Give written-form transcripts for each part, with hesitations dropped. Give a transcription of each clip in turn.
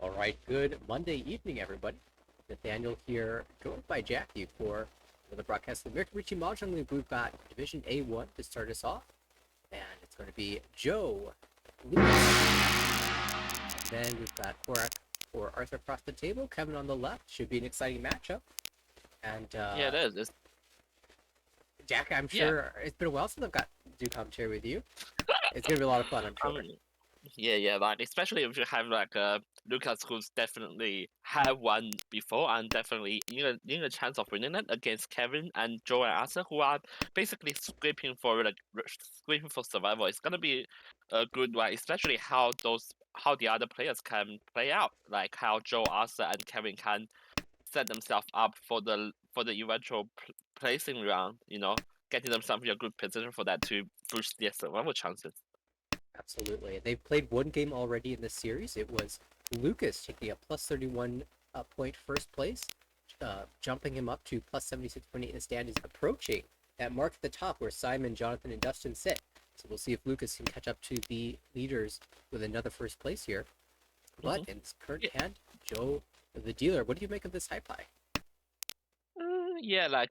All right, good Monday evening, everybody. Nathaniel here, joined by Jackie for the broadcast of the American Richie Mahjong League. We've got Division A1 to start us off, and it's going to be Joe, Lucas, and then we've got Korak for Arthur across the table, Kevin on the left. Should be an exciting matchup. And Yeah, it is. Jack, I'm Yeah, sure it's been a while since I've got to do commentary with you. It's going to be a lot of fun, I'm I sure. mean, yeah, like especially if you have like Lucas who's definitely have won before and definitely in a chance of winning it against Kevin and Joe and Arthur who are basically scraping for survival. It's gonna be a good one, especially how the other players can play out, like how Joe, Arthur, and Kevin can set themselves up for the eventual placing round. Getting themselves in a good position for that to boost their survival chances. Absolutely. They've played one game already in this series. It was Lucas taking a plus 31 point first place, jumping him up to plus 76.8 in the standings, approaching that mark at the top where Simon, Jonathan, and Dustin sit. So we'll see if Lucas can catch up to the leaders with another first place here. But hmm in this current hand, Joe, the dealer, what do you make of this high pie? Yeah, like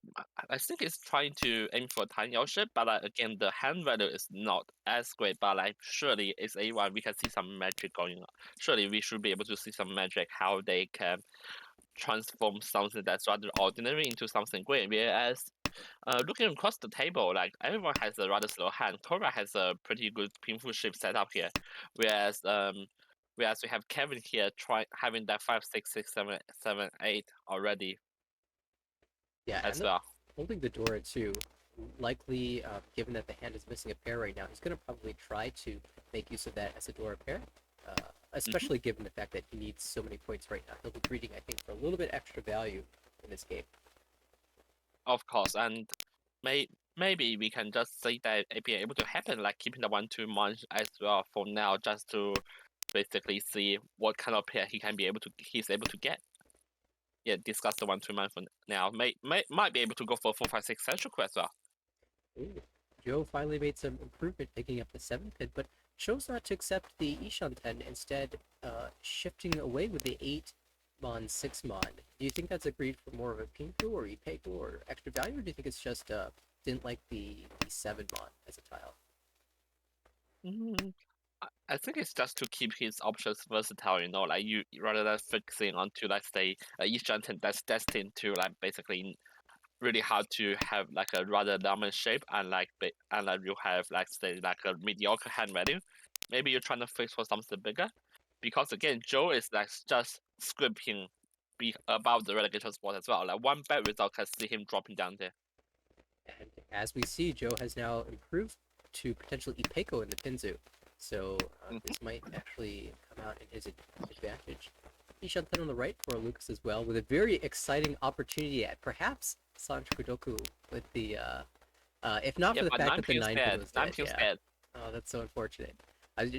I think it's trying to aim for a tiny ship, but again, the hand value is not as great. But like, surely it's A1. We can see some magic going on. Surely we should be able to see some magic how they can transform something that's rather ordinary into something great. Whereas, looking across the table, like everyone has a rather slow hand. Cora has a pretty good pinful shape set up here, whereas whereas we have Kevin here try having that 5, 6, 6, 7, 7, 8 already Yeah, as and well. holding the Dora too. Likely, given that the hand is missing a pair right now, he's going to probably try to make use of that as a Dora pair. hmm Especially given the fact that he needs so many points right now. He'll be greeting, I think, for a little bit extra value in this game. Of course, and maybe we can just say that it be able to happen, like keeping the 1 2 months as well for now, just to basically see what kind of pair he's able to get. Yeah, discuss the 1 2 month for now. Might be able to go for 4 5 6 central as well. Ooh. Joe finally made some improvement, picking up the 7 pin, but chose not to accept the Ishan 10, instead shifting away with the 8 Mon 6 Mon. Do you think that's agreed for more of a Pinku or Ipeku or extra value, or do you think it's just didn't like the 7 Mon as a tile? Mm, I think it's just to keep his options versatile, like you rather than fixing onto, let's say, each content that's destined to like basically really hard to have like a rather dominant shape and like you have like say like a mediocre hand value. Maybe you're trying to fix for something bigger, because again, Joe is like just scripting be above the relegation spot as well. Like one bad result can see him dropping down there. And as we see, Joe has now improved to potentially Ipeco in the Pinzu. So hmm this might actually come out in his advantage. Ishanten on the right for Lucas as well, with a very exciting opportunity at perhaps Sancho Kudoku with the, if not Yeah, for the but fact nine that the pins 9 pin dead. was Nine dead. pins Yeah. dead. Oh, that's so unfortunate.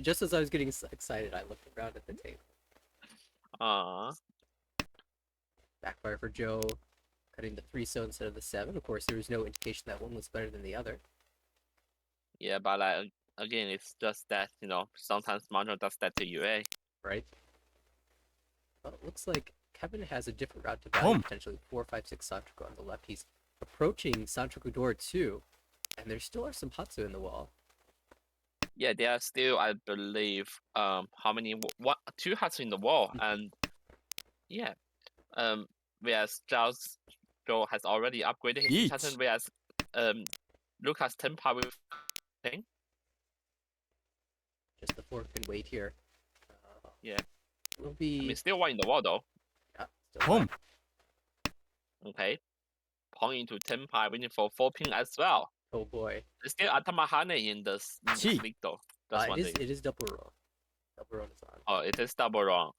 Just as I was getting excited, I looked around at the table. Uh Backfire for Joe, cutting the 3 so instead of the 7. Of course, there was no indication that one was better than the other, yeah, but like again, it's just that sometimes Mahjong does that to you, eh? right? Well, it looks like Kevin has a different route to value, potentially 4, 5, 6 Sanchoku on the left. He's approaching Sanchoku door 2, and there still are some Hatsu in the wall. Yeah, there are still, I believe, how many? What? Two huts in the wall, and yeah, um, whereas Joe has already upgraded his enchantment, whereas um, Lucas Tempa with thing. Just the 4 can wait here. Yeah, Will I mean, be, still one in the wall though. yeah, still alive. Okay, Pong into Tempa, waiting for 4 ping as well. Oh boy. There's still Atamahane in this league though. That's It one is thing. it is double roll. Double roll is on. Oh, it is double wrong.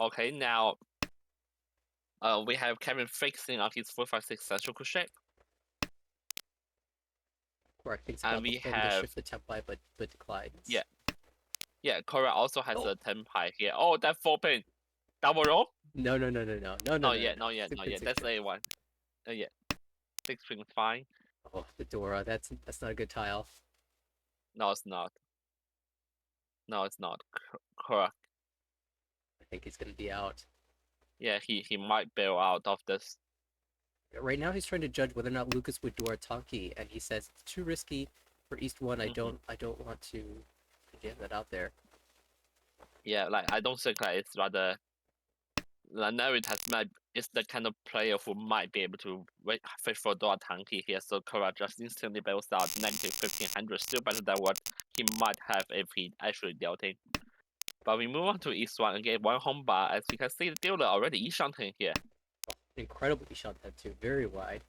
Okay, now we have Kevin fixing on his 4 5 6 Senshoku shape, Correct thinks and about the we plan to have shift the tempi, but declines. yeah. Yeah, Cora also has Oh a 10 pie here. Oh, that 4 pin. Double roll? no no no no no no no Not no yet, no. not yet, Six not pin yet. six That's pin. A1. Yeah, 6 pin fine. Oh, the Dora. That's not a good tile. No, it's not. No, it's not. Cora. I think he's going to be out. Yeah, he might bail out of this. Right now, he's trying to judge whether or not Lucas would door Tonki, and he says it's too risky for East One. Hmm. I don't want to jam that out there. Yeah, like I don't think like it's rather Naritas might is the kind of player who might be able to fish for door tanky here, so Korra just instantly bails out negative 1500, still better than what he might have if he actually dealt in. But we move on to East One and get one home bar, as you can see the dealer already e-shunting here. Incredible, he shot that too, very wide.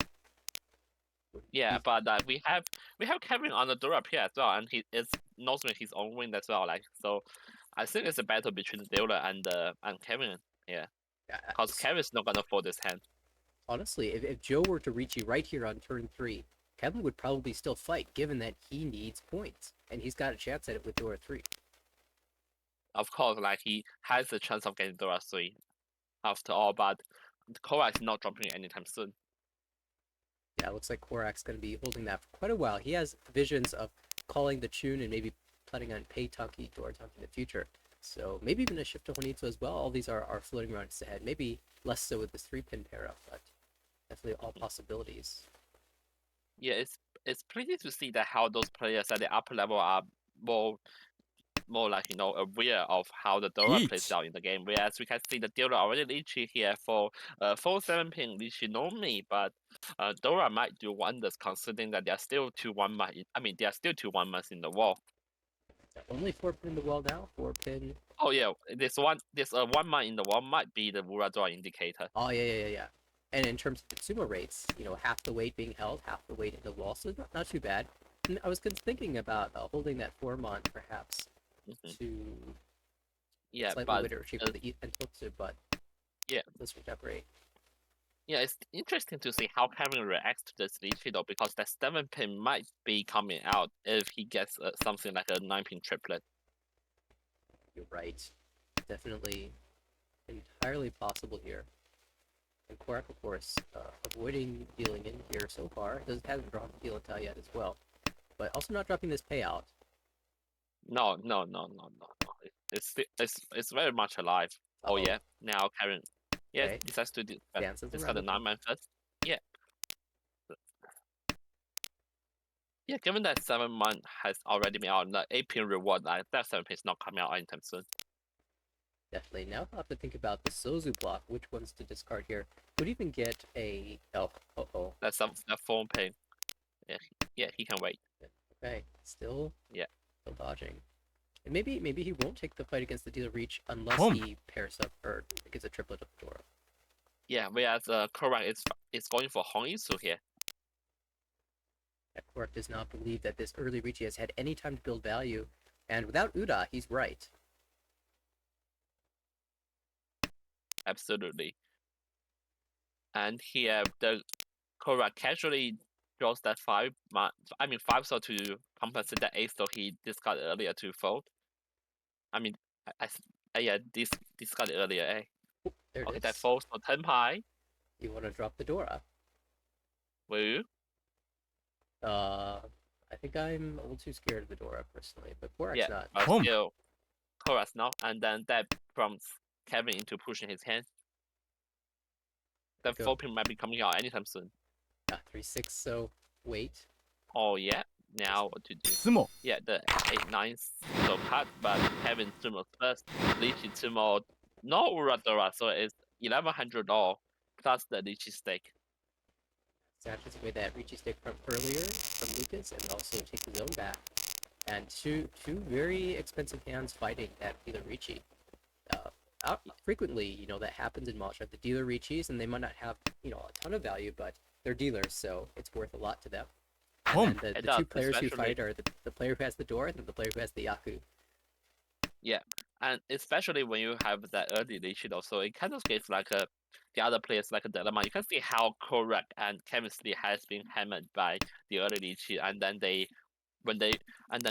Yeah, He's, but we have Kevin on the door up here as well, and he is knows his own win as well. Like so, I think it's a battle between the dealer and Kevin here, because Kevin's not gonna fold this hand. honestly, if Joe were to reach you right here on turn 3, Kevin would probably still fight, given that he needs points, and he's got a chance at it with Dora 3. Of course, like he has a chance of getting Dora 3 after all, but Korra is not dropping it anytime soon. Yeah, it looks like Korak's going to be holding that for quite a while. He has visions of calling the tune and maybe planning on pay Tunky Dora Tunky in the future. So maybe even a shift to Juanito as well. All these are floating around his head. Maybe less so with this 3-pin pair up, but definitely all possibilities. Yeah, it's pretty to see that how those players at the upper level are more like aware of how the Dora plays Peach. out in the game. Whereas we can see the dealer already Lychee here for 4-7 pin Lychee normally, but Dora might do wonders considering that they are still 2-1 I mean they are still 2-1 in the wall. Only 4-pin in the wall now. 4-pin. Oh yeah, this 1 man in the wall might be the Wura Dora indicator. Oh yeah. And in terms of consumer rates, half the weight being held, half the weight in the wall, so not too bad. And I was thinking about holding that 4-mon perhaps Hmm. to Yeah, slightly but weighted or cheaper the and Totsu, but yeah. this worked out great. Yeah, it's interesting to see how Kevin reacts to this Lychee though, because that 7 pin might be coming out if he gets something like a 9-pin triplet. You're right. Definitely entirely possible here. And Quark, of course, avoiding dealing in here so far. Hasn't dropped deal until yet as well. But also not dropping this payout. No. It's very much alive. Oh Uh-oh. yeah, now Karen, yeah, Okay. decides to Dances discard around the with it. 9-man first. Yeah, yeah. Given that 7-man has already been out, the 8-pin reward, like that 7-pin is not coming out anytime soon. Definitely. Now I'll have to think about the Sozu block. Which ones to discard here? Could even get a... Oh, uh-oh. That's that 4-pin. Yeah, he can wait. Okay. Still dodging. And maybe he won't take the fight against the dealer reach unless he pairs up or gets a triplet of Dora. Yeah, whereas Korra is going for Hong Isu here. Quark does not believe that this early Ricci has had any time to build value, and without Uda, he's right. Absolutely. And here the Korra casually draws that 5 so to compensate that 8 so he discarded earlier to fold. I mean, yeah, this discarded earlier, eh? There it Okay, is. that folds for 10 pi. You want to drop the Dora. Will you? I think I'm a little too scared of the Dora personally, but Quark's Yeah, not. but still, Korra's not. And then that prompts Kevin into pushing his hand. That 4-pin might be coming out anytime soon. 3-6, so wait. Oh yeah, now what to do? Yeah, the 8-9 so cut, but Kevin Sumo's first. Lychee Sumo, no Uradora, so it's 1100 all plus the Lychee stake. Snatches away that Ricci stick from earlier from Lucas, and also takes his own back. And two very expensive hands fighting that dealer Ricci. Frequently, that happens in Malta. The dealer Ricci's, and they might not have, a ton of value, but they're dealers, so it's worth a lot to them. And the two players who fight are the player who has the door and the player who has the Yaku. Yeah, and especially when you have that early Lychee, also it kind of gives like the other players like a dilemma. You can see how correct and chemistry has been hammered by the early Lychee, and then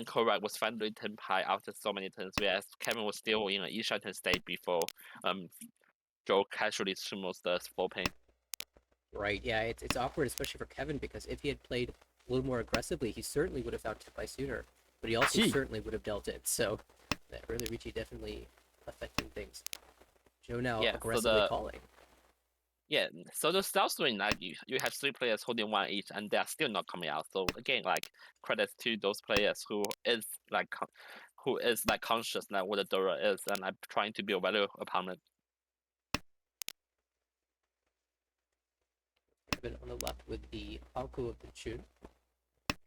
Korak was finally 10 pi after so many turns, whereas Kevin was still in an E-Shanton state before Joe casually summons the 4-pin. Right, yeah, it's awkward, especially for Kevin, because if he had played a little more aggressively, he certainly would have found 10 pi sooner, but he also certainly would have dealt it, so that early Ricci definitely affecting things. Joe now Yeah, aggressively calling. so the stealth swing, like you have three players holding one each, and they are still not coming out. So again, like credits to those players who is like conscious like what the Dora is, and like trying to be a value opponent. Been on the left with the Hanku of the Chun.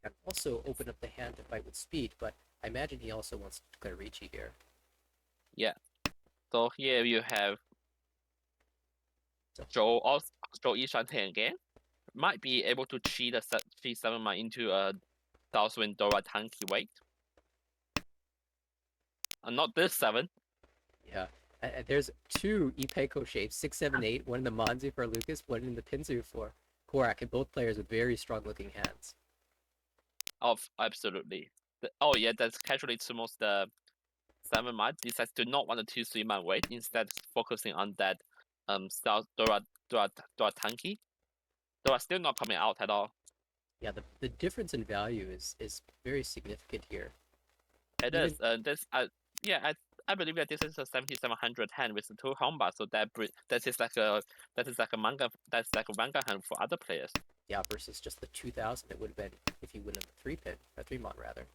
And also open up the hand to fight with speed, but I imagine he also wants to declare Ricci here. Yeah. So here you have So, Joe Ishanten again. Might be able to cheat a cheat 7 into a Southwind Dora tanky weight. Not this 7. yeah. There's two Ipeco shapes, 678, one in the Manzu for Lucas, one in the Pinzu for Korak, and both players with very strong looking hands. Absolutely. Oh yeah, that's casually to most the 7 decides to not want a 2-3 weight, instead focusing on that South Dora tanky. Dora still not coming out at all. Yeah, the difference in value is very significant here. It Even, is. Yeah, I believe that this is a 7700 hand with the 2 homba, so that is like a manga hand for other players. yeah, versus just the 2000 it would have been if you win on the 3 pin, or 3 mon rather,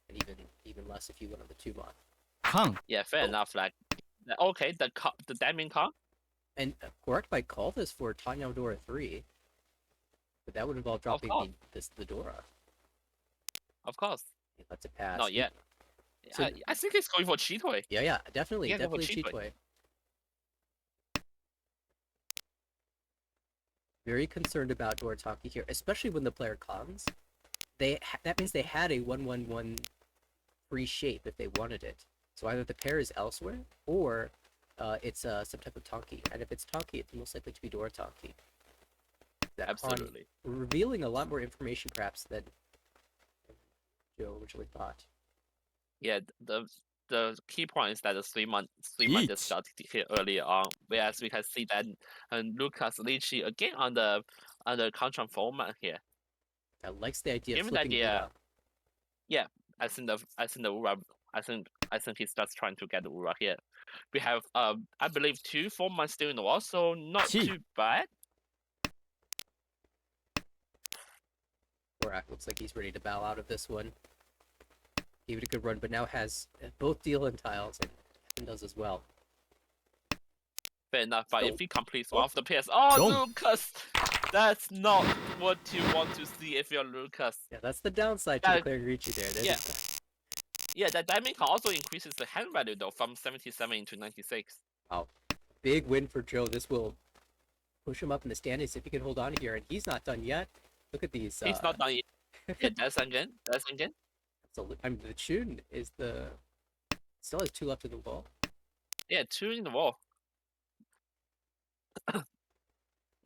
and even less if you win on the 2 mon. Kang. Yeah, fair enough. Like, okay, the damning card. And Korak might call this for Tanya Dora 3, but that would involve dropping the Dora. Of course. He lets it pass. Not yet. So, I think he's going for Cheatoy. yeah, definitely, Yeah, go for definitely cheat cheat way. way. Very concerned about Dorataki here, especially when the player comes. That means they had a 1/1/1 free shape if they wanted it. So either the pair is elsewhere, or it's some type of Tonki. And if it's Tonki, it's most likely to be Dorataki. That Absolutely. revealing a lot more information, perhaps, than Joe originally thought. Yeah, the key point is that the 3 month is started here earlier on, whereas we can see that Lucas Lichi again on the contract format here. That likes the idea of Given that flipping Ura. yeah, I think the Ura, I think he starts trying to get the Ura here. We have I believe 2 formats still in the wall, so not too bad. Korak looks like he's ready to bow out of this one. Gave it a good run, but now has both deal and tiles, and does as well. Fair enough, but if he completes Oh. one of the pairs, Don't. Lucas, that's not what you want to see if you're Lucas. Yeah, that's the downside to declaring Ricci there. Yeah, that damage also increases the hand value though from 77 to 96. Wow, big win for Joe. This will push him up in the standings if he can hold on here, and he's not done yet. Look at these. He's not done yet. Yeah, that's again. So, I mean, the Chun is still has 2 left in the wall. Yeah, 2 in the wall.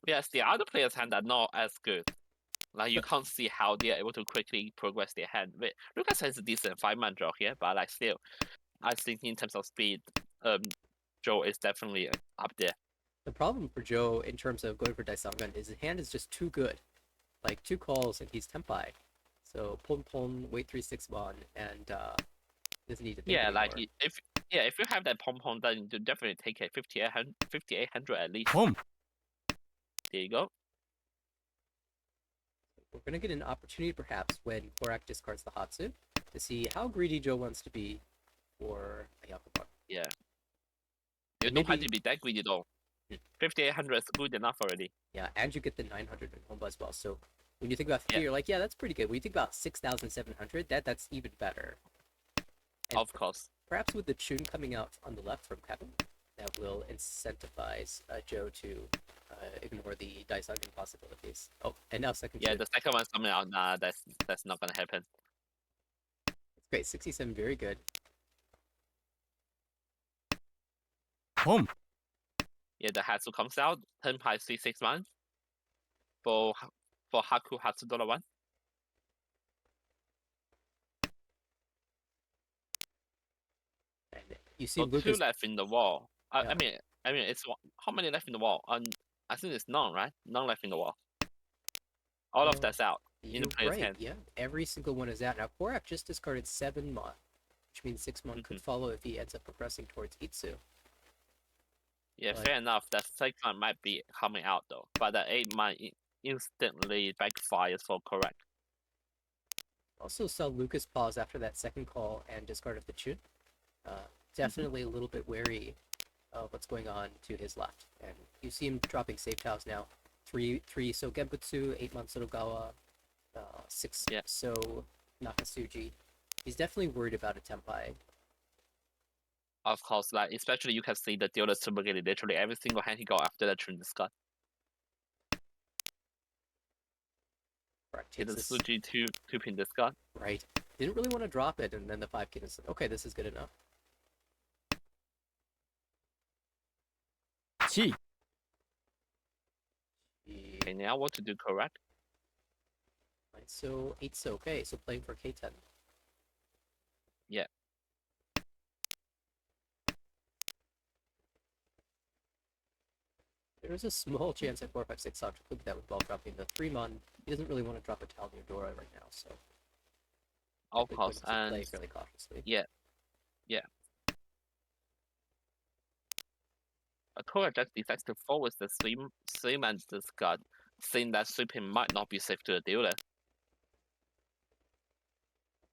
Yes, the other players' hand are not as good. Like you can't see how they are able to quickly progress their hand. Wait, Lucas has a decent 5-man draw here, but like still, I think in terms of speed, Joe is definitely up there. The problem for Joe in terms of going for Daisangan is his hand is just too good. Like 2 calls and he's tempai. So Pon Pon, wait 3/6 mon, and doesn't need to think anymore. Like if you have that pom pom, then you definitely take it 5800 at least. Boom. There you go. We're gonna get an opportunity perhaps when Korak discards the Hatsu to see how greedy Joe wants to be for a Yakubon. Yeah. You don't have to be that greedy though. 5800 is good enough already. Yeah, and you get the 900 in Homba as well. So when you think about 50, you're like, yeah, that's pretty good. When you think about 6,700, that's even better. And of course. Perhaps with the Chun coming out on the left from Kevin, that will incentivize Joe to ignore the Daisangan possibilities. Oh, and now second. Yeah, the second one's coming out. Nah, that's not gonna happen. It's great. 67, very good. Boom. Yeah, the Hatsu comes out. 10 by 3/6 for Haku Hatsu $1. And you see so Lucas 2 left in the wall. Yeah. I mean, it's how many left in the wall? I think it's none, right? None left in the wall. All of that's out in the player's hand. Yeah, every single one is out. Now Korak just discarded 7 mon, which means 6 mon could follow if he ends up progressing towards Itsu. Yeah, But- fair enough. That second might be coming out though, but the 8 might instantly backfire for correct. Also saw Lucas pause after that second call and discarded the Chun. Definitely a little bit wary of what's going on to his left. And you see him dropping safe tiles now. Three so Genbutsu, 8 Sotogawa, 6 Yeah. so Nakasuji. He's definitely worried about a Tenpai. Of course, like especially you can see the dealer supergated literally every single hand he got after the Trin discard. Correct. Hit the Takes this, Suji two pin discard. right. Didn't really want to drop it, and then the 5 kid is okay, this is good enough. 7 He, Okay, now what to do correct? right, so 8 so okay, so playing for K10. Yeah. There's a small chance at 4-5-6 to click that with ball dropping the 3-mon. He doesn't really want to drop a Tal near Dora right now, so Of definitely course, going to play and fairly cautiously. yeah. But Tora just decides to forward the swim and discard, saying that sweeping might not be safe to the dealer.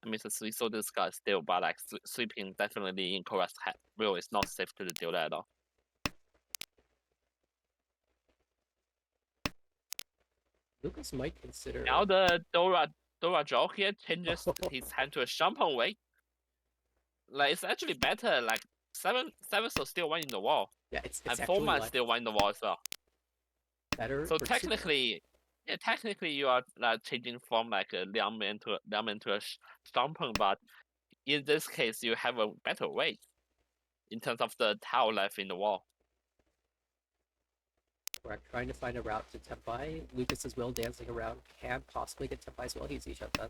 I mean, the three so discard still, but like sweeping definitely in correct rule is not safe to the dealer at all. Lucas might consider. Now the Dora draw here changes his hand to a Champagne way. Like it's actually better. Like seven so still one in the wall, Yeah, it's and actually 4-man still one in the wall as well. better. So for technically, yeah, technically you are like changing from like a Liangmen to a Champagne, but in this case you have a better weight in terms of the tile left in the wall. We're trying to find a route to Tenpai. Lucas as well dancing around. Can possibly get Tenpai as well. He's shut down.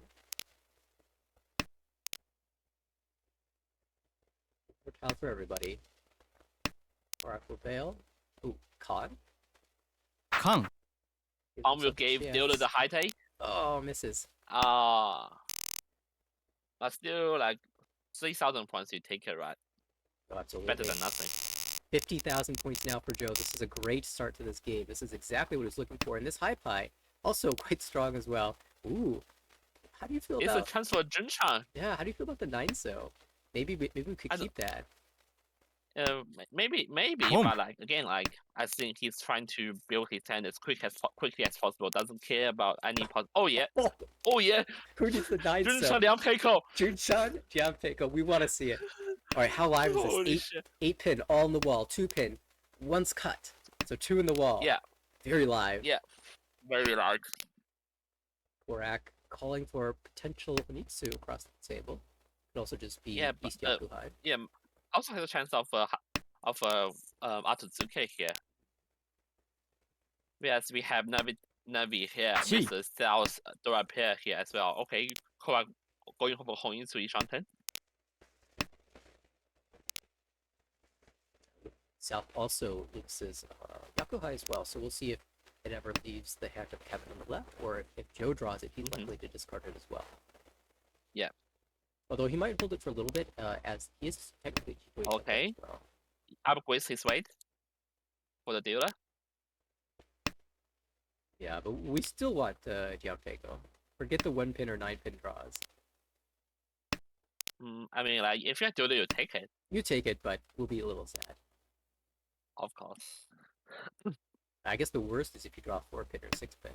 For tile for everybody. Oracle Veil. Ooh, Con. カン Gives Will himself a gave chance. dealer the high take. Oh, misses. But still like 3,000 points you take it, right? Oh, absolutely. Better than nothing. 50,000 points now for Joe. This is a great start to this game. This is exactly what he was looking for. And this high pie, also quite strong as well. Ooh. How do you feel It's about... a transfer Junchang. Yeah, how do you feel about the 9 so? Maybe we could I keep that. Maybe, Boom. but like again, like I think he's trying to build his hand as quickly as possible. Doesn't care about any Oh yeah, Oh, oh yeah. who needs the 9 so? Junchang Liang Peiko. Junchan, Jianpeko, we want to see it. All right, how live is Holy this? shit. 8 pin, all in the wall. 2 pin, one's cut. So 2 in the wall. Yeah. Very live. Yeah. Very large. Korak calling for potential Nitsu across the table. Could also just be Yeah, but, Beast Yakuhai. Yeah. Also has a chance of Atsuzuke here. Whereas we have Navi here Gee. with the Styles Dora pair here as well. Okay, correct. Going for Hong Yin 10. South also loses Yakuhai as well, so we'll see if it ever leaves the hand of Kevin on the left, or if Joe draws it, he's likely to discard it as well. Yeah. Although he might hold it for a little bit, as he is technically keeping it Okay. as well. Upgrades his weight for the dealer. Yeah, but we still want Jianpeko. Forget the 1 pin or 9 pin draws. I mean, like if you're dealer, you take it, You take it, but we'll be a little sad. of course. I guess the worst is if you draw 4 pin or 6 pin.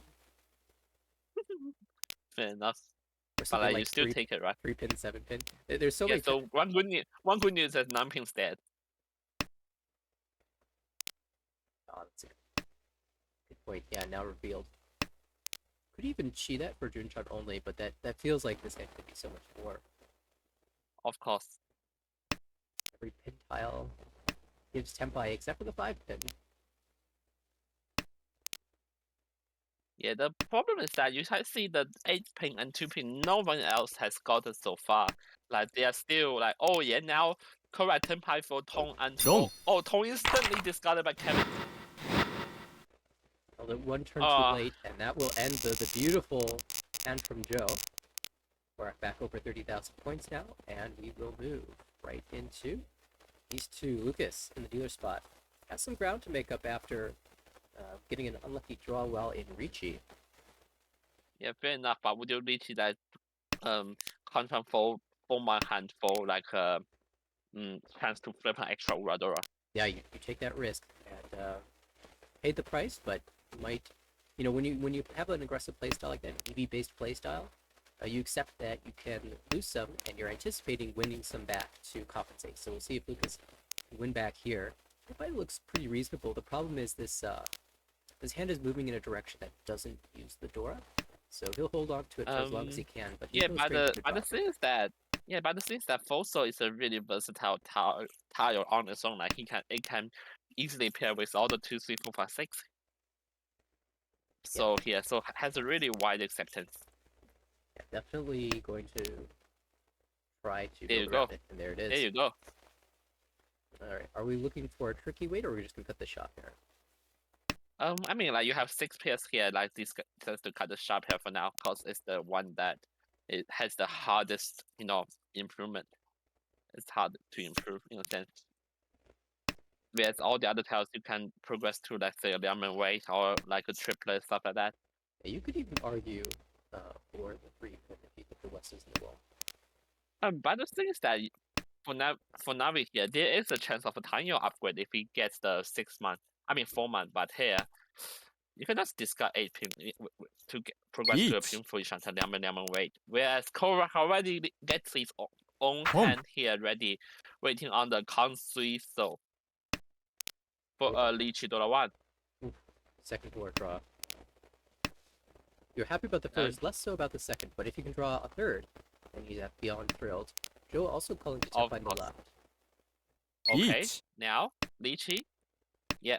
Fair enough. Or But something like, like you still 3, take it, right? 3 pin, 7 pin. There's so Yeah. many. So one good news is 9 pin's dead. Oh, that's a good point. Yeah, now revealed. Could even cheat that for Junchan only, but that feels like this hand could be so much more. Of course. Every pin tile gives Tenpai except for the 5 pin. Yeah, the problem is that you can see the 8 pin and 2 pin, no one else has gotten so far. Like they are still like, oh yeah, now correct Tenpai for Tong and Wrong. Oh, Tong instantly discarded by Kevin. Held it 1 turn too late, and that will end the beautiful hand from Joe. We're back over 30,000 points now, and we will move right into these two. Lucas in the dealer spot. has some ground to make up after getting an unlucky draw while in Ricci. Yeah, fair enough. But would you reach that contract for my hand for like chance to flip an extra Uradora? Yeah, you take that risk and paid the price, but you might, when you have an aggressive playstyle like that, EV based playstyle, you accept that you can lose some, and you're anticipating winning some back to compensate. So we'll see if Lucas can win back here. The fight looks pretty reasonable. The problem is this hand is moving in a direction that doesn't use the Dora, so he'll hold on to it for as long as he can. But yeah, but the thing is that Foso is a really versatile tile on its own. Like it can easily pair with all the 2, 3, 4, 5, 6. So so has a really wide acceptance. Yeah, definitely going to try to There you go around go. it, and there it is. There you go. All right, are we looking for a tricky weight, or are we just gonna cut the shot here? I mean, like you have 6 pairs here. Like this tends to cut the sharp hair for now, cause it's the one that it has the hardest, improvement. It's hard to improve in a sense. Whereas all the other tiles you can progress to, let's say, a lemon weight or like a triplet, stuff like that. Yeah, you could even argue for the 3 pin if you get the West is in the wall. But the thing is that for Navi here, there is a chance of a tiny upgrade if he gets the 4 month. But here, you can just discard 8 pin to progress to a Each. pin for Ishanta lemon weight. Whereas Korra already gets his own Home. hand here ready, waiting on the Kansui so for Yeah. Lychee $1. Second board draw. You're happy about the first, less so about the second, but if you can draw a third, then you're beyond thrilled. Joe also calling to tap on the left. Okay, Each. now Lychee, yeah,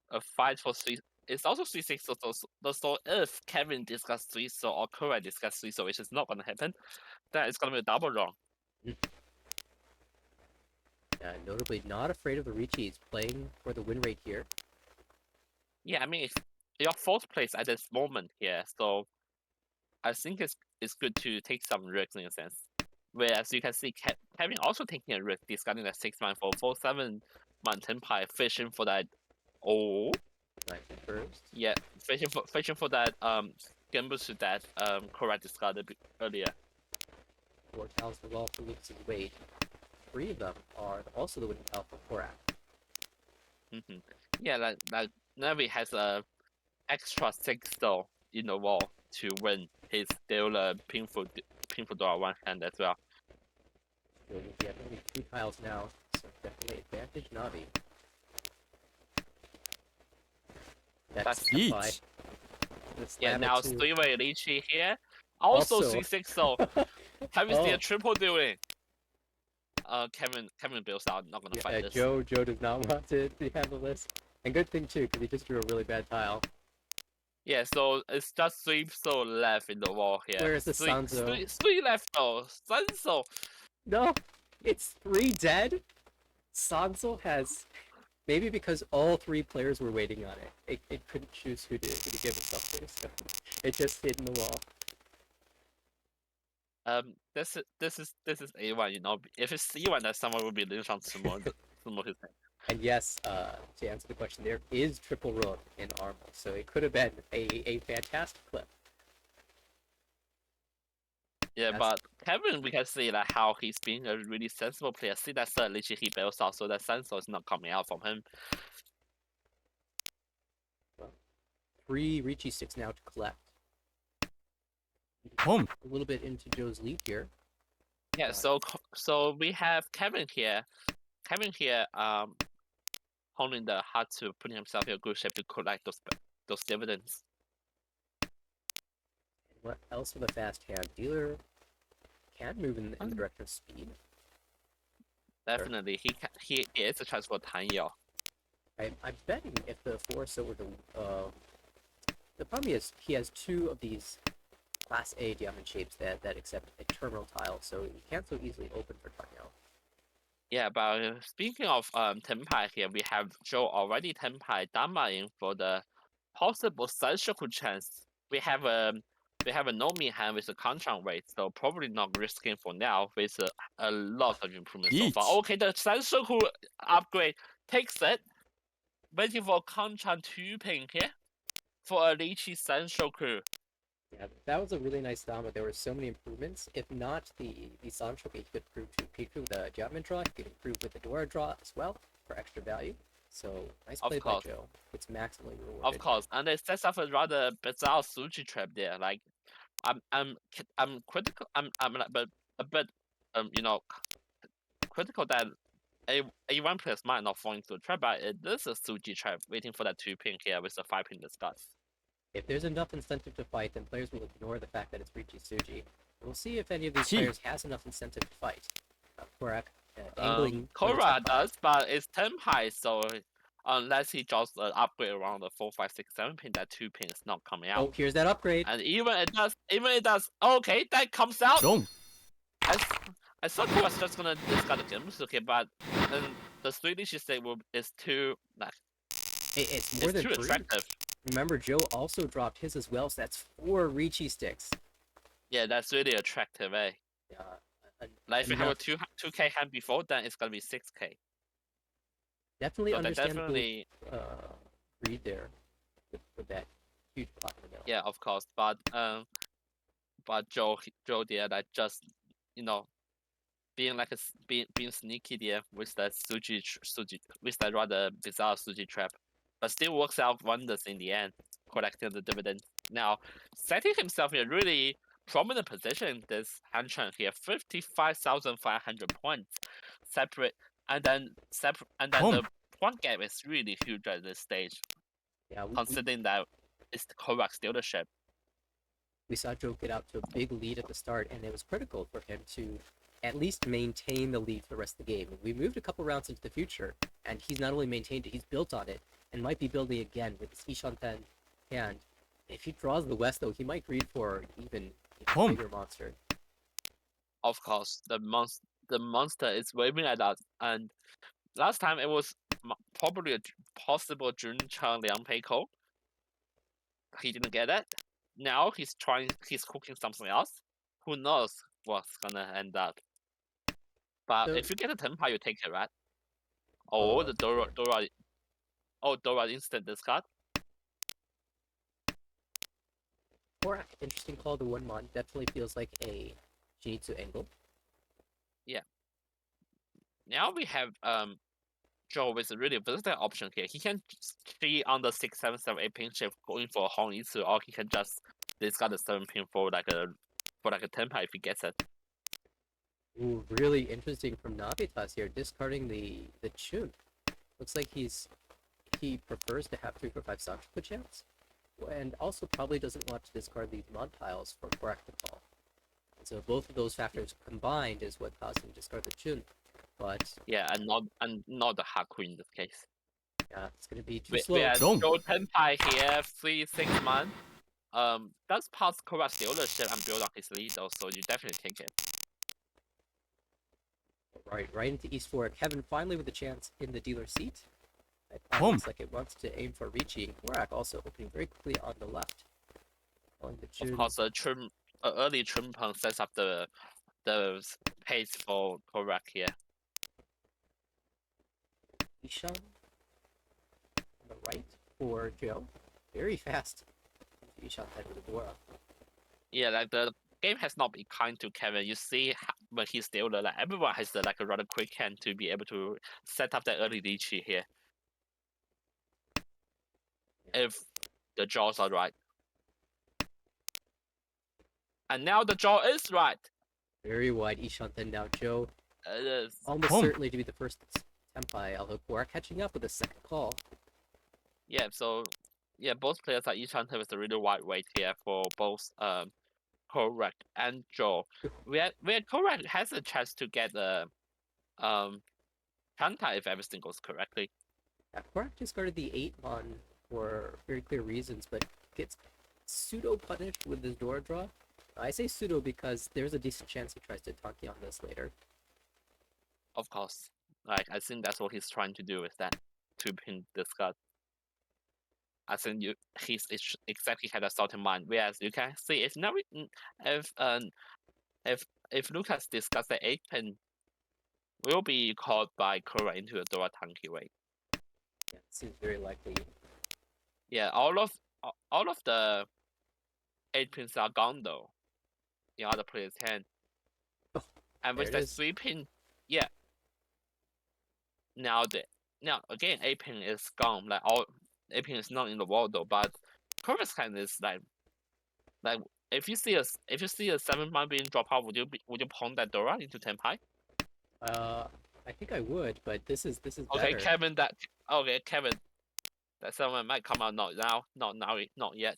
a fight for 3. It's also 3/6. So if Kevin discuss 3 so or Korra discuss 3 so, which is not gonna happen, then it's gonna be a double wrong. Notably not afraid of the Ricci. He's playing for the win rate here. Yeah, I mean it's your 4th place at this moment here, so I think it's good to take some risks in a sense. Whereas you can see Kevin also taking a risk, discarding that 6 man for 7 man Tenpai, fishing for that. Oh, Nice first. yeah, fishing for that Genbutsu that Korra discarded earlier. 4 tiles for wall for Lucas's weight. 3 of them are also the winning tile for Korak. Yeah, like Navi has a extra 6 though in the wall to win his still painful draw 1 hand as well. So we have only 2 tiles now, so definitely advantage Navi. That's Each. Yeah, now 3-way Lychee here. Also C6 so have you seen a triple doing? Kevin builds out, not gonna fight this. Joe does not want to handle this. And good thing too, because he just drew a really bad tile. Yeah, so it's just 3 so left in the wall here. Where's the Sanzo? 3 left though. Sanzo. No, it's 3 dead. Sanzo has, maybe because all 3 players were waiting on it. It couldn't choose who to give itself to, so it just hid in the wall. This is A1, If it's C1, then someone will be leaning on Sumo his head. And yes, to answer the question, there is triple road in Armor, so it could have been a fantastic clip. Yeah, but Kevin, we can see like how he's being a really sensible player. See that Lychee he bails out, so that Sanso is not coming out from him. Well, 3 Ricci sticks now to collect. Home. A little bit into Joe's lead here. Yeah, so we have Kevin here. Holding the heart to putting himself in a good shape to collect those dividends. What else with a fast hand? Dealer can move in the direction of speed. Definitely, he is a chance for Tanyao. I'm betting if the Forza were the problem is he has 2 of these Class A diamond shapes that accept a terminal tile, so you can't so easily open for Tanyao. Yeah, but speaking of Tenpai here, we have Joe already Tenpai Damaing for the possible Sanshoku chance. We have a Nomi hand with a contract rate, so probably not risking for now with a lot of improvement so far. Okay, the Sanshoku upgrade takes it, waiting for Kanchan 2-pin here for a Lychee Senshoku. Yeah, that was a really nice down, there were so many improvements. If not the Sancho, he could improve to Piku with the Diamond draw, he could improve with the Dora draw as well for extra value. So nice Of play by course. Joe. It's maximally rewarded. Of course, and it sets up a rather bizarre Suji trap there. Like, I'm critical. I'm like, but a bit you know critical that A1 players might not fall into a trap, but it is a Suji trap waiting for that 2-pin here with the 5-pin discuss. If there's enough incentive to fight, then players will ignore the fact that it's Richie Suji. We'll see if any of these Gee. players has enough incentive to fight. Korak angling. for the Korra tempo. does, but it's 10 high, so unless he draws an upgrade around the 4, 5, 6, 7-pin, that 2-pin is not coming out. Oh, here's that upgrade. And even it does. Okay, that comes out. wrong, I thought he was just gonna discard the games, okay, but the Swedish state is too like It's more it's than too three. attractive. Remember, Joe also dropped his as well, so that's 4 Ricci sticks. Yeah, that's really attractive, eh? Like if you have a enough. 2K hand before, then it's gonna be 6K. Definitely So that understandable definitely, read there with that huge pot in the middle. yeah, of course. But Joe there, like just being like being sneaky there with that Suji with that rather bizarre Suji trap, but still works out wonders in the end, collecting the dividend. Now setting himself in a really prominent position in this hand churn here, 55,500 points separate, and then the point gap is really huge at this stage, Yeah, considering that it's the correct dealership. we saw Joe get out to a big lead at the start, and it was critical for him to at least maintain the lead for the rest of the game. We moved a couple rounds into the future, and he's not only maintained it, he's built on it, and might be building again with his Ishanten hand. If he draws the West, though, he might greed for even a Home. bigger monster. Of course, the monster is waving at us, and last time it was probably a possible Jun Chang Liang Peiko. He didn't get it. Now he's cooking something else. Who knows what's gonna end up? But So- if you get a temper, you take it, right? Oh, the Dora, Dora instant discard. Korak, interesting call to 1 mon. Definitely feels like a Jinitsu angle. Now we have Joe with a really versatile option here. He can see on the 6, 7, 7, 8-pin shift going for a Hong Itsu, or he can just discard the 7-pin for like a temper if he gets it. Ooh, really interesting from Navitas here, discarding the Chun. Looks like he prefers to have 3, 4, 5 Sancho chance, and also probably doesn't want to discard these mod tiles for correct to call. And so both of those factors combined is what caused him to discard the Chun. But yeah, and not the Haku in this case. Yeah, it's gonna be too We slow. have Wrong. Joe Tenpai here, 3, 6 months. That's past correct dealership and build on his lead though, so you definitely take it. Right into East 4. Kevin finally with a chance in the dealer seat. It Home. looks like it wants to aim for Ricci. Korak also opening very quickly on the left. Calling the Chun. Of course, early trim pump sets up the pace for Korak here. Ishan on the right for Joe. Very fast. Ishan head with the Dora. Yeah, like the game has not been kind to Kevin. You see when he's dealer, like everyone has like a rather quick hand to be able to set up that early Lychee here. If the jaws are right. And now the jaw is right. Very wide Ishan then now Joe. It is. Almost Home. certainly to be the first Tenpai, although Korak catching up with a second call. Yeah, so yeah, both players are each hunter with a really wide weight here for both Korak and Joe. Where Korak has a chance to get the Chanta if everything goes correctly. Yeah, Korak discarded the 8 mon for very clear reasons, but gets pseudo punished with his Dora draw. I say pseudo because there's a decent chance he tries to Tanki on this later. Of course. Like I think that's what he's trying to do with that 2-pin discard. I think he's exactly had a thought in mind. Whereas you can see if Lucas discards the 8-pin, will be called by Kura into a Dora Tanki way. Yeah, it seems very likely. Yeah, all of the 8 pins are gone though. In other player's hand. Oh, And there with it the is. 3 pin, yeah. Now again 8 pin is gone. Like all 8 pin is not in the wall though, but Corvus hand is like if you see a 7 man being drop out, would you pawn that Dora into 10 pi? I think I would, but this is Okay, better. Kevin, that 7 might come out not now, not yet.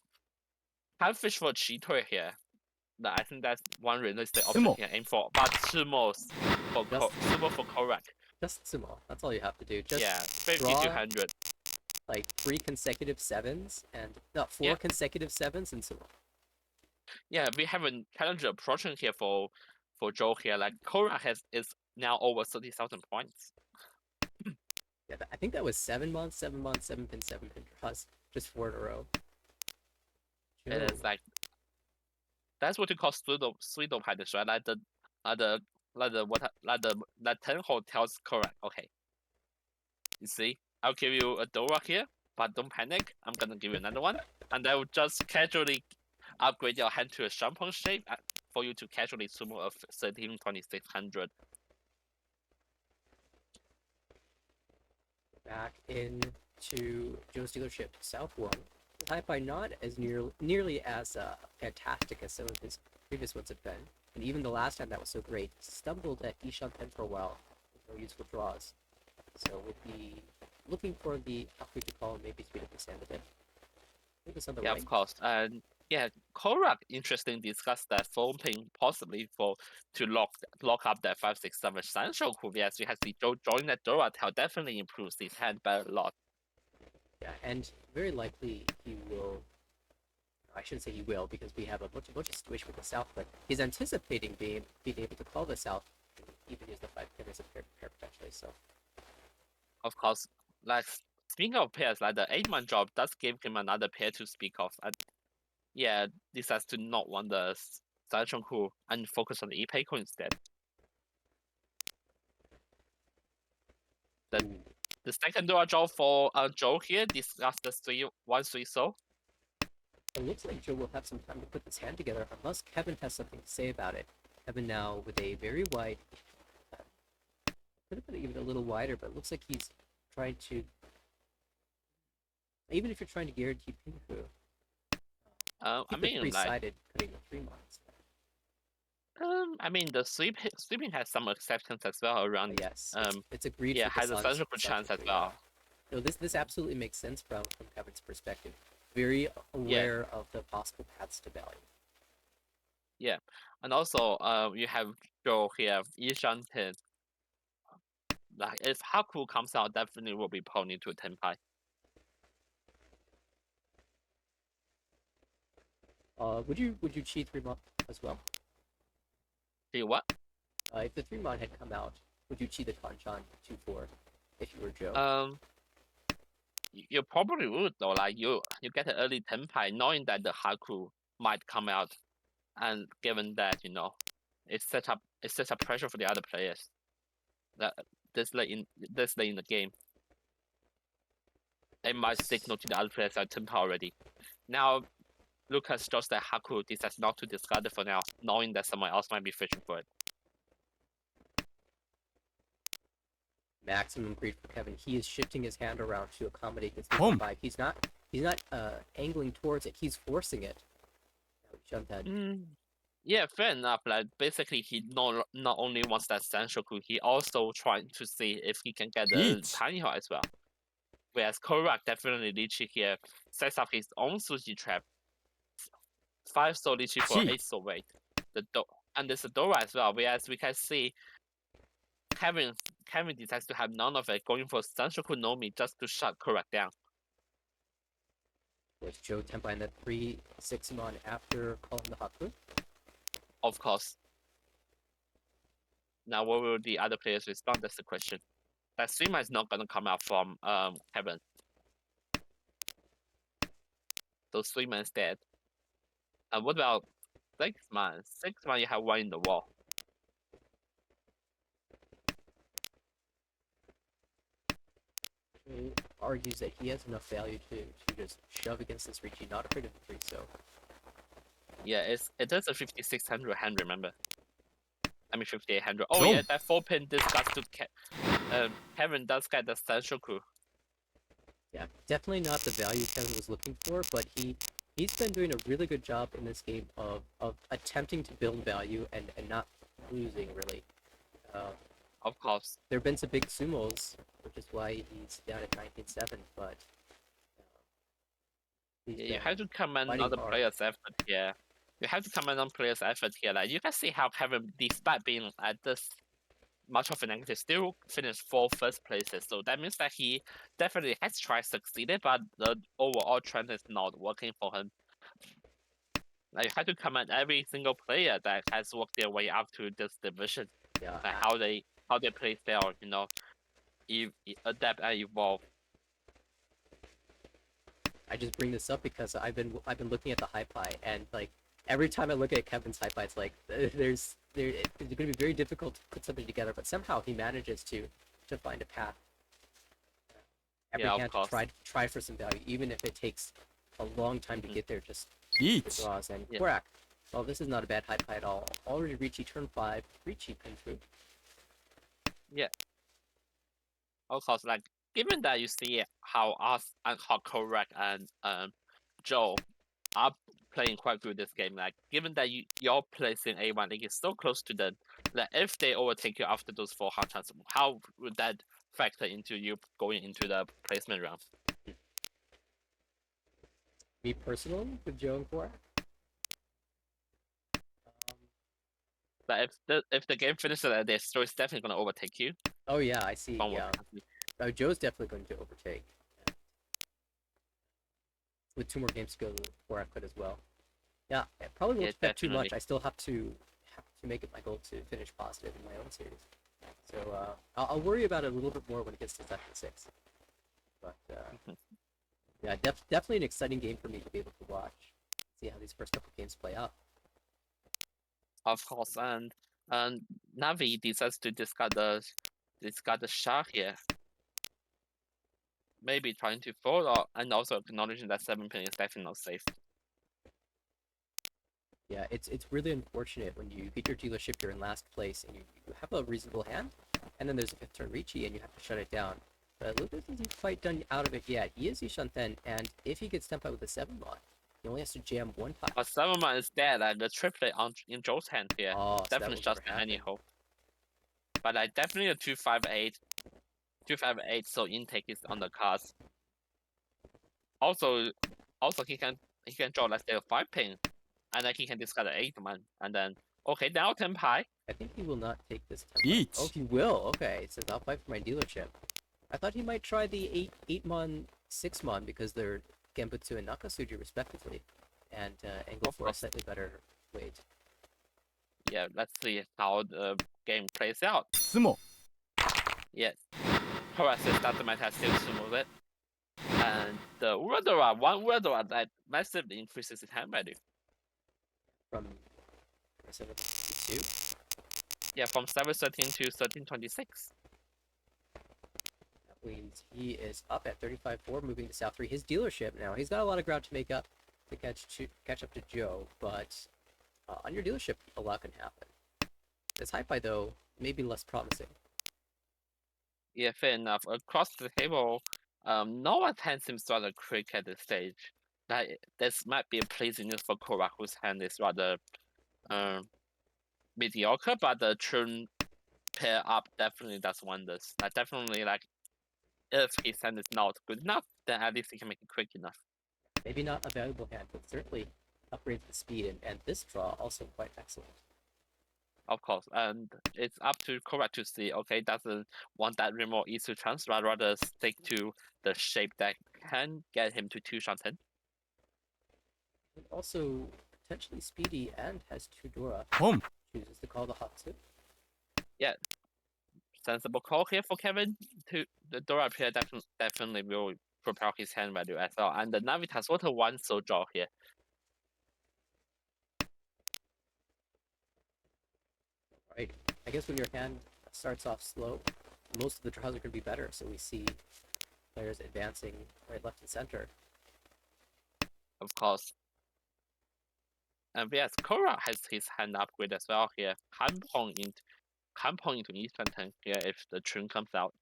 Have fish for cheater here. I think that's one realistic option Sumo. here. Aim for, but sumo for correct. Just sumo. That's all you have to do. Just Yeah, 50 draw to 100. like 3 consecutive 7s and not 4 Yeah. consecutive 7s and sumo. Yeah, we have a challenger approaching here for Joe here. Like Korra is now over 30,000 points. Yeah, I think that was 7 months, 7 months, 7 pin, 7 pin draws, just 4 in a row. It Joe. is like that's what you call pseudo patterns, right? Like the 10 hole tells correct. Okay, you see, I'll give you a Dora here, but don't panic. I'm gonna give you another one, and I will just casually upgrade your hand to a shampoo shape for you to casually sumo a 13,2600. Back into Joe's dealership, South One. Hi-Fi not as nearly as fantastic as some of his previous ones have been, and even the last time that was so great, stumbled at Ishan 10 for a while, with no useful draws. So we'll be looking for the Haku to call and maybe speed up the stand a bit. I think it's on the Yeah, right. of course. And yeah, Korak interesting discussed that foaming possibly to lock up that 567 Sanshoku. Yes, we have to join that Dora tail definitely improves his hand by a lot. Yeah, and very likely he will. I shouldn't say he will because we have a bunch of situation with the South, but he's anticipating being able to call the South and even use the 5 pin as a pair potentially. So Of course, like speaking of pairs, like the 8-man job does give him another pair to speak of. And yeah, decides to not want the Sanshoku and focus on the Ipeiko instead. The ooh, the second Dora job for Joe here discuss the 3-1-3 so. it looks like Joe will have some time to put this hand together unless Kevin has something to say about it. Kevin now with a very wide, could have been even a little wider, but it looks like he's trying to. Even if you're trying to guarantee Pinku, I keep the mean, like, three-sided, cutting the 3 months. I mean, the sweeping has some exceptions as well around. Yes, it's agreed Yeah, for the has a Suns. central chance as well. No, this absolutely makes sense from Kevin's perspective. Very aware of the possible paths to value. Yeah, and also, you have Joe here, Yishan 10. Like, if Haku comes out, definitely will be pony to 10 pi. Would you cheat 3 month as well? See what? If the 3 month had come out, would you cheat the Kanchan 2-4 if you were Joe? You probably would though. Like you get an early 10 pi, knowing that the Haku might come out, and given that it sets up pressure for the other players. That this late in the game, they might signal to the other players that 10 pi already. Now, Lucas just that Haku decides not to discard it for now, knowing that someone else might be fishing for it. Maximum greed for Kevin. He is shifting his hand around to accommodate this Boom. 5. He's not angling towards it. He's forcing it. Now, jump head. Yeah, fair enough. Like basically, he not only wants that Sanshoku, he also trying to see if he can get the Yeet. tiny hole as well. Whereas Korak definitely Lychee here sets up his own sushi trap. 5 soul Lychee for Gee. 8 soul weight. And there's a Dora as well. Whereas we can see Kevin decides to have none of it, going for Sanshoku Nomi just to shut Korak down. With Joe Tempai in that 3-6 mon after calling the Haku. Of course. Now, what will the other players respond? That's the question. That streamer is not gonna come out from Kevin. So streamer is dead. And what about 6-man? 6-man, you have one in the wall. argues that he has enough value to just shove against this Ricci, not afraid of the 3, so Yeah, it is a 5600 hand, remember? I mean 5800. Oh Boom. yeah, that 4-pin discuss to Kevin does get the Senshoku. yeah, definitely not the value Kevin was looking for, but he's been doing a really good job in this game of attempting to build value and not losing really. Of course. There have been some big sumos, which is why he's down at 19-7, but he's Yeah, you been have to comment fighting on the hard. players' effort here. You have to comment on players' effort here. Like you can see how Kevin, despite being at this much of a negative, still finished 4 first places. So that means that he definitely has tried succeeded, but the overall trend is not working for him. Like you have to comment every single player that has worked their way up to this division, Yeah, like how they play style, you know, adapt and evolve. I just bring this up because I've been looking at the high pie, and like every time I look at Kevin's high pie, it's like it's going to be very difficult to put something together, but somehow he manages to find a path. Every Yeah, of hand to course. try for some value, even if it takes a long time to get there. Just the Each. draws and Yeah. Korak. Well, this is not a bad high pie at all. Already Ricci turn 5, Ricci pin through. Of course, like given that you see how us and how Correct and Joe are playing quite good this game, like given that your place in A1 League is so close to them, that if they overtake you after those 4 hard chances, how would that factor into you going into the placement round? Me personally, with Joe and Korak. But if the game finishes like this, so it's definitely gonna overtake you. Oh yeah, I see. From Yeah, Joe's definitely going to overtake. With 2 more games to go, Korak could as well. Yeah, I probably won't Yeah, expect too definitely. much. I still have to make it my goal to finish positive in my own series. So I'll worry about it a little bit more when it gets to Section 6. But yeah, definitely an exciting game for me to be able to watch. See how these first couple games play out. Of course, and Navi decides to discard the shot here. Maybe trying to fold or, and also acknowledging that 7-pin is definitely not safe. Yeah, it's really unfortunate when you get your dealership, you're in last place, and you have a reasonable hand, and then there's a 5th turn Ricci, and you have to shut it down. But Lucas isn't quite done out of it yet. He is Yishanten, and if he gets stumped out with a 7 mod, he only has to jam 1 pile. But 7-man is dead, and the triplet in Joe's hand here. Oh, so Definitely just any happen. hope. But like definitely a 258. 258, so intake is on the cards. Also he can draw, let's say, a 5-pin, and then he can discard the 8-man, and then okay, now 10 pie. I think he will not take this template. Each. Oh, he will. Okay, it says I'll fight for my dealership. I thought he might try the 8-mon, 6-mon because they're Genbutsu and Nakasuji respectively, and go Of for a course. slightly better weight. Yeah, let's see how the game plays out. Sumo. Yes. Horace's Dynamite has still smooth it. And the Uradora, one Uradora that massively increases his hand value. From 7-2. Yeah, from 713 to 1326. That means he is up at 35-4, moving to South 3. His dealership now, he's got a lot of ground to make up to catch up to Joe, but on your dealership, a lot can happen. This high pie, though, may be less promising. Yeah, fair enough. Across the table, no one's hand seems rather quick at this stage. Like, this might be a pleasing news for Korak, whose hand is rather mediocre, but the turn pair up definitely does wonders. Like, definitely, like, if his hand is not good enough, then at least he can make it quick enough. Maybe not a valuable hand, but certainly upgrades the speed, and this draw also quite excellent. Of course, and it's up to Korak to see, okay, doesn't want that remote easy transfer, rather stick to the shape that can get him to 2 Shanten. And also potentially speedy and has 2 Dora. Home. Chooses to call the Hatsu. Yeah, sensible call here for Kevin. The Dora player definitely will propel his hand value as well. And the Navitas, what a one so draw here. Right. I guess when your hand starts off slow, most of the draws are going to be better. So we see players advancing right, left, and center. Of course. And yes, Korra has his hand upgrade as well here. Han into Eastern Tank here if the Chun comes out.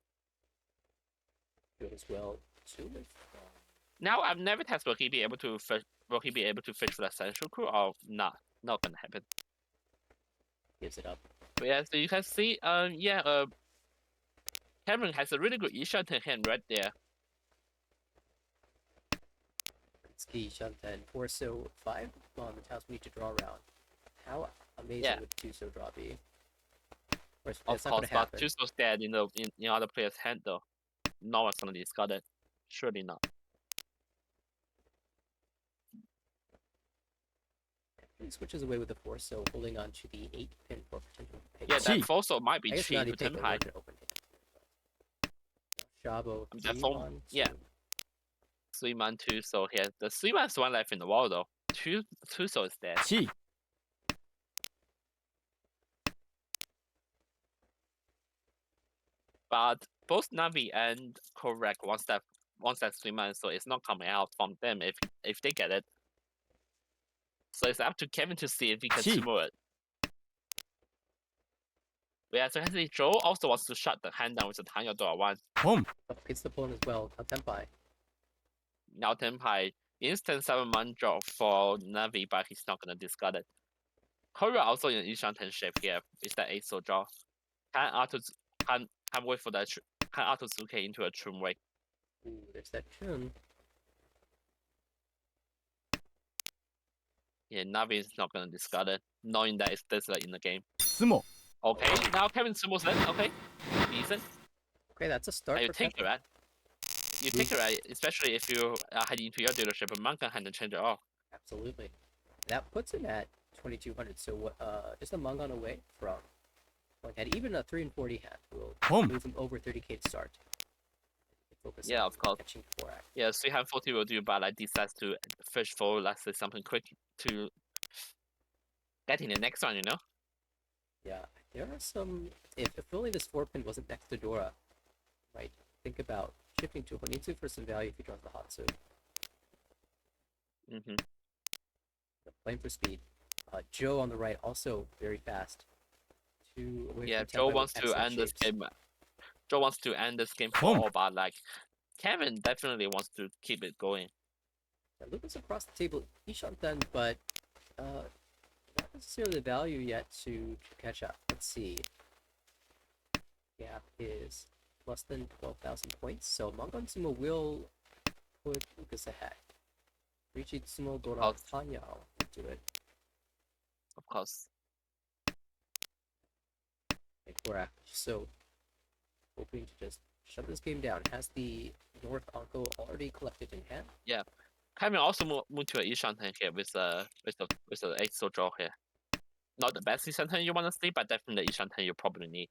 Good as well too. Now I've never tested will he be able to fish for the Central Crew or not? Not gonna happen. Gives it up. But yeah, so you can see Cameron has a really good Ishanten hand right there. Ski Shunten 4 so 5 on the task we need to draw around. How amazing Yeah. would 2 so draw be? Of Of course, but Tuso's dead in other players' hand though. No one's gonna discard it. Surely not. He switches away with the 4 so holding on to the 8 pin for potential pick. Yeah, that Cheat. Foso might be I guess cheap not to he pick Tenpai. open hand. Shabo I mean, that's 3-1. yeah. 3-man Tuso here. The 3-man's one left in the wall though. Tuso is dead. 7、But both Navi and Correct wants that 3-man, so it's not coming out from them if they get it. So it's up to Kevin to see if he can Cheat. sumo it. Yeah, so actually Joe also wants to shut the hand down with the Tanya Door 1. 本、 Hits the pawn as well. Tenpai. Now Tenpai instant 7-man draw for Navi, but he's not gonna discard it. Korra also in Ishanten shape here is that 8-so draw. Can wait for that can Atozuke into a Chun Wei. Ooh, there's that Chun. Yeah, Navi is not gonna discard it, knowing that it's this late in the game. 相撲、 Okay, now Kevin Sumo's in. Okay, decent. Okay, that's a start And you for take it, Kevin. right? You take it, right? Especially if you are heading into your dealership, and Mangan hadn't changed at all. Absolutely. That puts him at 2200. So just a Mangan away from like that. Even a 3 and 40 hand will Boom. move him over 30k to start. Focus Yeah, on of course. catching 4-act. Yeah, 340 will do, but like decides to fish for, let's say, something quick to get in the next one, you know? Yeah, there are some. If only this 4 pin wasn't next to Dora, might think about shifting to Honitsu for some value if he draws the Hatsu. Mm-hmm. Playing for speed. Joe on the right also very fast. 2 away Yeah, from Joe Tenpai wants with to excellent end this shapes. game. Joe wants to end this game for Boom. all, but like Kevin definitely wants to keep it going. Yeah, Lucas across the table, Ishanten, but not necessarily the value yet to catch up. Let's see. Gap is less than 12,000 points, so Mangan Sumo will put Lucas ahead. Richi Sumo Dora Oh. Tanya will do it. Of course. And Korak, so hoping to just shut this game down. Has the North Anko already collected in hand? Kevin also move to a Ishanten here with the 8-so draw here. Not the best Ishanten you want to see, but definitely the Ishanten you probably need.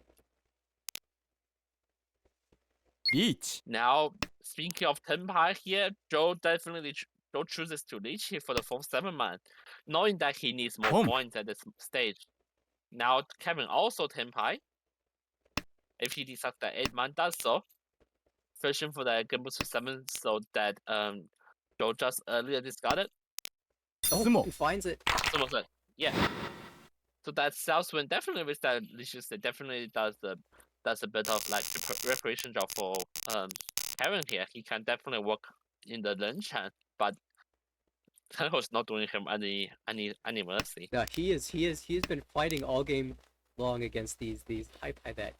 リーチ、 Now, speaking of Tenpai here, Joe definitely Joe chooses to reach here for the 4-7-man, knowing that he needs more Boom. points at this stage. Now, Kevin also Tenpai. If he decides that 8-man does so, fishing for the Genbutsu 7 so that Joe just earlier discarded. Oh, Sumo. he finds it. Someone said, yeah. So that Southwind definitely with that Licious, it definitely does a bit of like reparation job for Kevin here. He can definitely work in the Lenchan, but Tenho's not doing him any mercy. No, he has been fighting all game long against these type that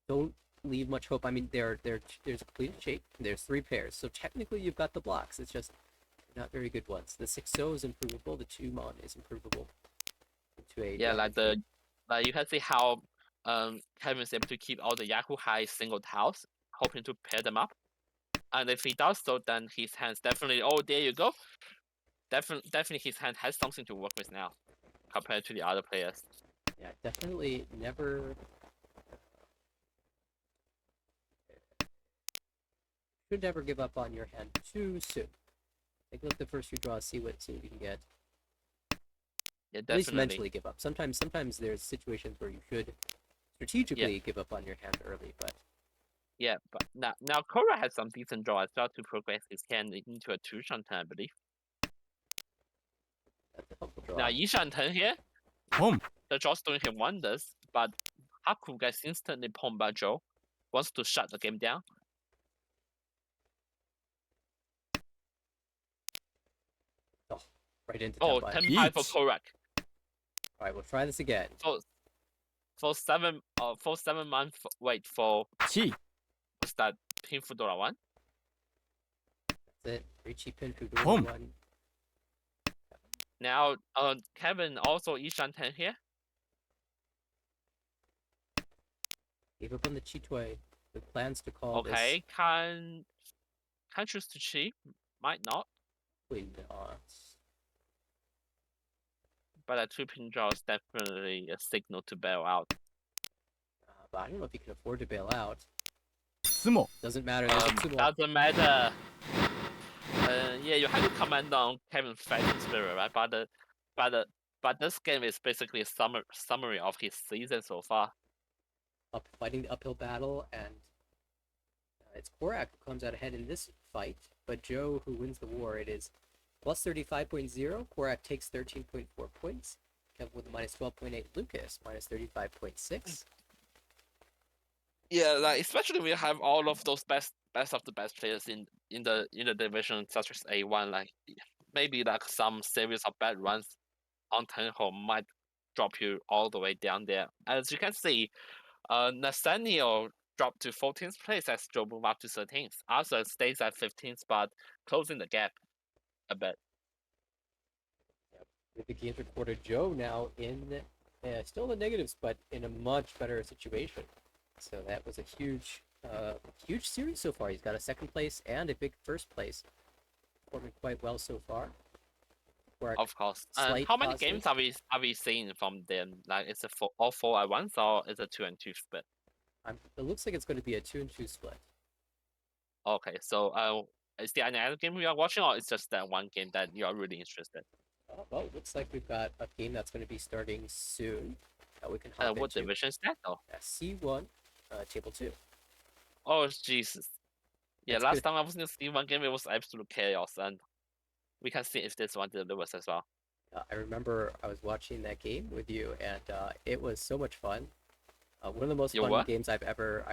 don't leave much hope. I mean, there's a clean shape. There's 3 pairs, so technically you've got the blocks. It's just not very good ones. The 6-0 is improvable. The 2-mon is improvable. Yeah, like you can see how Kevin is able to keep all the Yahoo high single tiles, hoping to pair them up. And if he does so, then his hands definitely. Oh, there you go. Definitely, his hand has something to work with now, compared to the other players. Yeah, definitely never. Should never give up on your hand too soon. Take a look at the first few draws, see what you can get. Yeah, At least definitely. mentally give up. Sometimes there's situations where you should strategically give up on your hand early, but Yeah, but now Korra has some decent draw as well to progress his hand into a 2-shot turn, I believe. That's a helpful draw. Now Yishan turn here, Home. the draw's doing him wonders, but Haku gets instantly pawned by Joe. Wants to shut the game down. Oh, right into Oh, 10 10-5 for Each. Korak. All right, we'll try this again. For 7 months wait for 7. what's that pin for Dora 1? That's it. Richie pin Fudora Boom. 1. Now Kevin also Yishan turn here. Gave up on the Chitway with plans to call Okay, can choose to cheat. Might not. this. Probably not. But a 2-pin draw is definitely a signal to bail out. But I don't know if you can afford to bail out. 相撲 Doesn't matter. There's a sumo. Doesn't matter. Yeah, you have to comment on Kevin's fighting spirit, right? But this game is basically a summary of his season so far. Fighting the uphill battle, and it's Korak who comes out ahead in this fight, but Joe who wins the war. It is plus 35.0. Korak takes 13.4 points. Kevin with a minus 12.8. Lucas minus 35.6. Yeah, like especially we have all of those best of the best players in the division, such as A1. Like maybe like some series of bad runs on turn home might drop you all the way down there. As you can see, Nathaniel dropped to 14th place as Joe moved up to 13th. Arthur stays at 15th spot, closing the gap a bit. With the games recorded, Joe now in still in the negatives, but in a much better situation. So that was a huge series so far. He's got a second place and a big first place, performing quite well so far. Of course. Slight How many positives. games are we seeing from them? Like, is it all 4 at once, or is it 2 and 2 split? It looks like it's going to be a 2-2 split. Okay, so is there any other game we are watching, or it's just that one game that you are really interested? Well, it looks like we've got a game that's going to be starting soon that we can hop What into. division is that, though? C1, Table 2. Oh, Jesus. Yeah, That's last good. time I was in the C1 game, it was absolute chaos, and we can see if this one delivers as well. I remember I was watching that game with you, and it was so much fun. One of the most fun games I've ever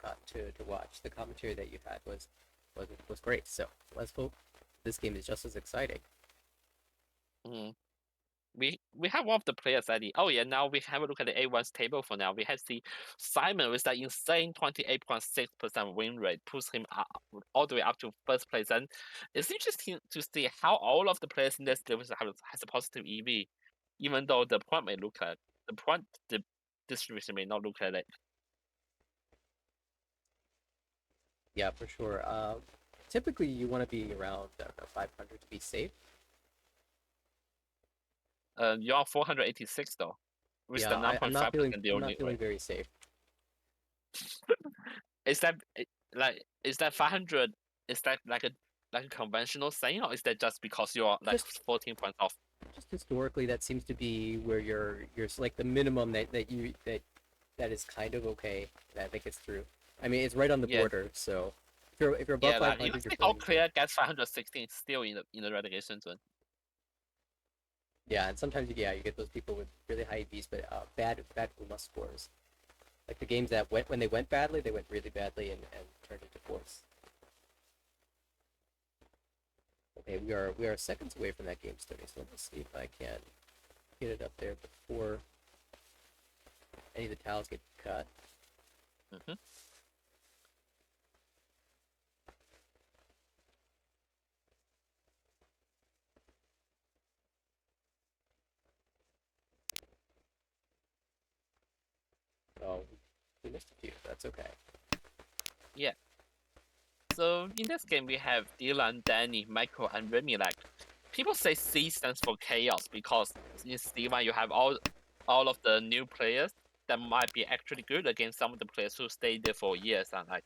gotten to watch. The commentary that you had was great. So let's hope this game is just as exciting. Mm. We have one of the players at the now we have a look at the A1's table for now. We have see Simon with that insane 28.6% win rate, puts him all the way up to first place. And it's interesting to see how all of the players in this division has a positive EV, even though the point may look like the distribution may not look like it. Yeah, for sure. Typically you want to be around 500 to be safe. You're 486 though, with the 9.5% I'm not feeling very safe. Is that 500? Is that like a conventional saying, or is that just because you're like 14 points off? Just historically, that seems to be where you're like the minimum that is kind of okay that gets through. I mean, it's right on the border, so if you're above 500, even you're if all clear gets 516, it's still in the relegation zone. Yeah, and sometimes you get those people with really high EVs, but bad Uma scores. Like the games that when they went badly, they went really badly and turned into fourths. Okay, we are seconds away from that game starting, so let's see if I can get it up there before any of the tiles get cut. Mm-hmm. Oh, we missed a few. That's okay. Yeah. So in this game we have Dylan, Danny, Michael, and Remy. Like people say C stands for chaos because in C1 you have all of the new players that might be actually good against some of the players who stayed there for years and like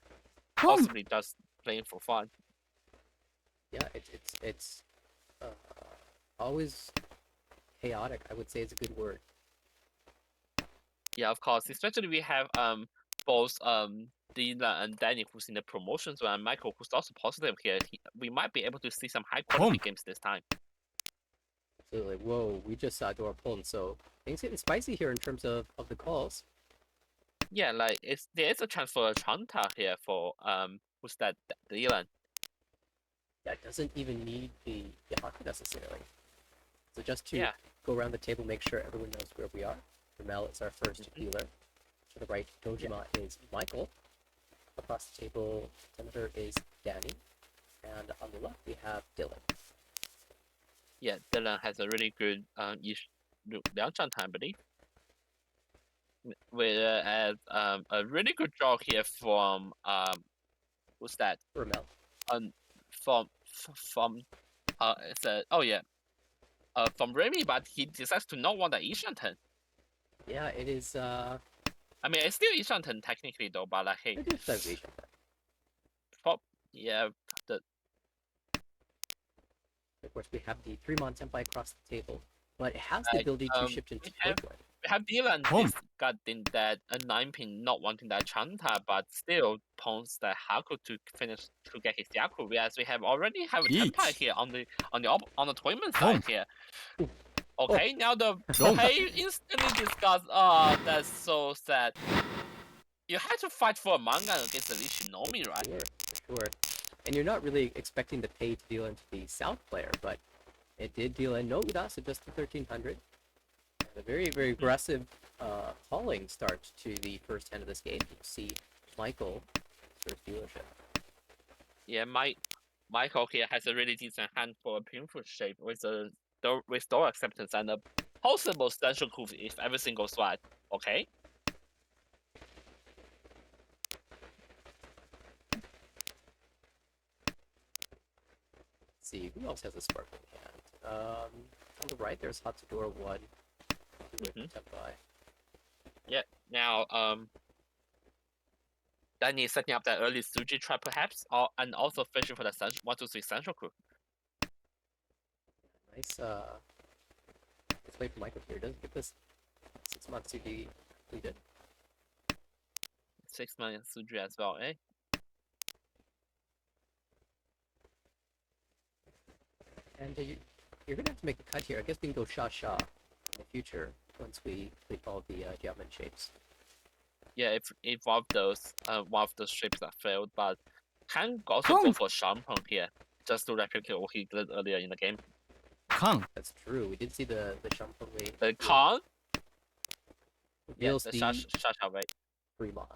possibly just playing for fun. Yeah, it's always chaotic. I would say it's a good word. Yeah, of course. Especially we have both Dylan and Danny, who's in the promotion zone, and Michael, who's also positive here, we might be able to see some high quality games this time. Absolutely. Whoa, we just saw Dora pulling, so things getting spicy here in terms of the calls. Yeah, like there is a chance for a Chanta here for who's that Dylan. That doesn't even need the Yahaka necessarily. So just to Yeah. go around the table, make sure everyone knows where we are. Ramel is our first dealer. To the right, Dojima is Michael. Across the table, Senator is Danny. And on the left, we have Dylan. Yeah, Dylan has a really good Liang Chanta, I believe. Whereas a really good draw here from who's that? Ramel. From it's a from Remy, but he decides to not want the Ishanten. Yeah, it is. I mean, it's still Ishanten technically though, but like, hey, It is Salvation. yeah, Of course, we have the 3-mon Senpai across the table, but it has the ability to shift into Quickwood. we have Dylan discarding that a 9-pin, not wanting that Chanta, but still pawns the Haku to finish to get his Yaku. Whereas we already have a Tenpai here on the tournament side here. Okay, now the play instantly discards. Oh, that's so sad. You had to fight for a Mangan against the Shinomi, right? Sure, for sure. And you're not really expecting the pay to deal into the South player, but it did deal in no Udasa, just the 1300. And a very, very aggressive hauling start to the first hand of this game. You see Michael, first dealership. Yeah, Michael here has a really decent hand for a painful shape with door acceptance and a possible central coup if everything goes right. Okay. Let's see, who else has a sparkling hand? On the right, there's Hatsudora 1. Yeah, now, Danny is setting up that early Suji trap perhaps, and also fishing for the 1-2-3 central coup. Nice, let's wait for Michael here. Doesn't get this 6-month Suji completed. 6-month Suji as well, eh? And you're gonna have to make a cut here. I guess we can go Sha in the future once we complete all the Diamond shapes. Yeah, if one of those shapes that failed, but can also go for Shampoo here, just to replicate what he did earlier in the game. That's true. We did see the Shampoo wave. The Khan? Reveals the the Shasha wave. 3-mon.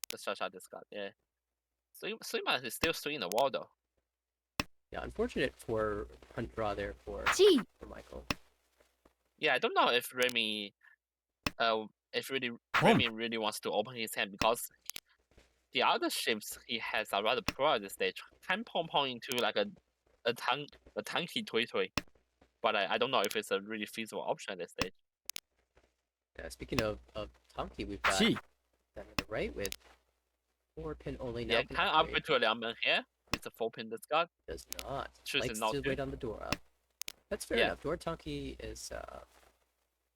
The Shasha discard, yeah. 3-mon is still 3 in the wall though. Yeah, unfortunate for hunt draw there for Michael. Yeah, I don't know if Remy really wants to open his hand, because the other shapes he has are rather poor at this stage. Can pong into like a tanky Toy, but I don't know if it's a really feasible option at this stage. Yeah, speaking of Tanky, we've got that on the right with 4-pin only now. Yeah, can upgrade to a Liangmen here with a 4-pin discard. Does not. Chooses Likes not to to. wait on the door up. That's fair enough. Door Tanky is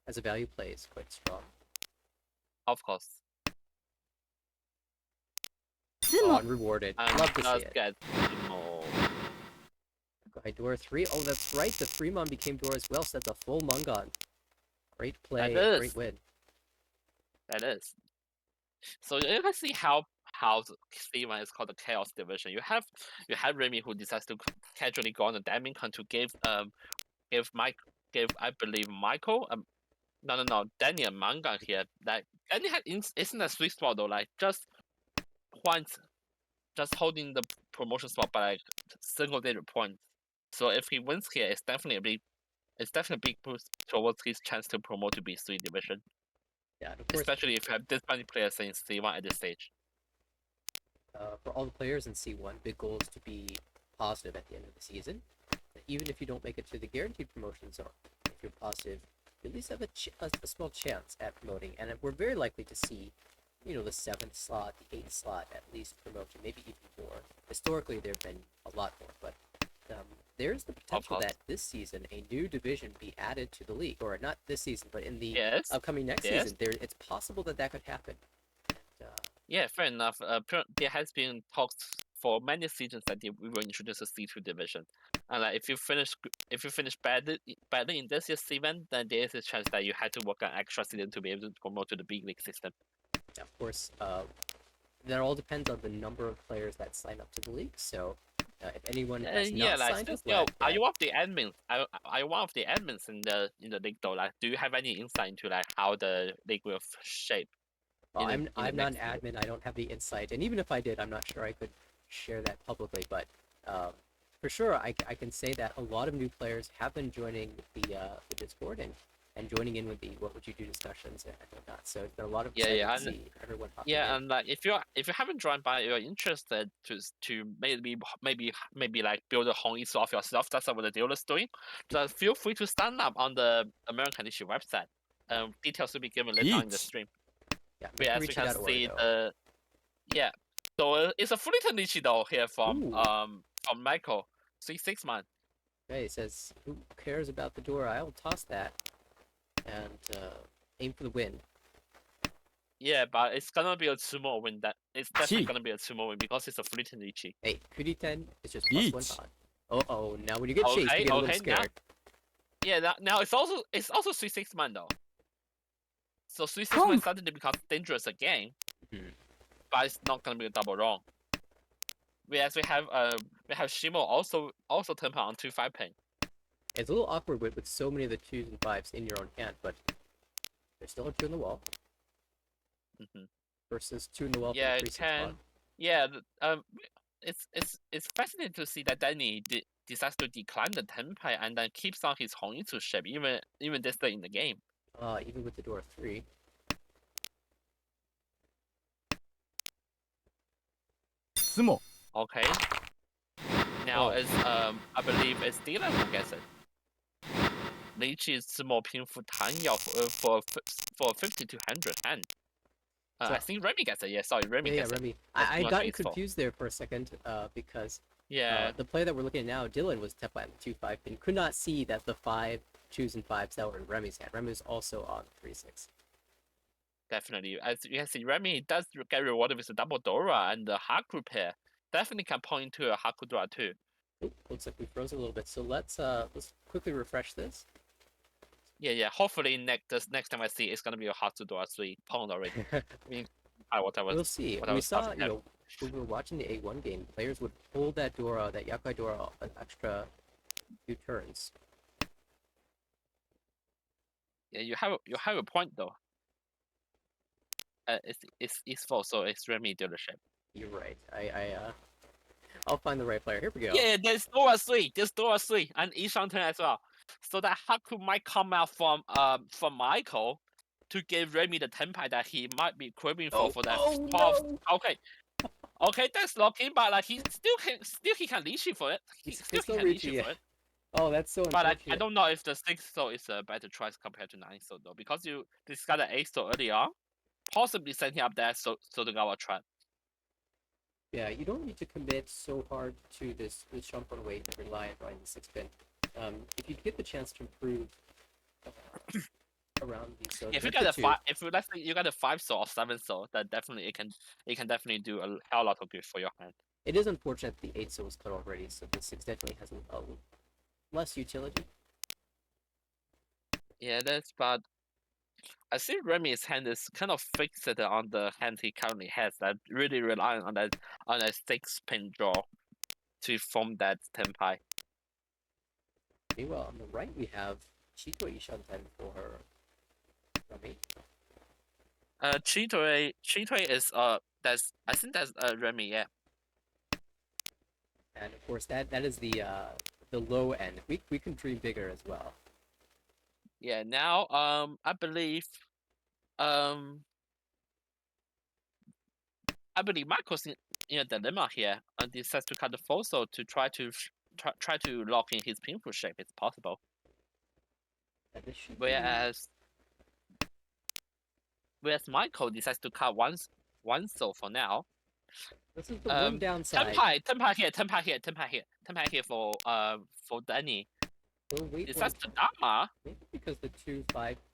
as a value play is quite strong. Of course. Unrewarded. Love to see it. Go door 3. Oh, that's right. The 3-mon became door as well. So that's a full Mangan. Great play. Great win. That is. So you can see how Steven is called the Chaos Division. You have Remy, who decides to casually go on the Diamond to give I believe Michael Danny and Mangan here. Like Danny isn't a sweet spot though, like just holding the promotion spot by like single digit points. So if he wins here, it's definitely a big boost towards his chance to promote to B3 division. Yeah, of course. Especially if you have this many players in C1 at this stage. For all the players in C1, big goal is to be positive at the end of the season. Even if you don't make it to the guaranteed promotion zone, if you're positive, you at least have a small chance at promoting. And we're very likely to see, the 7th slot, the 8th slot at least promotion, maybe even more. Historically, there have been a lot more, but there's the potential that this season a new division be added to the league, or not this season, but in the upcoming next season. It's possible that could happen. And, Yeah, fair enough. There has been talks for many seasons that we will introduce a C2 division, and like if you finish badly in this year's event, then there is a chance that you had to work an extra season to be able to promote to the big league system. Of course, that all depends on the number of players that sign up to the league. So, if anyone has Yeah, not like signed up still, yet, are you one of the admins? Are you one of the admins in the league though? Like, do you have any insight into like how the league will shape well, in the I'm not an next year? admin. I don't have the insight, and even if I did, I'm not sure I could share that publicly. But um, for sure, I can say that a lot of new players have been joining the Discord and joining in with the what would you do discussions and whatnot. So it's been a lot of Yeah, exciting yeah, to see everyone hopping yeah, in. and like if you haven't joined but you're interested to maybe like build a home issue of yourself, that's what the deal is doing. Just feel free to sign up on the American issue website. Details will be given later on in the 1 stream. Yeah, But as we can McRitchie.org see, though. yeah. So it's a Fullerton issue though here Ooh. from Michael 6 months. Okay, it says, who cares about the door? I'll toss that and aim for the win. Yeah, but it's gonna be a sumo win. It's definitely 8 gonna be a sumo win because it's a Fullerton Ichi. Hey, Kuriten is just +1 1 on. Oh, now when you get chased, you Okay, get a little okay, scared. now it's also 3-6 man though. So 3-6 Come. man suddenly becomes dangerous again, Mhm. but it's not gonna be a double wrong. Whereas we have Shimo also temper on 2-5 pin. It's a little awkward with so many of the 2s and 5s in your own hand, but there's still a 2 in the wall Mm-hmm. versus 2 in the wall Yeah, for the it 3-6 can. pawn. Yeah, it's fascinating to see that Danny decides to decline the tempai and then keeps on his Hongitsu shape even this late in the game. Even with the door 3. 相撲 Okay. Now Oh. it's I believe it's Dylan who gets it. Lychee's small pinful Tanya for 5200 hand. So- I think Remy gets it. Yeah, sorry, Remy Yeah, gets it. Remy. That's I too much got his fault. confused there for a second because Yeah, the player that we're looking at now, Dylan, was Tepa at the 2-5 pin. Could not see that the 5 2s and 5s that were in Remy's hand. Remy was also on 3-6. definitely. As you can see, Remy does get rewarded with a double Dora and the Haku pair. Definitely can point to a Haku Dora too. Oop, looks like we froze a little bit. So let's quickly refresh this. Yeah. Hopefully next time I see it's gonna be a Haku Dora 3 pawn already. I mean, whatever. We'll see. What I We was about saw, to you have. know, when we were watching the A1 game, players would hold that Dora, that Yakai Dora, an extra few turns. Yeah, you have a point though. It's full, so it's Remy dealership. You're right. I'll find the right player. Here we go. Yeah, there's Dora 3. There's Dora 3 and Ishan turn as well. So that Haku might come out from Michael to give Remy the tempai that he might be craving for that 12th. No! Okay, that's lucky, but like he he can leash you for it. He's He still can leash reaching you it. for it. Oh, that's so But unfortunate. I don't know if the 6th soul is a better choice compared to 9th soul though, because you discarded 8th soul early on, possibly setting up that Sotogawa trap. Yeah, you don't need to commit so hard to this Shumpon weight and rely on drawing the 6 pin. If you get the chance to improve around these, so If you get let's say you got a 5 soul or 7 soul, then definitely it can definitely do a hell lot of good for your hand. it is unfortunate the 8 soul was cut already, so the 6 definitely has a less utility. Yeah, that's but I think Remy's hand is kind of fixed on the hand he currently has, that really relying on that 6-pin draw to form that tempai. Meanwhile, on the right we have Chito Ishanten for Remy. Chitoi is I think that's Remy, yeah. And of course that is the low end. We can dream bigger as well. Yeah, now I believe Michael's in a dilemma here and decides to cut the fossil to try to lock in his pinful shape. It's possible. And this should Whereas Michael decides to cut one soul for now. This is the one downside. Tempai here for Danny. We'll wait Decides one, to Dama. maybe because the 2-5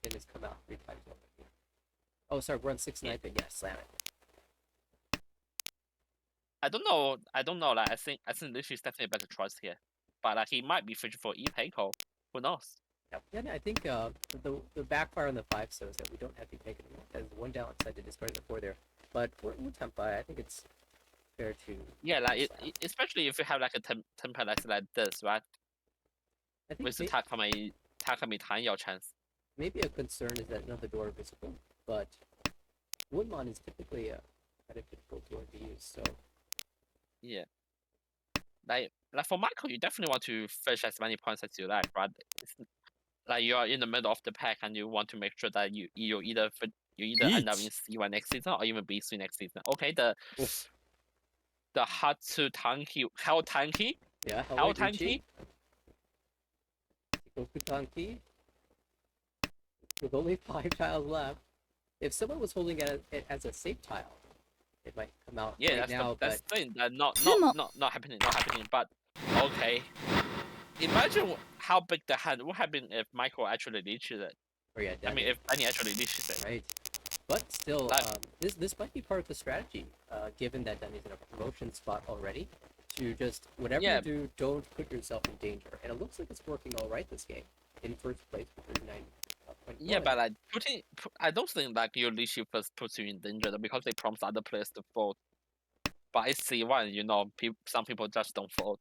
pin has come out 3 times already. Oh, sorry, we're on 6-9 pin. Yeah, slam it. I don't know. Like, I think Lich is definitely a better choice here, but like he might be fishing for Epeiko. Who knows? Yep. Yeah, I think the backfire on the 5 so is that we don't have to take it as one downside to discard the 4 there. But we're Tempai. I think it's fair to. Yeah, like especially if you have like a temper like this, right? I think With the Takami Tanyao chance. maybe a concern is that another door visible, but Woodmon is typically a kind of difficult door to use. So yeah, like for Michael, you definitely want to fish as many points as you like, right? It's, like you are in the middle of the pack and you want to make sure that you either end up in C1 next season or even B3 next season. Okay, the Hatsu Tanki Hell Tanki. Yeah, Hell Tanki. Goku Tanki. With only 5 tiles left. If someone was holding it as a safe tile, it might come out right now. That's but the thing. That not happening. But okay. Imagine how big the hand would have been if Michael actually leeches it. Or yeah, I mean, if Danny actually leeches it. Right. But still, this might be part of the strategy, given that Danny's in a promotion spot already, to just, whatever you do, don't put yourself in danger. And it looks like it's working all right this game, in first place with 39. Yeah, but like I don't think like your leadership first puts you in danger because they promise other players to fold. But I see one, some people just don't fold.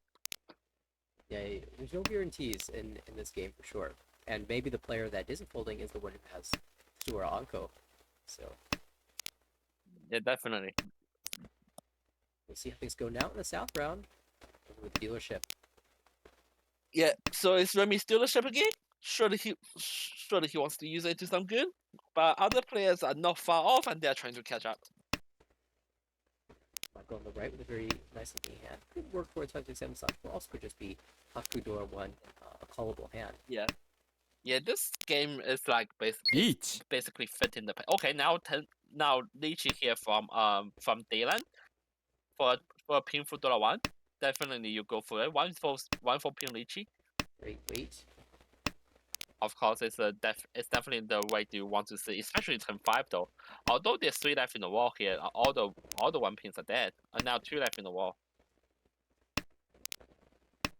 Yeah, there's no guarantees in this game for sure. And maybe the player that isn't folding is the one who has fewer Anko. So yeah, definitely. We'll see how things go now in the South round with dealership. Yeah, so is Remy dealership again? Surely he wants to use it to some good. But other players are not far off and they're trying to catch up. Michael on the right with a very nice looking hand. Could work for a 567 slash, but also could just be Hakudora 1, a callable hand. Yeah. Yeah, this game is like basically fitting the. Okay, now Lychee here from Dayland for a painful $1. Definitely you go for it. One for pin Lychee. Great weight. Of course, it's definitely the way you want to see, especially turn 5 though. Although there's 3 left in the wall here, all the 1 pins are dead, and now 2 left in the wall.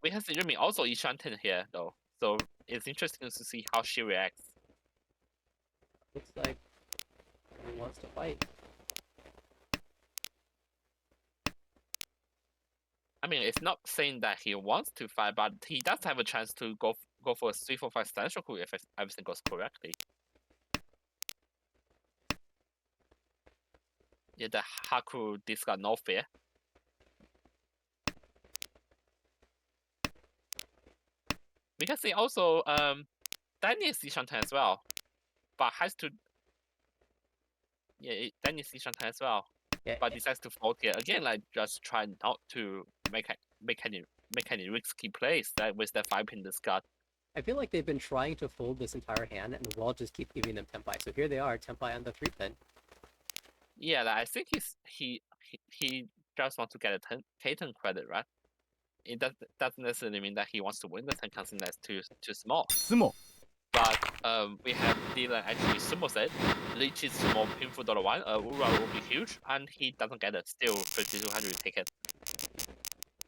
We can see Remy also Ishan 10 here though, so it's interesting to see how she reacts. Looks like he wants to fight. I mean, it's not saying that he wants to fight, but he does have a chance to go for a 3-4-5 Senshoku if everything goes correctly. Yeah, the Haku discard no fear. We can see also Danny is Ishantan as well, but has to. Yeah, Danny is Ishantan as well, yeah, but decides to fold here again. Like just try not to make any risky plays that with the 5-pin discard. I feel like they've been trying to fold this entire hand, and the wall just keep giving them Tempai. So here they are, Tempai on the 3-pin. Yeah, like, I think he just wants to get a Kaiten credit, right? It doesn't necessarily mean that he wants to win the Tenkan since that's too small. Sumo. But we have Dylan actually sumo set. Leech is more painful $1. Ura will be huge, and he doesn't get it. Still 5,200 ticket.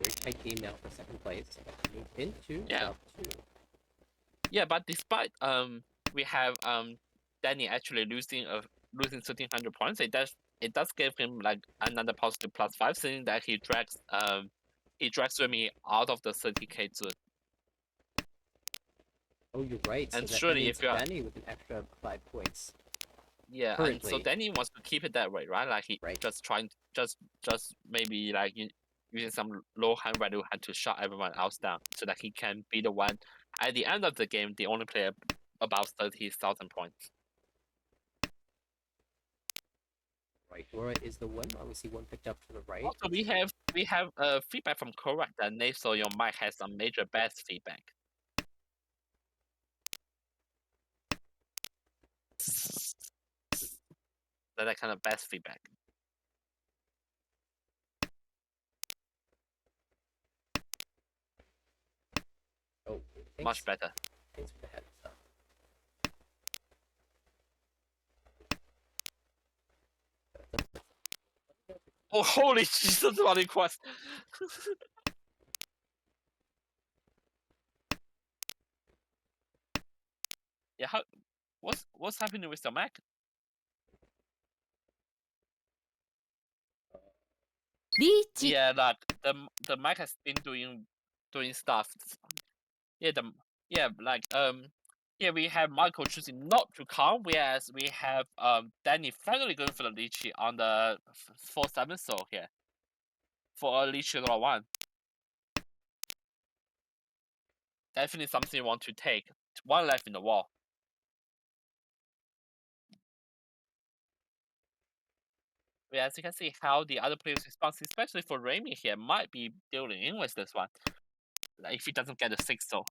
Very tight game now for second place. Move into Yeah. 2. Yeah, but despite we have Danny actually losing 1,300 points, it does give him like another positive +5, saying that he drags Remy out of the 30k zone. Oh, you're right. And so surely if you're Danny with an extra 5 points. Yeah, and so Danny wants to keep it that way, right? Like he just trying just maybe like using some low hand value hand to shut everyone else down so that he can be the one at the end of the game, the only player about 30,000 points. Right, Dora is the one. We see one picked up to the right. Also, we have feedback from Korak that Naso your mic has some major bass feedback. That kind of bass feedback. Oh, much better. Thanks for the heads up. Oh, holy Jesus, running quest. Yeah, what's happening with the Mac? Yeah, like the Mac has been doing stuff. Yeah, yeah, we have Michael choosing not to come, whereas we have Danny finally going for the Lychee on the 4-7 soul here for a Lychee $1. Definitely something you want to take. One left in the wall. As you can see how the other players' response, especially for Remy here, might be dealing in with this one. Like if he doesn't get a 6 soul.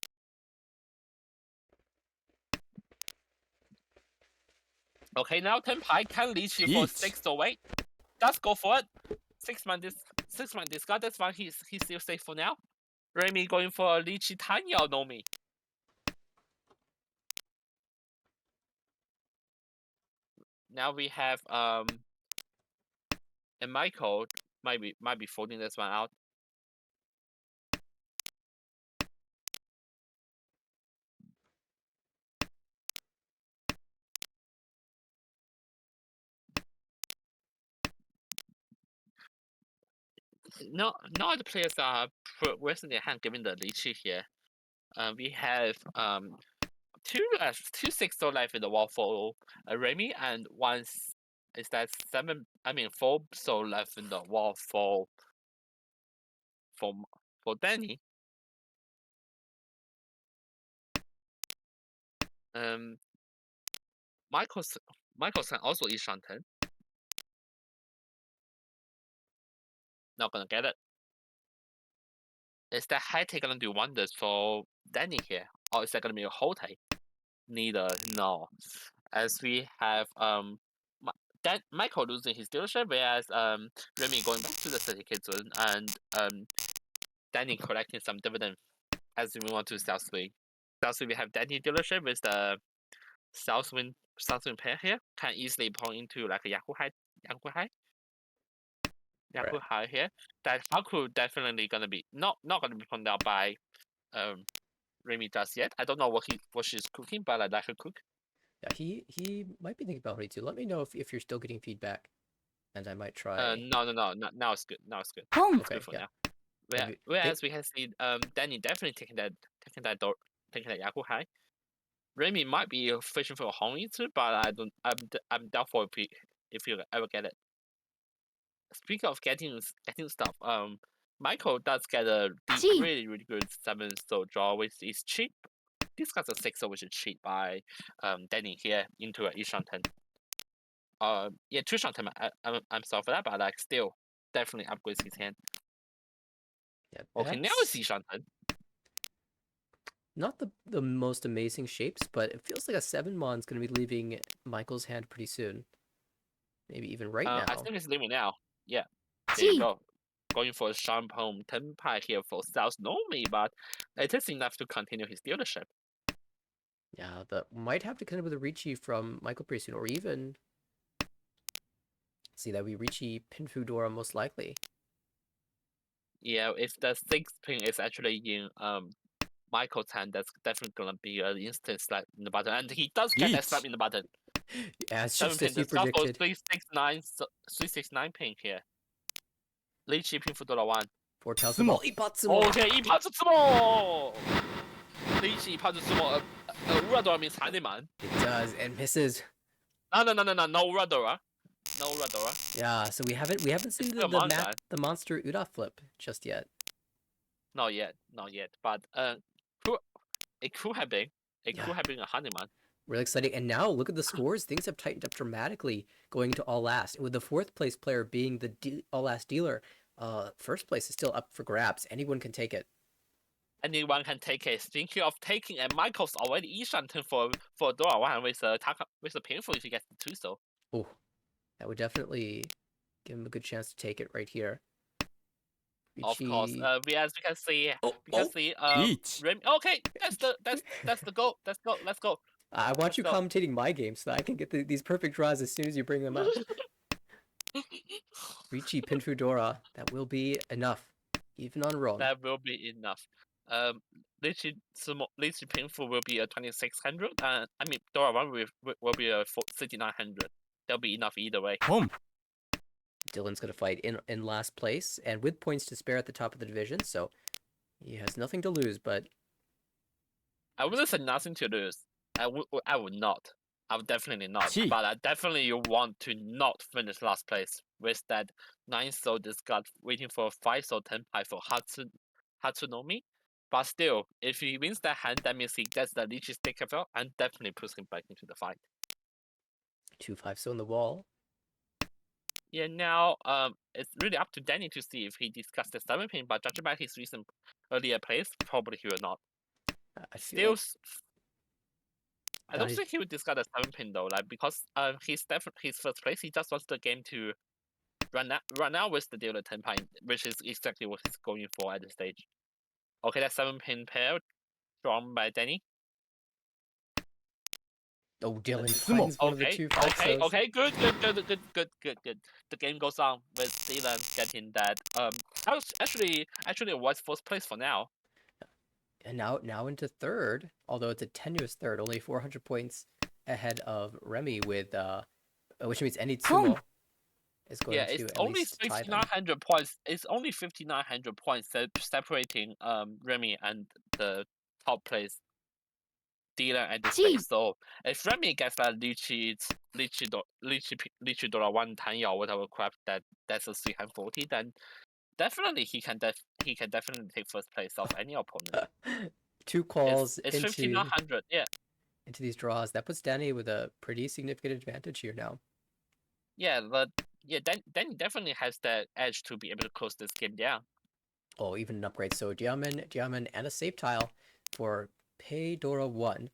Okay, now Tenpai can lead you for Each. 6 soul. Wait, let's go for it. 6-man discard. That's fine. He's still safe for now. Remy going for a Lychee Tanyao Nomi. Now we have and Michael might be folding this one out. No other players are progressing their hand given the Lychee here. We have two 6 soul left in the wall for Remy, and is that 4 soul left in the wall for Danny. Michael's can also eat Shanten. Not gonna get it. Is that high take gonna do wonders for Danny here, or is that gonna be a whole take? Neither. No. As we have Michael losing his dealership, whereas Remy going back to the 30k zone, and Danny collecting some dividend as we move on to Southway. Southway, we have Danny dealership with the Southwind pair here. Can easily point into like a Yahoo High here. That Haku definitely gonna be not gonna be pointed out by Remy just yet. I don't know what she's cooking, but I like her cook. Yeah, he might be thinking about honey too. Let me know if you're still getting feedback, and I might try. No. Now it's good. It's Okay, good for yeah. now. Whereas we can see Danny definitely taking that Yahoo High. Remy might be fishing for a home too, but I'm doubtful if you ever get it. Speaking of getting stuff, Michael does get a really good 7 soul draw, which is cheap. This guy's a 6 soul, which is cheap by Danny here into a Ishanten. Yeah, 2 Shanten. I'm sorry for that, but like still definitely upgrades his hand. Yeah, Okay, now it's Ishanten. Not the most amazing shapes, but it feels like a 7-mon is going to be leaving Michael's hand pretty soon. Maybe even right now. I think it's leaving now. Yeah, there you go. Going for a Shampoo Tenpai here for South Nomi, but it is enough to continue his dealership. Yeah, that might have to kind of with a Ricci from Michael pretty soon, or even see that we Ricci pin Fudora most likely. Yeah, if the 6 pin is actually in Michael's hand, that's definitely gonna be an instant slap in the button, and he does get that slap in the button. Yeah, it's 7 just pin, as you the scuffle predicted. 369 pin here. Lychee pin Fudora 1. Foretells the ball. Okay, 一拍子出没! Lychee 一拍子出没. Uradora means Haneman. It does, and misses. No Uradora. No Uradora. Yeah, so we haven't seen the monster Uda flip just yet. Not yet. But it could have been. It could have been a Haneman. Really exciting. And now look at the scores. Things have tightened up dramatically going into all last. And with the 4th place player being the all last dealer, 1st place is still up for grabs. Anyone can take it. Anyone can take it. Thinking of taking, and Michael's already Ishanten for Dora 1 with a painful if he gets the 2 so. Oh, that would definitely give him a good chance to take it right here. Of course. As we can see, Each. Okay, that's the goal. Let's go. I want you commentating my game so that I can get these perfect draws as soon as you bring them up. Ricci pin Fudora. That will be enough, even on Ron. That will be enough. Lychee Painful will be a 2600, and I mean Dora 1 will be a 6900. That'll be enough either way. Dylan's going to fight in last place and with points to spare at the top of the division, so he has nothing to lose, but I wouldn't say nothing to lose. I would not. I would definitely not. Gee. But I definitely you want to not finish last place with that 9 soul discard waiting for a 5 soul 10 pie for Hatsunomi. But still, if he wins that hand, that means he gets the Lychee sticker fell and definitely puts him back into the fight. 2-5 so on the wall. Yeah, now it's really up to Danny to see if he discussed the 7 pin, but judging by his recent earlier plays, probably he will not. I feel Still, I don't think he would discard the 7 pin though, like because his first place, he just wants the game to run out with the dealer 10 pine, which is exactly what he's going for at this stage. Okay, that 7 pin pair drawn by Danny. Oh, Dylan Sumo. finds one of the 2-5 Okay, good. The game goes on with Dylan getting that. I was actually avoids first place for now. And now into third, although it's a tenuous third, only 400 points ahead of Remy with which means Enitsumo is going to it's at only least tie them. 5,900 points. It's only 5,900 points separating Remy and the top place Dylan at this place. So if Remy gets that Lychee Dollar 1 Tanyao, whatever crap that's a 340, then definitely he can definitely take first place of any opponent. 2 calls It's into 5,900, yeah. into these draws. That puts Danny with a pretty significant advantage here now. Yeah, but Danny definitely has that edge to be able to close this game down. Oh, even an upgrade. So Diamond, and a save tile for Paydora 1.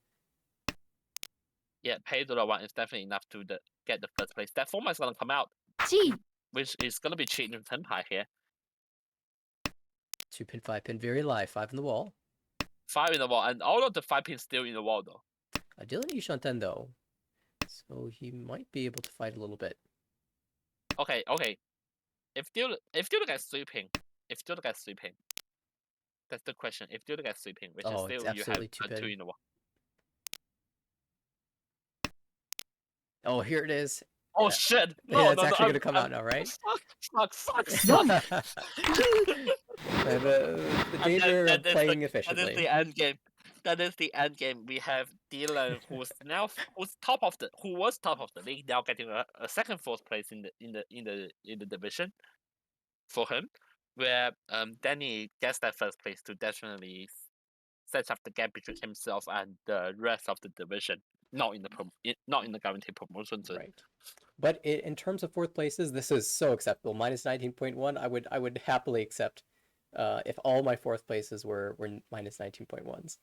Yeah, Pedro 1 is definitely enough to get the first place. That format is gonna come out, which is gonna be cheating Tenpai here. 2 pin, 5 pin, very live. 5 in the wall. 5 in the wall, and all of the 5 pins still in the wall though. Dylan Yushanten though, so he might be able to fight a little bit. Okay. If Dylan gets sweeping, that's the question. If Dylan gets sweeping, which is still you have 2 in the wall. Oh, here it is. Oh shit! No, it's actually gonna come out now, right? Fuck. the danger of playing efficiently. That is the end game. That is the end game. We have Dylan, who was top of the league, now getting a second fourth place in the division for him, where Danny gets that first place to definitely set up the gap between himself and the rest of the division. Not in the guaranteed promotion zone. Right. But in terms of fourth places, this is so acceptable. Minus 19.1, I would happily accept if all my fourth places were minus 19.1s.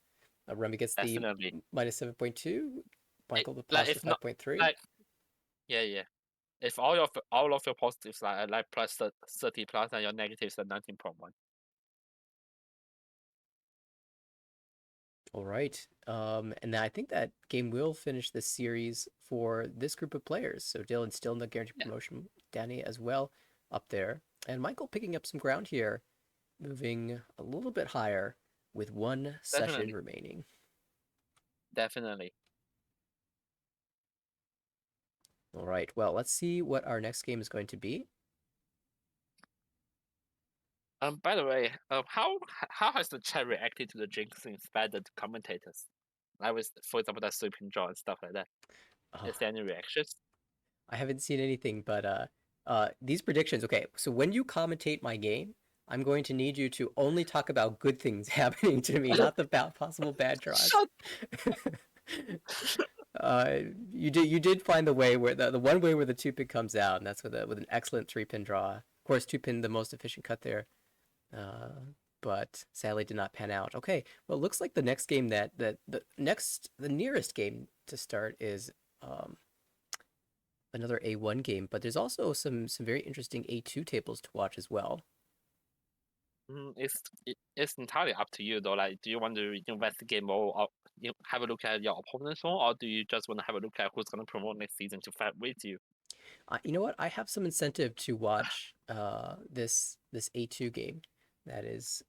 Remy gets Definitely. the minus 7.2, Michael the Like, plus 5.3. Yeah. If all of your positives are like plus 30 plus and your negatives are 19.1. All right. And I think that game will finish the series for this group of players. So Dylan still in the guaranteed promotion, Danny as well up there, and Michael picking up some ground here, moving a little bit higher with one session remaining. Definitely. All right. Well, let's see what our next game is going to be. By the way, how has the chat reacted to the jinxing by the commentators? I was, for example, that sweeping draw and stuff like that. Is there any reactions? I haven't seen anything, but these predictions. Okay, so when you commentate my game, I'm going to need you to only talk about good things happening to me, not the possible bad draws. You did find the way where the one way where the 2-pin comes out, and that's with an excellent 3-pin draw. Of course, 2-pin the most efficient cut there, but sadly did not pan out. Okay, well, it looks like the next game the nearest game to start is another A1 game, but there's also some very interesting A2 tables to watch as well. It's entirely up to you though. Like, do you want to investigate more, or have a look at your opponents more, or do you just want to have a look at who's going to promote next season to fight with you? You know what? I have some incentive to watch this A2 game that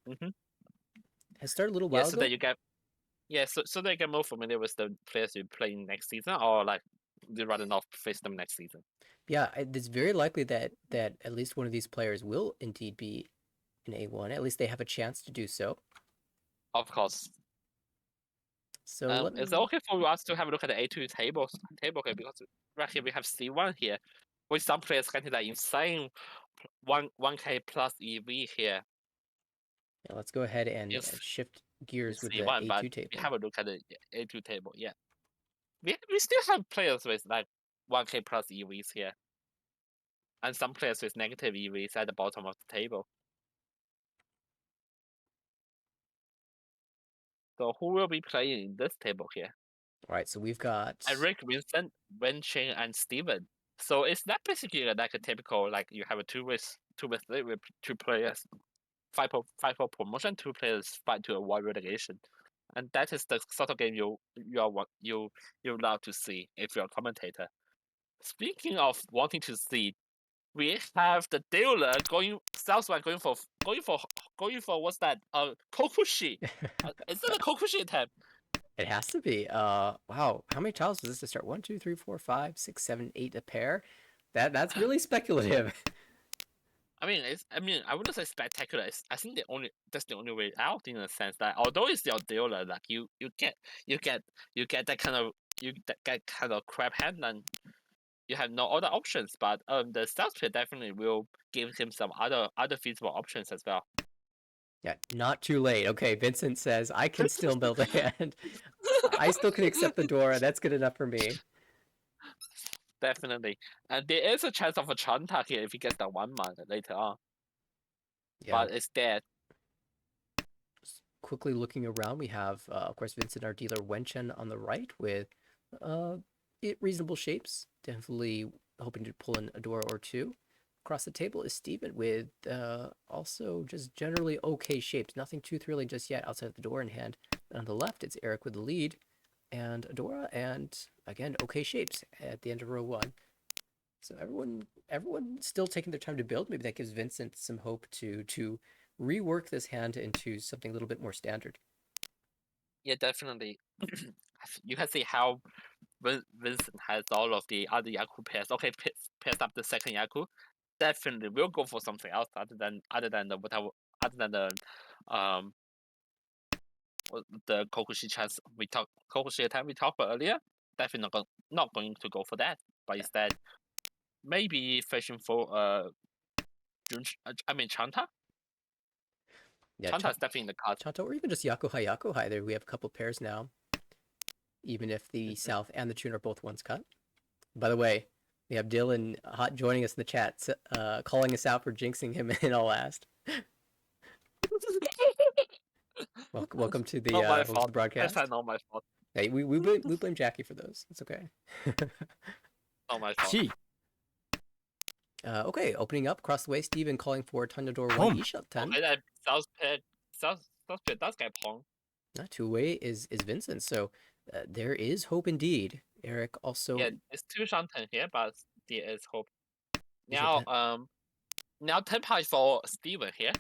Hmm. has started a little Yeah, while so ago. that you get so that you get more familiar with the players you play next season, or like you rather not face them next season. Yeah, it's very likely that at least one of these players will indeed be in A1. At least they have a chance to do so. Of course. So let It's me. okay for us to have a look at the A2 table here, because right here we have C1 here, with some players getting that insane 1K plus EV here Yeah, let's go ahead and in, shift in gears with the C1, but A2 we table. have a look at the A2 table. Yeah, we still have players with like 1K plus EVs here, and some players with negative EVs at the bottom of the table. So who will be playing in this table here? All right, so we've got Eric, Vincent, Wenqing, and Steven. So it's not basically like a typical, like you have a two with three with two players fight for promotion, two players fight to avoid relegation, and that is the sort of game you love to see if you're a commentator. Speaking of wanting to see, we have the dealer going southward, going for what's that? Kokushi. Is that a Kokushi attempt? it has to be. Wow, how many tiles was this to start? 1, 2, 3, 4, 5, 6, 7, 8 a pair. That's really speculative. I mean, I wouldn't say spectacular. I think that's the only way out, in a sense that although it's your dealer, like you get that kind of get kind of crap hand, and you have no other options. But the South player definitely will give him some other feasible options as well. Yeah, not too late. Okay, Vincent says I can still build a hand. I still can accept the Dora. That's good enough for me. Definitely, and there is a chance of a Chanta here if he gets the 1 mana later on, Yeah, but it's dead. quickly looking around, we have, of course, Vincent, our dealer, Wenchen on the right with uh, reasonable shapes. Definitely hoping to pull in a door or two. Across the table is Steven with also just generally okay shapes. Nothing too thrilling just yet outside of the door in hand. And on the left, it's Eric with the lead and Adora, and again, okay shapes at the end of row 1. So everyone still taking their time to build. Maybe that gives Vincent some hope to rework this hand into something a little bit more standard. Yeah, definitely. You can see how Vincent has all of the other Yaku pairs. Okay, pairs up the second Yaku. Definitely will go for something else other than the whatever other than um the Kokushi chance Kokushi attack we talked about earlier. Definitely not going to go for that, but instead maybe fishing for I mean Chanta. Yeah, Chanta is definitely in the cards. Chanto, or even just Yakuhai Yakuhai. There we have a couple pairs now, even if the Mhm. South and the Tune are both ones cut. By the way, we have Dylan Hot joining us in the chat, calling us out for jinxing him in all last. Welcome to the Not my welcome to the fault. broadcast. That's not my fault. Hey, we blame Jackie for those. It's okay. Not my fault. Okay, opening up across the way, Steven calling for Tundador 1 Isha 10. Okay, that South pair does get Pong. Two-way is Vincent, so there is hope indeed. Eric also. Yeah, it's two Shanten here, but there is hope. Is it Now, now 10 pies for Steven here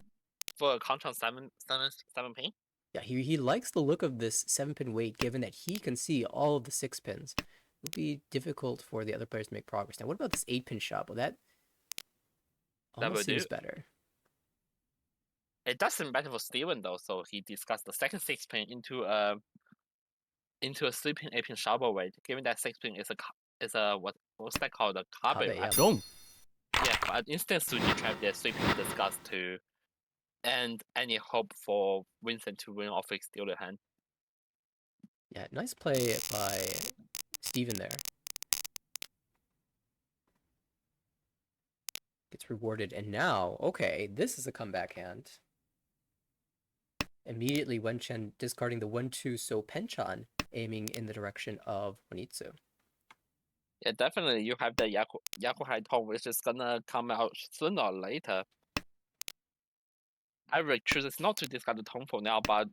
for a contract 7 pin. Yeah, he likes the look of this 7-pin weight, given that he can see all of the 6 pins. It would be difficult for the other players to make progress. Now, what about this 8-pin shot? Well, that almost seems better. It does seem better for Steven though, so he discussed the second 6 pin into a 3-pin 8-pin shovel weight. Given that 6 pin is a what's that called, a Kabe, Kabe, right? yeah. Yeah, but instant Suji trap there, 3-pin discussed to end any hope for Vincent to win off his dealer hand. Yeah, nice play by Steven there. Gets rewarded, and now, okay, this is a comeback hand. Immediately, Wenchen discarding the 1-2 So Penchan, aiming in the direction of Wanitsu. Yeah, definitely you have the Yakuhai Tong, which is gonna come out sooner or later. I chooses not to discuss the Tong for now, but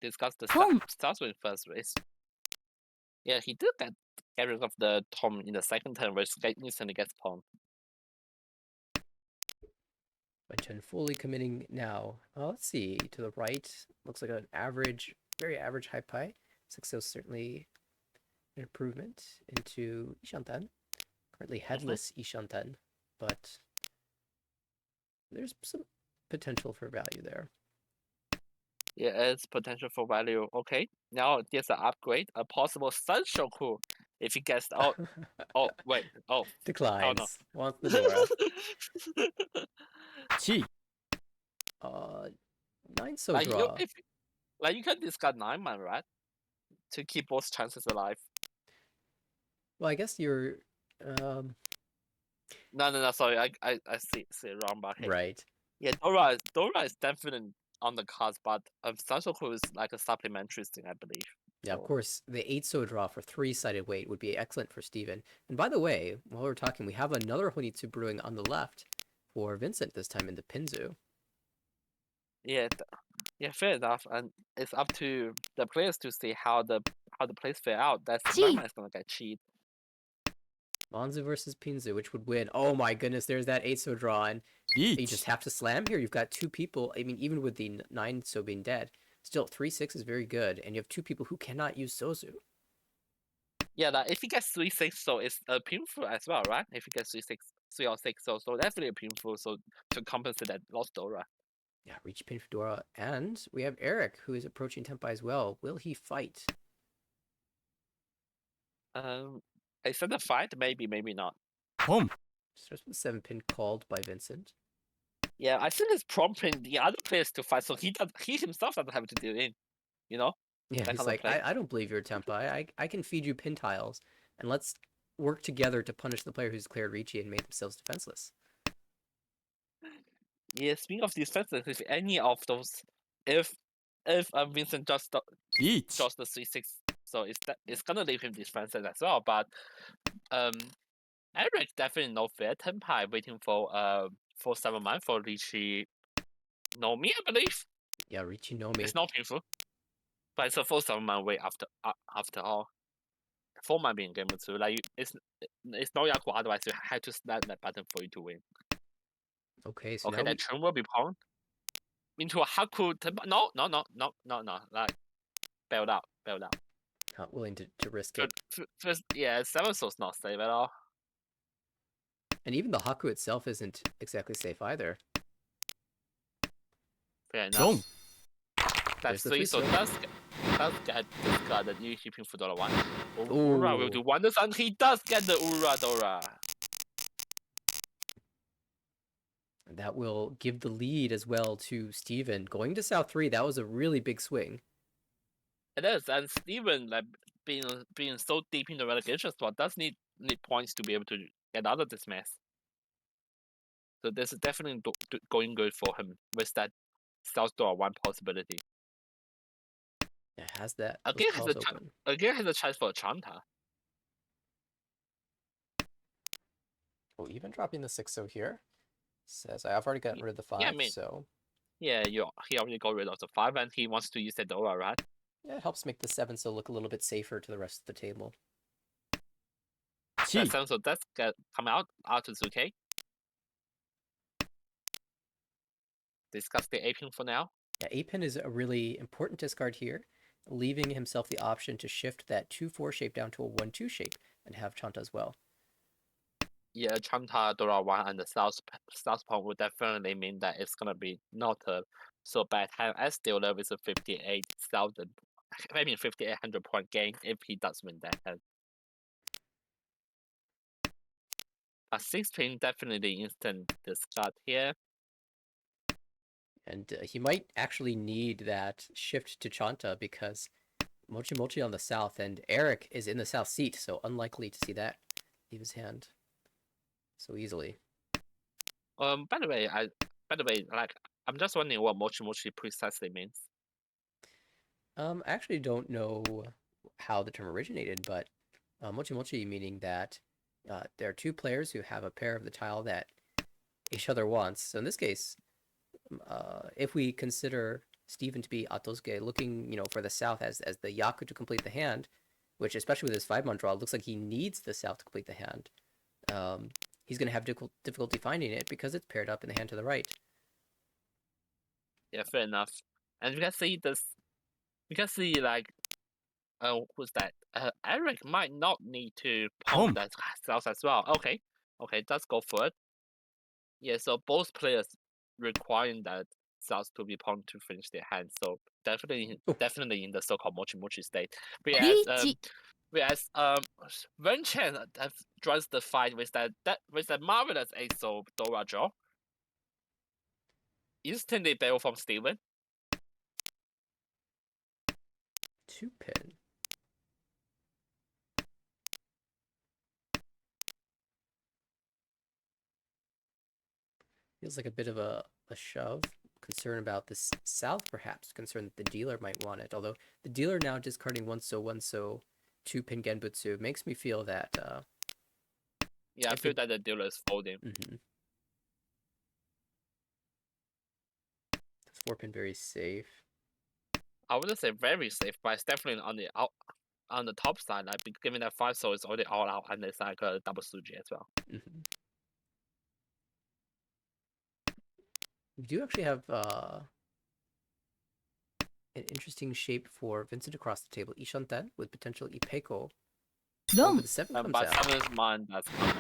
discuss the Southwind first race. Yeah, he did get rid of the Tom in the second turn, which instantly gets Pong. Chen fully committing now. Let's see. To the right, looks like an average, very average high pie. 6-0 certainly an improvement into Ishanten. Currently headless Ishanten, but there's some potential for value there. Yeah, it's potential for value. Okay, now there's an upgrade, a possible Sunshine Cool if he gets out. Oh wait, oh no. Declines. Wants the Dora. 7 9 so Like you, draw. if like you can discard 9 man, right, to keep both chances alive. Well, I guess you're No. Sorry, I see it wrong, but hey. right. Yeah, Dora is definitely on the cards, but Sunshine Cool is like a supplementary thing, I believe. Yeah, of So, course, the 8 so draw for 3-sided weight would be excellent for Steven. And by the way, while we're talking, we have another Honitsu brewing on the left for Vincent, this time in the Pinzu. yeah, fair enough, and it's up to the players to see how the plays fair out. That's 9 man is gonna get cheat. Monzu versus Pinzu, which would win? Oh my goodness, there's that 8 so draw, and you just have to slam here. You've got two people. I mean, even with the 9 so being dead, still 3-6 is very good, and you have two people who cannot use Sozu. Yeah, like if he gets 3-6, so it's a painful as well, right? If he gets 3 or 6, so definitely a painful. So to compensate that lost Dora. Yeah, reach pin for Dora, and we have Eric who is approaching Tempai as well. Will he fight? Is that a fight? Maybe not. Starts with 7 pin called by Vincent. Yeah, I think it's prompting the other players to fight, so he himself doesn't have to do it. You know? Yeah, he's like, I don't believe you're Tempai. I can feed you pin tiles, and let's work together to punish the player who's declared Ricci and made themselves defenseless. Yeah, speaking of defenses, if any of those, if Vincent just the 3-6, so it's gonna leave him defenseless as well. But Eric definitely no fair Tempai waiting for 7 man for Ricci Nomi, I believe. Yeah, Ricci Nomi. It's not painful, but it's a full 7 man wait after all. 4 man being game 2, like it's no Yaku, otherwise you had to slam that button for you to win. Okay, so okay, that turn will be pawned into a Haku Tempai. No, like bailed out. Not willing to risk it. First, yeah, 7 so's not safe at all. And even the Haku itself isn't exactly safe either. Fair enough. That 3 so does get discarded. You keeping for $1. Ura will do wonders, and he does get the Ura Dora. And that will give the lead as well to Steven. Going to South 3, that was a really big swing. It is, and Steven, like being so deep in the relegation spot, does need points to be able to get out of this mess. So this is definitely going good for him with that South Door 1 possibility. It has that. Again has a chance for a Chanta. Oh, even dropping the 6-0 here. Says I've already gotten rid of the 5, so yeah, he already got rid of the 5, and he wants to use the Dora, right? Yeah, it helps make the 7 so look a little bit safer to the rest of the table. That 7 so does come out to Zuke. Discuss the 8 pin for now. Yeah, 8 pin is a really important discard here, leaving himself the option to shift that 2-4 shape down to a 1-2 shape and have Chanta as well. Yeah, Chanta, Dora 1, and the South pawn would definitely mean that it's gonna be not a so bad hand as dealer with a 58,000, I mean 5,800 point gain if he does win that hand. A 6 pin definitely instant discard here. And he might actually need that shift to Chanta because Mochi Mochi on the south and Eric is in the south seat, so unlikely to see that leave his hand so easily. By the way, like I'm just wondering what Mochi Mochi precisely means. I actually don't know how the term originated, but Mochi Mochi meaning that there are two players who have a pair of the tile that each other wants. So in this case, if we consider Steven to be Atosuke looking, for the south as the Yaku to complete the hand, which especially with his 5-man draw, looks like he needs the south to complete the hand. He's going to have difficulty finding it because it's paired up in the hand to the right. Yeah, fair enough. And you can see this. You can see like, who's that? Eric might not need to pump that cells as well. Okay, let's go for it. Yeah, so both players requiring that cells to be pumped to finish their hand. So definitely in the so-called mochi mochi state. Whereas Wen Chen joins the fight with that marvelous ace of Dora draw. Instantly bail from Steven. 2-pin. Feels like a bit of a shove. Concern about this south, perhaps. Concern that the dealer might want it. Although the dealer now discarding one so 2-pin Genbutsu makes me feel that. Yeah, I feel that the dealer is folding. Mm-hmm. This 4-pin very safe. I wouldn't say very safe, but it's definitely on the top side. Like given that 5 so it's already all out, and it's like a double Suji as well. Mm-hmm. We do actually have an interesting shape for Vincent across the table. Ishanten with potential Ipeko. But the 7 comes but out. 7's mine does come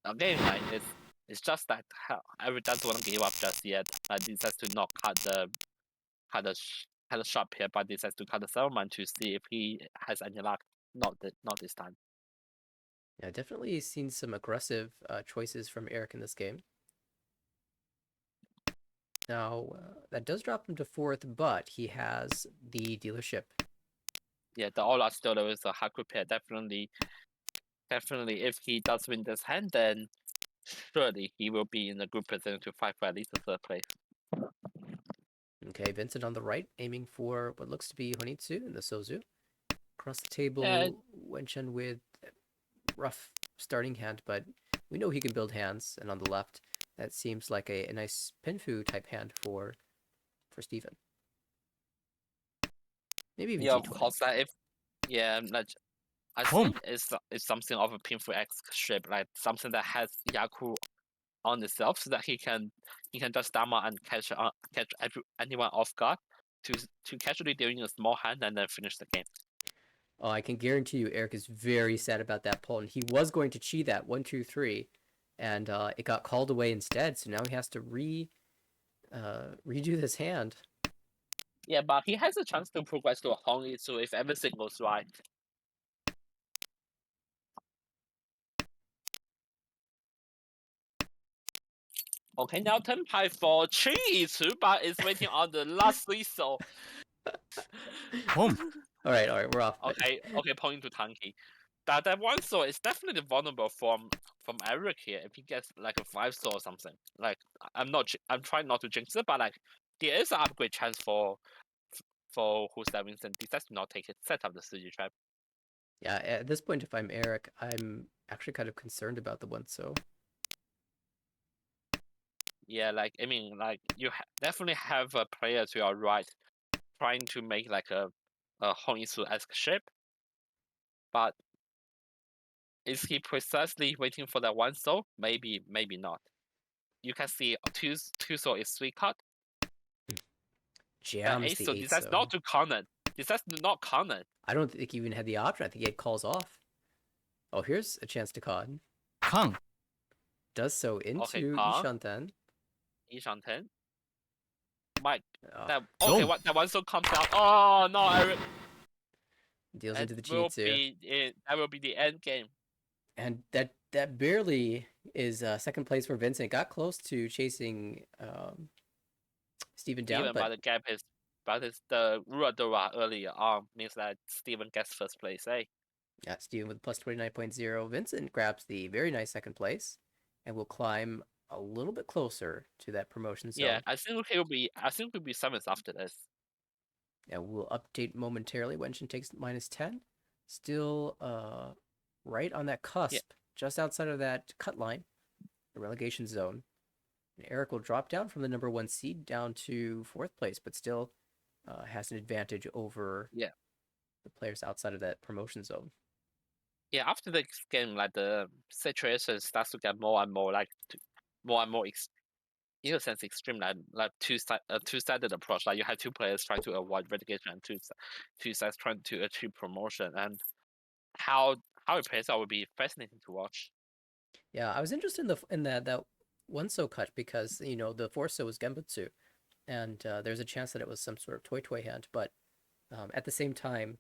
out. Again, like it's just that Eric doesn't want to give up just yet. Like decides to not cut the sharp here, but decides to cut the 7 to see if he has any luck. Not this time. Yeah, definitely seen some aggressive choices from Eric in this game. Now, that does drop him to 4th, but he has the dealership. Yeah, the all-out still there is a Haku pair. Definitely, if he does win this hand, then surely he will be in a good position to fight for at least the 3rd place. Okay, Vincent on the right, aiming for what looks to be Honitsu in the Sozu. Across the table, Wenchen with rough starting hand, but we know he can build hands. And on the left, that seems like a nice Pinfu type hand for Steven. Maybe even yeah, G20. of course. Like I think it's something of a Pinfu X shape, like something that has Yaku on itself, so that he can just dama and catch anyone off guard to casually dealing a small hand and then finish the game. Oh, I can guarantee you, Eric is very sad about that pull, and he was going to chi that 1, 2, 3, and it got called away instead. So now he has to redo this hand. Yeah, but he has a chance to progress to a Hongi, so if everything goes right. Okay, now Tenpai for Chi Itsu, but it's waiting on the last 3 so. All right, we're off. Okay, pointing to Tanki. That 1 so is definitely vulnerable from Eric here if he gets like a 5 so or something. Like I'm trying not to jinx it, but like there is an upgrade chance for who's that Vincent decides to not take it, set up the Suji trap. Yeah, at this point, if I'm Eric, I'm actually kind of concerned about the 1 so. Yeah, like I mean, like you definitely have a player to your right trying to make like a Honitsu-esque shape, but is he precisely waiting for that 1 so? Maybe not. You can see two so is 3 cut. Jams the 8 decides so. not to connect. Decides to not connect. I don't think he even had the option. I think he had calls off. Oh, here's a chance to con. Does so into Ishanten. Ishanten. Mike. Oh. That 1 so comes out. Oh no, Eric. Deals into the Chi-Tsu. That will be the end game. And that barely is second place for Vincent. Got close to chasing Steven down, Even by the gap is, but it's the Ruadora earlier on means that Steven gets first place, eh? Yeah, Steven with plus 29.0. Vincent grabs the very nice second place and will climb a little bit closer to that promotion zone. Yeah, I think he'll be 7th after this. Yeah, we'll update momentarily. Wenshin takes minus 10. Still right on that cusp, just outside of that cut line, the relegation zone. And Eric will drop down from the number 1 seed down to 4th place, but still has an advantage over the players outside of that promotion zone. Yeah, after the game, like the situation starts to get more and more in a sense extreme like two-sided approach. Like you have two players trying to avoid relegation and two sides trying to achieve promotion, and how it plays out would be fascinating to watch. Yeah, I was interested in that one so cut because the Forso was Genbutsu, and there's a chance that it was some sort of toy hand. But at the same time,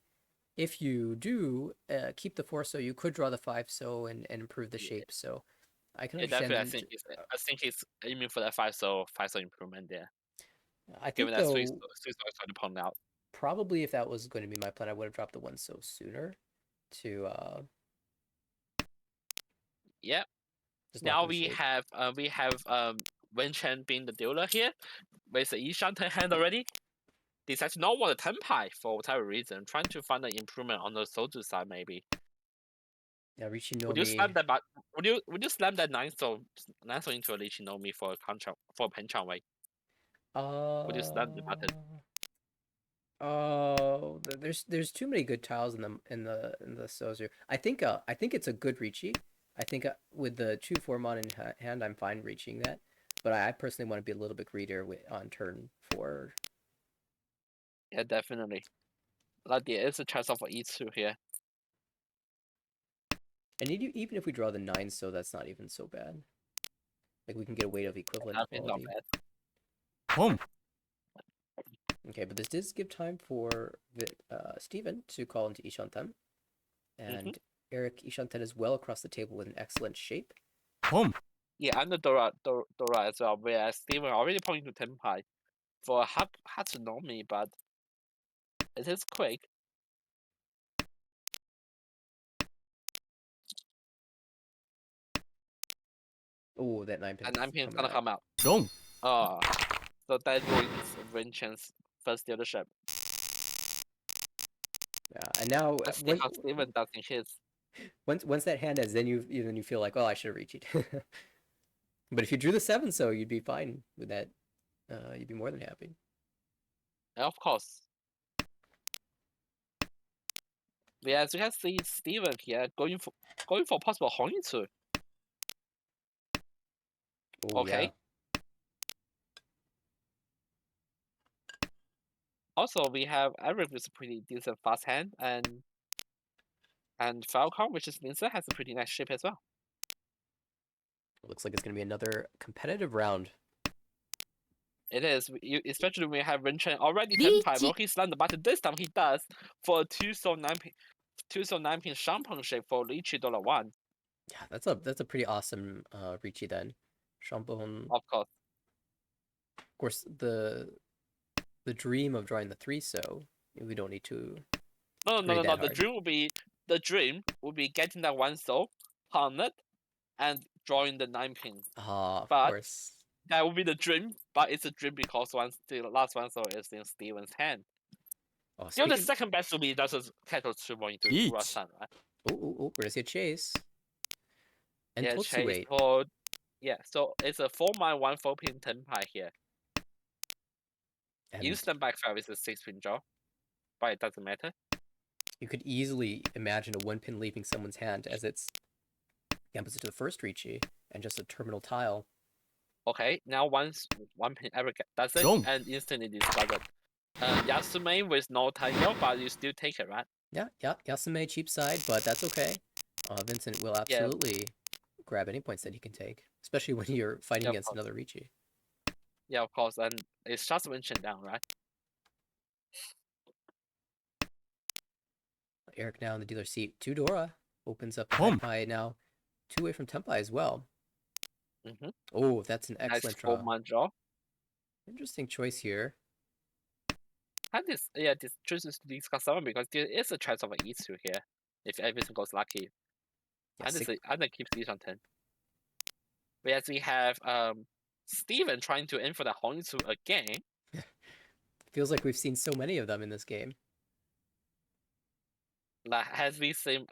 if you do keep the Forso, you could draw the 5-so and improve the Yeah, shape. So I can definitely. understand. I think he's aiming for that 5-so improvement there. I Given think that though, 3-so is going to point out. probably if that was going to be my plan, I would have dropped the 1-so sooner to Yeah. just lock Now in the shape. we have Wen Chen being the dealer here with the Yishan 10 hand already. Decides to not want a Tenpai for whatever reason, trying to find an improvement on the Soju side maybe. Yeah, Would you slam Richinomi. that would you slam that 9-so into a Lichinomi for a contract for a Penchang Wei? Would you slam the button? Oh, there's too many good tiles in the Sozu. I think it's a good Ricci. I think with the 2-4 mon in hand, I'm fine reaching that. But I personally want to be a little bit greedier on turn 4. Yeah, definitely. Like there is a chance of E2 here. And even if we draw the 9-so, that's not even so bad. Like we can get a weight of equivalent I mean, not quality. bad. Okay, but this does give time for Steven to call into Ishanten. And Eric Ishanten is well across the table with an excellent shape. Yeah, and the Dora as well, whereas Steven already pointing to Tenpai for Hatsunomi, but it is quick. Oh, that 9-pin. And 9-pin is coming gonna out. come out. So that ruins Vincent's first dealership. Yeah, and now Let's see how Steven does in his. once that hand ends, then you feel like, oh, I should have reached it. But if you drew the 7-so, you'd be fine with that. You'd be more than happy. And of course. As you can see, Steven here going for possible Hongitsu. Oh, Okay. yeah. Also, we have Eric with a pretty decent fast hand, and Falcon, which is Linsa, has a pretty nice shape as well. Looks like it's going to be another competitive round. It is, especially when we have Renchen already 10-5. Will he slam the button? This time he does for a 2-so 9-pin Shampoo shape for Lychee $1. Yeah, that's a pretty awesome Ricci then. Shampoo. Of course. Of course, the dream of drawing the 3-so, we don't need to. No. Hard. The dream would be getting that 1-so, harned, and drawing the 9-pin. Of But course. that would be the dream, but it's a dream because the last 1-so is in Steven's hand. Oh, The second best would be that's a Keto Tsubo into Urasan, right? Oh, we're gonna see a chase. And yeah, Totsu chase for so it's a 4-man 1 4-pin Tenpai here. And Instant backfire is a 6-pin draw, but it doesn't matter. You could easily imagine a 1-pin leaving someone's hand as it's opposite to the first Ricci and just a terminal tile. Okay, now once 1-pin ever does it, and instantly discarded. Yasume with no Tanyo, but you still take it, right? Yeah, Yasume cheap side, but that's okay. Vincent will absolutely grab any points that he can take, especially when you're fighting against another Ricci. Yeah, of course, and it's just mentioned down, right? Eric now in the dealer seat. 2 Dora opens up Tenpai now. 2 away from Tenpai as well. Oh, that's an excellent draw. 4-man draw. Interesting choice here. And this choice is to discuss someone because there is a chance of an E2 here if everything goes lucky. And it keeps these on 10. Whereas we have Steven trying to aim for the Hongitsu again. Feels like we've seen so many of them in this game. Like, has we seen,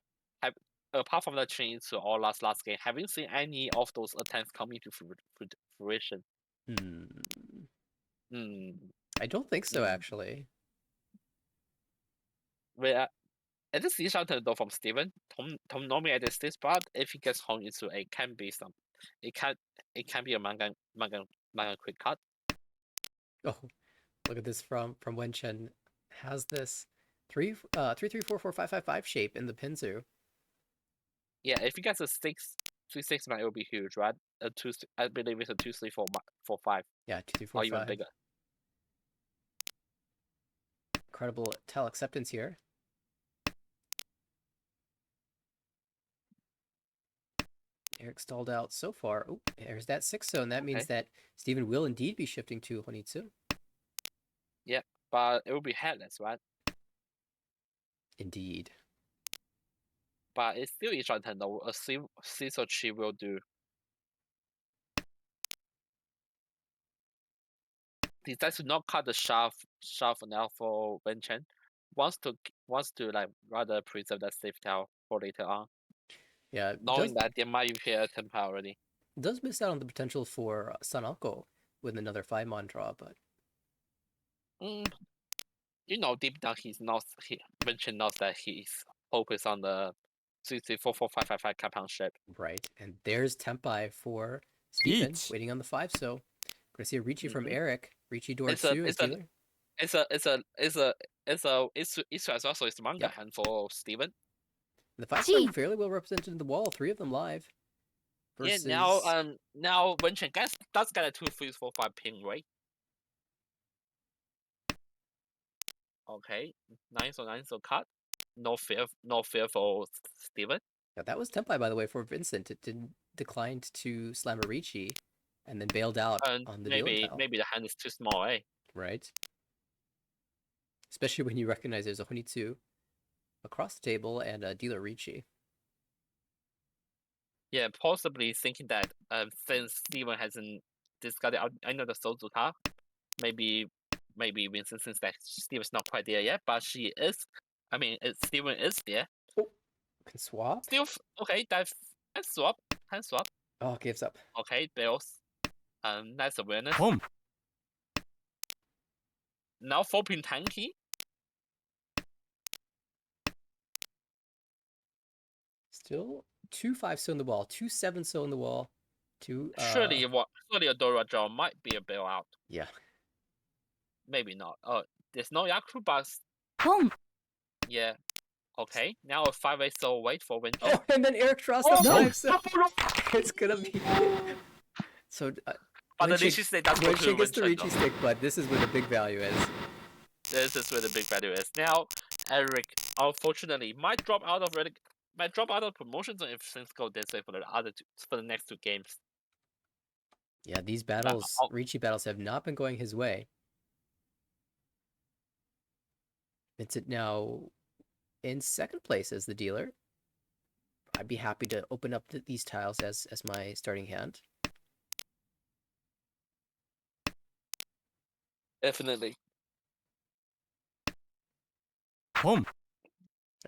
apart from the chains to all last game, have you seen any of those attempts coming to fruition? I don't think so, actually. Where at the C shot though from Steven, Tom normally at this spot, if he gets Hongitsu, it can be a Mangan Like a quick cut. Oh, look at this from Wenchen. Has this 3-3-4-4-5-5-5 shape in the Pinzu. Yeah, if he gets a 6-3-6 man, it will be huge, right? I believe it's a 2-3-4-5. Yeah, 2-3-4-5. Or even bigger. Incredible tile acceptance here. Eric stalled out so far. Oh, there's that 6 zone. That means that Steven will indeed be shifting to Honitsu. Yeah, but it will be headless, right? Indeed. But it's still each turn though. A Caesar Chi will do. Decides to not cut the shaft now for Wenchen. Wants to like rather preserve that safe tile for later on. Yeah, Knowing that there might be a tempo already. Does miss out on the potential for Sanako with another 5-mon draw, but you know, deep down Wenchen knows that he's focused on the 3-3-4-4-5-5-5 compound ship. right. And there's Tempai for Steven, waiting on the 5, so gonna see a Ricci from Eric. Ricci door 2 is dealer. It's as well, so it's Mangan hand for Steven. The 5 are fairly well represented in the wall, 3 of them live. Versus... Yeah, now Wenchen does get a 2-3-4-5 ping, right? Okay, nice cut. No fear for Steven. Yeah, that was Tempai, by the way, for Vincent. It didn't declined to slam a Ricci and then bailed out on the maybe the hand is too small, eh? Right. Especially when you recognize there's a Honitsu across the table and a dealer Ricci. Yeah, possibly thinking that since Steven hasn't discarded another Sozuka, maybe Vincent thinks that Steven's not quite there yet, but she is. I mean, Steven is there. Oh, can swap? Still, okay, that's swap. Can swap. Oh, gives up. Okay, Bills. Nice awareness. Now 4-pin tanky. Still 2 5 so in the wall, 2 7 so in the wall. Surely a Dora draw might be a bailout. Yeah. Maybe not. There's no Yaku, but yeah. Okay, now a 5-8 so wait for Wenchen. Oh, and then Eric draws the 5 so it's gonna be so. But the Ricci stick does go to Wenchen gets the Ricci stick, but this is where the big value is. This is where the big value is. Now, Eric, unfortunately, might drop out of promotions if things go this way for the next 2 games. Yeah, these battles, Ricci battles, have not been going his way. Vincent now in second place as the dealer. I'd be happy to open up these tiles as my starting hand. Definitely.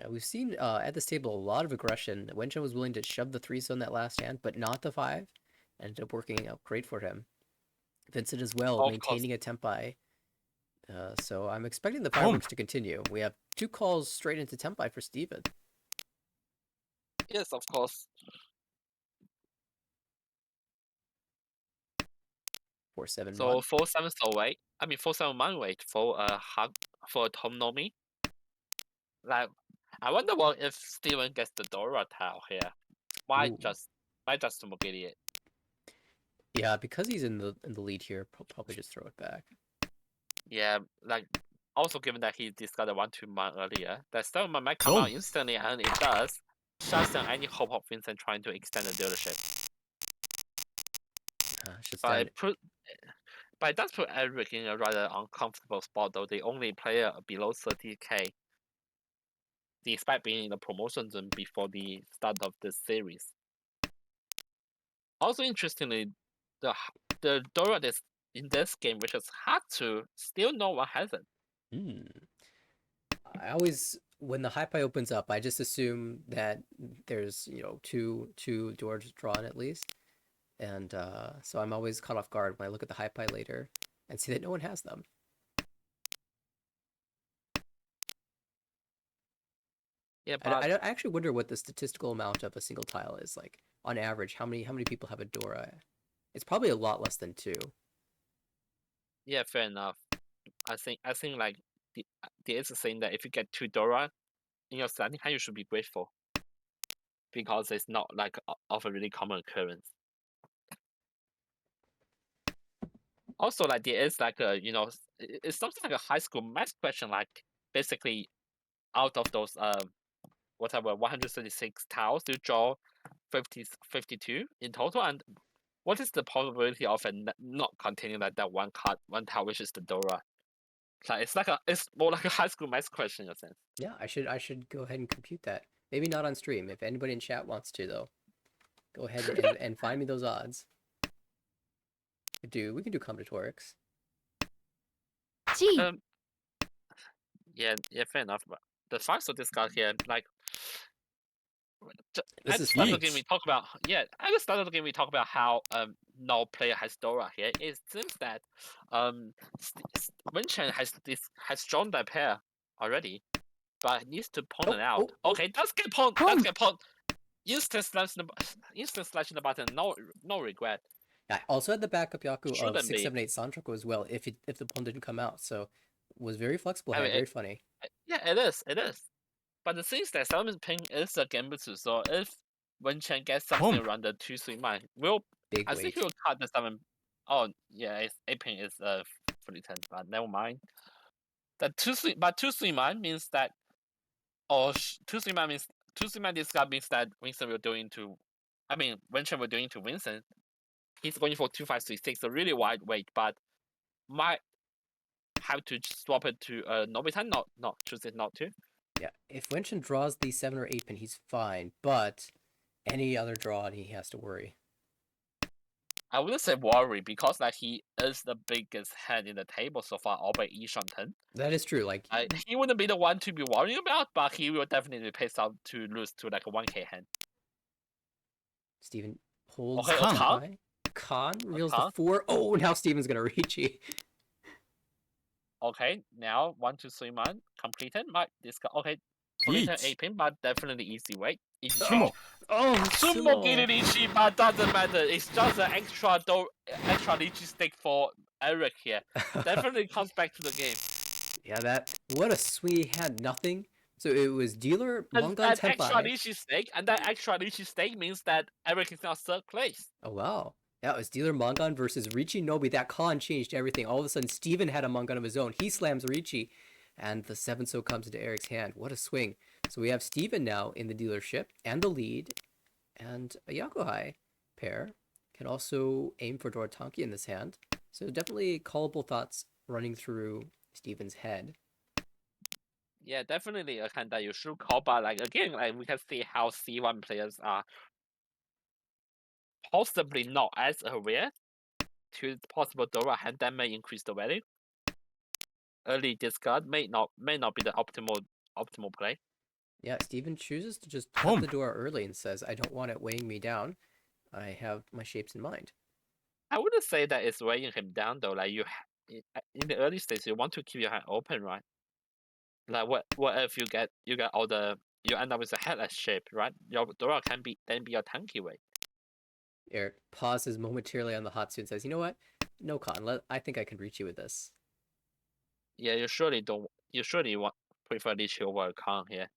We've seen at this table a lot of aggression. Wenchen was willing to shove the 3 on that last hand, but not the 5. Ended up working out great for him. Vincent as well, maintaining a Tempai. So I'm expecting the fireworks to continue. We have 2 calls straight into Tempai for Steven. Yes, of course. 4-7-1. So 4-7 so wait. I mean 4-7-1 wait for Tom Nomi. Like, I wonder what if Steven gets the Dora tile here. Why just Mogili it? Yeah, because he's in the lead here, probably just throw it back. Yeah, like also given that he discarded 1-2-man earlier, that 7-man might come out instantly, and it does shuts down any hope of Vincent trying to extend the dealership. But it does put Eric in a rather uncomfortable spot, though. The only player below 30k, despite being in the promotion zone before the start of the series. Also, interestingly, the Dora is in this game, which is hard to, still no one has it. I always, when the Hypie opens up, I just assume that there's, two doors drawn at least. And so I'm always caught off guard when I look at the Hypie later and see that no one has them. Yeah, but I actually wonder what the statistical amount of a single tile is. Like, on average, how many people have a Dora? It's probably a lot less than 2. Yeah, fair enough. I think like there is a saying that if you get 2 Dora in your starting hand, you should be grateful because it's not like of a really common occurrence. Also, like there is like a it's something like a high school math question, like basically out of those whatever 136 tiles, you draw 52 in total, and what is the probability of it not containing like that one tile, which is the Dora? Like it's more like a high school math question in a sense. Yeah, I should go ahead and compute that. Maybe not on stream. If anybody in chat wants to, though, go ahead and find me those odds. We can do combinatorics. Um, yeah, fair enough. But the facts of this card here, like This at the is start fun. of the game we talk about at the start of the game we talk about how no player has Dora here. It seems that Wenchen has drawn that pair already, but needs to pawn it out. Okay, let's get pawn. Let's get pawn. Instant slash the button. No regret. I also had the backup Yaku of Shouldn't 678 Sanchoku as well if the pawn didn't come out, so was very flexible I hand, mean, very funny. Yeah, it is. But the thing is that Simon's ping is a Gambitsu, so if Wenchen gets something around the 2-3 mine, I think he will cut the 7. Oh yeah, 8 ping is 4010, but never mind. The 2-3 mine means that 2-3 mine means 2-3 mine discard means that Winston will do into Wenchen will do into Winston. He's going for 2-5-3-6, a really wide weight, but might have to swap it to Nobitan, not choose it not to. Yeah, if Wenchen draws the 7 or 8 pin, he's fine, but any other draw and he has to worry. I wouldn't say worry because like he is the biggest hand in the table so far, all by Yishanten. That is true. Like he wouldn't be the one to be worrying about, but he will definitely pay out to lose to like a 1k hand. Steven holds okay, Khan reveals the 4. Oh, now Steven's gonna reach. Okay, now 1, 2, 3 man completed. Might discard. Okay, completed 8 pin, but definitely easy way. Easy change. Oh, Sumo Gililichi, but doesn't matter. It's just an extra Lychee stick for Eric here. Definitely comes back to the game. Yeah, what a swing he had. Nothing. So it was dealer Mangan that Tenpai. extra Lychee stake, and that extra Lychee stake means that Eric is now 3rd place. Oh wow. That was dealer Mangan versus Richie Nobi. That con changed everything. All of a sudden, Steven had a Mangan of his own. He slams Richie, and the 7-so comes into Eric's hand. What a swing. So we have Steven now in the dealership and the lead, and a Yakuhai pair can also aim for Dorotanki in this hand. So definitely callable thoughts running through Steven's head. Yeah, definitely a hand that you should call, but like again, like we can see how C1 players are possibly not as aware to possible Dora hand that may increase the value. Early discard may not be the optimal play. Yeah, Steven chooses to just cut the door early and says, I don't want it weighing me down. I have my shapes in mind. I wouldn't say that it's weighing him down though. Like in the early stage, you want to keep your hand open, right? Like what if you get all you end up with a headless shape, right? Your Dora can be a tanky way. Eric pauses momentarily on the Hatsu and says, you know what? No con, I think I can reach you with this. Yeah, you surely prefer Lychee over a con here.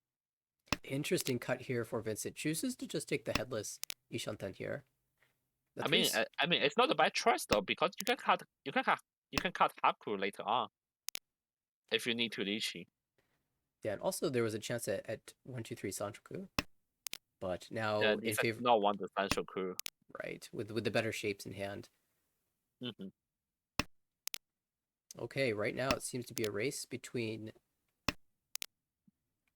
Interesting cut here for Vincent. Chooses to just take the headless Ishanten here. I mean, it's not a bad choice though, because you can cut Haku later on if you need to Lychee. Yeah, and also there was a chance at 1, 2, 3 Sanchoku, but now in favor not want the Sanchoku. Right, with the better shapes in hand. Mm-hmm. Okay, right now it seems to be a race between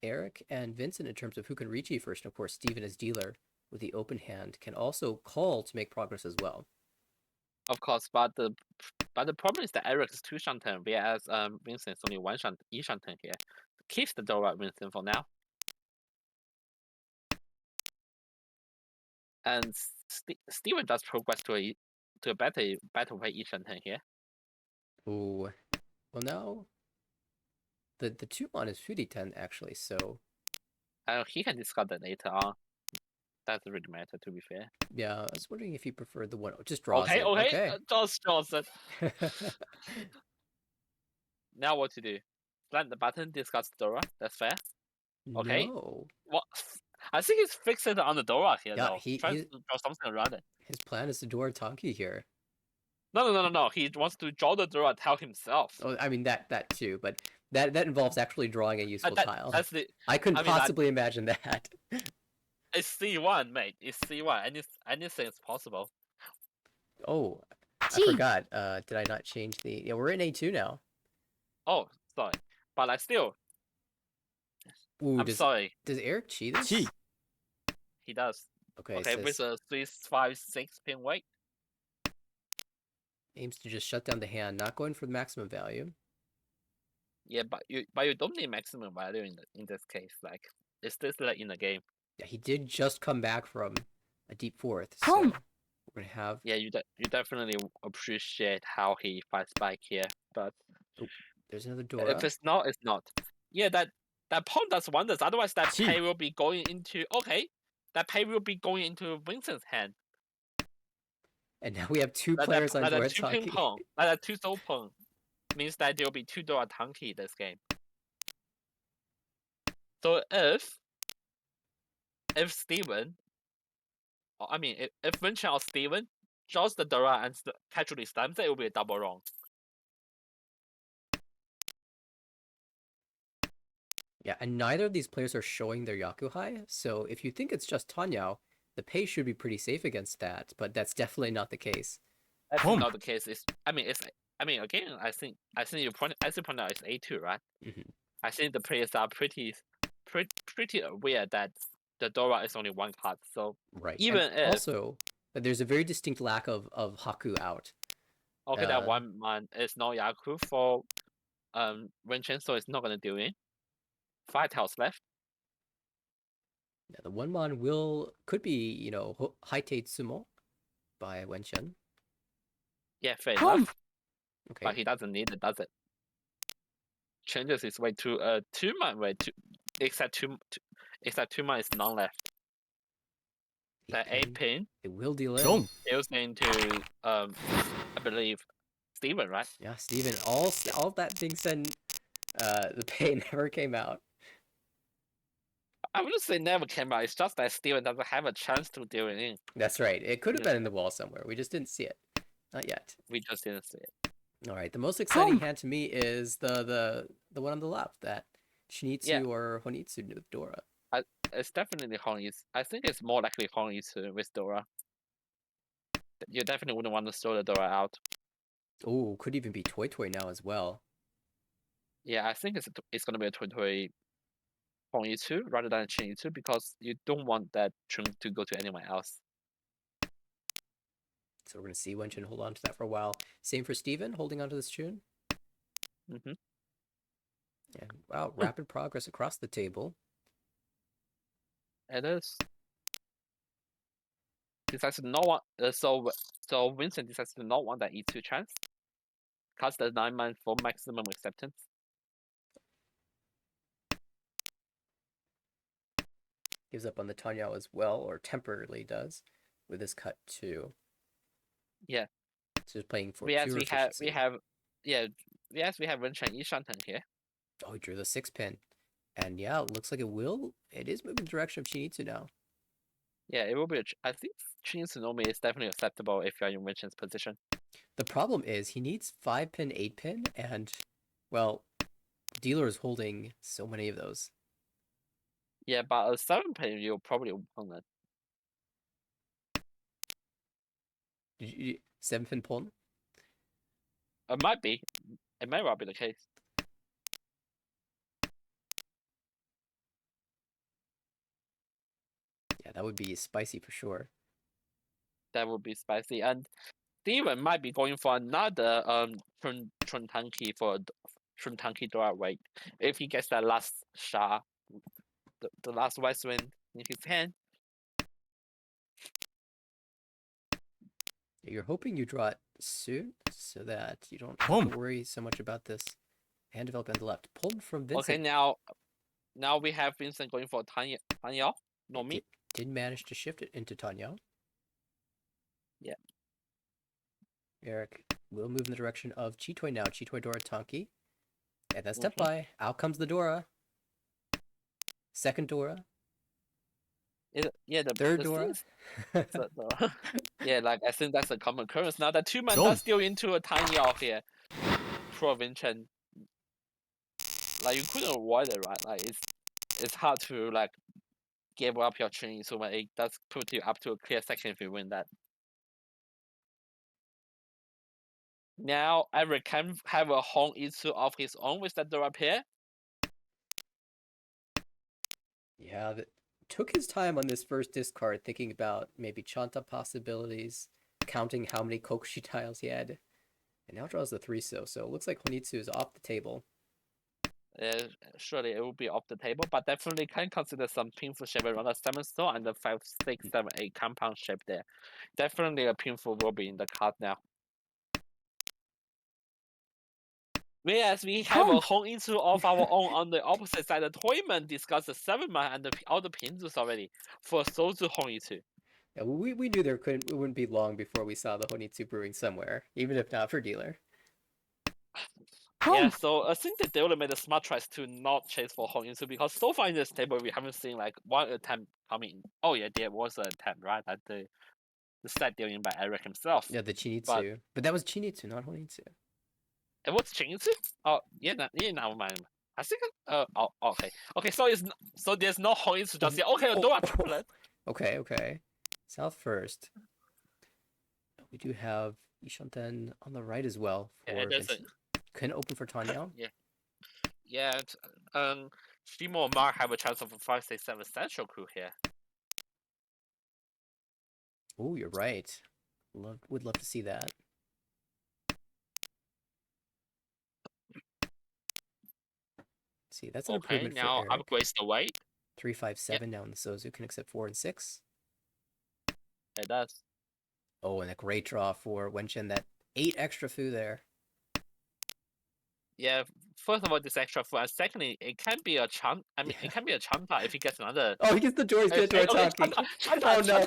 Eric and Vincent in terms of who can reach you first. And of course, Steven as dealer with the open hand can also call to make progress as well. Of course, but the problem is that Eric is 2 Shanten, whereas Vincent is only 1 Shanten here. Keeps the door at Vincent for now. And Steven does progress to a better way Shanten here. Ooh. Well, now the 2-mon is 50-10 actually, so he can discard that later on. doesn't really matter, to be fair. Yeah, I was wondering if he preferred the one. Just draws Okay, it. okay. Okay. Josh Johnson. Now what to do? Slam the button, discuss Dora. That's fair. Okay. No. What? I think he's fixated on the Dora here, Yeah, though. Trying to draw something around it. his plan is to Dora Tanki here. No. He wants to draw the Dora tile himself. Oh, I mean that too, but that involves actually drawing a useful tile. That's the. I couldn't possibly imagine that. It's C1, mate. It's C1. Anything is possible. Oh, I forgot. Did I not change the? Yeah, we're in A2 now. Oh, sorry. But like still. Ooh, I'm sorry. Does Eric cheat this? He does. Okay. Okay, with a 3, 5, 6 pin weight. Aims to just shut down the hand, not going for the maximum value. Yeah, but you don't need maximum value in this case. Like it's still like in the game. Yeah, he did just come back from a deep fourth, so we're gonna have. Yeah, you definitely appreciate how he fights back here, but there's another Dora. if it's not, it's not. Yeah, that pawn does wonders. Otherwise, that pay will be going into That pay will be going into Vincent's hand. And now we have two players on Dora Tanki. That 2 soul pawn means that there will be 2 Dora Tanki this game. So if Steven, I mean, if Vincent or Steven draws the Dora and casually stamps it, it will be a double wrong. Yeah, and neither of these players are showing their Yakuhai, so if you think it's just Tanyao, the pay should be pretty safe against that, but that's definitely not the case. That's not the case. Again, I think you pointed out it's A2, right? Mm-hmm. I think the players are pretty aware that the Dora is only 1 card. So right, even and if also that there's a very distinct lack of Haku out. Okay, that 1 man is no Yaku for Wenchen, so it's not gonna do it. 5 tiles left. Yeah, the 1 man could be, Haite Sumo by Wenchen. Yeah, fair enough. Okay. But he doesn't need it, does it? Changes his way to 2 man way to except 2 man is none left. That 8 pin. It will deal in. Deals into I believe Steven, right? Yeah, Steven. All that being said, the pay never came out. I wouldn't say never came out. It's just that Steven doesn't have a chance to deal it in. That's right. It could have been in the wall somewhere. We just didn't see it. Not yet. We just didn't see it. All right. The most exciting hand to me is the one on the left, that Shinichi or Honitsu with Dora. It's definitely Honitsu. I think it's more likely Honitsu with Dora. You definitely wouldn't want to throw the Dora out. Oh, could even be Toy Toy now as well. Yeah, I think it's gonna be a Toy Toy Honitsu rather than Shinichi, because you don't want that Chun to go to anyone else. So we're going to see Wenchen hold on to that for a while. Same for Steven, holding on to this tune. Mm-hmm. And wow, rapid progress across the table. It is. Decides to not want, so Vincent decides to not want that E2 chance. Cuts the 9 man for maximum acceptance. Gives up on the Tanyao as well, or temporarily does, with this cut too. Yeah. So just playing for we have Vincent Yishanten here. Oh, he drew the 6 pin. And yeah, it looks like it is moving in the direction of Shinichi now. Yeah, it will be. I think Shinichi Nomi is definitely acceptable if you're in Vincent's position. The problem is he needs 5 pin, 8 pin, and well, dealer is holding so many of those. Yeah, but a 7 pin you'll probably won it. 7 pin pawn? It might be. It may well be the case. Yeah, that would be spicy for sure. That would be spicy, and Steven might be going for another Chuntanki for Chuntanki Dora weight if he gets that last shot, the last West Wind in his hand. You're hoping you draw it soon so that you don't have to worry so much about this hand development on the left. Pulled from Vincent. Okay, now we have Vincent going for Tanyao Nomi. did manage to shift it into Tanya. Yeah. Eric will move in the direction of Chitoi now. Chitoi, Dora, Tonki. And then step by. Out comes the Dora. Second Dora. The third the Dora. Yeah, like I think that's a common occurrence now that 2 mana still into a tiny off here. For Vincent. Like you couldn't avoid it, right? Like it's hard to like give up your training, so it does put you up to a clear section if you win that. Now Eric can have a home issue of his own with that Dora pair. Yeah, took his time on this first discard, thinking about maybe Chanta possibilities, counting how many Kokushi tiles he had, and now draws the 3-so. So it looks like Honitsu is off the table. Surely it will be off the table, but definitely can consider some painful shape around the 7-so and the 5, 6, 7, 8 compound shape there. Definitely a painful will be in the card now. Whereas we have a home issue of our own on the opposite side. The tournament discussed the 7 mana and all the pins already for Sozu home issue. Yeah, we knew it wouldn't be long before we saw the Honitsu brewing somewhere, even if not for dealer. Yeah, so I think the dealer made a smart choice to not chase for home issue because so far in this table we haven't seen like one attempt coming. Oh yeah, there was an attempt, right? At the set dealing by Eric himself. Yeah, the Chinitsu. But that was Chinitsu, not Honitsu. It was Chinitsu? Oh yeah, never mind. I think okay. So there's no home issue just yet. Okay, do a triplet. Okay. South first. We do have Ishanten on the right as well for Vincent. Can open for Tanya. Yeah. Shimo or Mark have a chance of a 5, 6, 7 central crew here. Oh, you're right. Would love to see that. See, that's an improvement for Eric. Okay, now upgrades the weight. 3, 5, 7 now in the Sozu can accept 4 and 6. It does. Oh, and a great draw for Wenchen. That 8 extra fu there. Yeah, first of all, this extra food, and secondly, it can be a chant. I mean, it can be a chanta if he gets another. Oh, he gets the draw. He's gonna draw Taki. Oh no!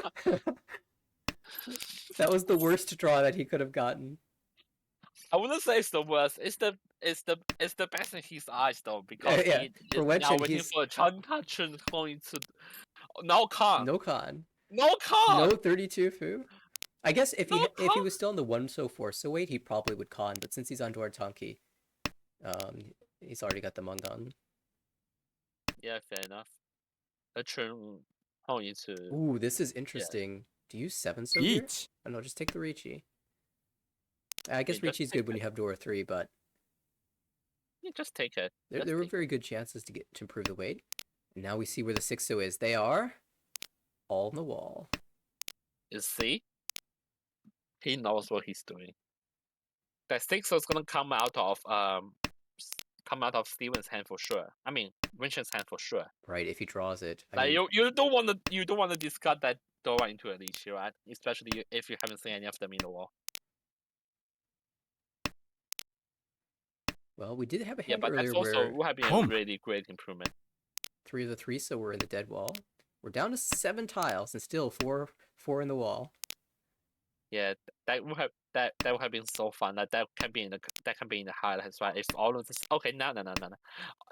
That was the worst draw that he could have gotten. I wouldn't say it's the worst. It's the best in his eyes though, because yeah. he For is Wenchen, now waiting for a chanta going to. No con. No con. No con. No 32 fu. I guess if he was still in the 1-so 4-so weight, he probably would con. But since he's on Doratanki, he's already got the Mangan. Yeah, fair enough. A turn going to. Ooh, this is interesting. Yeah. Do you 7-so here? Oh no, just take the Riichi. I guess Riichi's good when you have Dora 3, but you just take it. There were very good chances to improve the weight. And now we see where the 6-so is. They are all on the wall. You see? He knows what he's doing. That 6-so is gonna come out of Steven's hand for sure. I mean, Vincent's hand for sure. Right, if he draws it. I mean, you don't want to discard that Dora into a leash, right? Especially if you haven't seen any of them in the wall. Well, we did have a hand but earlier that's also where would have been a really great improvement. 3 of the 3-so were in the dead wall. We're down to 7 tiles and still 4 in the wall. Yeah, that would have been so fun. That can be in the highlights, right? If all of this, no.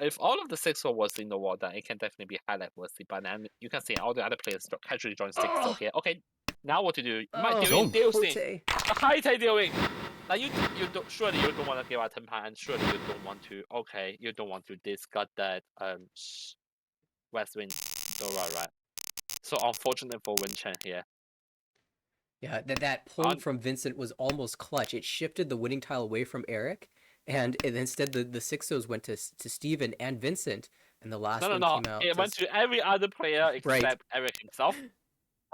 If all of the 6-so was in the wall, then it can definitely be highlight worthy. But then you can see all the other players casually join 6-so here. Okay, now what to do? The high dealing. Like you surely you don't want to give out 10 pounds, and surely you don't want to discard that West Wind Dora, right? So unfortunate for Wenchen here. Yeah, that pull from Vincent was almost clutch. It shifted the winning tile away from Eric, and instead the 6-sos went to Steven and Vincent, and the last one came out. It went to every other player except Eric himself.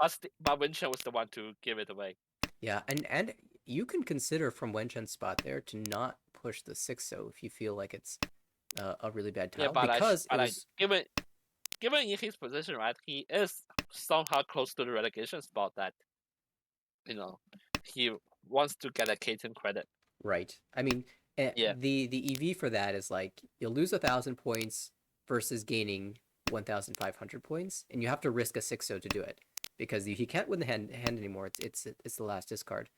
But Wenchen was the one to give it away. Yeah, and you can consider from Wenchen's spot there to not push the 6-so if you feel like it's a really bad tile. Yeah, given in his position, right, he is somehow close to the relegation spot that, he wants to get a Kaiten credit. Right. I mean, the EV for that is like you'll lose 1,000 points versus gaining 1,500 points, and you have to risk a 6-0 to do it because he can't win the hand anymore. It's the last discard.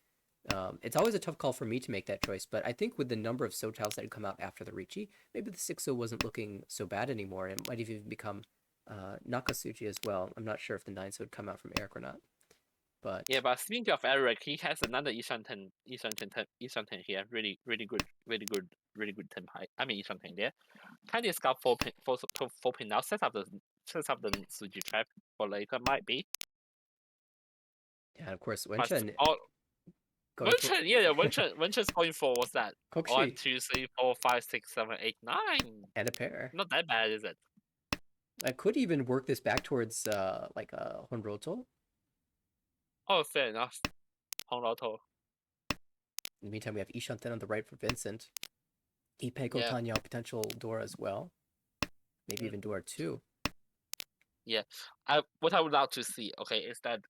It's always a tough call for me to make that choice, but I think with the number of So tiles that had come out after the Ricci, maybe the 6-0 wasn't looking so bad anymore, and it might have even become Nakasuji as well. I'm not sure if the 9-0 would come out from Eric or not. But yeah, but speaking of Eric, he has another Ishanten here. Really good tempai. I mean Ishanten there. Chinese got 4 pin now. Set up the Suji trap for later might be. yeah, of course, But Wenchen all going for Wenchun's going for what's that? Kokshi 1, 2, 3, 4, 5, 6, 7, 8, 9. and a pair. Not that bad, is it? I could even work this back towards like a Honroto. Oh, fair enough. Honroto. In the meantime, we have Ishanten on the right for Vincent. Ipeko Yeah. Tanya potential Dora as well. Maybe even Dora 2. Yeah. What I would like to see, okay, is that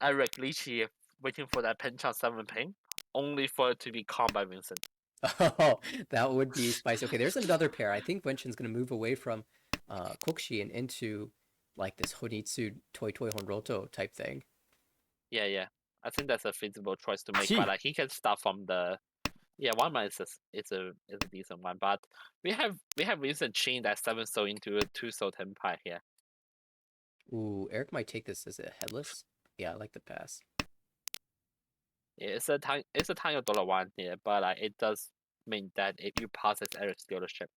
Eric Lichi waiting for that Penchant 7 ping, only for it to be caught by Vincent. Oh, that would be spicy. Okay, there's another pair. I think Wenchen's going to move away from Kokshi and into like this Honitsu Toi Toi Honroto type thing. Yeah. I think that's a feasible choice to make, but like he can start from the one man is a decent one, but we have Vincent chain that 7 so into a 2 so tempai here. Ooh, Eric might take this as a headless. Yeah, I like the pass. Yeah, it's a tiny $1 here, but it does mean that if you pass as Eric's dealership.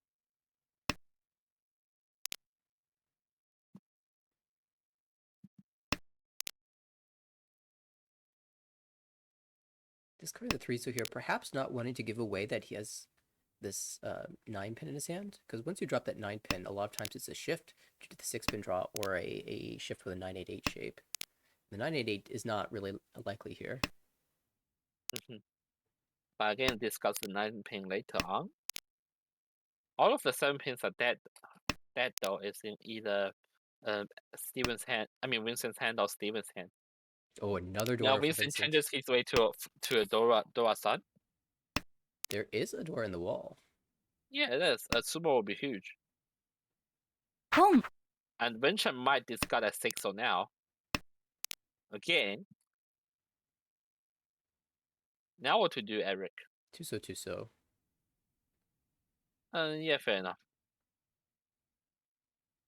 Discard the 3-so here, perhaps not wanting to give away that he has this 9-pin in his hand, because once you drop that 9-pin, a lot of times it's a shift due to the 6-pin draw or a shift with a 988 shape. The 988 is not really likely here. But again, discuss the 9 pin later on. All of the 7 pins are dead. Dead though is in either Steven's hand. I mean Vincent's hand or Steven's hand. Oh, another Dora Now for Vincent Vincent. changes his way to a Dora Sun. There is a door in the wall. Yeah, it is. A sumo will be huge. Home. And Vincent might discard a 6-0 now. Again. Now what to do, Eric? 2-so. Yeah, fair enough.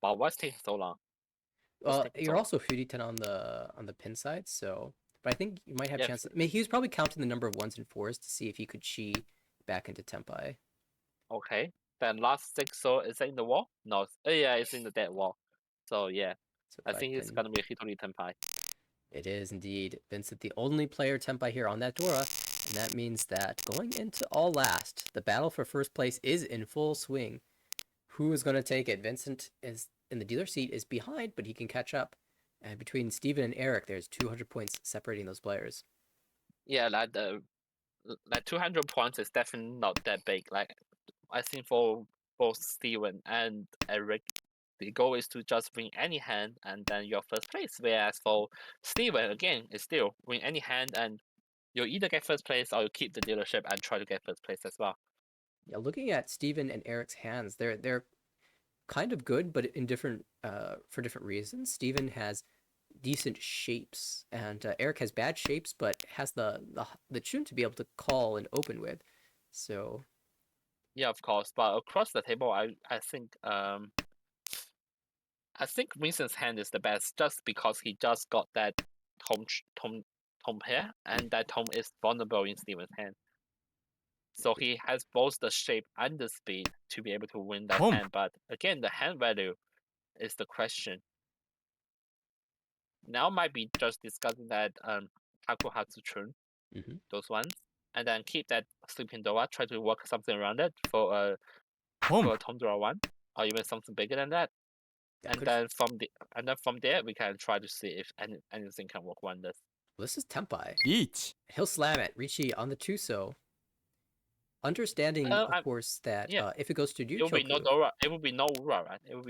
But what's taking so long? Well, you're also Furiten on the pin side, so but I think you might have chance. I mean, he was probably counting the number of 1s and 4s to see if he could chi back into Tempai. Okay. Then last 6-0 is in the wall? No. Yeah, it's in the dead wall. So yeah. So I think it's pin. gonna be a Hitori Tenpai. It is indeed. Vincent, the only player Tempai here on that Dora, and that means that going into all last, the battle for first place is in full swing. Who is going to take it? Vincent is in the dealer seat, is behind, but he can catch up. And between Steven and Eric, there's 200 points separating those players. Yeah, like 200 points is definitely not that big. Like I think for both Steven and Eric, the goal is to just win any hand and then you're first place. Whereas for Steven, again, it's still win any hand and you either get first place or you keep the dealership and try to get first place as well. Yeah, looking at Steven and Eric's hands, they're kind of good, but in different for different reasons. Steven has decent shapes, and Eric has bad shapes, but has the tune to be able to call and open with. So yeah, of course. But across the table, I think Vincent's hand is the best just because he just got that Tom pair, and that Tom is vulnerable in Steven's hand. So he has both the shape and the speed to be able to win that hand. But again, the hand value is the question. Now might be just discussing that Kakuhatsu Chun, those ones, and then keep that sleeping Doa, try to work something around it for a Tondra one, or even something bigger than that. And then from there we can try to see if anything can work wonders. Well, this is Tempai. He'll slam it. Ricci on the 2-so. Understanding, of course, that if it goes to Ryuchoku... It will be no Dora, it will be no Ura, right? It will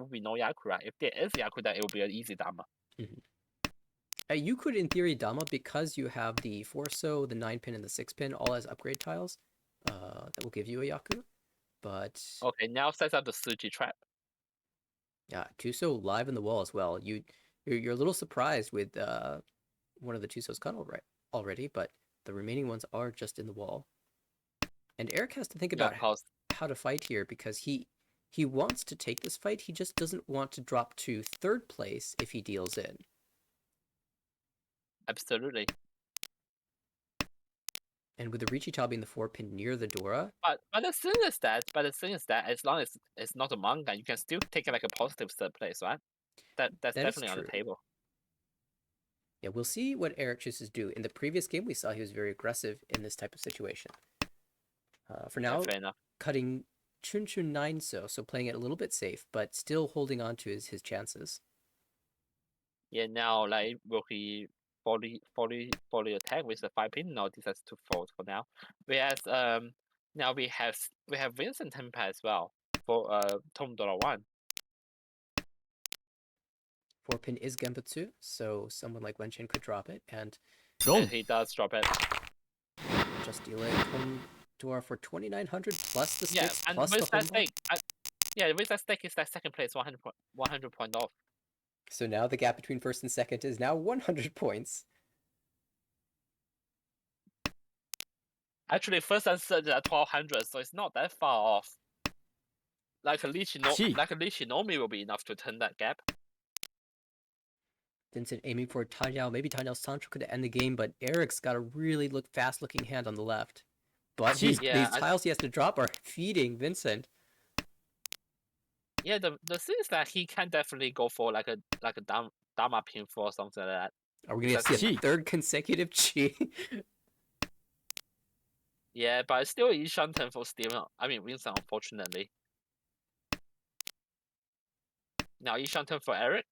be no Yaku, right? If there is Yaku, then it will be an easy Dama. You could, in theory, Dama, because you have the 4-so, the 9-pin, and the 6-pin, all as upgrade tiles. That will give you a Yaku, but... Okay, now set up the Suji trap. Yeah, Tuso live in the wall as well. You're a little surprised with one of the Tusos cut already, but the remaining ones are just in the wall. And Eric has to think Yeah, about of course. how to fight here because he wants to take this fight. He just doesn't want to drop to third place if he deals in. Absolutely. And with the Richita being the 4-pin near the Dora, But the thing is that as long as it's not a manga, you can still take like a positive third place, right? That's that is definitely on the true. table. Yeah, we'll see what Eric chooses to do. In the previous game, we saw he was very aggressive in this type of situation. For Yeah, now, fair enough. cutting Chun Chun 9 so playing it a little bit safe, but still holding on to his chances. Yeah, now like will he fully attack with the 5-pin? No, decides to fold for now. Whereas now we have Vincent Tempa as well for Tom Dollar 1. 4-pin is Genbutsu, so someone like Wenchen could drop it, and And he does drop it. just delay Tom Dora for 2,900 plus the Yeah, sticks and plus the with that home stake, with that stake is that second place 100 point off. So now the gap between first and second is now 100 points. Actually, first and third are 1200, so it's not that far off. Like a Lichinomi will be enough to turn that gap. Vincent aiming for Tanyao. Maybe Tanyao Sancho could end the game, but Eric's got a really fast-looking hand on the left. But these tiles he has to drop are feeding Vincent. Yeah, the thing is that he can definitely go for like a Dama pin or something like that. Are we going to see a third consecutive chi? Yeah, but it's still Yishan turn for Steven. I mean, Vincent, unfortunately. Now Yishan turn for Eric.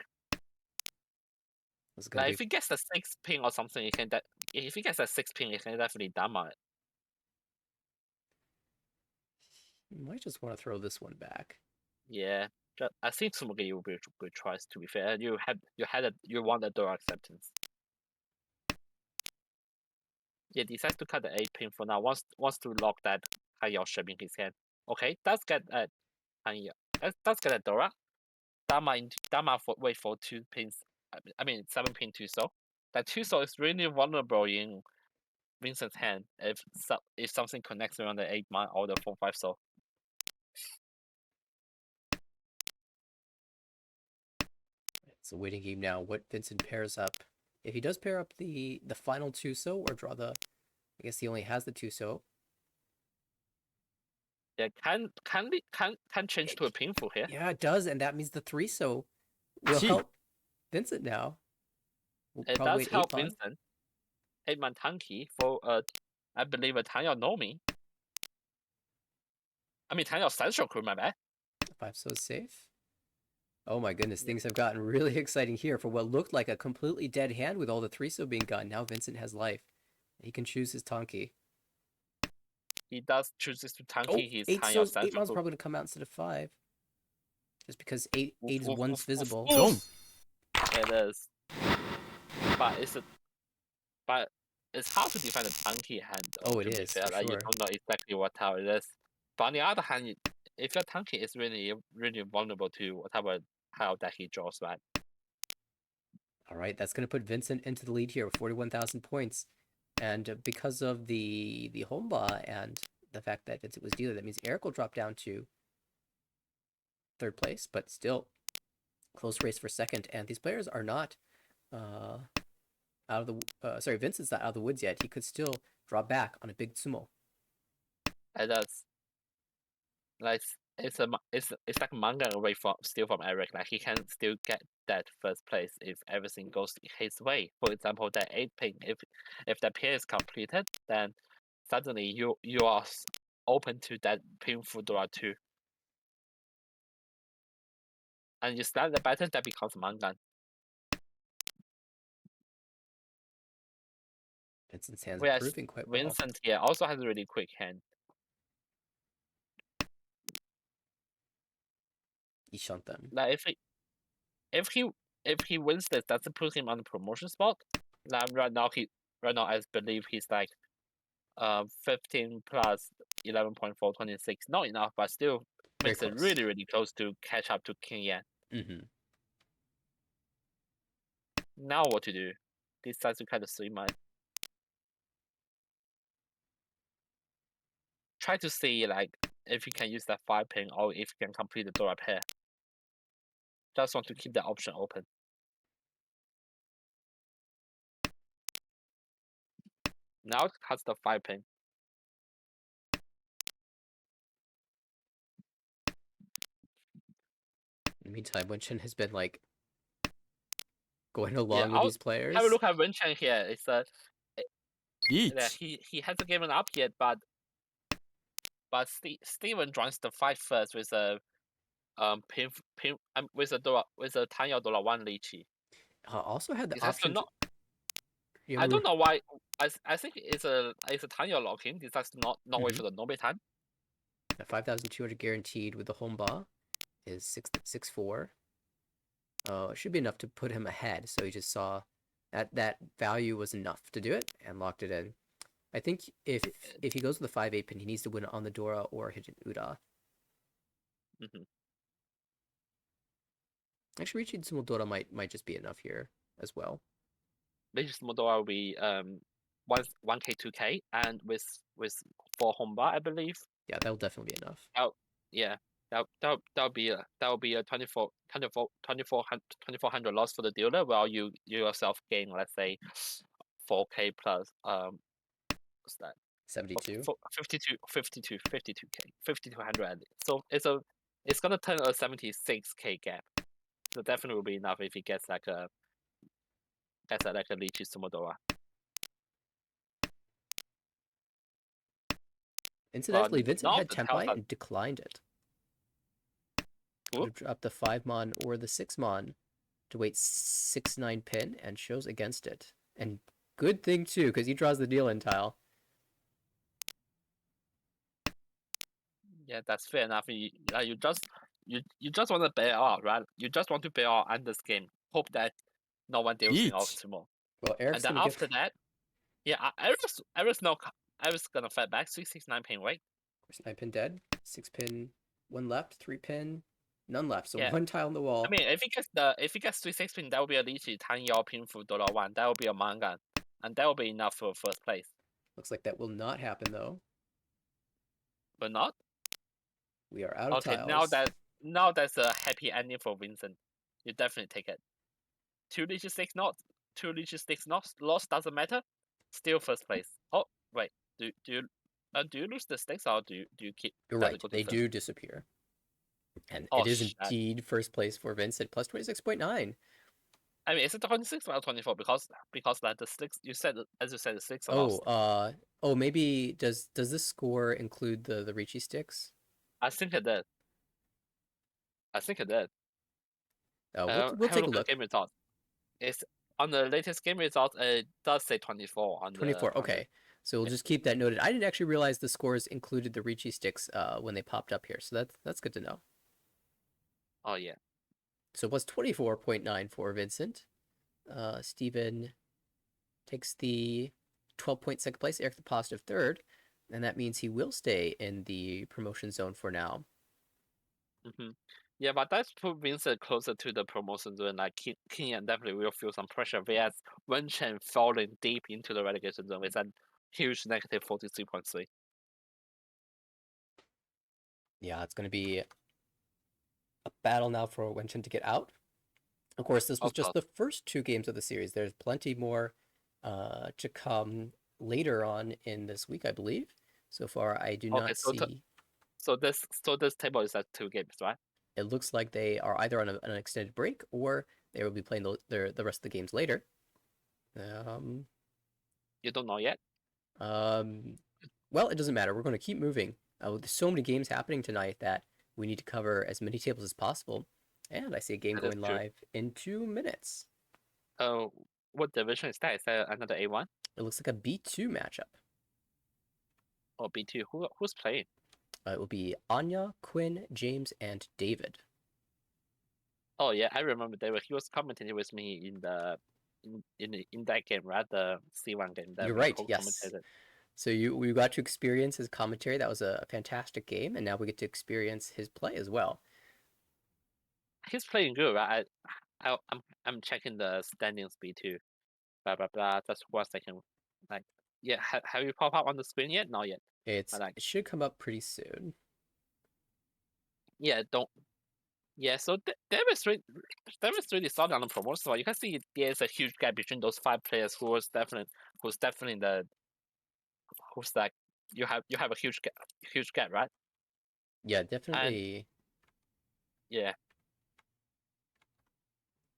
Like, if he gets the 6-pin or something, if he gets a 6-pin, he can definitely Dama it. You might just want to throw this one back. Yeah, I think Sumugi would be a good choice. To be fair, you want the door acceptance. Yeah, decides to cut the 8-pin for now. Wants to lock that Hayao ship in his hand. Okay, does get that does get a Dora. Dama wait for 2 pins. I mean 7-pin 2-so. That 2-so is really vulnerable in Vincent's hand if something connects around the 8-man or the 4-5-so. It's a waiting game now. What Vincent pairs up? If he does pair up the final 2-so or draw the, I guess he only has the 2-so. Yeah, can change to a pinful here. Yeah, it does, and that means the 3-so will help Vincent now. It does help Vincent. 8-man Tanki for I believe a Tanya Nomi. I mean Tanya Sanshoku, my bad. 5-so is safe. Oh my goodness, things have gotten really exciting here for what looked like a completely dead hand with all the 3-so being gone. Now Vincent has life. He can choose his Tanki. He does choose to Tanki his Tanya Sanshoku. 8-man's probably going to come out instead of 5. Just because 8 is once visible. It is. But it's hard to defend a Tanki hand. Oh, it is, for like, sure. You don't know exactly what tower it is. But on the other hand, if your Tanki is really vulnerable to whatever tile that he draws, right? All right, that's going to put Vincent into the lead here with 41,000 points. And because of the Homba and the fact that Vincent was dealer, that means Eric will drop down to third place, but still close race for second. And these players are not out of the sorry, Vincent's not out of the woods yet. He could still drop back on a big sumo. It does. Like it's like Mangan away from Eric. Like he can still get that first place if everything goes his way. For example, that 8-pin, if that pair is completed, then suddenly you are open to that painful draw too. And you start the battle, that becomes Mangan. Vincent's hands are Whereas proving quite well. Vincent here also has a really quick hand. Ishanten. Like if he wins this, that's put him on the promotion spot. Like right now I believe he's like 15 plus 11.4, 26. Not enough, but still makes it really close to catch up to King Yan. Mm-hmm. Now what to do? Decides to cut the 3 mine. Try to see like if you can use that 5 pin or if you can complete the door pair. Just want to keep the option open. Now it cuts the 5 pin. In the meantime, Wenchen has been like going Yeah, along with these players. have a look at Wenchen here. It's yeah, Each. he hasn't given up yet, but Steven joins the fight first with a with a $10 1 lychee. Also had the It has to option. not. You I know, don't know why. I think it's a $10 lock-in. This has to not wait Mhm. for the Nobe time. 5,200 guaranteed with the home bar is 6-4. It should be enough to put him ahead. So he just saw that value was enough to do it and locked it in. I think if he goes with the 5-8 pin, he needs to win on the Dora or hit an Uda. Mhm. Actually, reaching Dora might just be enough here as well. Latest model will be 1K 2K and with 4 home bar, I believe. Yeah, that'll definitely be enough. Yeah, that'll be a 2400 loss for the dealer, while you yourself gain, let's say, 4K plus what's that? 72. 52K, 5200. So it's gonna turn a 76K gap. So definitely will be enough if he gets like a Lychee Sumodora. Incidentally, Vincent not had the Tempai Telfa. and declined it. Who? Could have dropped the 5-mon or the 6-mon to wait 6-9 pin and shows against it. And good thing too, because he draws the deal in tile. Yeah, that's fair enough. You just want to bail out, right? You just want to bail out end this game. Hope that no one deals in Each. optimal. Well, And Eric's then gonna after get that, yeah, I was gonna fight back 669 pin, right? 9 pin dead, 6 pin, 1 left, 3 pin, none left. So Yeah. 1 tile on the wall. I mean, if he gets 3-6 pin, that will be a Lychee 10 yao pin for $1. That will be a Mangan, and that will be enough for first place. Looks like that will not happen though. But not. We are out of Okay, tiles. now that's a happy ending for Vincent. You definitely take it. 2 Lychee 6 not, 2 Lychee 6 not lost doesn't matter. Still first place. Oh wait, do you lose the stakes or do you keep? You're does right. it go to They first? do disappear. And Oh it is shit. indeed first place for Vincent, plus 26.9. I mean, is it 26 or 24? Because like the stakes you said, as you said, the stakes are Oh, lost. maybe does this score include the Ricci sticks? I think it did. We'll Have a take a look at look. game results. It's on the latest game results. It does say 24 on 24. the. Okay, so we'll just keep that noted. I didn't actually realize the scores included the Ricci sticks when they popped up here, so that's good to know. Oh yeah. So it was 24.9 for Vincent. Steven takes the 12-point second place. Eric the positive third, and that means he will stay in the promotion zone for now. Mm-hmm. Yeah, but that's put Vincent closer to the promotion zone. Like Kenyan definitely will feel some pressure. Whereas Wenchen falling deep into the relegation zone with a huge negative 43.3. Yeah, it's going to be a battle now for Wenchen to get out. Of course, this was just the first 2 games of the series. There's plenty more to come later on in this week, I believe. So far, I do not see. So this table is at 2 games, right? It looks like they are either on an extended break or they will be playing the rest of the games later. You don't know yet. Well, it doesn't matter. We're going to keep moving. There's so many games happening tonight that we need to cover as many tables as possible. And I see a game going live in 2 minutes. What division is that? Is that another A1? It looks like a B2 matchup. Or B2? Who's playing? It will be Anya, Quinn, James, and David. Oh yeah, I remember David. He was commenting with me in the in that game, right? The C1 game. That You're right. Yes. So we got to experience his commentary. That was a fantastic game, and now we get to experience his play as well. he's playing good, right? I'm checking the standing speed too. Blah blah blah. Just 1 second. Like, yeah, have you pop up on the screen yet? Not yet. It Like, should come up pretty soon. yeah, don't. Yeah, so David's really solid on the promotion spot. You can see there's a huge gap between those 5 players who's definitely who's like you have a huge gap, right? Yeah, And definitely. yeah,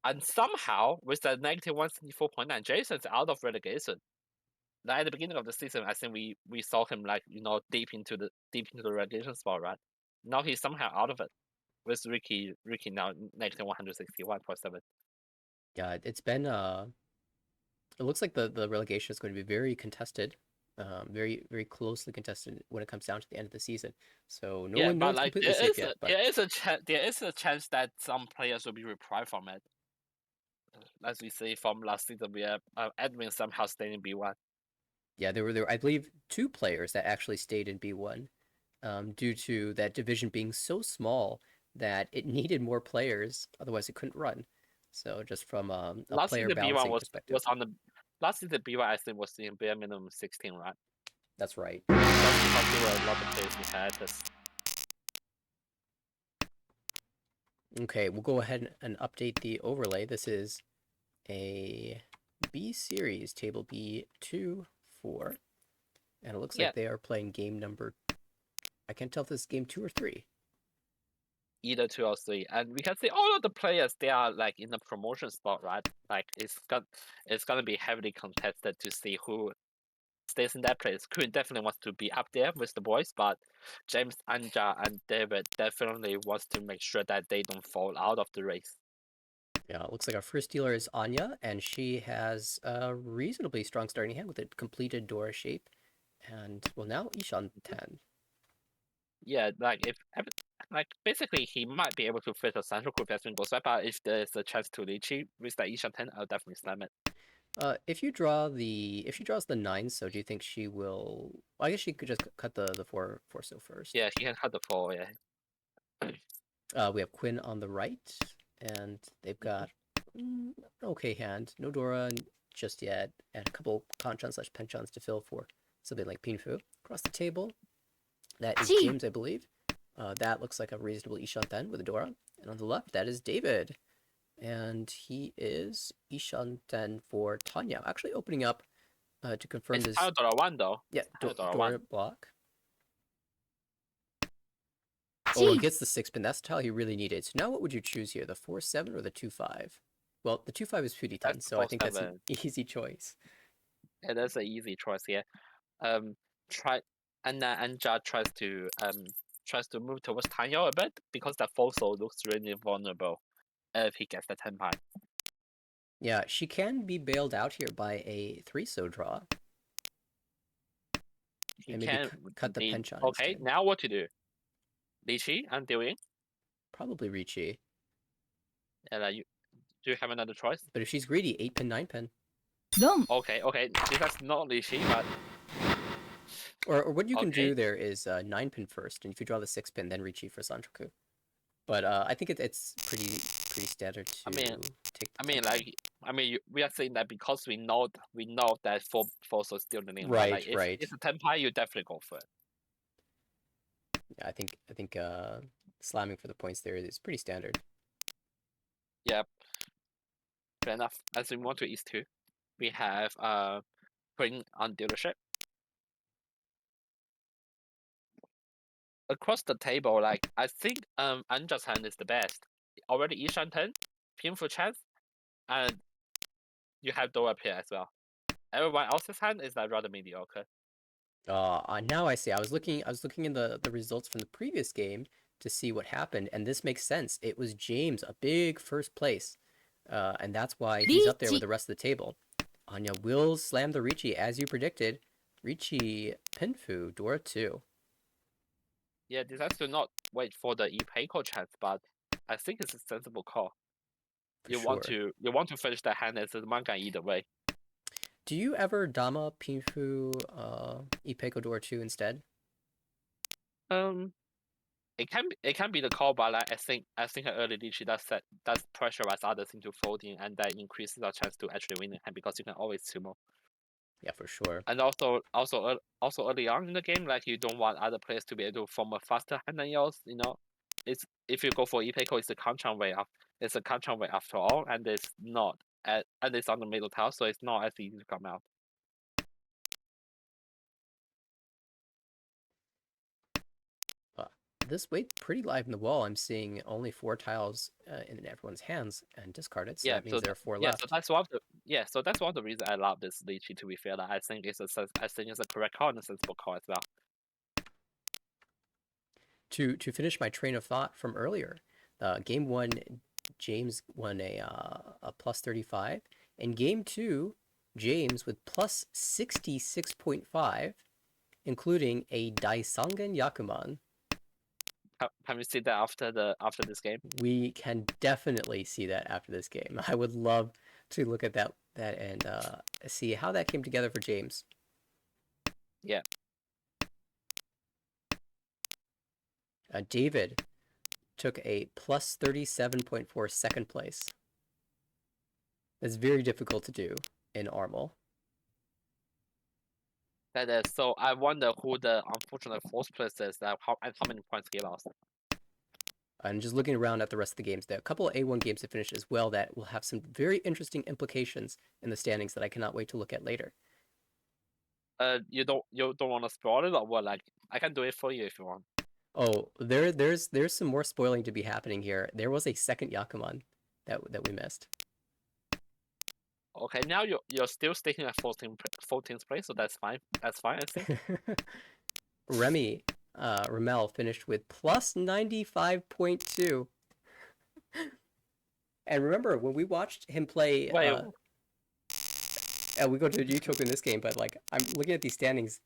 and somehow with the negative 174.9, Jason's out of relegation. Like, at the beginning of the season, I think we saw him like deep into the relegation spot, right? Now he's somehow out of it with Ricky now negative 161.7. Yeah, it's been it looks like the relegation is going to be very contested, very closely contested when it comes down to the end of the season. So no Yeah, but one's like completely safe yet. But there is a chance that some players will be reprieved from it. As we see from last season, we have Edwin somehow staying in B1. yeah, there were I believe 2 players that actually stayed in B1, due to that division being so small that it needed more players, otherwise it couldn't run. So just from a Last player season B1 balancing perspective, was on the last season B1 I think was in bare minimum 16, right? that's right. Just because there were a lot of players we had. Okay, we'll go ahead and update the overlay. This is a B series, table B2, 4. And it looks Yeah, like they are playing game number. I can't tell if this is game 2 or 3. either 2 or 3, and we can see all of the players they are like in the promotion spot, right? Like it's gonna be heavily contested to see who stays in that place. Quinn definitely wants to be up there with the boys, but James, Anja, and David definitely wants to make sure that they don't fall out of the race. Yeah, it looks like our first dealer is Anya, and she has a reasonably strong starting hand with a completed Dora shape. And, well, now Ishan 10. Yeah, like like basically he might be able to fit a central group as goes right, but if there's a chance to Lychee with that Ishan 10, I'll definitely slam it. If she draws the 9, so do you think she will? Well, I guess she could just cut the 4 so first. Yeah, he can cut the 4, yeah. We have Quinn on the right, and they've got okay hand. No Dora just yet, and a couple Kanchan/Penchans to fill for something like Pinfu. Across the table, that is James, I believe. That looks like a reasonable Ishan then with a Dora. And on the left, that is David. And he is Ishan 10 for Tanya. Actually opening up to confirm It's this. $1 though. Yeah, $1 Dora block. Oh, it gets the 6-pin. That's the tile he really needed. So now what would you choose here? The 4-7 or the 2-5? Well, the 2-5 is Pudi 10, so I think that's an easy choice. Yeah, that's an easy choice here. Try and Anja tries to move towards Tanya a bit because that Foso looks really vulnerable if he gets the 10 pie. Yeah, she can be bailed out here by a 3-so draw. He and maybe can cut the Penchant Okay, instead. now what to do? Lychee, I'm doing. Probably Ricci. And do you have another choice? But if she's greedy, 8-pin, 9-pin. Okay, this is not Lychee, but Or what you can okay. do there is 9-pin first, and if you draw the 6-pin, then Ricci for Sanchoku. But I think it's pretty standard to take. We are saying that because we know that Foso is still the name, Right, Like if right. it's a 10 pie, you definitely go for it. Yeah, I think slamming for the points there is pretty standard. Yep. Fair enough. As we move on to East 2, we have Queen on dealership. Across the table, like I think Anja's hand is the best. Already Ishan 10, Pinfu chance, and you have Dora up here as well. Everyone else's hand is like rather mediocre. Now I see. I was looking in the results from the previous game to see what happened, and this makes sense. It was James, a big first place, and that's why he's up there with the rest of the table. Anya will slam the Ricci as you predicted. Ricci, Pinfu, Dora 2. Yeah, this has to not wait for the Ipeiko chance, but I think it's a sensible call. You want to finish that hand as a Mangan either way. Do you ever Dama, Pinfu, Ipeiko, Dora 2 instead? it can be the call, but like, I think early Lychee does pressurize others into folding, and that increases our chance to actually win the hand because you can always sumo. Yeah, for sure. And also early on in the game, like you don't want other players to be able to form a faster hand than yours. You know, it's if you go for Ipeko, it's a counter way it's a counter way after all, and it's not and it's on the middle tile, so it's not as easy to come out. This weight pretty live in the wall. I'm seeing only 4 tiles in everyone's hands and discarded, so Yeah, that means there are 4 yeah, left. so that's one of the so that's one of the reasons I love this Lychee. To be fair, like, I think it's a correct call and a sensible call as well. To finish my train of thought from earlier, game 1, James won a plus 35, and game 2, James with plus 66.5, including a Daisangan Yakuman. Can we see that after this game? We can definitely see that after this game. I would love to look at that and see how that came together for James. Yeah. David took a plus 37.4 second place. That's very difficult to do in Armel. That is, so I wonder who the unfortunate fourth place is, and how many points he lost. And just looking around at the rest of the games, there are a couple of A1 games to finish as well that will have some very interesting implications in the standings that I cannot wait to look at later. You don't want to spoil it, or what? Like, I can do it for you if you want. Oh, there's some more spoiling to be happening here. There was a second Yakuman that we missed. Okay, now you're still sticking at 14th place, so that's fine. That's fine, I think. Ramel finished with plus 95.2. And remember, when we watched him play, Wait, we go to YouTube in this game, but like I'm looking at these standings,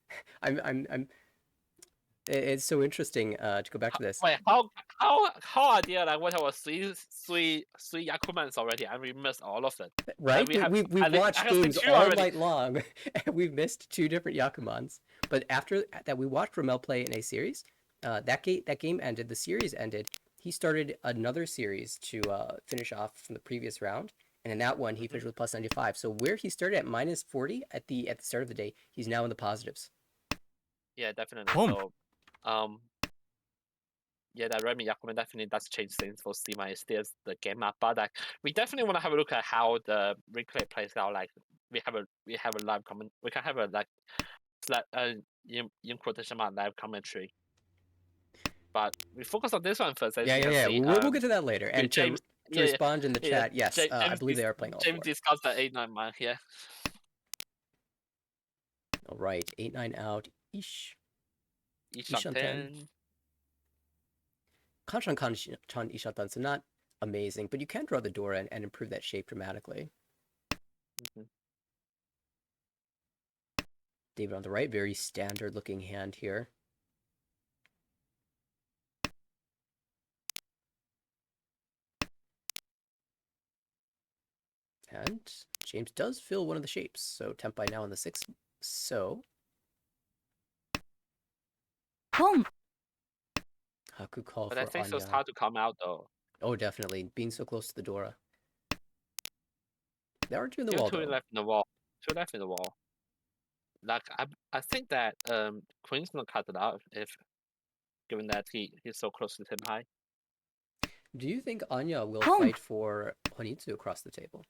it's so interesting to go back to this. wait, how are there like whatever three Yakumans already, and we missed all of it? Right? We've watched games all night long, and we've missed 2 different Yakumans. But after that, we watched Ramel play in a series. That game ended. The series ended. He started another series to finish off from the previous round, and in that one he finished with plus 95. So where he started at minus 40 at the start of the day, he's now in the positives. Yeah, definitely. Boom. So, yeah, that Remy Yakuman definitely does change things for Sima. It steers the game up, but like we definitely want to have a look at how the replay plays out. Like we have a live comment. We can have a in quotation mark live commentary. But we focus on this one first. As you can see, We'll get to that later. And James, to respond in the chat, yes, James I believe they are playing all James 4. discussed the 8-9 man here. All right, 8-9 out. Ish. Ishanten. Kanchan Ishatan, so not amazing, but you can draw the Dora and improve that shape dramatically. Mm-hmm. David on the right, very standard looking hand here. And James does fill one of the shapes, so Tempai now in the 6th. So Boom. Haku call But for I think Anya. it's hard to come out though. Oh, definitely. Being so close to the Dora. There are 2 in the Still wall, 2 though. left in the wall. 2 left in the wall. Like I think that Queen's gonna cut it out if given that he's so close to Tempai. Do you think Anya will Boom. fight for Honitsu across the table?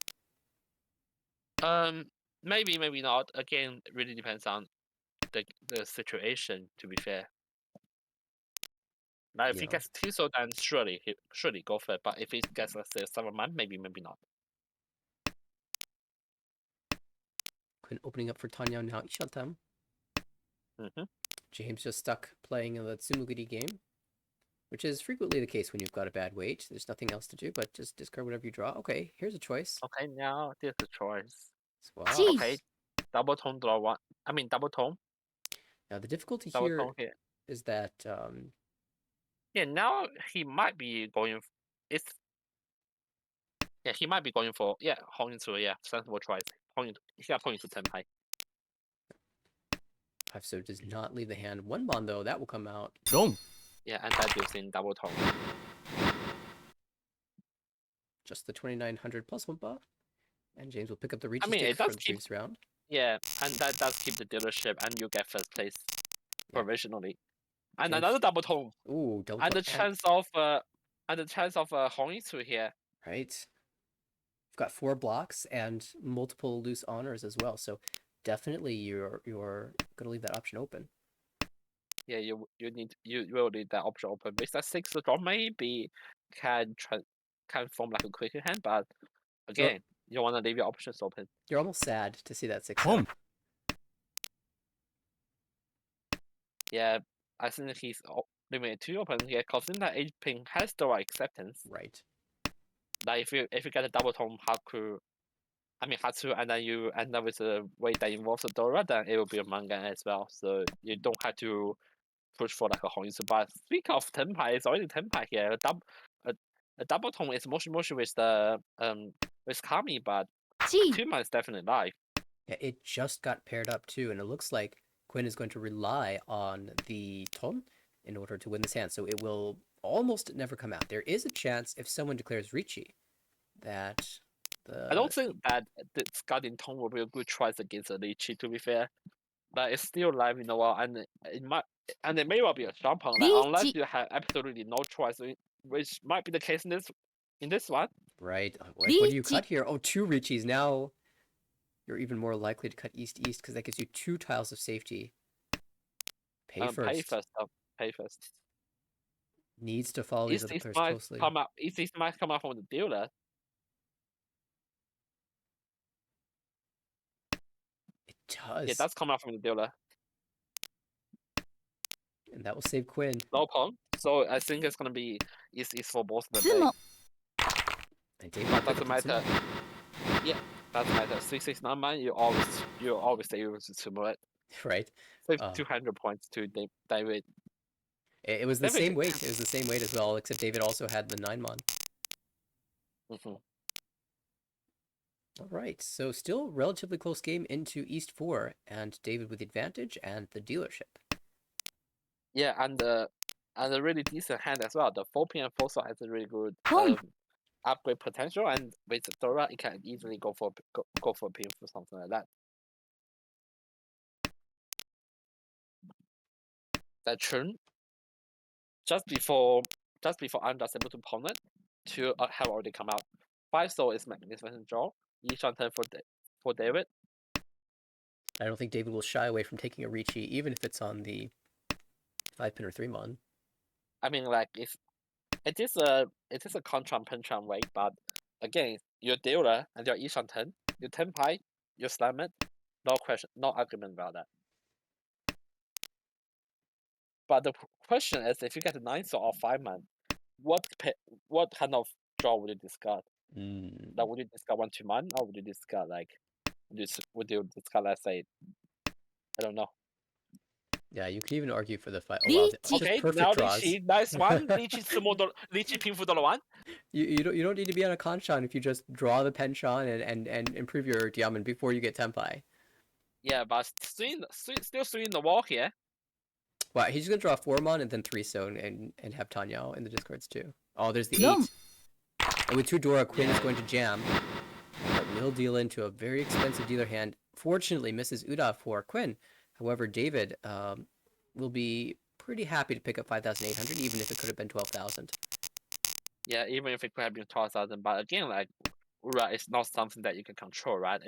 Maybe, maybe not. Again, it really depends on the situation, to be fair. Like if he gets Tiso, then surely go for it. But if he gets, let's say, 7-man, maybe not. Quinn opening up for Tanya now. Ishatam. James just stuck playing in the Tsumugiri game, which is frequently the case when you've got a bad weight. There's nothing else to do but just discard whatever you draw. Okay, here's a choice. Okay, now there's a choice. Wow. Jeez. Okay, double tone draw one. I mean double tone. Now the difficulty Double here tone here. is that yeah, now he might be going. He might be going for Honitsu. Yeah, sensible choice. He got pointing to Tempai. 5 so does not leave the hand. 1 bond though, that will come out. Boom. Yeah, anti-deucing double tone. Just the 2900 plus one buff. And James will pick up the Ricci I mean, stick it for does the keep previous round. yeah, and that does keep the dealership, and you get first place Yeah. provisionally. And James. another double tone, Ooh, double and tone. the chance of Hong Yisu here. Right. We've got 4 blocks and multiple loose honors as well. So definitely you're gonna leave that option open. Yeah, you will need that option open. With that 6 draw, maybe can form like a quicker hand, but again, you want to leave your options open. You're almost sad to see that 6 Home. Yeah, I think he's limited to open here, considering that 8 ping has the right acceptance. Right. Like if you get a double tone Hatsu, and then you end up with a way that involves a Dora, then it will be a Mangan as well. So you don't have to push for like a Hongsu. But speak of Tenpai, it's already Tenpai here. A double tone is motion with the with Kami, but G. 2 months definitely live. Yeah, it just got paired up too, and it looks like Quinn is going to rely on the Ton in order to win this hand. So it will almost never come out. There is a chance if someone declares Ricci that I don't think that the Guardian Tone will be a good choice against a Lychee, to be fair. But it's still live in the wild, and it may well be a strong opponent, like, unless Lychee. you have absolutely no choice, which might be the case in this one. right. Like, what do you Lychee. cut here? Oh, 2 Ricci's. Now you're even more likely to cut east-east because that gives you 2 tiles of safety. Pay first. Pay first. Needs to follow these other players closely. East might come out from the dealer. It does. Yeah, that's come out from the dealer. And that will save Quinn. No pawn. So I think it's gonna be east for both of them. つも。 And David But will pick doesn't up the matter. Tsumo. Yeah, doesn't matter. 669 man, you always say you to Sumo it. Right. Save 200 points to David. It was the David same weight. It was the same weight as well, except David also had the 9-mon. All right, so still relatively close game into East 4, and David with the advantage and the dealership. Yeah, and a really decent hand as well. The 4P and 4 has a really good upgrade potential, and with Dora, it can easily go for a pin for something like that. That turn, just before Andra's able to opponent, 2 have already come out. 5 soul is magnificent draw. Each on 10 for David. I don't think David will shy away from taking a Ricci, even if it's on the 5-pin or 3-mon. I mean, like, it is a Contran Pentran way, but again, you're dealer and you're each on 10. You 10 pie, you slam it. No question, no argument about that. But the question is, if you get a 9 soul or 5-man, what kind of draw would you discard? Like, would you discard 1-2-man, or would you discard would you discard, let's say, I don't know. Yeah, you could even argue for the 5. Oh, wow, just okay, perfect now draws. Lychee, nice one. Lychee pin for $1. You don't need to be on a Kanchan if you just draw the Penchon and improve your Diamond before you get Tenpai. Yeah, but still swinging the wall here. Wow, he's just gonna draw 4-mon and then 3-stone and have Tanyao in the discards too. Oh, there's the 8. And with 2 Dora, Quinn is going to jam. That will deal into a very expensive dealer hand. Fortunately, misses Uda for Quinn. However, David will be pretty happy to pick up 5,800, even if it could have been 12,000. Yeah, even if it could have been 12,000, but again, like, Ura is not something that you can control, right?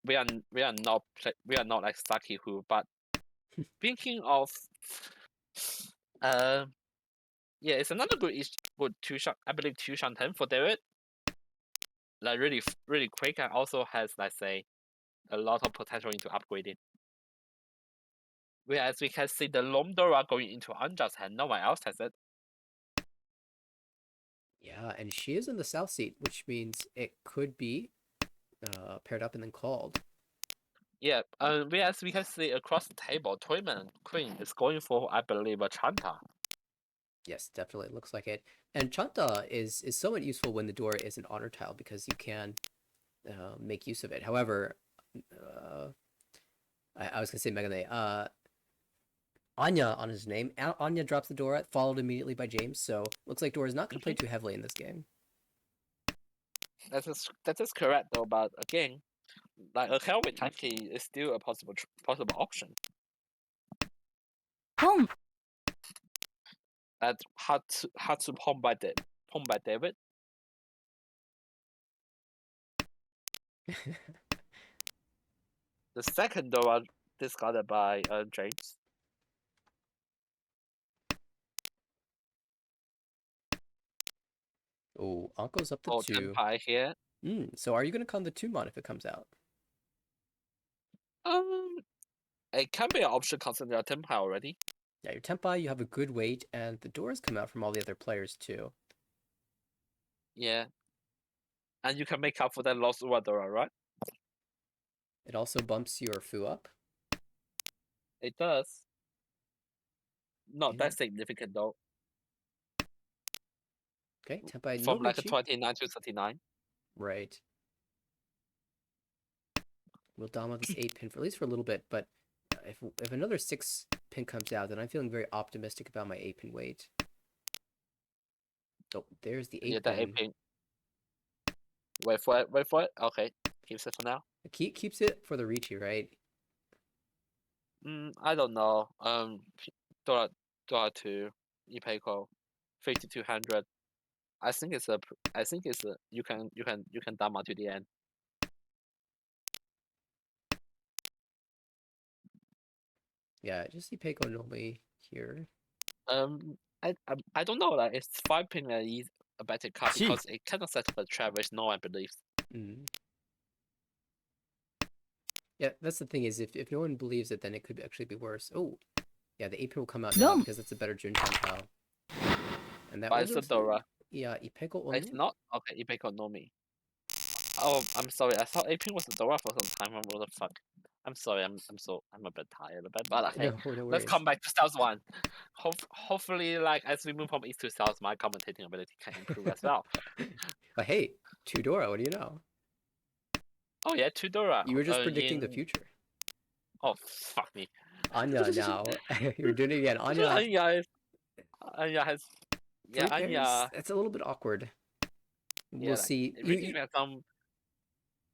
We are not like Saki who, but thinking of, yeah, it's another good 2-shot, I believe 2-shot 10 for David. Like, really quick, and also has, let's say, a lot of potential into upgrading. Whereas we can see the Lomdora going into Anja's hand, no one else has it. Yeah, and she is in the south seat, which means it could be paired up and then called. Yeah, whereas we can see across the table, Toyman Queen is going for, I believe, a Chanta. Yes, definitely looks like it. And Chanta is somewhat useful when the door is an honor tile because you can make use of it. However, I was gonna say Megane. Anya on his name. Anya drops the Dora, followed immediately by James. So looks like Dora's not going to play too heavily in this game. That is correct though, but again, like a hell with tanky is still a possible option. Home. That hard to pawn by David. The second Dora discarded by James. Oh, Anko's up to Oh, 2. Tenpai here. So are you going to con the Tumon if it comes out? It can be an option considering your Tenpai already. Yeah, your Tempai, you have a good weight, and the Doras come out from all the other players too. Yeah. And you can make up for that lost Dora, right? It also bumps your Fu up. It does. Not Yeah. that significant though. Okay, Tempai, no From like a Riichi. 29 to 39. Right. We'll dama this 8-pin for at least for a little bit, but if another 6-pin comes out, then I'm feeling very optimistic about my 8-pin weight. Oh, there's the 8-pin. Yeah, that 8-pin. Wait for it. Okay, keeps it for now. Keeps it for the Riichi, right? I don't know. Dora 2, Ipeco, 5200. I think it's a. You can dama to the end. Yeah, just Ipeco normally here. I don't know. Like, it's 5-pin is a better card because it cannot set up a trap which no one believes. Yeah, that's the thing is if no one believes it, then it could actually be worse. Oh, yeah, the 8-pin will come out now because it's a better Jun Pao. And that But was it's a Dora. Yeah, Ipeco only. It's not okay. Ipeco no me. Oh, I'm sorry. I thought 8-pin was a Dora for some time. What the fuck? I'm sorry. I'm a bit tired. But okay. No worries. Let's come back to South 1. Hopefully, like as we move from East to South, my commentating ability can improve as well. But hey, 2 Dora, what do you know? Oh yeah, 2 Dora. You were just predicting the future. Oh fuck me. Anya now. You're doing it again. Anya. Anya has. Yeah, Anya. It's a little bit awkward. We'll see. It really depends on.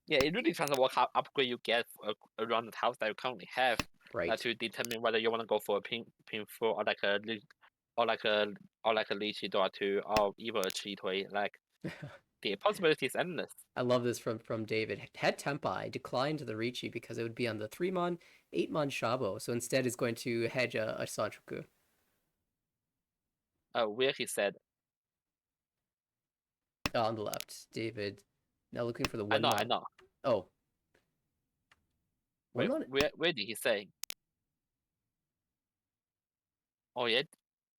Yeah, it really depends on what upgrade you get around the house that you currently have. Right. To determine whether you want to go for a pinful or like a Lychee Dora 2 or even a Cheatway. Like the possibility is endless. I love this from David. Had Tempai declined the Riichi because it would be on the 3-mon, 8-mon Shabo, so instead it's going to hedge a Sanchoku. Where he said. On the left, David. Now looking for the 1-mon. I know. Oh. Wait, where did he say? Oh yeah.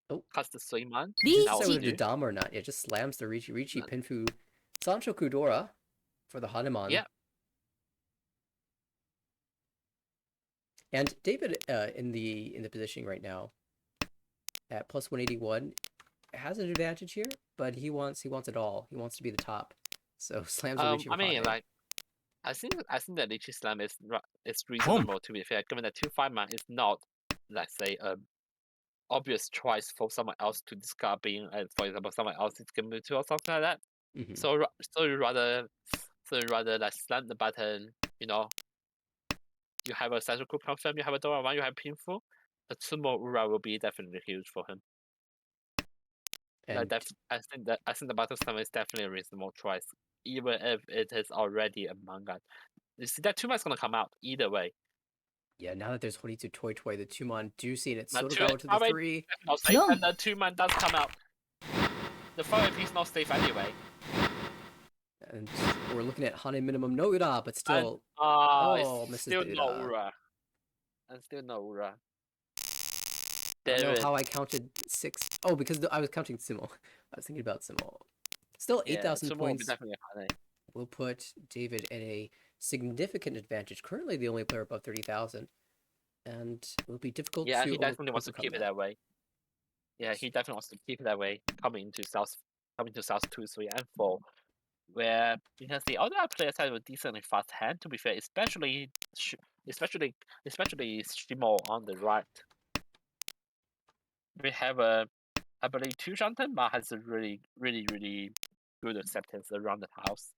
Oh. Cuts the 3-mon. Just say the Dama or not. Yeah, just slams the Riichi Pinfu Sanchoku Dora for the Hanuman. Yeah. And David in the positioning right now at plus 181 has an advantage here, but he wants it all. He wants to be the top. So slams the Riichi. I mean, like, I think that Lychee Slam is reasonable to be fair, given that 2-5-man is not, let's say, obvious choice for someone else to discard being, for example, someone else is given to or something like that. So you rather like slam the button, you know. You have a central group confirm, you have a Dora 1, you have Pinful. A Sumo Ura will be definitely huge for him. And I think the Battle Slam is definitely a reasonable choice, even if it is already a Mangan. You see that 2-mon is gonna come out either way. Yeah, now that there's Honitsu Toy, the 2-mon do see it. So go to the 3. And the 2-mon does come out. The 4AP is not safe anyway. And we're looking at Hane minimum no Ura, but still. Misses still the no Ura. And still no Ura. I don't know how I counted 6. Oh, because I was counting Sumo. I was thinking about Sumo. Still 8,000 points. Definitely will put David at a significant advantage. Currently the only player above 30,000. And it will be difficult to he definitely wants to keep it that way. Yeah, he definitely wants to keep it that way, coming to South 2, 3, and 4. Where because the other players have a decently fast hand, to be fair, especially Shimo on the right. we have I believe 2 Shanten, but has a really good acceptance around the house.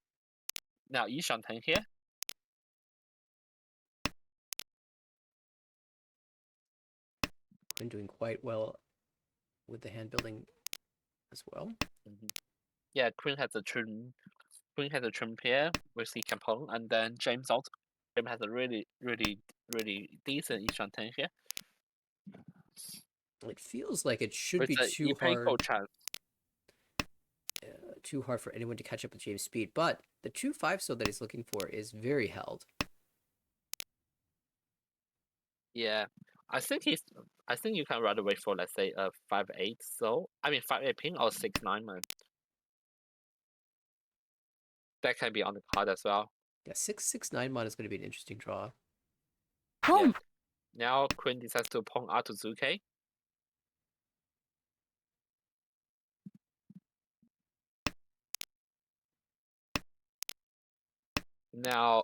Now 1 Shanten here. Quinn doing quite well with the hand building as well. Yeah, Queen has a trim pair with the Campon, and then James has a really decent 1 Shanten here. It feels like it should With be the too Ipeco chance. too hard for anyone to catch up with James' speed, but the 2-5 so that he's looking for is very held. Yeah, I think you can rather wait for, let's say, a 5-8 so. I mean 5-8 pin or 6-9 man. That can be on the card as well. Yeah, 6-6-9 mon is going to be an interesting draw. Pong. Now Queen decides to pawn out to Zuke. Now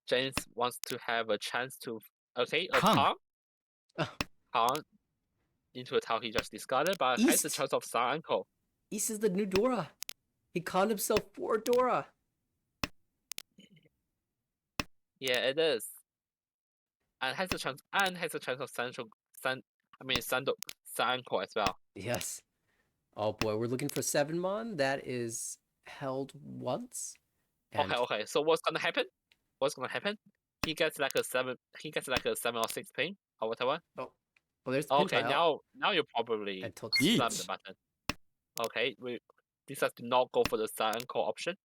James wants to have a chance to a Kong. pawn. Oh. Pawn into a tile he just discarded, but has a East. chance of Sun Uncle. East is the new Dora. He conned himself for Dora. Yeah, it is. And has a chance of Sun Uncle as well. Yes. Oh boy, we're looking for 7 mon. That is held once. And Okay. So what's gonna happen? He gets like a 7 or 6 pin or whatever. oh, there's the pin Okay, tile. now you probably And tilt slam switch. the button. Okay, we decide to not go for the Sun Uncle option.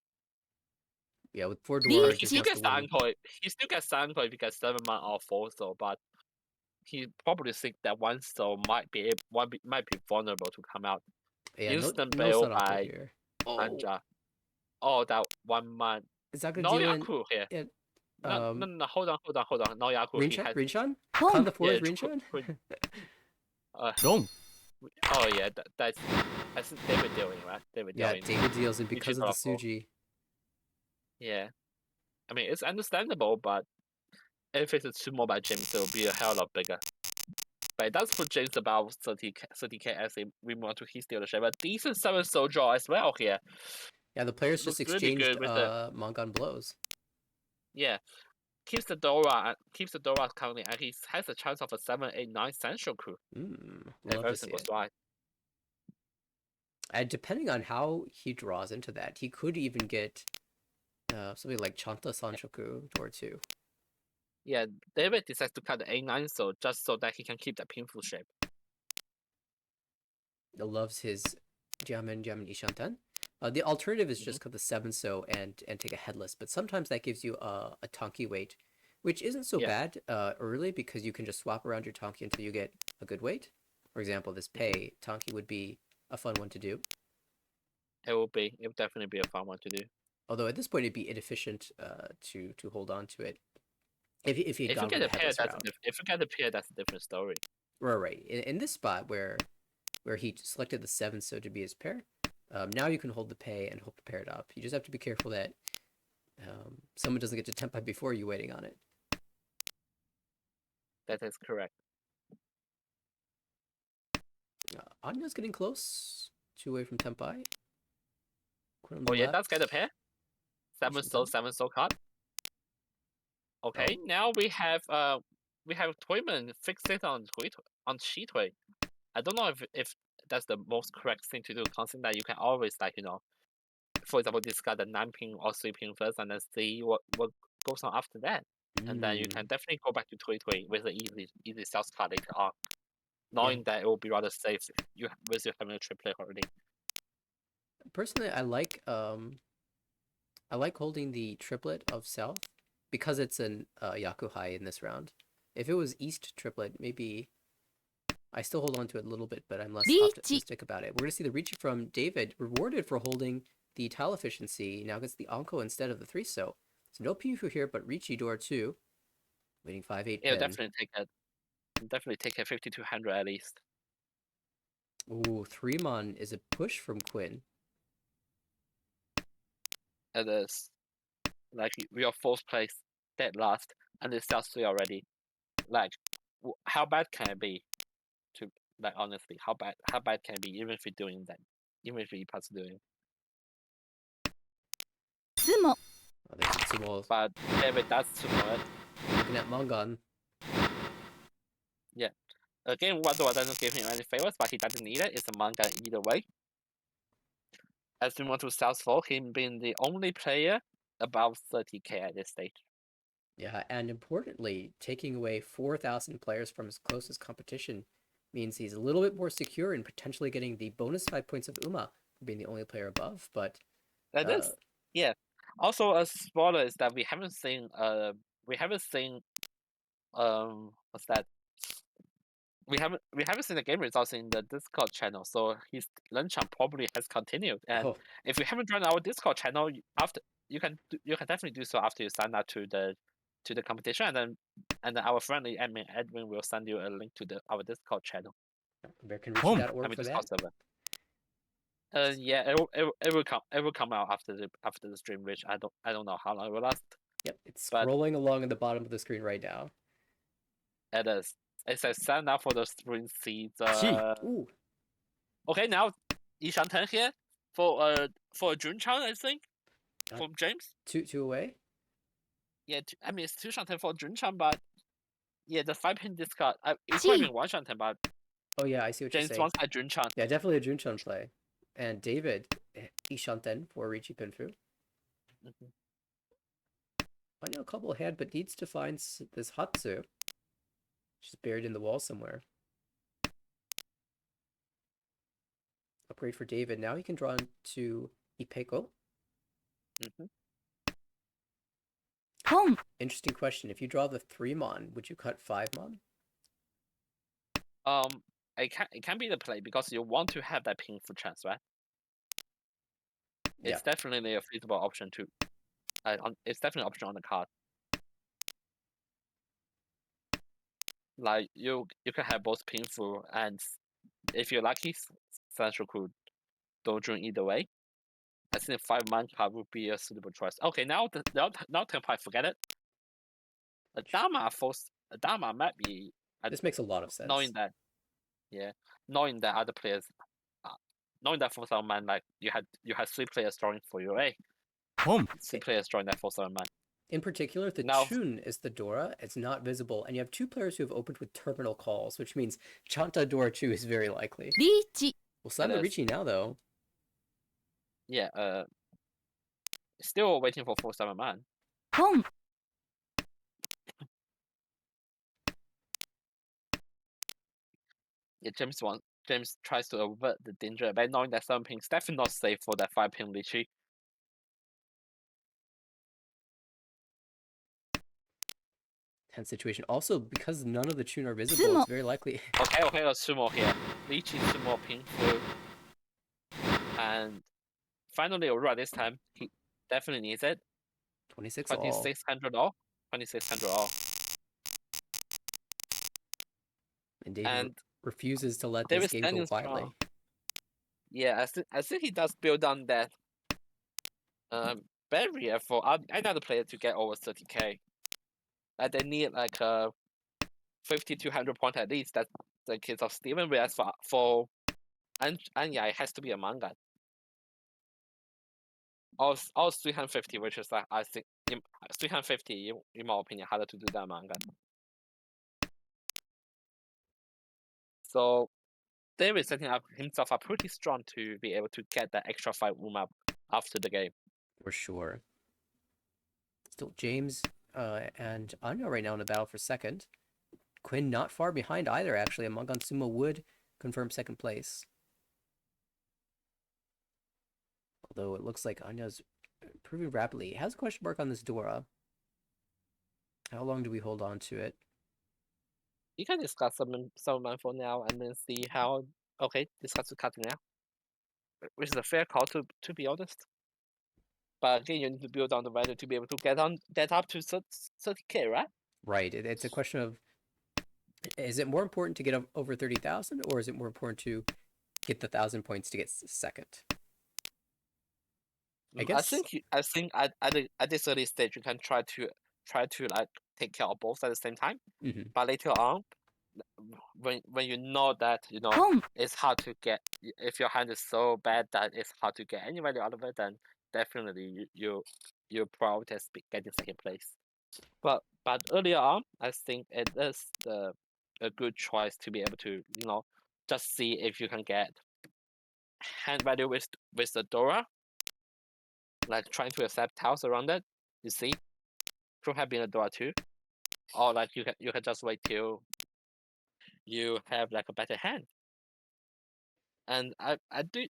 Yeah, with 4 Dora, He he just still wants gets to win. Sun Uncle. He still gets Sun Uncle if he gets 7 man or 4 so, but he probably think that 1 so might be vulnerable to come out. Yeah, Instant no bail Sun Uncle by here. Oh, Anja. Oh, that 1 man. is that going to No deal in... Yaku here. it, No, hold on. No Yaku. He has Rinshan? Pong. Con the 4 is yeah, Rinshan? Dong. oh yeah, that's David dealing, right? Yeah, David deals it Which because is of the awful. Suji. Yeah. I mean, it's understandable, but if it's a 2 more by James, it'll be a hell lot bigger. But it does put James above 30k as we want to his dealership. A decent 7 soul draw as well here. Yeah, the players Looks just really exchanged good with the Mangan blows. yeah. Keeps the Dora currently, and he has a chance of a 7-8-9 Central Crew if Love to see everything goes it. right. And depending on how he draws into that, he could even get something like Chanta Sanshoku or 2. Yeah, David decides to cut the A9 so just so that he can keep that pinful shape. Loves his Jiamen Ishanten. The alternative is just cut the 7 so and take a headless, but sometimes that gives you a Tonki weight, which isn't so bad early because you can just swap around your Tonki until you get a good weight. For example, this pay Tonki would be a fun one to do. It will definitely be a fun one to do. Although at this point it'd be inefficient to hold on to it. If you get a pair, that's a different story. Right. In this spot where he selected the 7 so to be his pair, now you can hold the pay and hope to pair it up. You just have to be careful that someone doesn't get to tempai before you waiting on it. That is correct. Anya's getting close. 2 away from tempai. Oh yeah, that's get a pair. 7 soul card. Okay, now we have Toyman fixate on Shitui. I don't know if that's the most correct thing to do, considering that you can always for example, discard the 9 pin or 3 pin first, and then see what goes on after that, and then you can definitely go back to Toy with an easy sales card later on, knowing that it will be rather safe with you having a triplet already. Personally, I like holding the triplet of South because it's an Yakuhai in this round. If it was East triplet, maybe I still hold on to it a little bit, but I'm less optimistic about it. We're going to see the reach from David, rewarded for holding the tile efficiency. Now gets the Anko instead of the 3 so. So no Pifu here, but Ricci door 2. Waiting 5-8 It'll pin. definitely take a 5200 at least. Ooh, 3 mon is a push from Quinn. It is. Like, we are 4th place, dead last, and it's just 3 already. Like, how bad can it be? Like honestly, how bad can it be even if we're doing that, even if we pass doing. つも Oh, there's a Tsumo But David does sumo it. looking at Mangan. Again, Wadua doesn't give him any favors, but he doesn't need it. It's a manga either way. As we want to South for him being the only player above 30k at this stage. Yeah, and importantly, taking away 4,000 players from his closest competition means he's a little bit more secure in potentially getting the bonus 5 points of Uma for being the only player above. But That is, yeah. Also, a spoiler is that we haven't seen what's that? We haven't seen the game results in the Discord channel, so his Lenchan probably has continued. And oh, if you haven't joined our Discord channel, after you can definitely do so after you sign up to the competition, and then our friendly admin Edwin will send you a link to our Discord channel. AmericanRichi.org I mean for Discord that. server. Yeah, it will come out after the stream, which I don't know how long it will last. Yep, it's But scrolling along at the bottom of the screen right now. it is. It says sign up for the stream seeds. Ooh, Okay, now Ishanten here for Junchang, I think, from James. two away. Yeah, I mean it's 2 Shanten for Junchang, but yeah, the 5-pin discard. It Gee. could have been 1 Shanten, but Oh yeah, I see what James you're saying. wants a Junchang. Yeah, definitely a Junchon play. And David Ishanten for Richi Pinfu. Mhm. I know a couple ahead, but needs to find this Hatsu. She's buried in the wall somewhere. Upgrade for David. Now he can draw into Ipeko. Mhm. Home. Interesting question. If you draw the 3 Mon, would you cut 5 Mon? It can be the play because you want to have that ping for chance, right? Yeah. It's definitely a feasible option too. It's definitely an option on the card. Like you can have both painful and if you're lucky, Central could dojun either way. I think 5-man card would be a suitable choice. Okay, now Tenpai, forget it. A Dama might be This makes a lot of sense. knowing that other players, knowing that 4-man, like you had 3 players drawing for you, eh? Home. 3 players drawing that 4-man. In particular, the Now- Chun is the Dora. It's not visible, and you have 2 players who have opened with terminal calls, which means Chanta Dora 2 is very likely. リーチ We'll slam the It is. Richi now, though. Yeah, still waiting for 4-man. 本 Yeah, James tries to avert the danger by knowing that 7-pin is definitely not safe for that 5-pin Lychee. Tense situation. Also, because none of the Chun are visible, it's very likely. Okay, a sumo here. Lychee sumo pin through. And finally, Aurora this time, he definitely needs it. 26 all. 2600 all. 2600 all. And David And refuses to let David this game go standing quietly. strong. Yeah, I think he does build on that barrier for another player to get over 30k. Like they need like 50 to 100 point at least. That's the case of Steven, whereas for Anya, it has to be a Mangan. Or 350, which is like, I think 350 in my opinion harder to do than Mangan. So David setting up himself up pretty strong to be able to get that extra 5 up after the game. For sure. Still James and Anya right now in the battle for second. Quinn not far behind either, actually. And Mangan Sumo would confirm second place. Although it looks like Anya's improving rapidly. He has a question mark on this Dora. How long do we hold on to it? You can discuss some for now and then see how. Okay, discuss the cutting now, which is a fair call to be honest. But again, you need to build on the value to be able to get up to 30k, right? Right. It's a question of, is it more important to get over 30,000, or is it more important to get the 1,000 points to get second? I guess. I think at this early stage you can try to like take care of both at the same time. Mhm. But later on, when you know that Home. it's hard to get, if your hand is so bad that it's hard to get any value out of it, then definitely you prioritize getting second place. But earlier on, I think it is a good choice to be able to just see if you can get hand value with the Dora, like trying to accept tiles around it. You see, could have been a Dora too, or like you can just wait till you have like a better hand. And I did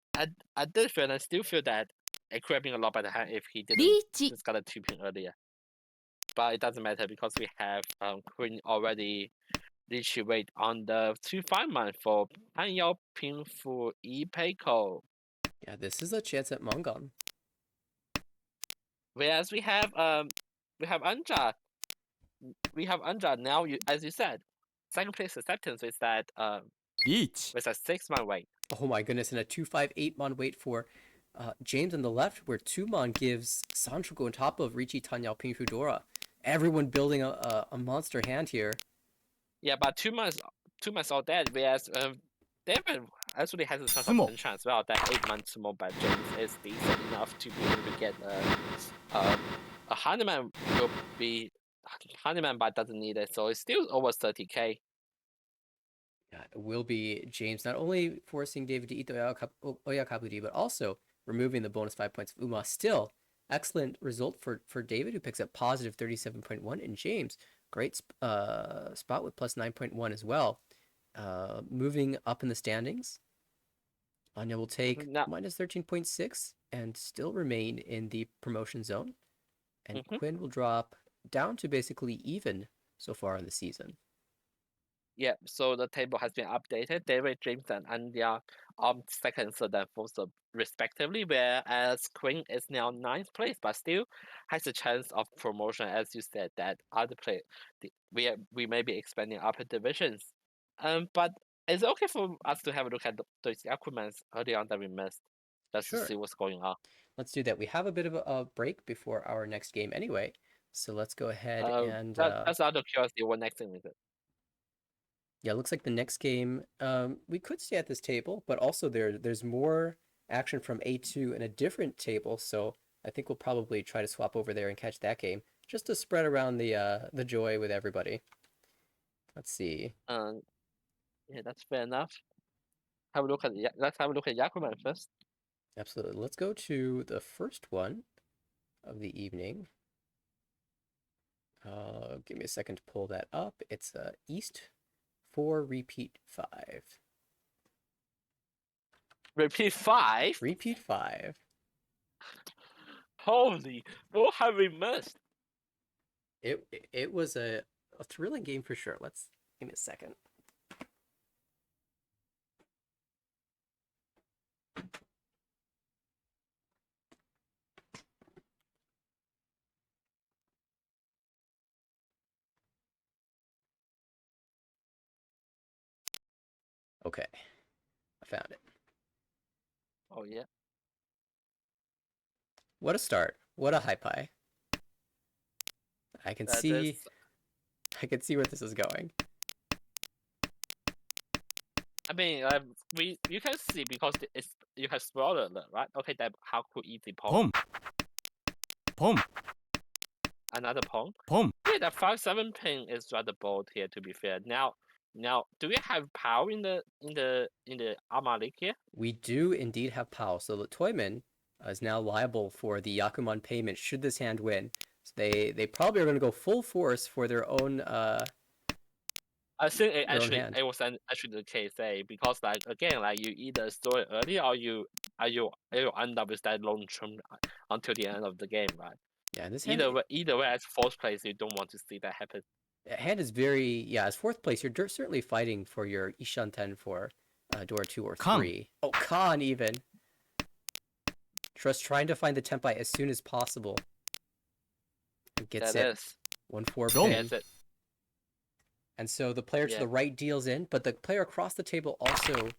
feel, and I still feel that it could have been a lot better hand if he didn't リーチ just got a 2 pin earlier. But it doesn't matter because we have Queen already reach weight on the 2-5 man for 潘瑶平辅一 Peiko. Yeah, this is a chance at Mangan. Whereas we have Anja. We have Anja now. As you said, second place acceptance with that リーチ with a 6-man weight. Oh my goodness, and a 2-5-8 mon wait for James on the left, where 2 mon gives Sanchoku on top of Richie Tanyao Ping Fudora. Everyone building a monster hand here. Yeah, but 2 months all dead. Whereas David actually has a chance of Sumo. potential as well. That 8-man sumo by James is decent enough to be able to get a Handyman will be Handyman, but doesn't need it, so it's still over 30k. Yeah, it will be James not only forcing David to eat the Oyakaburi, but also removing the bonus 5 points of Uma. Still, excellent result for David, who picks up positive 37.1, and James, great spot with plus 9.1 as well. Moving up in the standings, Anya will take Now, minus 13.6 and still remain in the promotion zone. And Quinn will drop down to basically even so far in the season. yeah, so the table has been updated. David, James, and Anya on second, third, and fourth respectively, whereas Queen is now 9th place, but still has a chance of promotion, as you said, that other we may be expanding upper divisions. But it's okay for us to have a look at those Aquamans early on that we missed, just to Sure. see what's going on. Let's do that. We have a bit of a break before our next game anyway. So let's go ahead and That's out of curiosity. What next thing is it? yeah, it looks like the next game we could stay at this table, but also there's more action from A2 in a different table, so I think we'll probably try to swap over there and catch that game just to spread around the joy with everybody. Let's see. Yeah, that's fair enough. Let's have a look at Yakuman first. Absolutely. Let's go to the first one of the evening. Give me a second to pull that up. It's East 4 Repeat 5. Repeat 5? Repeat 5. Holy, what have we missed? It was a thrilling game for sure. Let's give me a second. Okay, I found it. Oh yeah. What a start! What a high pie! I can see where this is going. I mean, you can see because you have spoiled it, right? Okay, that how could easy pong. Pom. Another pong. Pom. Yeah, that 5-7 pin is rather bold here. To be fair, now, do we have power in the Arma League here? We do indeed have POW, so the Toyman is now liable for the Yakuman payment should this hand win. So they probably are going to go full force for their own I think it their own hand. it was actually the case, because like again, like you either store it early or you end up with that long term until the end of the game, right? Yeah, and this Either way, as fourth place, you don't want to see that happen. hand is very as fourth place. You're certainly fighting for your Ishanten for door 2 or 3. Oh, Khan even. Trust trying to find the tempai as soon as possible. Gets That it. is 1-4 Go. pin. Gets it. And so the player to Yeah. the right deals in, but the player across the table also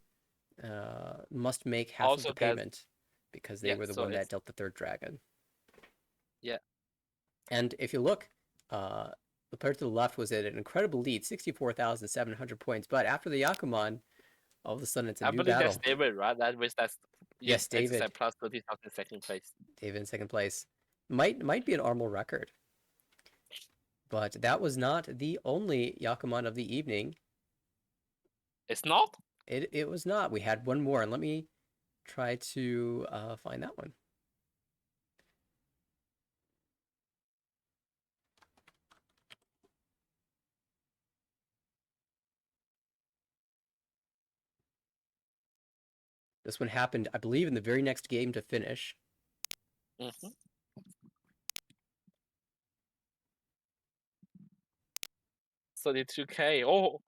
must make half Also of the does- payment because they yeah, were the so one that it's- dealt the third dragon. Yeah. And if you look, the player to the left was at an incredible lead, 64,700 points. But after the Yakuman, all of a sudden it's a I new believe that's battle. David, right? That was that's Yes, David. 87 plus 30,000 second place. David in second place. Might be an Armor record. But that was not the only Yakuman of the evening. It's not? It was not. We had one more, and let me try to find that one. This one happened, I believe, in the very next game to finish. Mm-hmm. 32K. Oh,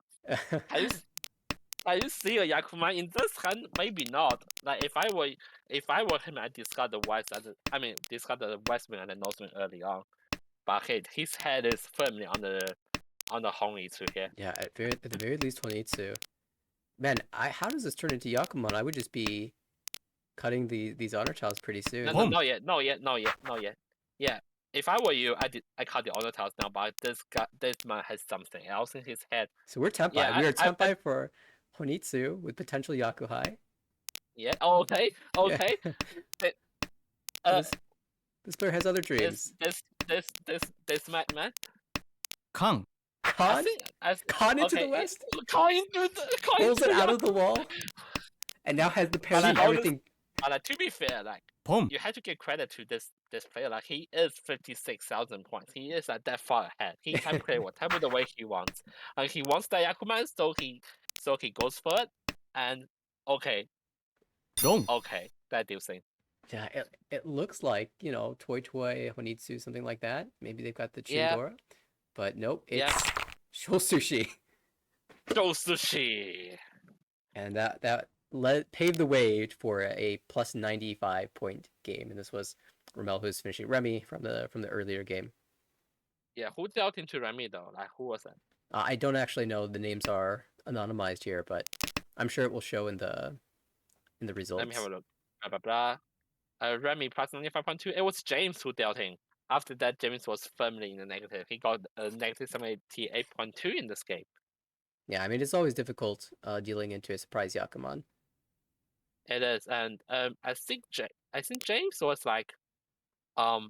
I see a Yakuma in this hand. Maybe not. Like if I were him, I discard the west discard the westman and the northman early on. But his head is firmly on the Hongitsu here. Yeah, at the very least, Honitsu. Man, how does this turn into Yakuman? I would just be cutting these honor tiles pretty soon. No, not yet. Yeah. If I were you, I cut the honor tiles now, but this man has something else in his head. So we're Tempai. Yeah, we are Tempai for Honitsu with potential Yakuhai. Yeah. Okay. Yeah. This player has other dreams. This madman. Kang. Khan into the west. Khan into the. Pulls it out of the wall. And now has the pair and everything. But to be fair, like Pom. you have to give credit to this player. Like he is 56,000 points. He is that far ahead. He can play whatever the way he wants. And he wants the Yakuman, so he goes for it. And okay, Long. that deal thing. Yeah, it looks like, Toy Honitsu, something like that. Maybe they've got the Chindora. But nope, it's Shosushi. Shosushi. And that paved the way for a plus 95 point game. And this was Rommel, who's finishing Remy from the earlier game. Yeah, who dealt into Remy though? Like who was that? I don't actually know. The names are anonymized here, but I'm sure it will show in the results. Let me have a look. Blah blah blah. Remy plus 95.2. It was James who dealt in. After that, James was firmly in the negative. He got a negative 78.2 in this game. Yeah, I mean, it's always difficult dealing into a surprise Yakuman. It is, and I think James was like, what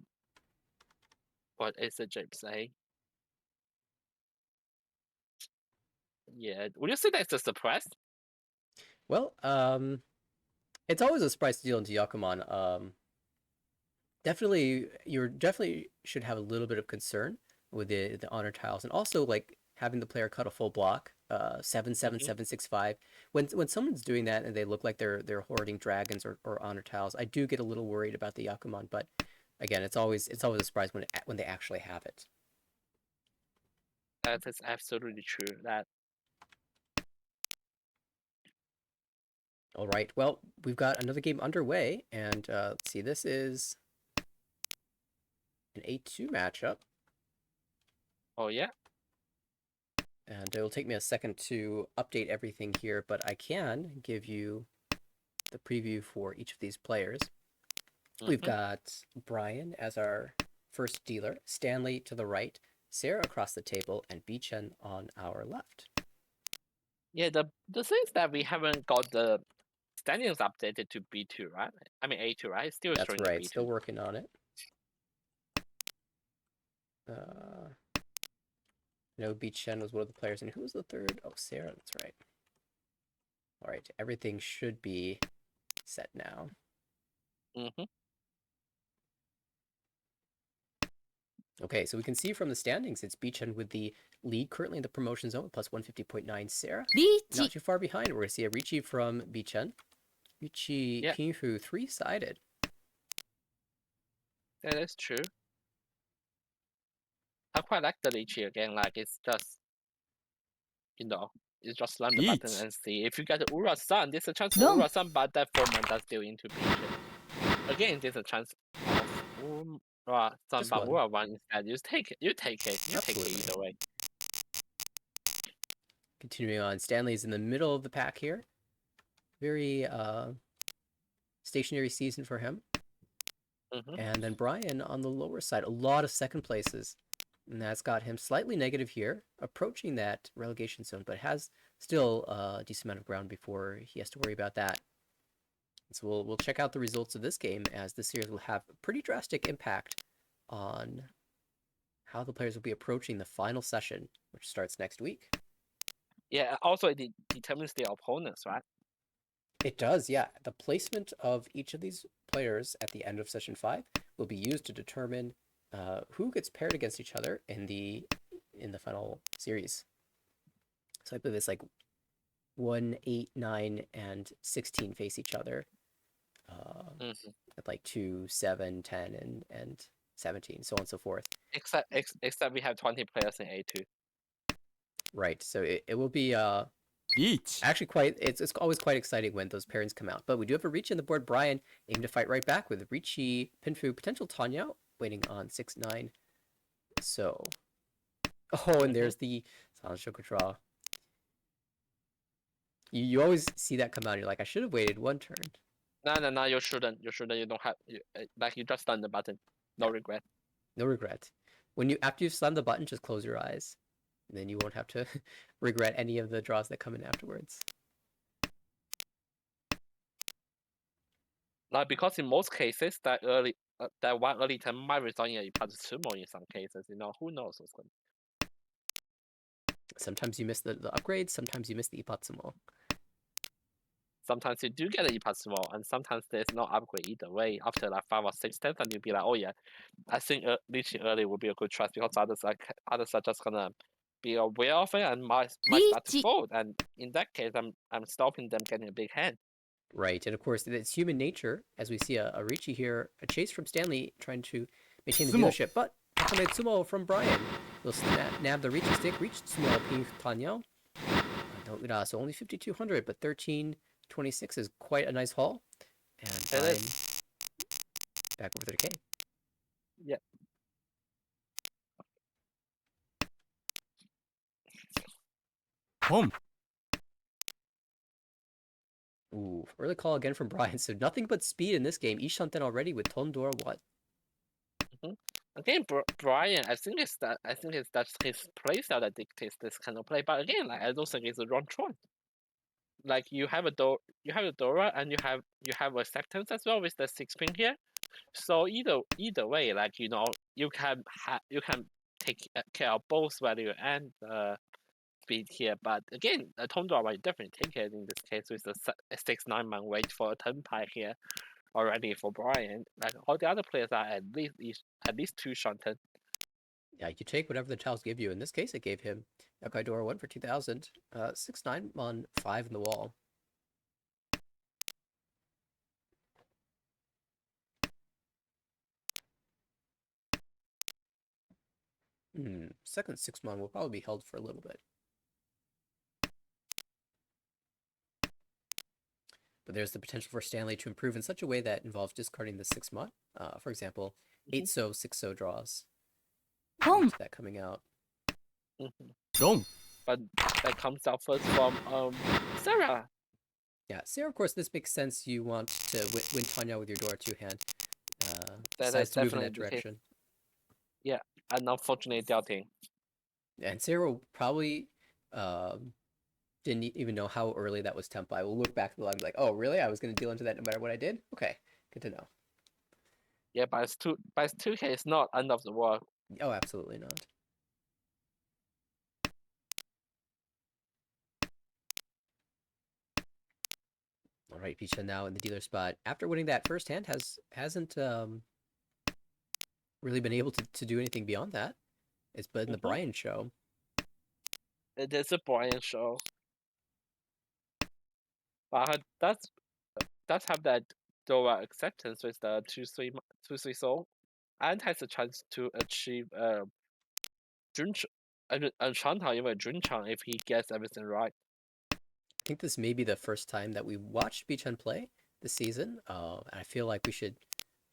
is it James saying? Yeah, would you say that's a surprise? Well, it's always a surprise to deal into Yakuman. You definitely should have a little bit of concern with the honor tiles, and also like having the player cut a full block, 7-7-7-6-5. When someone's doing that and they look like they're hoarding dragons or honor tiles, I do get a little worried about the Yakuman. But again, it's always a surprise when they actually have it. That is absolutely true. That. All right. Well, we've got another game underway, and let's see. This is an 8-2 matchup. Oh yeah. And it will take me a second to update everything here, but I can give you the preview for each of these players. We've got Brian as our first dealer, Stanley to the right, Sarah across the table, and Beechen on our left. Yeah, the thing is that we haven't got the standings updated to B2, right? I mean A2, right? It's still That's showing right. B2. Still working on it. No, Beechen was one of the players, and who was the third? Oh, Sarah. That's right. All right, everything should be set now. Okay, so we can see from the standings, it's Beechen with the lead currently in the promotion zone, plus 150.9. Sarah, not too far behind. We're going to see a Ricci from Beechen. Ricci, Pinfu, 3-sided. That is true. I quite like the Lychee again. Like it's just, it's just slam the button and see. If you get the Ura-san, there's a chance for Ura-san, but that 4-man does deal into Beechen. Again, there's a chance of Ura-san, but Ura-1 instead. You take it. You take it either way. Continuing on, Stanley's in the middle of the pack here. Very stationary season for him. And then Brian on the lower side. A lot of second places. And that's got him slightly negative here, approaching that relegation zone, but has still a decent amount of ground before he has to worry about that. So we'll check out the results of this game, as this series will have a pretty drastic impact on how the players will be approaching the final session, which starts next week. Yeah, also it determines the opponents, right? It does, yeah. The placement of each of these players at the end of session 5 will be used to determine who gets paired against each other in the final series. So I believe it's like 1, 8, 9, and 16 face each other. At like 2, 7, 10, and 17, so on and so forth. Except we have 20 players in A2. Right. So it will be Each. actually it's always quite exciting when those pairings come out. But we do have a Ricci on the board. Brian aiming to fight right back with Ricci, Pinfu, potential Tanya waiting on 6-9. So and there's the Sanshoko draw. You always see that come out and you're like, I should have waited one turn. No, you shouldn't. You shouldn't. You don't have you just done the button. No regret. No regret. After you've slammed the button, just close your eyes. And then you won't have to regret any of the draws that come in afterwards. Like, because in most cases that one early turn might result in a Ipatsumo in some cases. Who knows what's going. Sometimes you miss the upgrades, sometimes you miss the Ipatsumo. Sometimes you do get an Ipatsumo, and sometimes there's no upgrade either way. After like 5 or 6 turns, and you'll be like, oh yeah, I think reaching early would be a good choice, because others are just gonna be aware of it and might start to fold. And in that case, I'm stopping them getting a big hand. Right, and of course, it's human nature, as we see a Ricci here, a chase from Stanley trying to maintain the Sumo. dealership, but Akame Sumo from Brian will nab the Ricci stick, reach Sumo Ping Tanyo. So only 5,200, but 1326 is quite a nice haul. And Brian back over to the K. Yeah. Home. Ooh, early call again from Brian. So nothing but speed in this game. Ishanten already with Tondor what? Again, Brian, I think it's that's his playstyle that dictates this kind of play. But again, like, I don't think it's the wrong choice. Like, you have a Dora, and you have acceptance as well with the 6 pin here. So either way, like, you can take care of both value and speed here. But again, a Tondor will definitely take it in this case with the 6-9 man wait for a turn pie here already for Brian. Like, all the other players are at least 2 shunted. Yeah, you take whatever the tiles give you. In this case, it gave him Yakaidora 1 for 2,000, 6-9 on 5 in the wall. Second 6-mon will probably be held for a little bit. But there's the potential for Stanley to improve in such a way that involves discarding the 6-mon. For example, 8-so, 6-so draws. Home. That coming out. Dong. But that comes out first from Sarah. Yeah, Sarah, of course, this makes sense. You want to win Tanya with your Dora 2-hand. That Decides is to move in definitely that direction. Yeah, and unfortunately doubting. And Sarah probably didn't even know how early that was temp by. We'll look back at the log and be like, oh, really? I was going to deal into that no matter what I did? Okay, good to know. Yeah, but it's 2K, it's not end of the world. Oh, absolutely not. All right, Picha now in the dealer spot. After winning that first hand, hasn't really been able to do anything beyond that. It's been the Brian show. It is a Brian show. But that's have that Dora acceptance with the 2-3 soul, and has a chance to achieve Shanta even Junchang if he gets everything right. I think this may be the first time that we watched Bichan play this season. I feel like we should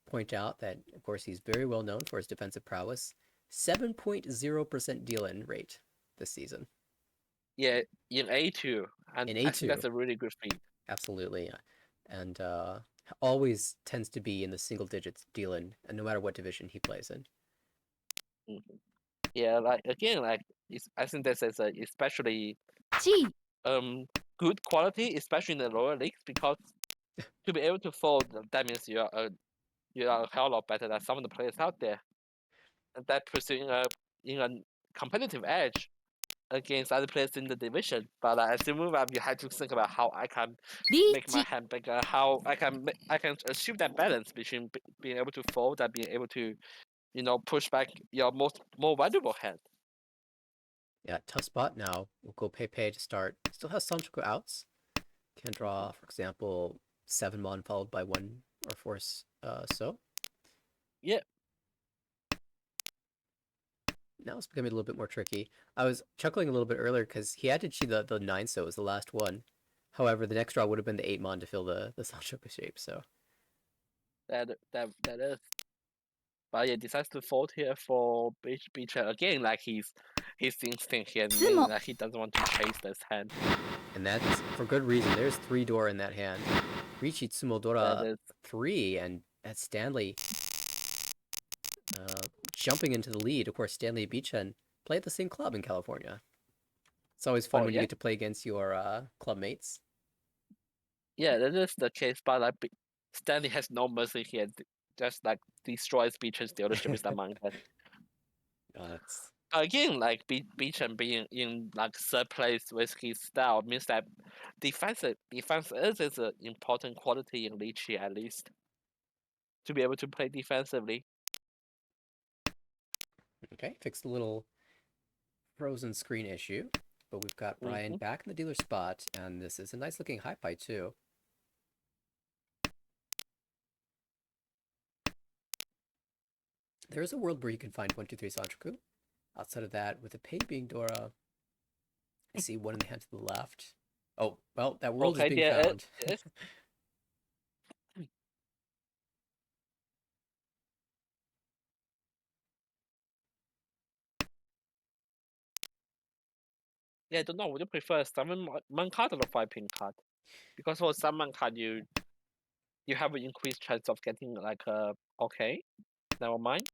point out that, of course, he's very well known for his defensive prowess. 7.0% deal-in rate this season. Yeah, in A2, and in I think that's a really good feat. Absolutely, and always tends to be in the single digits deal-in, and no matter what division he plays in. Yeah, like again, like I think this is a especially 7 good quality, especially in the lower leagues, because to be able to fold, that means you are a hell of a lot better than some of the players out there, and that puts you in a competitive edge against other players in the division. But as you move up, you have to think about how I can make my リーチ hand bigger, how I can achieve that balance between being able to fold and being able to push back your more valuable hand. Yeah, tough spot now. We'll go Pepe to start. Still has Sanchoku outs. Can draw, for example, 7 mon followed by 1 or 4 so. Yeah. Now it's becoming a little bit more tricky. I was chuckling a little bit earlier because he had to cheat the 9 so as the last one. However, the next draw would have been the 8 mon to fill the Sanchoku shape, so. That is. But yeah, decides to fold here for beach again. Like his instinct here, meaning that he doesn't want to chase this hand. And that's for good reason. There's 3 door in that hand. Riichi Tsumodora 3, and that's Stanley jumping into the lead. Of course, Stanley Beechen play at the same club in California. It's always fun when you get to play against your club mates. Yeah, that is the case. But like Stanley has no mercy here. Just like destroys Beechen's dealership with that Mangan. That's Again, like Beechen being in like third place with his style means that defense is an important quality in Lychee, at least, to be able to play defensively. okay. Fixed a little frozen screen issue, but we've got Brian back in the dealer spot, and this is a nice looking high pie too. There is a world where you can find 1, 2, 3 Sanchoku. Outside of that, with the pay being Dora, I see one in the hand to the left. Oh, well, that world is being found. Yeah, I don't know. Would you prefer a 7-man card or a 5-pin card? Because for a 7-man card, you have an increased chance of getting like a okay, never mind.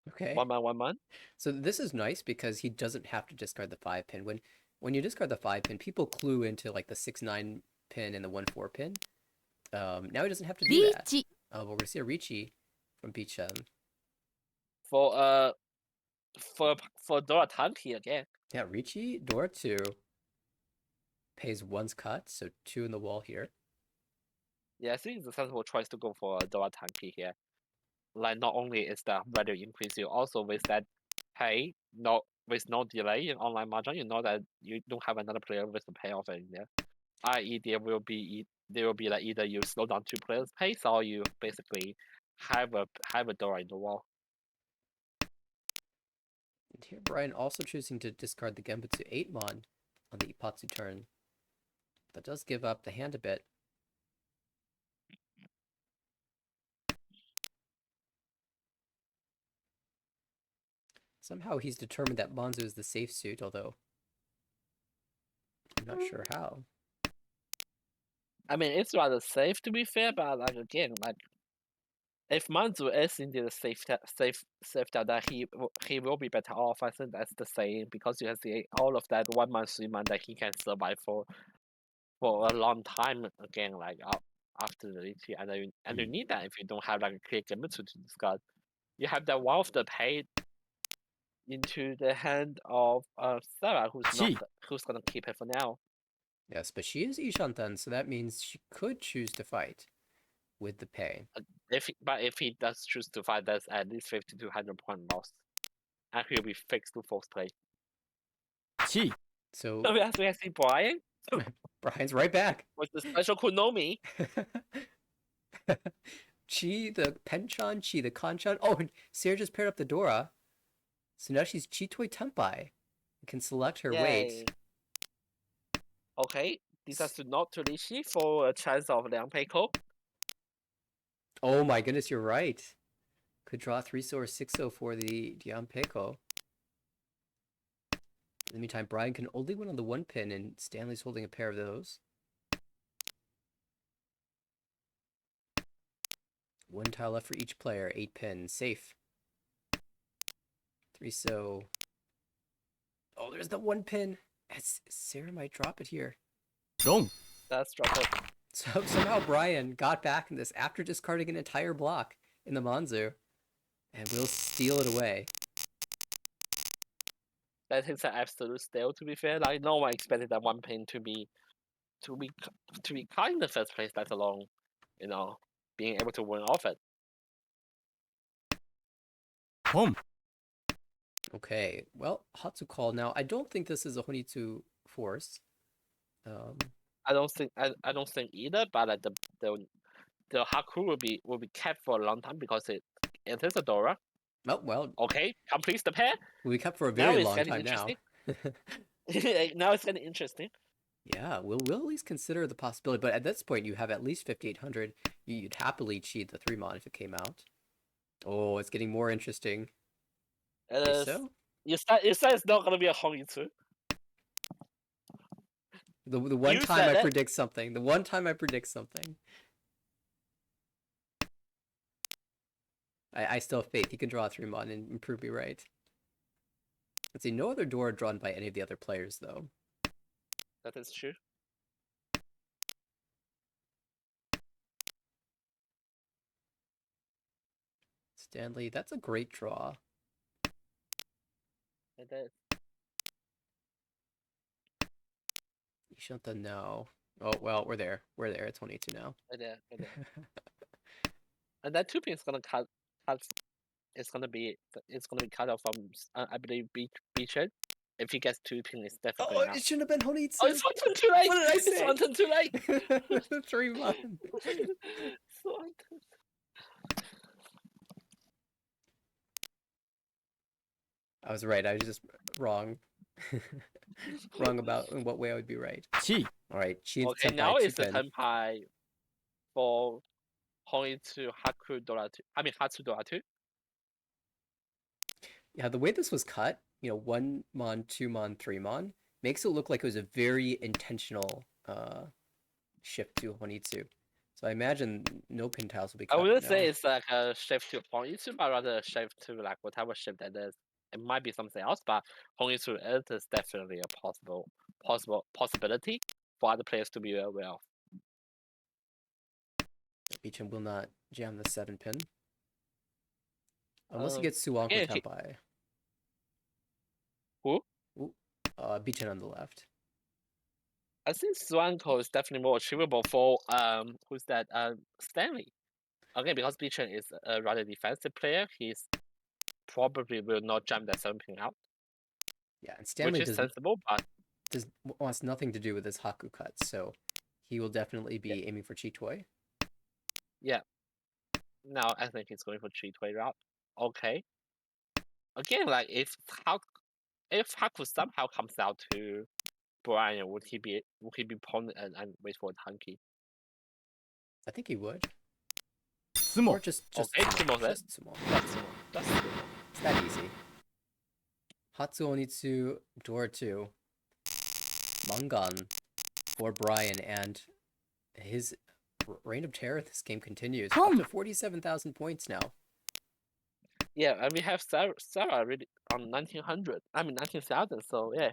Okay. 1-man. So this is nice because he doesn't have to discard the 5 pin. When you discard the 5 pin, people clue into like the 6-9 pin and the 1-4 pin. Now he doesn't have to do that. But we're gonna see a Riichi from Beecham. For Dora Tanki again. Yeah, Riichi, Dora 2. Pays 1's cut, so 2 in the wall here. Yeah, I think it's a sensible choice to go for Dora Tanki here. Like not only is the value increase, you also with that pay, with no delay in online mahjong, you know that you don't have another player with the payoff in there. I.e., there will be like either you slow down 2 players' pace or you basically have a Dora in the wall. And here Brian also choosing to discard the Genbutsu 8 mon on the Ippatsu turn. That does give up the hand a bit. Somehow he's determined that Monzu is the safe suit, although I'm not sure how. I mean, it's rather safe to be fair, but like again, like if Manzu is indeed a safe that he will be better off. I think that's the same because you can see all of that 1-man, 3-man that he can survive for a long time again, like after the Lichi, and you need that if you don't have like a clear Genbutsu to discard. You have that one of the pay into the hand of Sarah, who's gonna keep it for now. Yes, but she is Ishantan, so that means she could choose to fight with the pay. If he does choose to fight, that's at least 50 to 100-point loss, and he'll be fixed to fourth place. Chi. So So as we have seen Brian Brian's right back with the special Kunomi. Chi the Penchan, Chi the Kanchan. Oh, and Sarah just paired up the Dora, so now she's Chitoi Tenpai. You can select her weight. Okay, decides to not to Lishi for a chance of Liang Peiko. Oh my goodness, you're right. Could draw 3-so or 6-so for the Dian Peiko. In the meantime, Brian can only win on the 1 pin, and Stanley's holding a pair of those. 1 tile left for each player, 8 pin, safe. 3-so, Oh, there's the one pin. Sarah might drop it here. ロン That's drop it. So somehow Brian got back in this after discarding an entire block in the Manzu, and will steal it away. That is an absolute steal. To be fair, like no one expected that one pin to be caught in the first place, let alone, being able to win off it. ポン Okay, well, Hatsu call. Now, I don't think this is a Honitsu force. I don't think either, but like the Haku will be kept for a long time because it is a Dora. Oh, well, Okay, completes the pair. we kept for a Now very it's long getting time now. interesting. Now it's getting interesting. Yeah, we'll at least consider the possibility, but at this point, you have at least 5,800. You'd happily cheat the 3-mon if it came out. Oh, it's getting more interesting. It Okay, is. so You said it's not gonna be a Hongitsu. the one You time said I it. predict something, the one time I predict something, I still have faith he can draw a 3-mon and prove me right. Let's see, no other door drawn by any of the other players, though. That is true. Stanley, that's a great draw. It is. Ishanta, no. Oh, well, we're there. We're there. It's 22 now. It is. It is. And that 2 pin is gonna cut. It's gonna be cut off from I believe Beached. If he gets 2 pin, it's definitely Oh, going out. it shouldn't have been Honitsu. Oh, it's 1 turn too late. What did I It's say? 1 turn too late. 3-mon. So I was right. I was just wrong. Wrong about in what way I would be right. チ All right, Chi okay, Senpai, now it's the Chupen. Tenpai for Hongitsu Haku Dora 2. I mean Hatsu Dora 2. Yeah, the way this was cut, 1-mon, 2-mon, 3-mon, makes it look like it was a very intentional shift to Honitsu. So I imagine no pin tiles will be I cut. wouldn't now. say it's like a shift to Hongitsu, but rather a shift to like whatever shift that is. It might be something else, but Hongitsu is definitely a possibility for other players to be aware of. Beecham will not jam the 7 pin. Unless he Um, gets Suwanko again, he- Tenpai. Who? Beechan on the left. I think Swanko is definitely more achievable for who's that? Stanley. Again, because Beachan is a rather defensive player, he's probably will not jump that 7 pin out, Yeah, and which Stanley is sensible, but wants nothing to do with his Haku cuts, so he will definitely be aiming for Chitoi. now I think he's going for Cheatway route. Okay. Again, like if Haku somehow comes out to Brian, would he be pawned and wait for a tanky? I think he would. 相撲 Or just Okay, sumo. sumo then. Just sumo. That's sumo. It's that easy. Hatsu Onitsu, door 2. Mangan for Brian, and his reign of terror this game continues. Up to 47,000 points now. Yeah, and we have Sarah already on 1900. I mean 19,000. So yeah.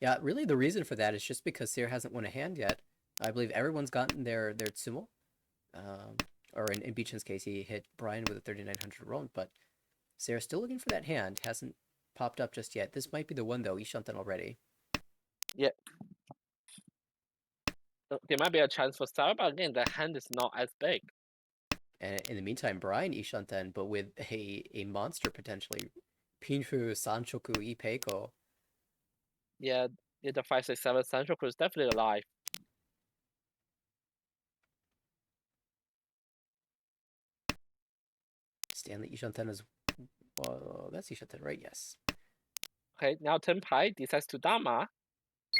Yeah, really the reason for that is just because Seer hasn't won a hand yet. I believe everyone's gotten their Tsumo. Or in Beechan's case, he hit Brian with a 3,900 roll, but Seer's still looking for that hand. Hasn't popped up just yet. This might be the one, though. Ishantan already. Yeah. There might be a chance for Sarah, but again, the hand is not as big. And in the meantime, Brian Ishantan, but with a monster potentially. Pinfu, Sanchoku, Ipeiko. Yeah, the 567 Central is definitely alive. Stanley Ishantan is... that's Ishantan, right? Yes. Okay, now Tenpai decides to Dama.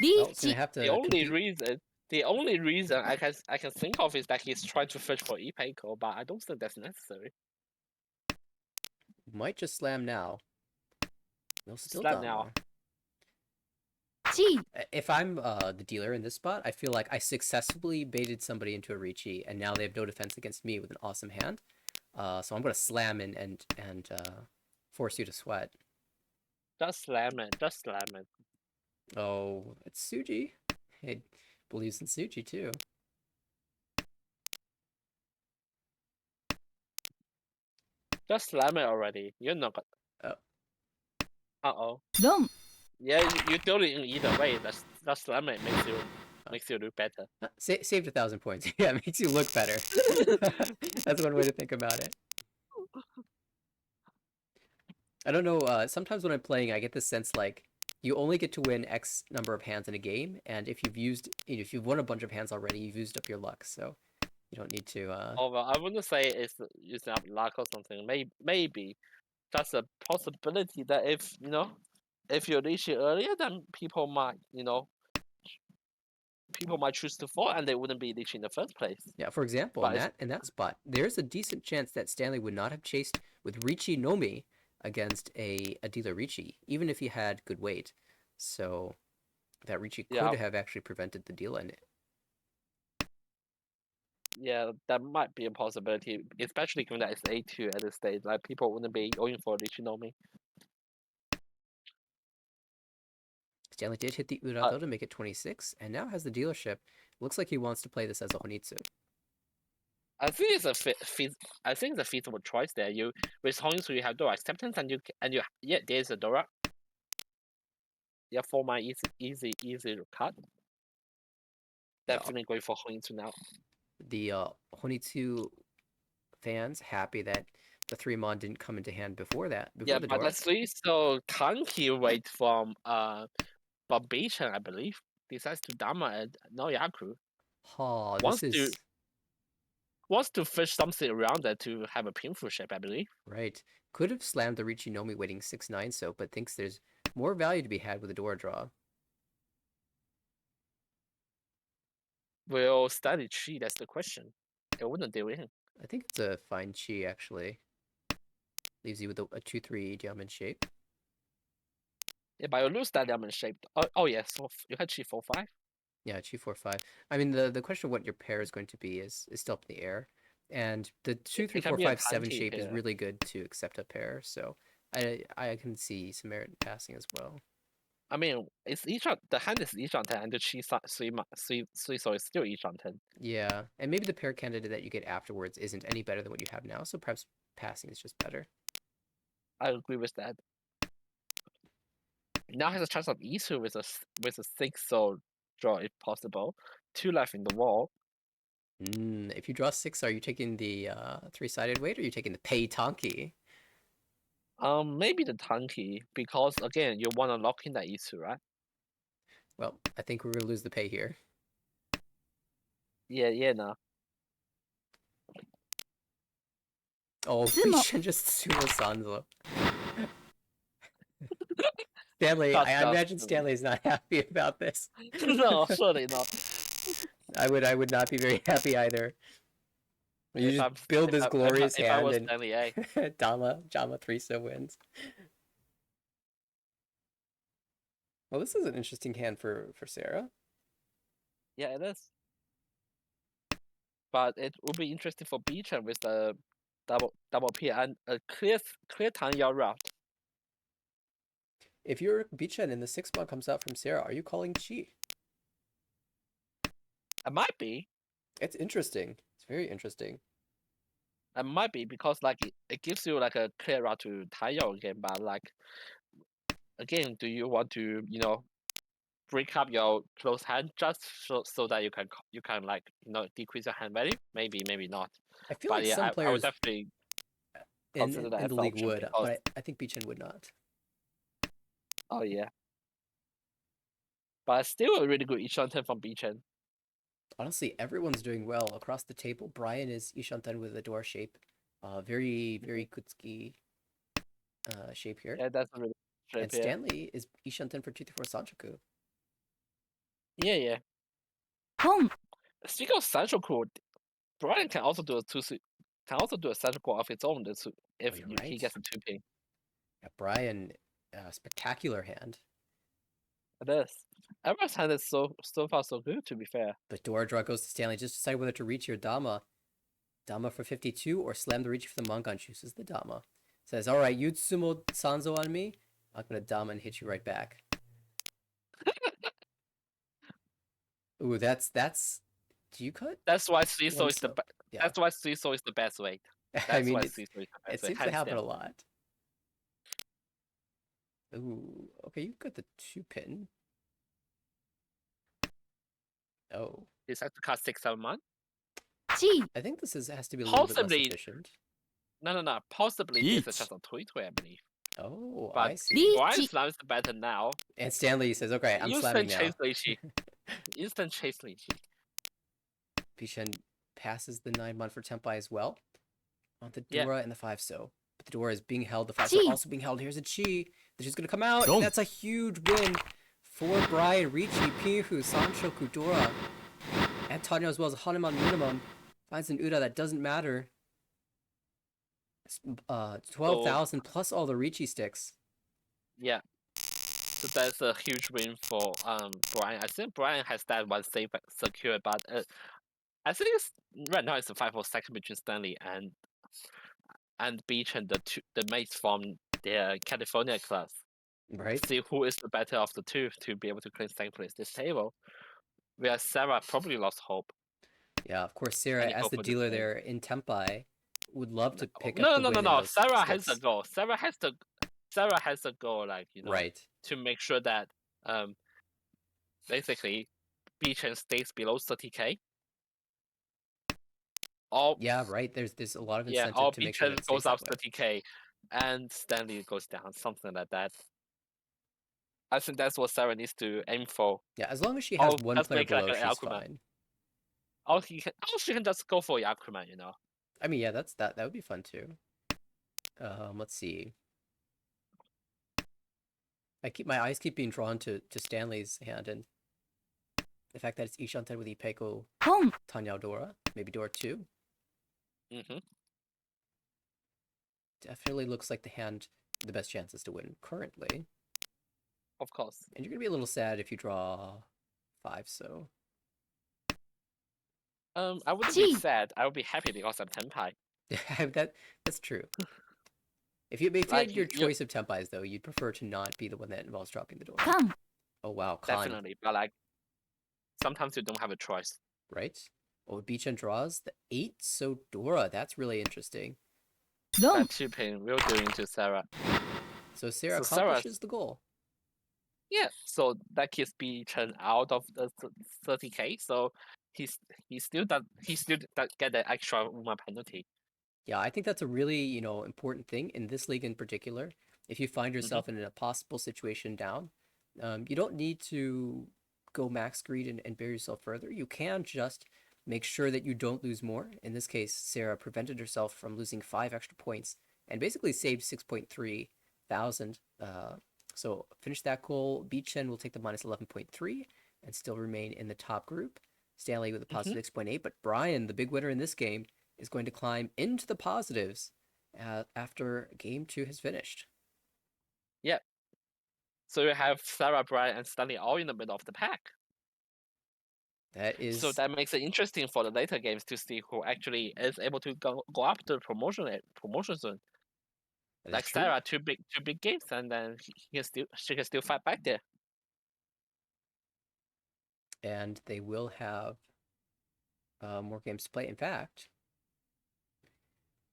Well, リー it's gonna チ have to The only compete. reason I can think of is that he's trying to fish for Ipeiko, but I don't think that's necessary. Might just slam now. No, still Slam Dama. now. チー If I'm the dealer in this spot, I feel like I successfully baited somebody into a Ricci, and now they have no defense against me with an awesome hand. So I'm gonna slam and force you to sweat. Just slam it. Just slam it. Oh, it's Suji. He believes in Suji too. Just slam it already. You're not gonna. Oh. Uh-oh. ドン Yeah, you do it in either way. Just slam it makes you look better. Saved 1,000 points. Yeah, it makes you look better. That's one way to think about it. I don't know. Sometimes when I'm playing, I get this sense like you only get to win X number of hands in a game, and if you've won a bunch of hands already, you've used up your luck. So you don't need to. Oh, well, I wouldn't say it's using up luck or something. Maybe that's a possibility that if you reach it earlier, then people might choose to fall and they wouldn't be reaching in the first place. Yeah. For example, in But that spot, there's a decent chance that Stanley would not have chased with Ricci Nomi against a dealer Ricci, even if he had good weight. So that Ricci Yeah. could have actually prevented the deal in it. Yeah, that might be a possibility, especially given that it's A2 at this stage. Like people wouldn't be going for Ichinomi. Stanley did hit the Ura though to make it 26, and now has the dealership. Looks like he wants to play this as a Honitsu. I think it's I think it's a feasible choice there. You with Honsu you have door acceptance and there's a Dora. Yeah, for my easy cut. Definitely going for Honsu now. The Honitsu fans happy that the 3-mon didn't come into hand before that. Yeah, The but door. the three so Kanki wait from Barbation, I believe, decides to Dama and no Yaku. Oh, Wants this is to fish something around there to have a painful shape, I believe. right. Could have slammed the Richinomi waiting 6-9 so, but thinks there's more value to be had with a door draw. Will study Chi, that's the question. It wouldn't deal in. I think it's a fine chi actually. Leaves you with a 2-3 diamond shape. Yeah, but you lose that diamond shape. Oh yeah, so you had Chi 4-5. Yeah, chi 4-5. I mean, the question of what your pair is going to be is still up in the air, and the 2 3 It can 4 be a 5 7 Kanki shape is pair. really good to accept a pair. So I can see some merit in passing as well. I mean, it's the hand is each on 10, and the Chi 3 so it's still each on 10. Yeah, and maybe the pair candidate that you get afterwards isn't any better than what you have now. So perhaps passing is just better. I agree with that. Now has a chance of Isu with a 6 so draw if possible. 2 left in the wall. If you draw 6, are you taking the 3-sided weight or are you taking the pei tonki? Maybe the Tanki, because again, you want to lock in that Isu, right? Well, I think we're gonna lose the pei here. Yeah, no. Oh, we should just sumo Sanzo. Stanley, I imagine Stanley is not happy about this. No, surely not. I would not be very happy either. You If just build this glorious if I hand was and Stanley A. Jama 3 so wins. Well, this is an interesting hand for Sarah. Yeah, it is. But it would be interesting for Beachan with the double P and a clear Tanya route. If your Bichen in the 6-mon comes out from Sarah, are you calling Chi? It might be. It's interesting. It's very interesting. It might be because like it gives you like a clear route to Taiyao again, but like again, do you want to, break up your close hand just so that you can like decrease your hand value? Maybe not. I feel But like yeah, some I would players definitely consider that in as the an league option would, because but I think Bichen would not. oh yeah. But still a really good Ishanten from Beachan. Honestly, everyone's doing well across the table. Brian is Ishanten with a door shape. Very Kutsuki shape here. Yeah, that's a really good And shape, yeah. Stanley is Ishanten for 2-4 Sanchoku. Yeah. Home. Speaking of Sanchoku, Brian can also do a Sanchoku of its own if you're he right. gets a 2-pin. Yeah, Brian, spectacular hand. It is. Everyone's hand is so far so good, to be fair. The door draw goes to Stanley. Just decide whether to reach your Dama. Dama for 52 or slam the reach for the Mangan, chooses the Dama. Says, alright, you'd sumo Sanzo on me. I'm gonna dama and hit you right back. Ooh, that's. Do you cut? That's why seesaw One is the so. Yeah. that's why seesaw is the best way. I That's mean, why it's, seesaw is the it best way, seems to hands happen a down. lot. Ooh, okay, you got the 2-pin. Oh, This has to cost 6-7 months. I think this has to be a little bit less Possibly, efficient. no. Possibly this is Each. just a tweet, I believe. Oh, But I see. Brian slams the better now. And Stanley says, "Okay, I'm slamming Instant now." chase Lychee. Instant chase Lychee. Bichen passes the 9-1 for Tempai as well. On the Yeah. Dora and the 5-so. But the Dora is being held. The 5-so also being held. Here's a Chi. The Chi's going to come out. Dong. And that's a huge win for Brian, Ricci, Pihu, Sancho, Kudora. And Tanya as well as a Hanuman minimum. Finds an Uda that doesn't matter. 12,000 plus all the Ricci sticks. Yeah. So that's a huge win for Brian. I think Brian has that one safe secure, but I think right now it's a 5-4 second between Stanley and Beach and the mates from their California class. Right? See who is the better of the two to be able to claim second place this table. Where Sarah probably lost hope. Yeah, of course, Sarah, Any as hope the for this dealer game. there in Tempai, would love to pick up No, the no, win no, in no. those Sarah has sticks. the goal. Sarah has the goal, like, Right. to make sure that basically Beacon stays below 30k. Or Yeah, right. There's a lot of yeah, incentive or to make sure Beacon that it goes stays that up way. 30k and Stanley goes down, something like that. I think that's what Sarah needs to aim for. Yeah, as long as she has Or one just player make like below, an she's Aquaman. fine. Or she can just go for Aquaman, I mean, yeah, that would be fun too. Let's see. My eyes keep being drawn to Stanley's hand, and the fact that it's Ishanten with Ipeko, Tanya Dora, maybe Dora 2. Mm-hmm. Definitely looks like the hand with the best chances to win currently. Of course. And you're gonna be a little sad if you draw 5-so. I wouldn't be sad. I would be happy because I'm Tenpai. That's true. If you Like, had your choice of Tempais, though, you'd prefer to not be the one that involves dropping the door. Oh wow, Khan. Definitely, but like sometimes you don't have a choice. Right? Oh, Beachan draws the 8-so Dora. That's really interesting. That 2-pin will do into Sarah. So Sarah So Sarah- accomplishes the goal. Yeah, so that keeps Beacon out of the 30k. So he still does get the extra Uma penalty. Yeah, I think that's a really, important thing in this league in particular. If you find yourself in a possible situation down, you don't need to go max greed and bear yourself further. You can just make sure that you don't lose more. In this case, Sarah prevented herself from losing 5 extra points and basically saved 6.3 thousand. So finish that goal. Beachen will take the minus 11.3 and still remain in the top group. Stanley with a positive 6.8, but Brian, the big winner in this game, is going to climb into the positives after game 2 has finished. Yeah. So you have Sarah, Brian, and Stanley all in the middle of the pack. That is. So that makes it interesting for the later games to see who actually is able to go up to the promotion zone. Like Sarah, two big games, and then she can still fight back there. And they will have more games to play. In fact,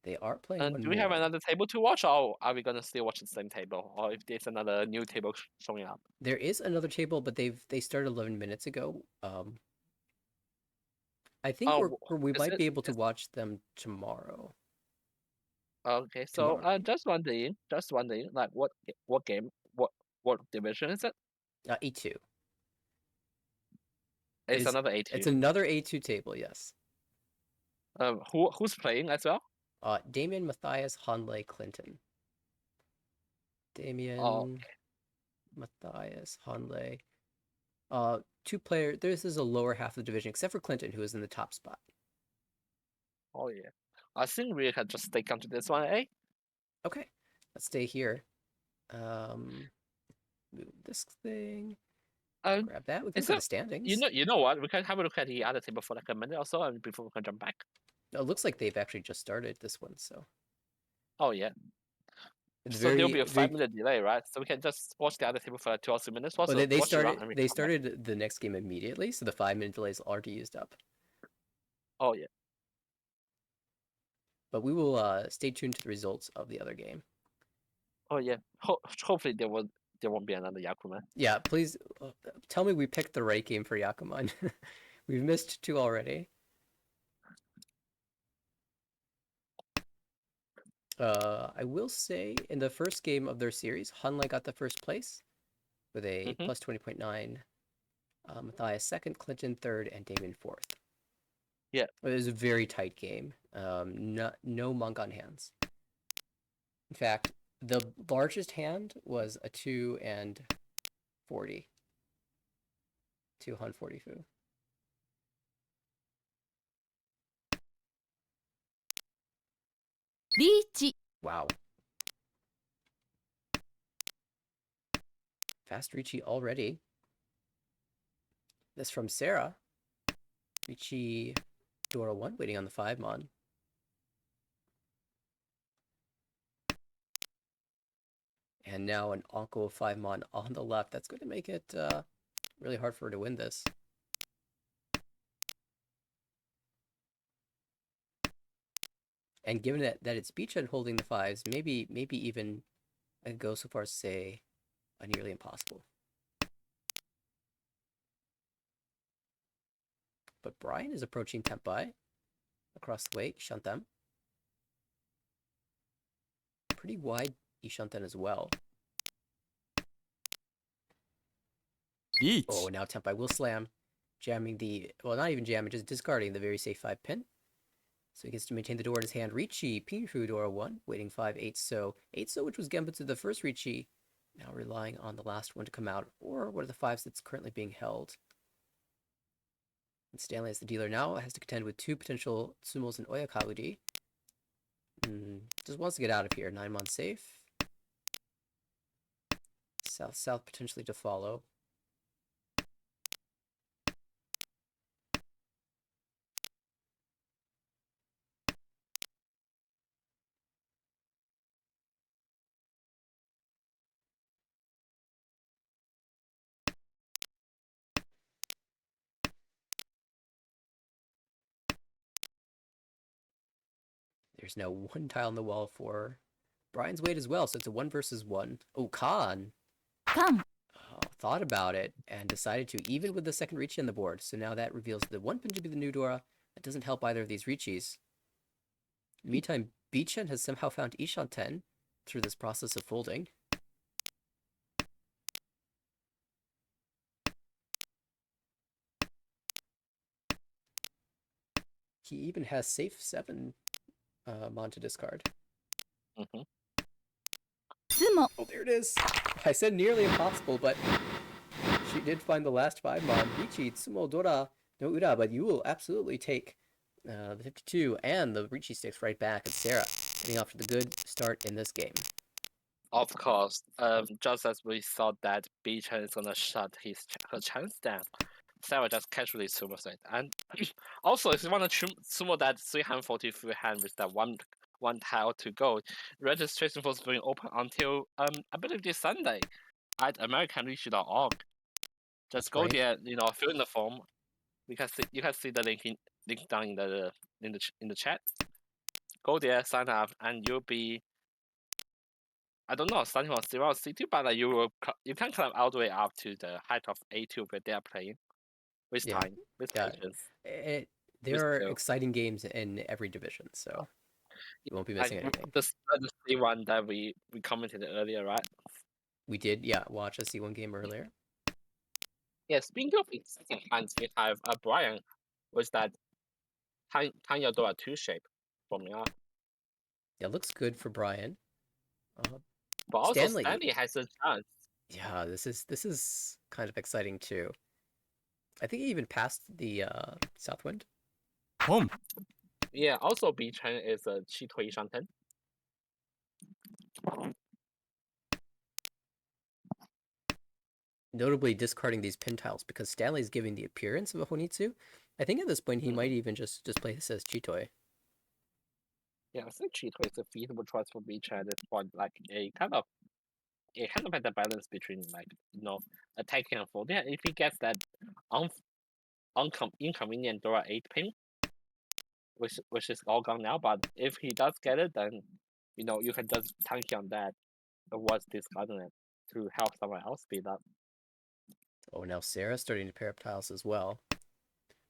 they are playing one do we have another table to watch, or are we gonna still watch the same table, or if there's another new table showing up? There is another table, but they started 11 minutes ago. I think we might be able to watch them tomorrow. Okay, so just wondering, like what game, what division is it? A2. It's another A2. It's another A2 table, yes. Who's playing as well? Damien, Matthias, Hanley, Clinton. Damien, okay. Matthias, Hanley. 2 players. This is a lower half of the division, except for Clinton, who is in the top spot. Oh yeah, I think we can just stick onto this one, eh? Okay, let's stay here. Move this thing. Grab that. We can look at the standings. You know what? We can have a look at the other table for like a minute or so, and before we can jump back. It looks like they've actually just started this one, so. Oh yeah. It's So there'll be a very 5-minute delay, right? So we can just watch the other table for like 2 or 3 minutes. well, they Watch the round and we come back. started the next game immediately, so the 5-minute delay is already used up. Oh yeah. But we will stay tuned to the results of the other game. Oh yeah. Hopefully there won't be another Yakuman. Yeah, please tell me we picked the right game for Yakuman. We've missed 2 already. I will say in the first game of their series, Hunlai got the first place with a plus 20.9. Matthias second, Clinton third, and Damien fourth. Yeah. It was a very tight game. No Mangan hands. In fact, the largest hand was a 2 and 40. 2 Hun 40 Fu. Reach. Wow. Fast Ricci already. This from Sarah. Ricci Dora 1 waiting on the 5 mon. And now an Onko 5 mon on the left. That's going to make it really hard for her to win this. And given that it's Beachhead holding the 5s, maybe even I could go so far as to say nearly impossible. But Brian is approaching Tempai across the way, Ishanten. Pretty wide Ishanten as well. Reach. Oh, now Tempai will slam, jamming the, well, not even jamming, just discarding the very safe 5 pin. So he gets to maintain the door in his hand. Ricci, Pinfu, Dora 1, waiting 5, 8 so. 8 so, which was Gambit to the first Ricci, now relying on the last one to come out, or one of the 5s that's currently being held. And Stanley, as the dealer now, has to contend with 2 potential Tsumos and Oyakaguri. Just wants to get out of here. 9 mon safe. South potentially to follow. There's now 1 tile on the wall for Brian's weight as well, so it's a 1 versus 1. Oh, Khan! Come. Thought about it and decided to, even with the second Ricci on the board. So now that reveals the 1 pin to be the new Dora. That doesn't help either of these Riccis. Meantime, Beachen has somehow found Ishanten through this process of folding. He even has safe 7 mon to discard. Tsumo. Oh, there it is! I said nearly impossible, but she did find the last 5 mon. Ricci, Tsumo, Dora, no Ura, but you will absolutely take the 52 and the Ricci sticks right back. And Sarah getting off to the good start in this game. Of course. Just as we thought that Beachan is gonna shut her chance down, Sarah just casually sumo it. And also, if you want to sumo that 340 free hand with that one tile to go, registration was being open until I believe this Sunday at AmericanReach.org. Just go Right. there, fill in the form. You can see the link down in the chat. Go there, sign up, and you'll be, I don't know, starting from 0 C2, but you can climb all the way up to the height of A2 where they are playing. With Yeah. time, with patience. There are skill. exciting games in every division, so you won't be missing anything. The C1 that we commented earlier, right? We did, yeah, watch a C1 game earlier. Yeah, speaking of exciting hands, we have Brian with that Tanya Dora 2 shape from me. Yeah, looks good for Brian. But also Stanley has a chance. Yeah, this is kind of exciting too. I think he even passed the Southwind. Home. Yeah, also B Chen is a Chitoi Shanten. Notably discarding these pin tiles because Stanley's giving the appearance of a Honitsu. I think at this point he might even just play this as Chitoi. Yeah, I think Cheeto is a feasible choice for Beach at this point, like a kind of at the balance between like attacking and folding. If he gets that un inconvenient draw 8 pin, which is all gone now, but if he does get it, then you can just tank on that towards discarding it to help someone else speed up. Oh, now Sarah's starting to pair up tiles as well.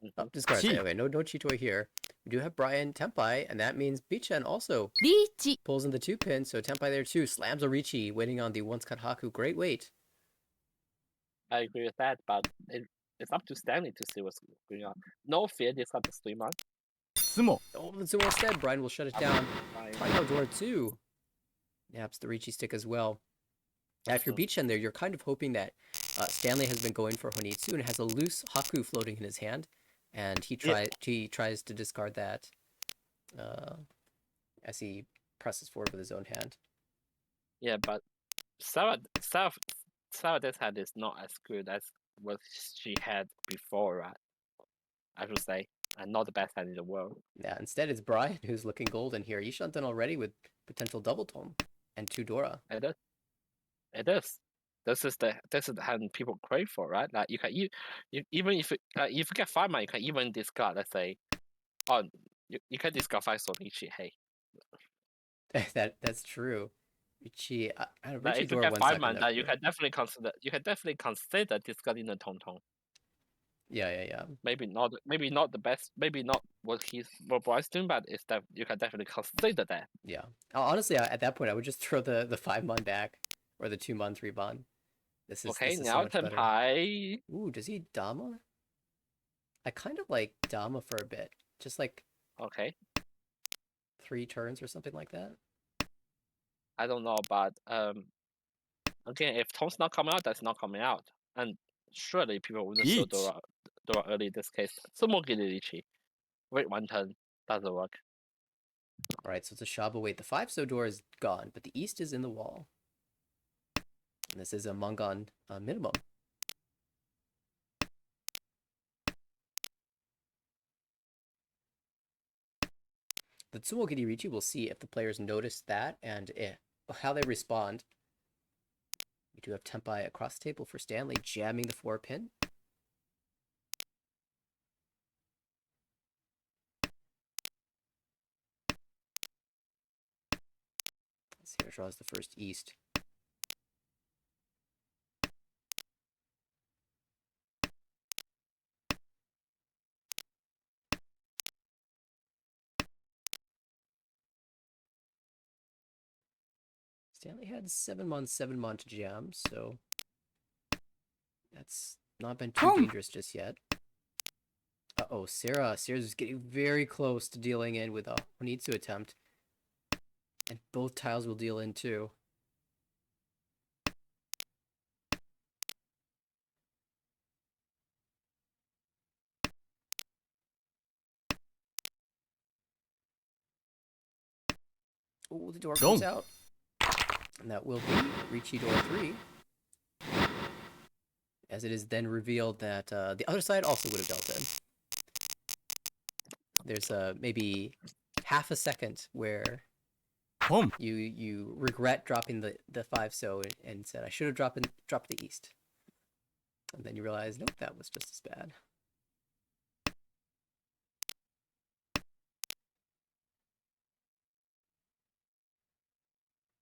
Oh, Mhm. discard it. Chi. Okay, no Chitoi here. We do have Brian Tempai, and that means Bichan also リーチ pulls in the 2-pin, so Tempai there too. Slams a Ricci, waiting on the once cut Haku. Great weight. I agree with that, but it's up to Stanley to see what's going on. No fear, discard the 3-man. スモ Oh, so instead, Brian will shut it down. Fine. Final door 2. Naps the Ricci stick as well. Now, if you're Bichan there, you're kind of hoping that Stanley has been going for Honitsu and has a loose Haku floating in his hand, and he tries to discard that as he presses forward with his own hand. Yeah, but Sarah's hand is not as good as what she had before, right? I should say, and not the best hand in the world. Yeah, instead it's Brian who's looking golden here. Ishanten already with potential double tome and 2 Dora. It is. It is. This is the hand people crave for, right? Like even if you get 5-man, you can even discard. Let's say, you can discard 5 Sonichi. Hey, That's true. Ricci, like Ricci if you Dora get 1 5 second. man, that you can definitely consider. You can definitely consider discarding the Tong Tong. Yeah. Maybe not the best. Maybe not what Bryce doing, but it's that you can definitely consider that. Yeah. Honestly, at that point, I would just throw the 5-man back or the 2-man, 3-man. This is Okay, so now much better. Tenpai. Ooh, does he Dama? I kind of like Dama for a bit. Just like Okay, 3 turns or something like that. I don't know, but again, if Tong's not coming out, that's not coming out, and surely people wouldn't show Each. Dora early in this case. Sumo Gililichi. Wait 1 turn. Doesn't work. Alright, so it's a Shaba wait. The 5-so door is gone, but the east is in the wall. And this is a Mangan minimum. The Tsumo Girichi will see if the players notice that and how they respond. We do have Tempai across the table for Stanley, jamming the 4-pin. Sarah draws the first east. Stanley had 7-mon to jam, so that's not been too dangerous just yet. Uh-oh, Sarah's getting very close to dealing in with a Honitsu attempt. And both tiles will deal in too. Oh, the door comes out. And that will be Ricci door 3. As it is then revealed that the other side also would have dealt in. There's maybe half a second where you regret dropping the 5-so and said, I should have dropped the east. And then you realize, nope, that was just as bad.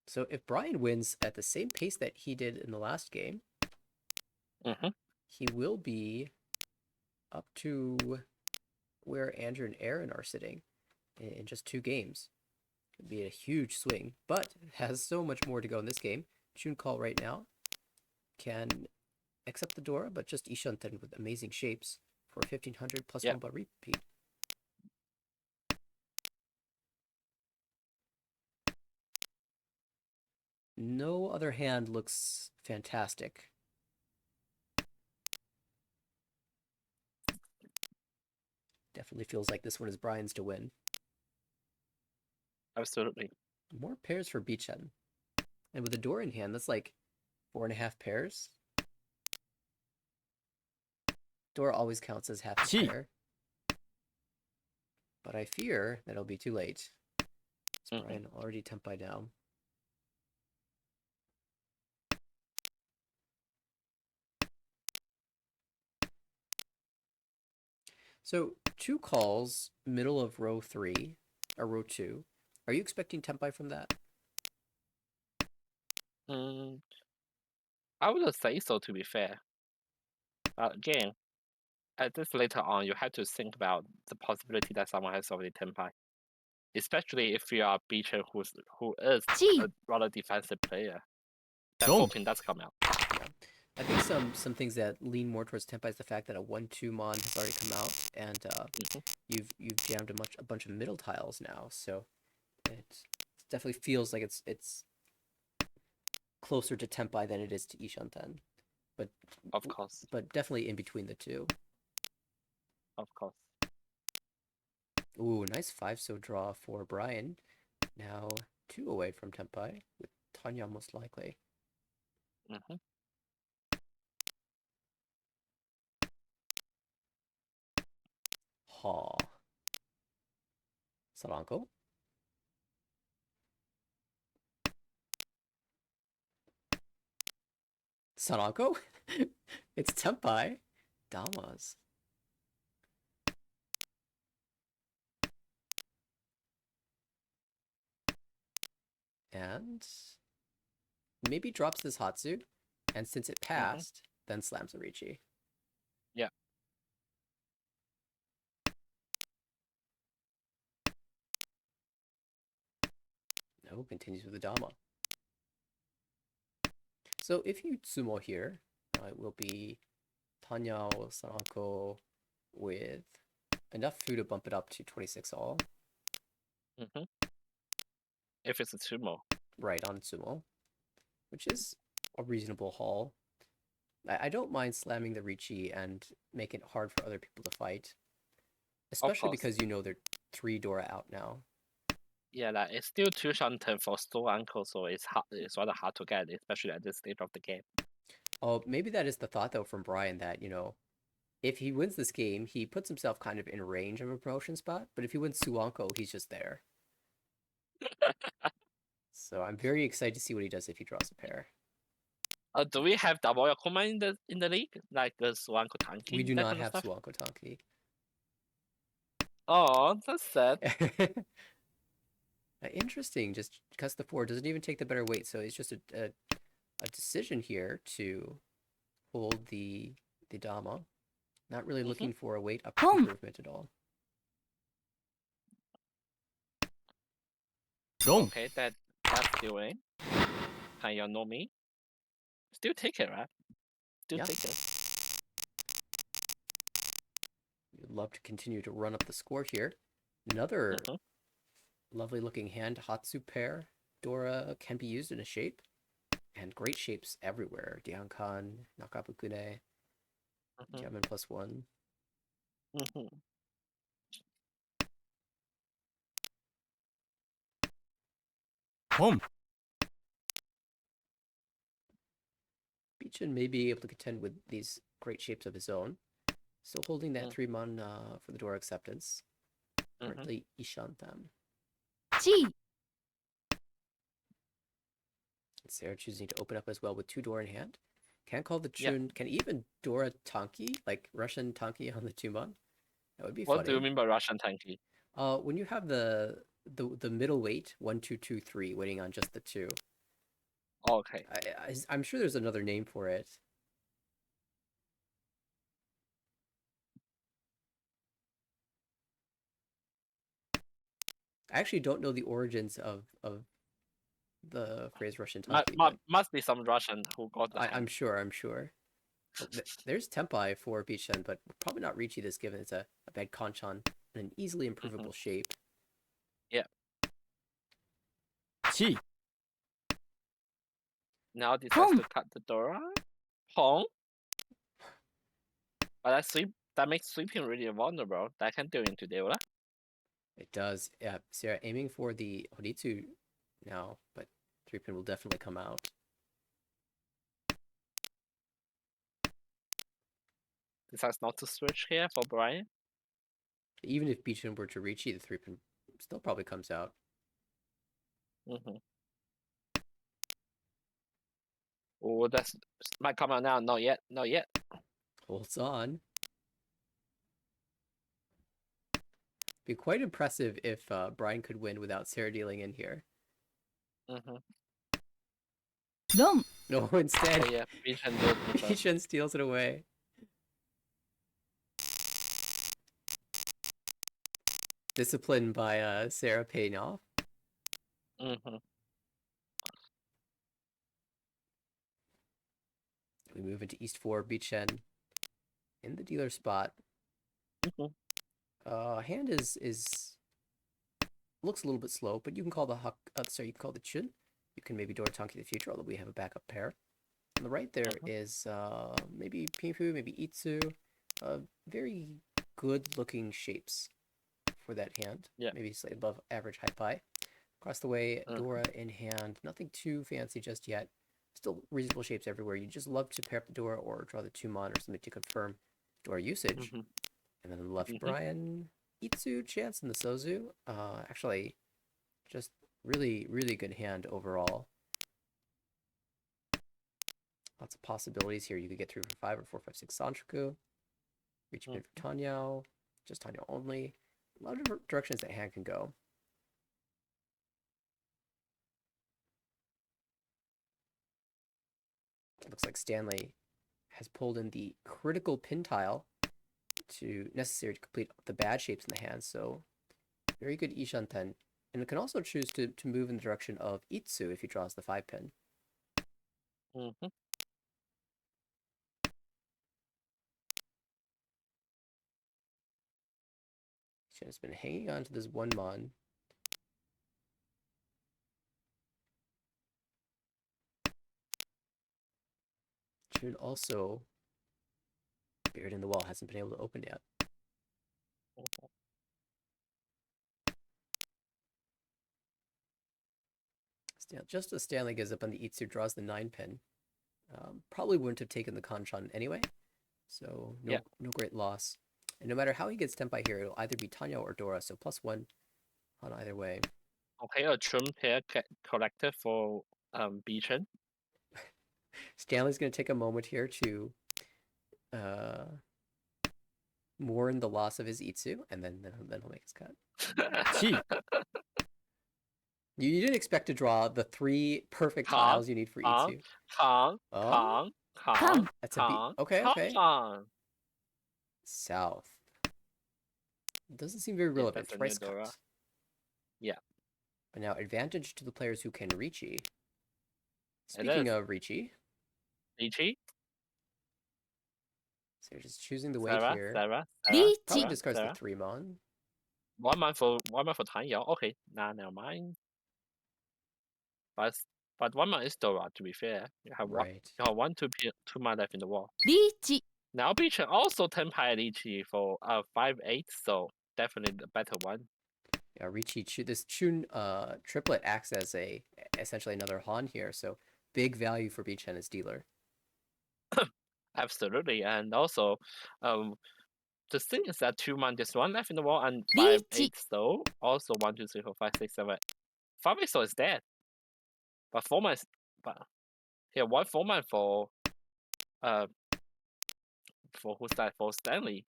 So if Brian wins at the same pace that he did in the last game, he will be up to where Andrew and Aaron are sitting in just 2 games. It'd be a huge swing, but has so much more to go in this game. Chun Call right now can accept the Dora, but just Ishanten with amazing shapes for 1500 plus 1 by repeat. No other hand looks fantastic. Definitely feels like this one is Brian's to win. Absolutely. More pairs for Beachhead. And with a door in hand, that's like 4.5 pairs. Door always counts as half a pair. But I fear that it'll be too late. Is Brian already tempai down? So 2 calls, middle of row 3, or row 2. Are you expecting tempai from that? I wouldn't say so, to be fair. But again, at this later on, you have to think about the possibility that someone has already tempai, especially if you are Beecher who is a rather defensive player. That Don't. hoping does come out. Yeah. I think some things that lean more towards tempai is the fact that a 1-2 mon has already come out, and you've jammed a bunch of middle tiles now, so it definitely feels like it's closer to tempai than it is to Ishanten, but Of course, definitely in between the two. of course. Ooh, nice 5-so draw for Brian. Now 2 away from tempai, with Tanya most likely. Ha. Saranko. Saranko? It's tempai. Damas. And maybe drops this Hatsu, and since it passed, then slams a Ricci. Yeah. No, continues with the Dama. So if you sumo here, it will be Tanya Saranko with enough food to bump it up to 26 all. If it's a sumo. Right, on sumo, which is a reasonable haul. I don't mind slamming the Ricci and making it hard for other people to fight. Especially because you know they're 3 Dora out now. Yeah, like it's still 2 Shanten for Store Uncle, so it's rather hard to get, especially at this stage of the game. Oh, maybe that is the thought, though, from Brian that, if he wins this game, he puts himself kind of in range of a promotion spot, but if he wins Suanko, he's just there. So I'm very excited to see what he does if he draws a pair. Do we have double Yakuma in the league? Like the Swanko Tanki? We do not have Suanko Tanki. Oh, that's sad. Interesting, just cuts the 4, doesn't even take the better weight, so it's just a decision here to hold the Dama. Not really looking for a weight up improvement at all. Okay, that's still in. Can you know me? Still take it, right? Still take it. You'd love to continue to run up the score here. Another lovely looking hand, Hatsu pair. Dora can be used in a shape. And great shapes everywhere. Diankan, Nakabukune, Jamin +1. Beechin may be able to contend with these great shapes of his own. Still holding that 3 mon for the Dora acceptance. Currently Ishantam. Sarah choosing to open up as well with 2 Dora in hand. Can't call the Chun. Can even Dora Tanki, like Russian Tanki on the 2 mon? That would be funny. What do you mean by Russian Tanki? When you have the middle weight 1, 2, 2, 3 waiting on just the 2. Okay. I'm sure there's another name for it. I actually don't know the origins of the phrase Russian Tanki. Must be some Russian who got the I'm sure. Oh, there's Tempai for Bichen, but probably not Ricci this given it's a bad Konchan and an easily improvable shape. Yeah. Chi. Now decides to cut the Dora. Hong. But that makes sweeping really vulnerable. That can do into Deola. It does. Yeah, Sarah aiming for the Horitsu now, but 3-pin will definitely come out. Decides not to switch here for Brian. Even if Beechin were to Ricci, the 3-pin still probably comes out. Mm-hmm. Oh, that's might come out now. Not yet. Not yet. Holds on. Be quite impressive if Brian could win without Sarah dealing in here. Mm-hmm. Dom. No, instead, Oh yeah, Bichen do it first. Bichen steals it away. Discipline by Sarah paying off. Mm-hmm. We move into East 4, Bichen in the dealer spot. Mm-hmm. Hand is looks a little bit slow, but you can call the huck. Sorry, you can call the chun. You can maybe door Tonki in the future, although we have a backup pair. On the right there is maybe Pinfu, maybe Itsu. Very good looking shapes for that hand. Yeah. Maybe slightly above average high pie. Across the way, Dora in hand. Nothing too fancy just yet. Still reasonable shapes everywhere. You just love to pair up the Dora or draw the 2-mon or something to confirm Dora usage. Mm-hmm. And then on the left, Brian, Itsu, Chance, and the Sozu. Actually, just really, really good hand overall. Lots of possibilities here. You could get through for 5 or 4, 5, 6 Santraku. Reach mid for Tanyao. Just Tanyao only. A lot of different directions that hand can go. Looks like Stanley has pulled in the critical pin tile necessary to complete the bad shapes in the hand. So very good Ishanten. And it can also choose to move in the direction of Itsu if he draws the 5 pin. Mm-hmm. She has been hanging on to this 1-mon. Should also buried in the wall, hasn't been able to open yet. Just as Stanley gives up on the Itsu, draws the 9 pin. Probably wouldn't have taken the Kanchan anyway, so no great loss. And no matter how he gets Tenpai here, it'll either be Tanya or Dora, so +1 on either way. Okay, a trim pair collected for Bichen. Stanley's going to take a moment here to mourn the loss of his Itsu, and then he'll make his cut. Gee. You didn't expect to draw the 3 perfect tiles you need for Itsu. Kong. That's a B. Okay. South. Doesn't seem very relevant. Thrice cut. Yeah. But now advantage to the players who can Ricci. Speaking of Ricci. So you're just choosing the weight here. Probably discards the 3-mon. 1-mon for Tanyao. Okay, nah, never mind. But 1-mon is Dora, to be fair. You have right. You have 1 2-mon left in the wall. Ricci. Now Bichen also Tenpai Ricci for 5/8, so definitely the better one. Yeah, Ricci, this Chun triplet acts as essentially another Han here, so big value for Bichen as dealer. Absolutely, and also, the thing is that 2-mon, there's 1 left in the wall, and 5/8, so also 1, 2, 3, 4, 5, 6, 7, 5/8, so is dead. But 4-mon is, but here 1 4-mon for who's that? For Stanley.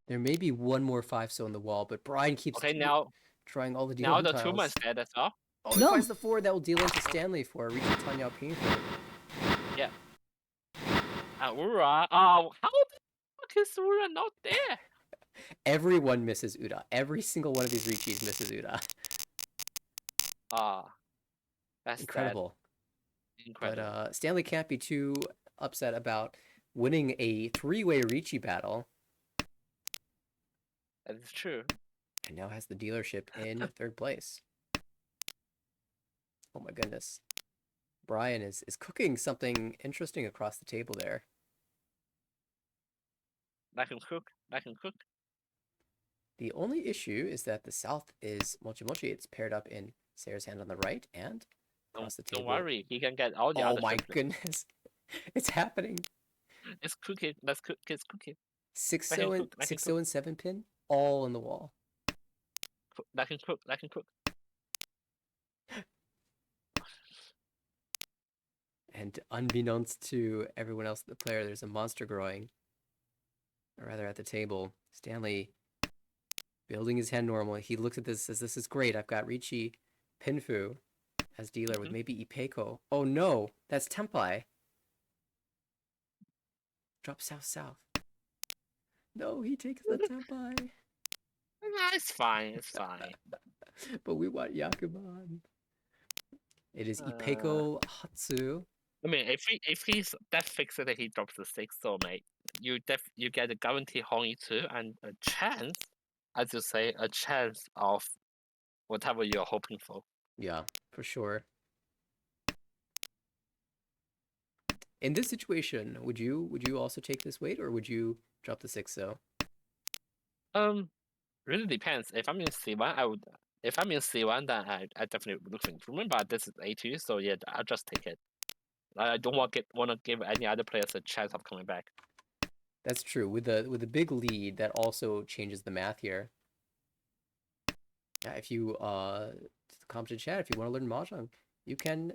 There may be 1 more 5-so in the wall, but Brian keeps trying all the dealing now the tiles. 2-mon's dead as well. Oh, he finds the 4 that will deal into Stanley for Ricci Tanya Painful. Yeah. Ura. Oh, how the fuck is Ura not there? Everyone misses Uda. Every single one of these Ricci's misses Uda. That's incredible. Sad. Incredible. But Stanley can't be too upset about winning a 3-way Ricci battle. That is true. And now has the dealership in 3rd place. Oh my goodness. Brian is cooking something interesting across the table there. I can cook. The only issue is that the south is Mochi Mochi. It's paired up in Sarah's hand on the right and across the table. Don't worry, he can get all the other. Oh my goodness. It's happening. It's cooking. Let's cook. It's cooking. 6-so and 7 pin, all in the wall. I can cook. And unbeknownst to everyone else, the player, there's a monster growing. Or rather, at the table. Stanley building his hand normally. He looks at this, says, "This is great. I've got Ricci Pinfu as dealer with maybe Ipeko. Oh no, that's Tempai. Drop south. No, he takes the Tempai. Nah, it's fine. It's fine. But we want Yakuman. It is Ipeko Hatsu. I mean, if he's that fixed that he drops the 6, so mate, you get a guarantee Hongi 2 and a chance, as you say, a chance of whatever you're hoping for. Yeah, for sure. In this situation, would you also take this weight, or would you drop the 6 so? Really depends. If I'm in C1, I would. If I'm in C1, then I definitely would look for improvement. But this is A2, so yeah, I'll just take it. I don't want to give any other players a chance of coming back. That's true. With the big lead, that also changes the math here. Yeah, if you come to chat, if you want to learn mahjong, you can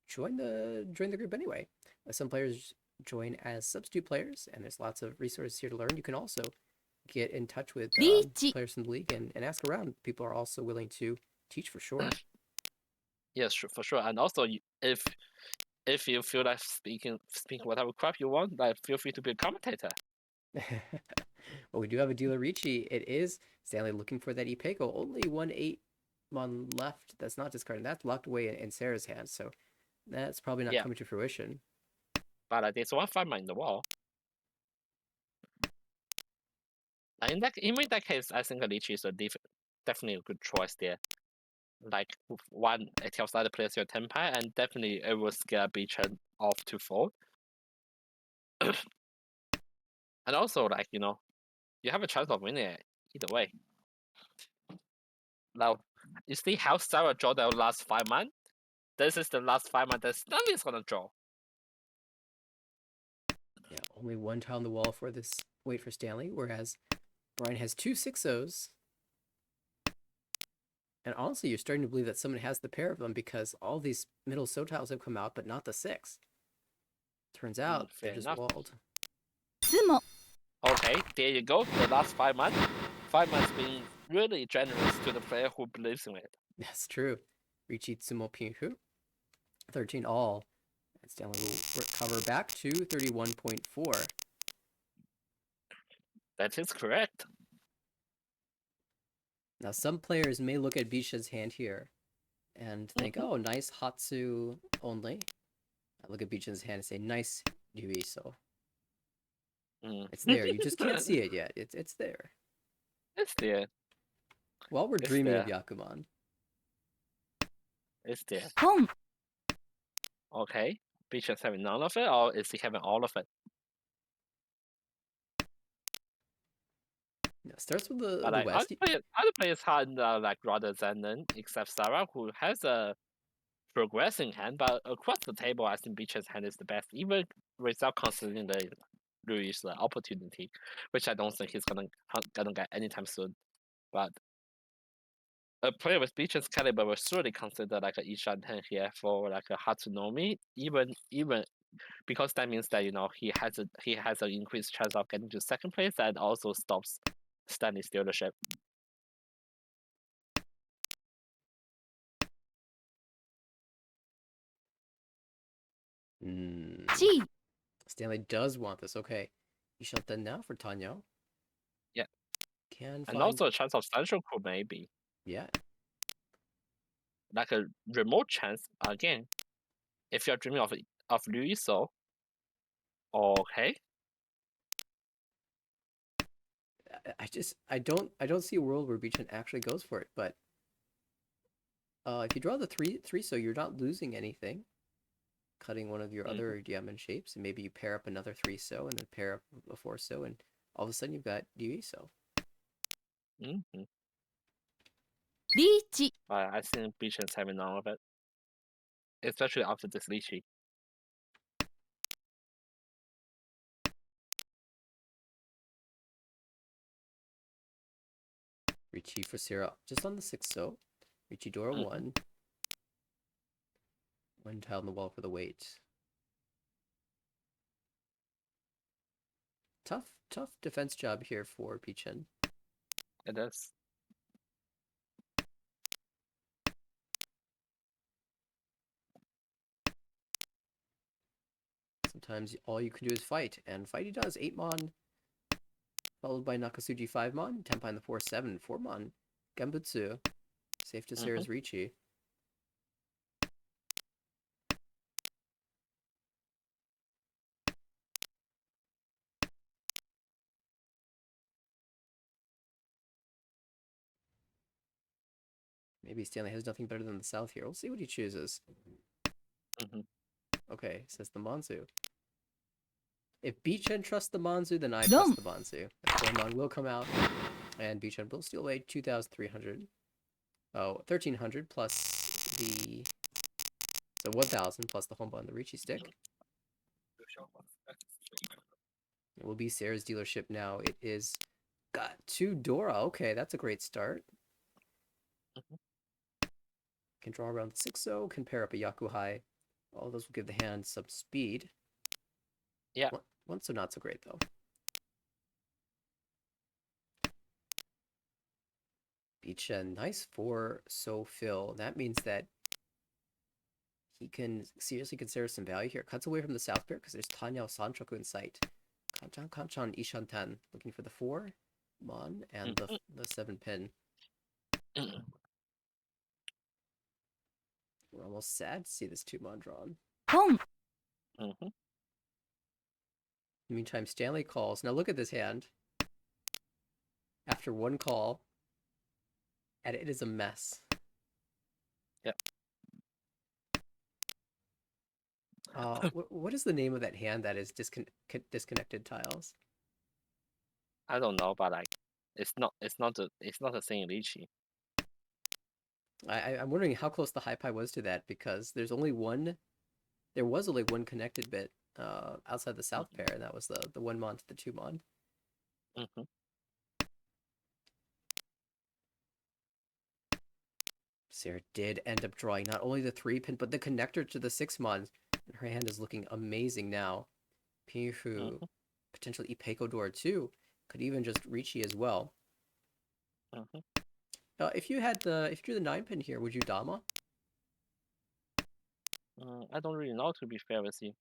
join the group anyway. Some players join as substitute players, and there's lots of resources here to learn. You can also get in touch with players in the league and ask around. People are also willing to teach for sure. Yes, sure, for sure. And also, if you feel like speaking whatever crap you want, like feel free to be a commentator. Well, we do have a dealer Ricci. It is Stanley looking for that Ipeko. Only 1/8 left. That's not discarded. That's locked away in Sarah's hands. So that's probably not coming to fruition. But there's one 5 in the wall. In that case, I think Lychee is definitely a good choice there. Like one, it tells other players your temper, and definitely it will scare Beechen off to fold. And also, like, you have a chance of winning it either way. Now, you see how Sarah draw the last 5 months? This is the last 5 months that Stanley's gonna draw. Yeah, only one tile on the wall for this wait for Stanley, whereas Brian has 2 6-0s. And honestly, you're starting to believe that someone has the pair of them because all these middle so tiles have come out, but not the 6. Turns out they're just walled. Okay, there you go. The last 5 months. 5 months being really generous to the player who believes in it. That's true. Ricci Tsumo Pinhu. 13 all. And Stanley will recover back to 31.4. That is correct. Now, some players may look at Bisha's hand here and think, oh, nice Hatsu only. I look at Bisha's hand and say, nice Yuiso. It's there. You just can't see it yet. It's there. It's there. While we're dreaming of Yakuman. It's there. Okay. Bisha's having none of it, or is he having all of it? Yeah, starts with the like, West. Other players had like rather than except Sarah, who has a progressing hand, but across the table, I think Beach's hand is the best, even without considering the Louis' opportunity, which I don't think he's gonna get anytime soon. But a player with Beach's caliber will surely consider like a Ishan hand here for like a Hatsunomi, even because that means that he has an increased chance of getting to second place and also stops Stanley's dealership. Stanley does want this. Okay. You shut that now for Tanya. Yeah. And also a chance of Sancho could maybe. Yeah. Like a remote chance again. If you're dreaming of Luiso. Okay. I don't see a world where Beachin actually goes for it, but if you draw the three so you're not losing anything. Cutting one of your other diamond shapes, and maybe you pair up another 3 so and then pair up a 4 so, and all of a sudden you've got Yuiso. I think Beachin's having none of it. Especially after this Lychee. Ricci for Sarah, just on the 6 so. Ricci Dora 1. One tile on the wall for the weight. Tough defense job here for Pichen. It is. Sometimes all you can do is fight, and fight he does. 8 mon, followed by Nakasuji 5 mon, Tenpai in the 4-7, 4 mon, Gambutsu, safe to Sarah's Ricci. Maybe Stanley has nothing better than the South here. We'll see what he chooses. Okay, says the Manzu. If Bichen trusts the Manzu, then I trust the Manzu. The Koromon will come out, and Bichen will steal away 2,300. Oh, 1,300 plus the... So 1,000 plus the Honba and the Ricci stick. It will be Sarah's dealership now. It is... Got 2 Dora. Okay, that's a great start. Can draw around the 6-0, can pair up a Yakuhai. All those will give the hand some speed. Yeah. One so not so great, though. Bichen, nice 4 so fill. That means that he can seriously consider some value here. Cuts away from the south pair because there's Tanyao Sanchoku in sight. Kanchan, Ishanten, looking for the 4 mon and the 7 pin. We're almost sad to see this 2 mon drawn. In the meantime, Stanley calls. Now look at this hand. After 1 call, and it is a mess. Yep. What is the name of that hand that is disconnected tiles? I don't know, but like, it's not the same Lychee. I'm wondering how close the high pie was to that, because there was only one connected bit outside the south pair, and that was the 1 mon to the 2 mon. Sarah did end up drawing not only the 3 pin, but the connector to the 6 mon. And her hand is looking amazing now. Pinfu, potential Ipeco door too. Could even just Ricci as well. If you drew the 9 pin here, would you Dama? I don't really know, to be fair with you.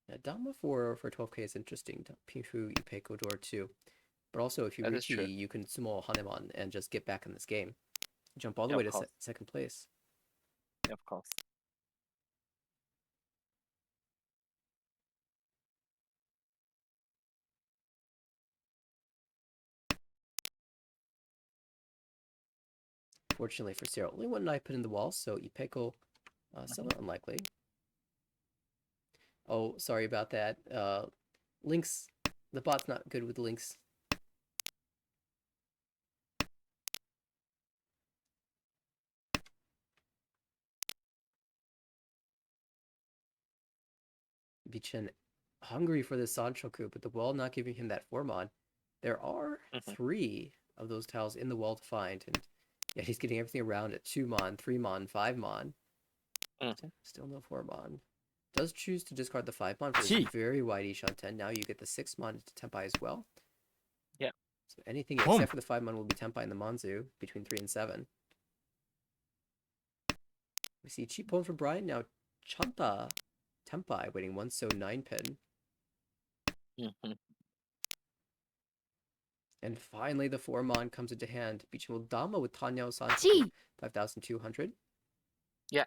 Yeah, Dama for 12k is interesting. Pinfu, Ipeco door too. But also, if you That is Ricci, true. you can sumo Hanemon and just get back in this game. Jump all the way to second place. Yeah, of course. Fortunately for Sarah, only 1 knife put in the wall, so Ipeco, somewhat unlikely. Oh, sorry about that. Links, the bot's not good with links. Bichen hungry for the Sanchoku, but the wall not giving him that 4 mon. There are 3 of those tiles in the wall to find, and yet he's getting everything around it. 2 mon, 3 mon, 5 mon. Still no 4 mon. Does choose to discard the 5 mon for this very wide Ishanten. Now you get the 6 mon to Tenpai as well. Yeah. So anything except for the 5 mon will be Tenpai in the Manzu between 3 and 7. We see cheap poem for Brian. Now Chanta Tenpai waiting 1 so 9 pin. And finally the 4 mon comes into hand. Bichen will Dama with Tanyao Sanchoku 5,200. Yeah.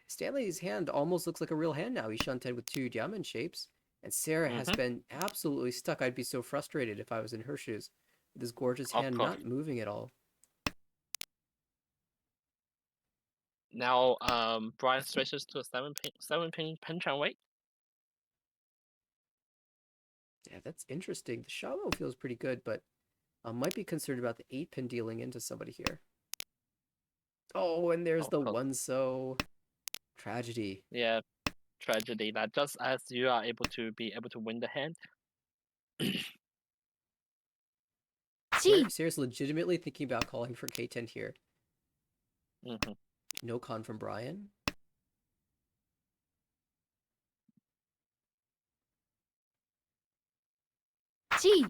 Stanley's hand almost looks like a real hand now. He's shunted with 2 diamond shapes. And Sarah has been absolutely stuck. I'd be so frustrated if I was in her shoes. With this gorgeous hand not moving at all. Now, Brian switches to a 7 pin Penchan weight. Yeah, that's interesting. The Shadow feels pretty good, but I might be concerned about the 8 pin dealing into somebody here. Oh, and there's the 1 so tragedy. Yeah, tragedy. That just as you are able to win the hand. Sarah's legitimately thinking about calling for K10 here. No con from Brian. Chi.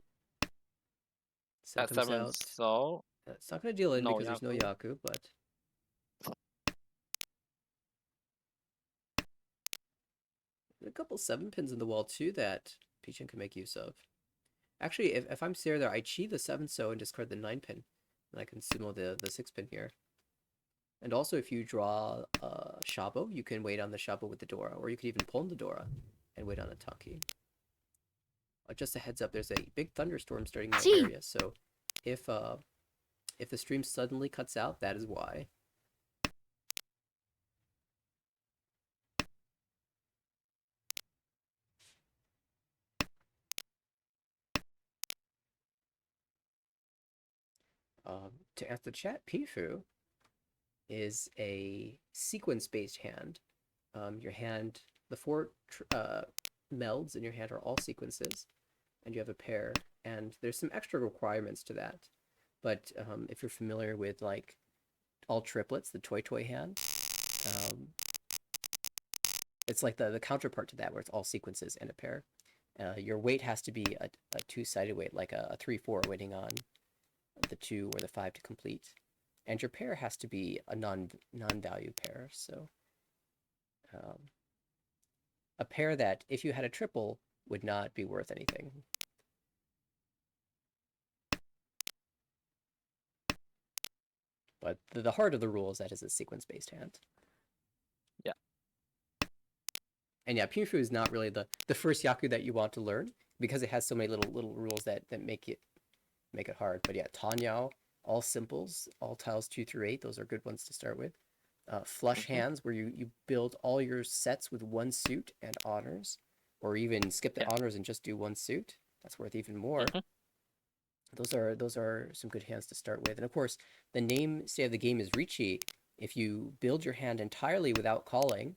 Seven That's comes 7, out. so It's not going to deal in no because there's no Yaku. Yaku, but a couple 7-pins in the wall too that Pichen can make use of. Actually, if I'm Sarah there, I chi the 7-so and discard the 9-pin. And I can sumo the 6-pin here. And also, if you draw Shabo, you can wait on the Shabo with the Dora, or you could even pull in the Dora and wait on a Taki. Just a heads up, there's a big thunderstorm starting in that area, so if the stream suddenly cuts out, that is why. To answer the chat, Pifu is a sequence-based hand. Your hand, the 4 melds in your hand are all sequences, and you have a pair, and there's some extra requirements to that. But if you're familiar with like all triplets, the Toy hand, it's like the counterpart to that, where it's all sequences and a pair. Your weight has to be a 2-sided weight, like a 3-4, waiting on the 2 or the 5 to complete, and your pair has to be a non-value pair. So a pair that, if you had a triple, would not be worth anything. But the heart of the rule is that it's a sequence-based hand. Yeah. And yeah, Pinfu is not really the first Yaku that you want to learn, because it has so many little rules that make it hard. But yeah, Tanyao, all simples, all tiles 2 through 8, those are good ones to start with. Flush hands, where you build all your sets with 1 suit and honors, or even skip the honors and just do 1 suit. That's worth even more. Those are some good hands to start with. And of course, the namesay of the game is Richi. If you build your hand entirely without calling,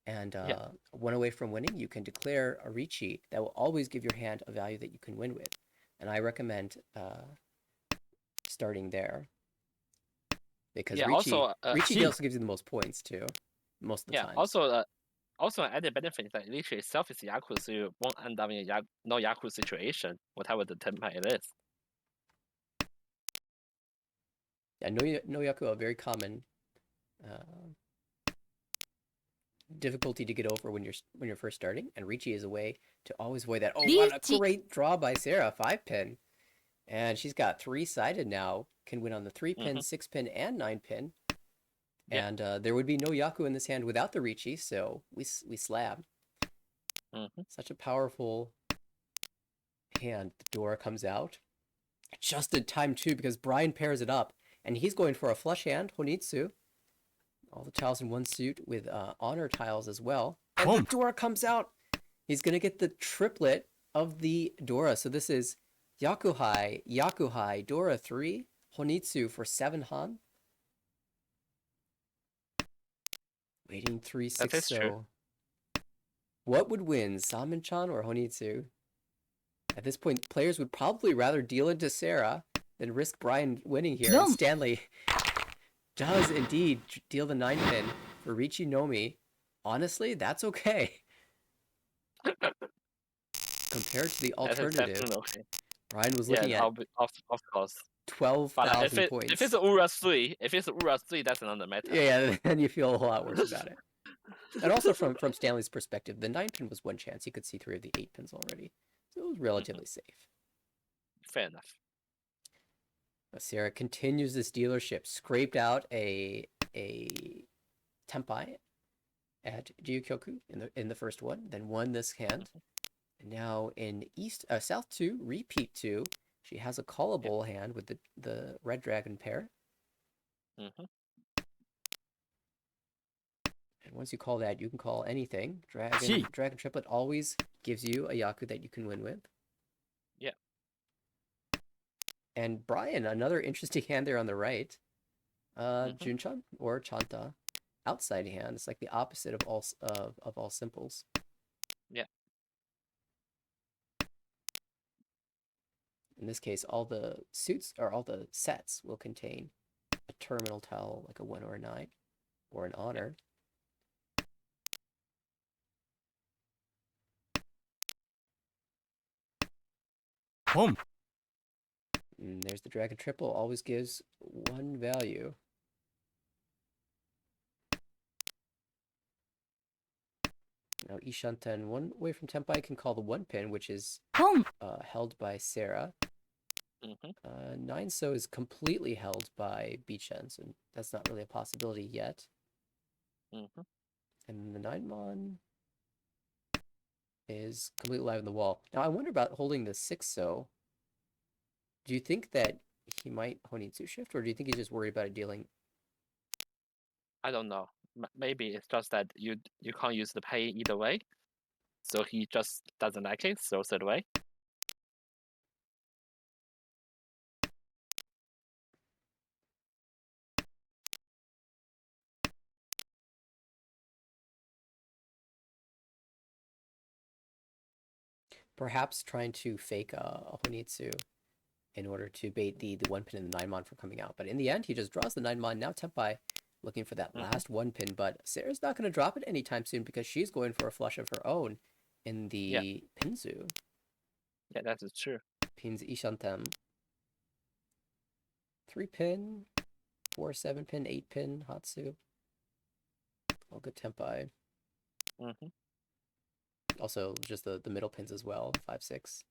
and 1 away from winning, you can declare a Richi that will always give your hand a value that you can win with. And I recommend starting there, because Richi also gives you the most points too, most of the time. Also an added benefit is that Lichi itself is Yaku, so you won't end up in a no Yaku situation, whatever the template it is. Yeah, no Yaku, a very common difficulty to get over when you're first starting, and Richi is a way to always avoid that. Oh, what a great draw by Sarah, 5-pin. And she's got 3-sided now, can win on the 3-pin, 6-pin, and 9-pin. And there would be no Yaku in this hand without the Richi, so we slab. Such a powerful hand. The Dora comes out. Just in time, too, because Brian pairs it up, and he's going for a flush hand, Honitsu. All the tiles in 1 suit with honor tiles as well. And the Dora comes out. He's going to get the triplet of the Dora. So this is Yakuhai, Dora 3, Honitsu for 7 Han. Waiting 3-6, so true. What would win, Salmon-chan or Honitsu? At this point, players would probably rather deal into Sarah than risk Brian winning here. And Stanley does indeed deal the 9-pin for Richi Nomi. Honestly, that's okay. Compared to the alternative, Brian was looking at of course 12,000 points. If it's Ura 3, that's another matter. Yeah, then you feel a whole lot worse about it. And also from Stanley's perspective, the 9-pin was 1 chance. He could see 3 of the 8 pins already. So it was relatively safe. Fair enough. Sarah continues this dealership. Scraped out a Tempai at Gyukyoku in the first one, then won this hand. And now in South 2, repeat 2, she has a callable hand with the Red Dragon pair. And once you call that, you can call anything. Dragon Triplet always gives you a Yaku that you can win with. Yeah. And Brian, another interesting hand there on the right. Junchan or Chanta, outside hand. It's like the opposite of all simples. Yeah. In this case, all the suits or all the sets will contain a terminal tile, like a 1 or a 9, or an honor. Home. And there's the dragon triple. Always gives 1 value. Now Ishanten, 1 away from Tenpai, can call the 1 pin, which is Home. held by Sarah. Mm-hmm. 9 so is completely held by Bichen, so that's not really a possibility yet. Mm-hmm. And the 9 mon is completely live in the wall. Now I wonder about holding the 6 so. Do you think that he might Honitsu shift, or do you think he's just worried about it dealing? I don't know. Maybe it's just that you can't use the pay either way, so he just doesn't like it, throws it away. Perhaps trying to fake a Honitsu in order to bait the 1 pin and the 9 mon from coming out. But in the end, he just draws the 9 mon. Now Tenpai looking for that last 1 pin, but Sarah's not going to drop it anytime soon because she's going for a flush of her own in the Pinzu. Yeah, that is true. Pins Ishantem. 3 pin, 4, 7 pin, 8 pin, Hatsu. All good Tenpai. Mm-hmm. Also, just the middle pins as well, 5, 6.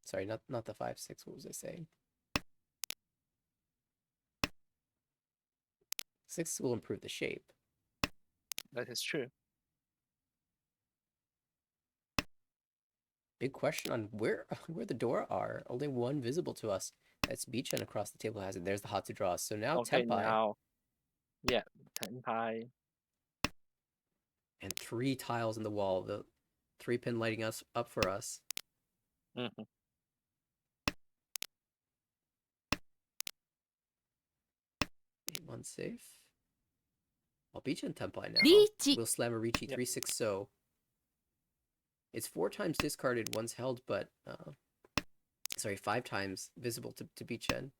Sorry, not the 5, 6. What was I saying? 6 will improve the shape. That is true. Big question on where the door are. Only 1 visible to us. That's Bichen across the table has it. There's the Hatsu draw. So now Okay, Tenpai. now, yeah, Tenpai. And 3 tiles in the wall. The 3 pin lighting us up for us. Mm-hmm. 8 1 safe. Well, Bichen Tenpai now. Riichi. We'll slam a Riichi 3 6 so. It's 4 times discarded, once held, but sorry, 5 times visible to Bichen.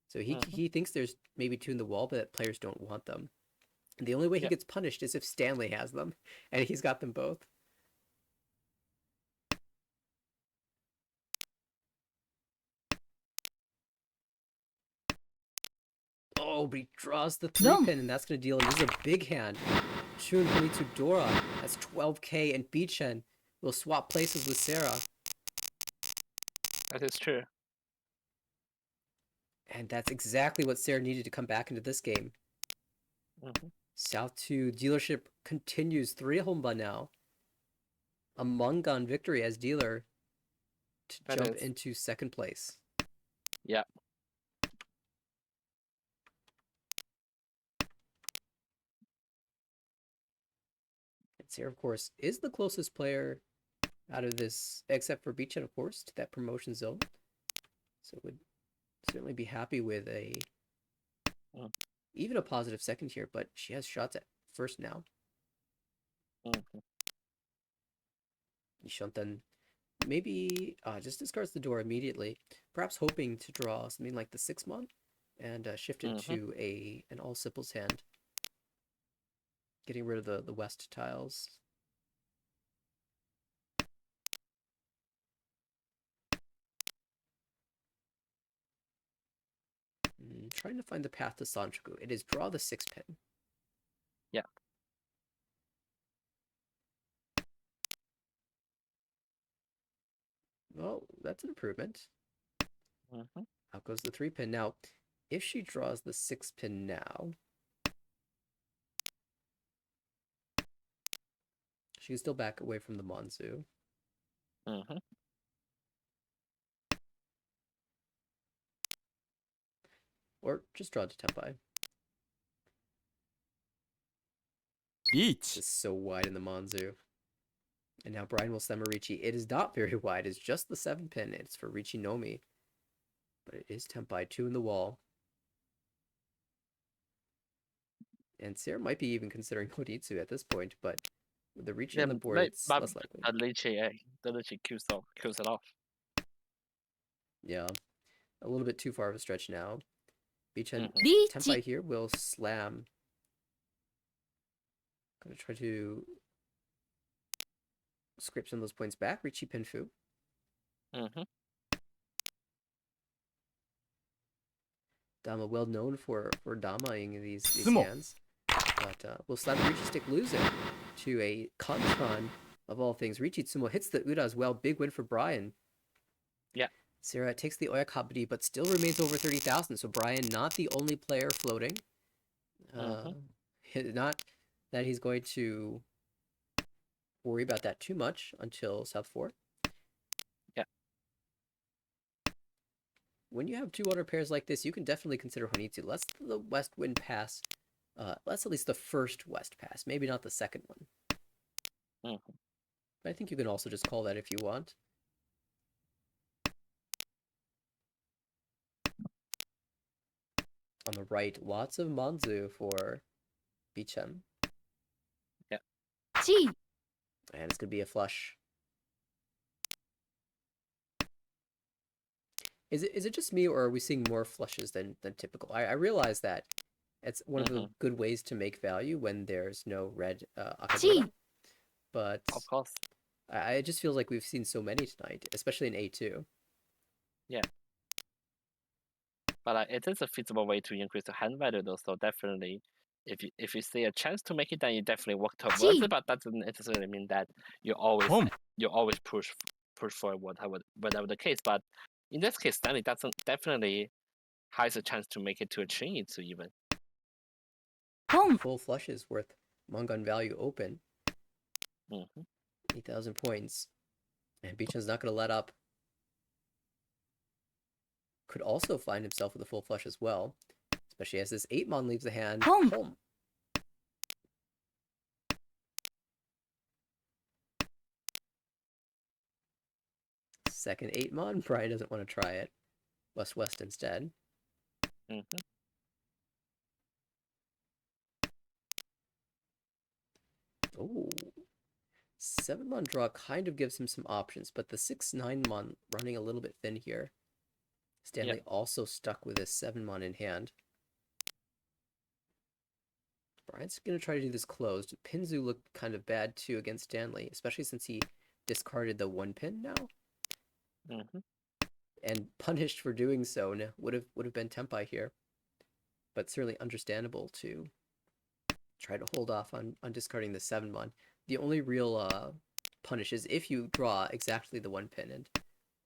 So he thinks there's maybe 2 in the wall, but players don't want them. And the only way he gets punished is if Stanley has them, and he's got them both. Oh, but he draws the 3 pin, and that's going to deal him. This is a big hand. Shun Honitsu Dora. That's 12k, and Bichen will swap places with Sarah. That is true. And that's exactly what Sarah needed to come back into this game. Mm-hmm. South 2 dealership continues 3 Honba now. A Mangan victory as dealer to jump into 2nd place. Yeah. And Sarah, of course, is the closest player out of this, except for Bichen, of course, to that promotion zone. So would certainly be happy with even a positive 2nd here, but she has shots at 1st now. Mm-hmm. Nishonten maybe just discards the door immediately, perhaps hoping to draw something like the 6 mon and shift it to an all simples hand, getting rid of the west tiles. Trying to find the path to Sanchoku. It is draw the 6 pin. Yeah. Well, that's an improvement. Mm-hmm. Out goes the 3 pin. Now, if she draws the 6 pin now, she can still back away from the Monzu. Mm-hmm. Or just draw to Tenpai. Each. It's so wide in the Monzu. And now Brian will slam a Riichi. It is not very wide. It's just the 7 pin. It's for Riichi Nomi. But it is Tenpai. 2 in the wall. And Sarah might be even considering Hoditsu at this point, but with the Riichi on the board, it's less likely. The Lychee kills it off. Yeah. A little bit too far of a stretch now. Bichen Tenpai here will slam. Gonna try to scrape some of those points back. Ricci Pinfu. Mm-hmm. Dama well known for damaing these Sumo. hands. But will slap the Ricci stick lose it to a Kontron of all things. Ricci Tsumo hits the Uda as well. Big win for Brian. Yeah. Sarah takes the Oyakabadi, but still remains over 30,000. So Brian, not the only player floating. Not that he's going to worry about that too much until South 4. Yeah. When you have 2 water pairs like this, you can definitely consider Honitsu. Let's the West Wind pass. Let's at least the first West pass, maybe not the second one. Mm-hmm. But I think you can also just call that if you want. On the right, lots of Manzu for Bichen. Yeah. G. And it's going to be a flush. Is it just me, or are we seeing more flushes than typical? I realize that it's one of the good ways to make value when there's no red Akadora. But Of course. it just feels like we've seen so many tonight, especially in A2. Yeah. But it is a feasible way to increase the hand value, though. So definitely, if you see a chance to make it, then you definitely work towards it. But that doesn't necessarily mean that you always push for whatever the case. But in this case, Stanley definitely has a chance to make it to a chain to even. Full flushes worth Mangan value open. 8,000 points. And Beecham's not going to let up. Could also find himself with a full flush as well. Especially as this 8-mon leaves the hand. Home. Second 8-mon. Brian doesn't want to try it. West instead. Oh. 7-mon draw kind of gives him some options, but the 6-9-mon running a little bit thin here. Stanley also stuck with his 7-mon in hand. Brian's going to try to do this closed. Pinzu looked kind of bad too against Stanley, especially since he discarded the 1-pin now. And punished for doing so. Would have been Tempai here. But certainly understandable to try to hold off on discarding the 7-mon. The only real punish is if you draw exactly the 1-pin, and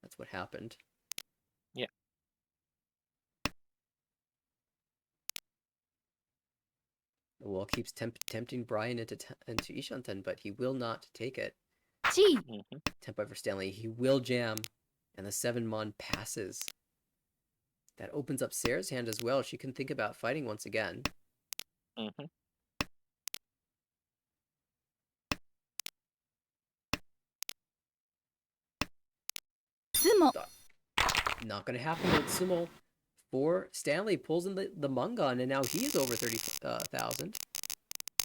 that's what happened. Yeah. The wall keeps tempting Brian into Ishanten, but he will not take it. Tempai for Stanley. He will jam, and the 7-mon passes. That opens up Sarah's hand as well. She can think about fighting once again. Sumo. Not going to happen with Sumo. For Stanley pulls in the Mangan, and now he is over 30,000.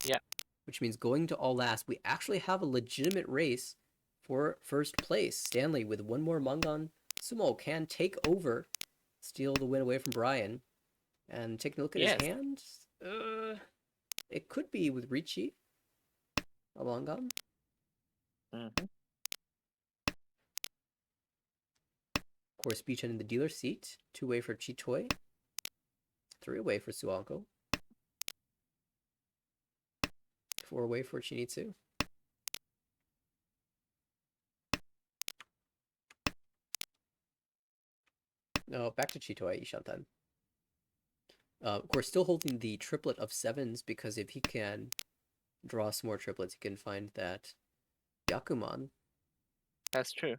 Yeah. Which means going to all last, we actually have a legitimate race for first place. Stanley, with one more Mangan Sumo, can take over, steal the win away from Brian. And taking a look at his hand, it could be with Ricci, a Mangan. Of course, Beachan in the dealer's seat. 2-way for Chitoi. 3-way for Suanko. 4-way for Chinitsu. No, back to Chitoi, Ishantan. Of course, still holding the triplet of 7s, because if he can draw some more triplets, he can find that Yakuman. That's true.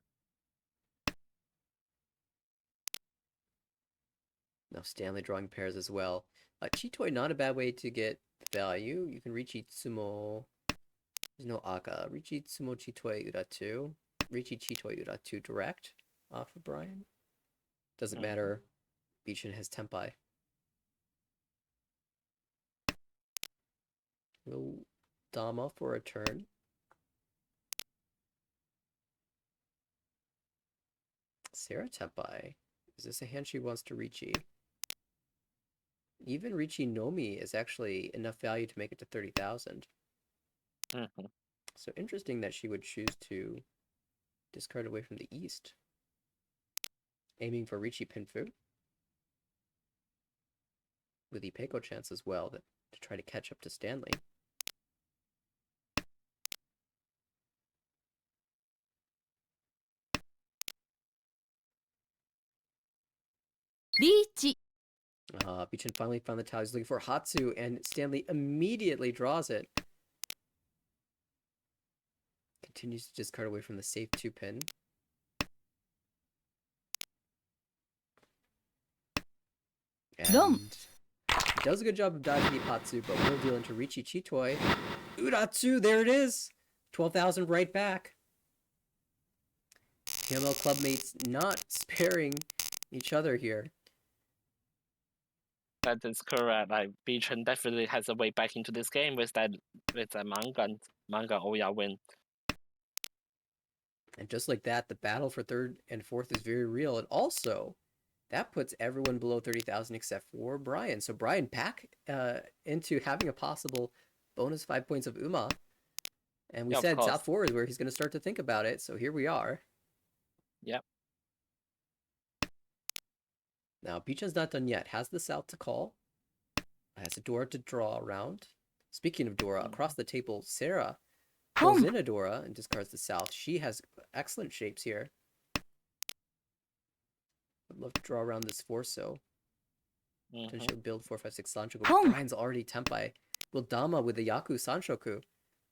Now Stanley drawing pairs as well. Chitoi, not a bad way to get value. You can reach Itsumo. There's no Aka. Reach Itsumo Chitoi Ura 2. Reach Chitoi Ura 2 direct off of Brian. Doesn't matter. Beechan has Tempai. No Dama for a turn. Sarah Tempai. Is this a hand she wants to Ricci? Even Ricci Nomi is actually enough value to make it to 30,000. So interesting that she would choose to discard away from the east. Aiming for Ricci Pinfu. With the Peiko chance as well to try to catch up to Stanley. Reach. Bichin finally found the tile he's looking for. Hatsu, and Stanley immediately draws it. Continues to discard away from the safe 2-pin. And does a good job of dodging the Patsu, but will deal into Ricci Chitoi. Uratsu, there it is! 12,000 right back. PML club mates not sparing each other here. That is correct. Like Beechon definitely has a way back into this game with that Mangan Oya win. And just like that, the battle for third and fourth is very real. And also, that puts everyone below 30,000 except for Brian. So Brian back into having a possible bonus 5 points of Uma. And we said South 4 is where he's going to start to think about it. So here we are. Yep. Now, Beechan's not done yet. Has the South to call. Has a Dora to draw around. Speaking of Dora, across the table, Sarah pulls in a Dora and discards the South. She has excellent shapes here. Would love to draw around this 4-so. Potentially build 4, 5, 6 Sanchoku. Brian's already Tempai. Will Dama with the Yaku Sanshoku.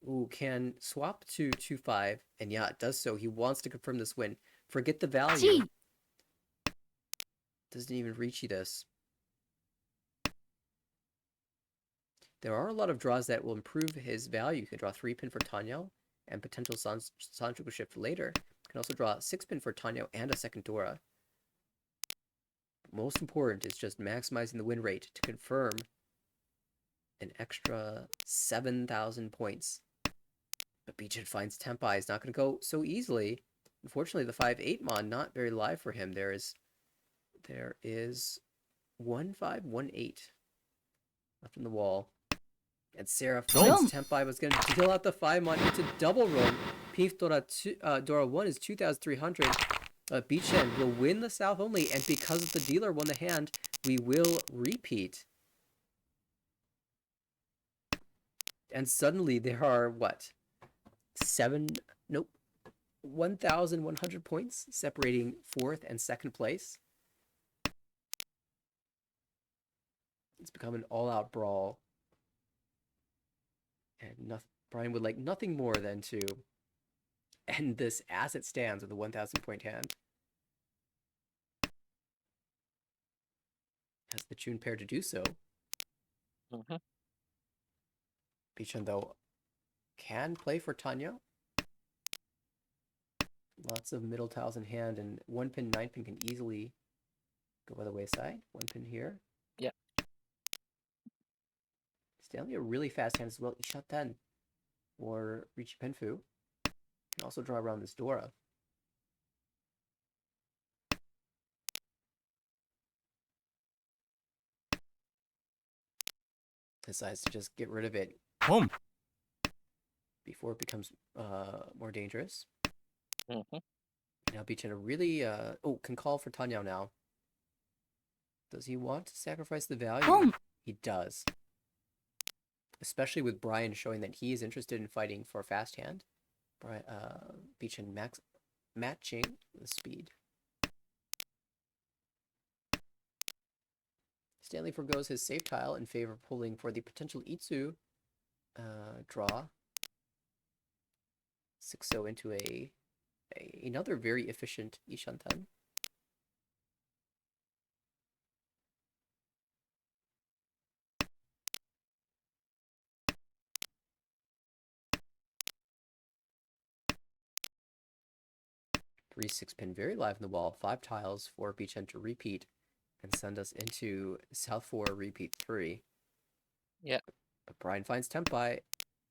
Ooh, can swap to 2-5. And yeah, it does so. He wants to confirm this win. Forget the value. Doesn't even reach this. There are a lot of draws that will improve his value. You can draw 3-pin for Tanyo and potential Sanchoku shift later. You can also draw 6-pin for Tanyo and a second Dora. Most important is just maximizing the win rate to confirm an extra 7,000 points. But Beechan finds Tempai is not going to go so easily. Unfortunately, the 5-8 mon not very live for him. There is 1-5-1-8 left in the wall. And Sarah finds Tempai was going to deal out the 5 mon into double roam. Pif Dora 1 is 2,300. Beechan will win the South only, and because the dealer won the hand, we will repeat. And suddenly there are, what? 1,100 points separating 4th and 2nd place. It's become an all-out brawl. And Brian would like nothing more than to end this as it stands with a 1,000-point hand. Has the tune pair to do so. Beechan, though, can play for Tanyo. Lots of middle tiles in hand, and 1-pin, 9-pin can easily go by the wayside. 1-pin here. Yeah. Stanley a really fast hand as well. Isha 10 or Ricci Penfu. Can also draw around this Dora. Decides to just get rid of it before it becomes more dangerous. Now Beechan really can call for Tanyao now. Does he want to sacrifice the value? He does. Especially with Brian showing that he is interested in fighting for a fast hand. Beechan matching the speed. Stanley forgoes his safe tile in favor of pulling for the potential Itsu draw. 6-0 into another very efficient Ishantan. Three 6-pin very live in the wall. 5 tiles for Beechan to repeat and send us into South 4 repeat 3. Yeah. But Brian finds Tempai.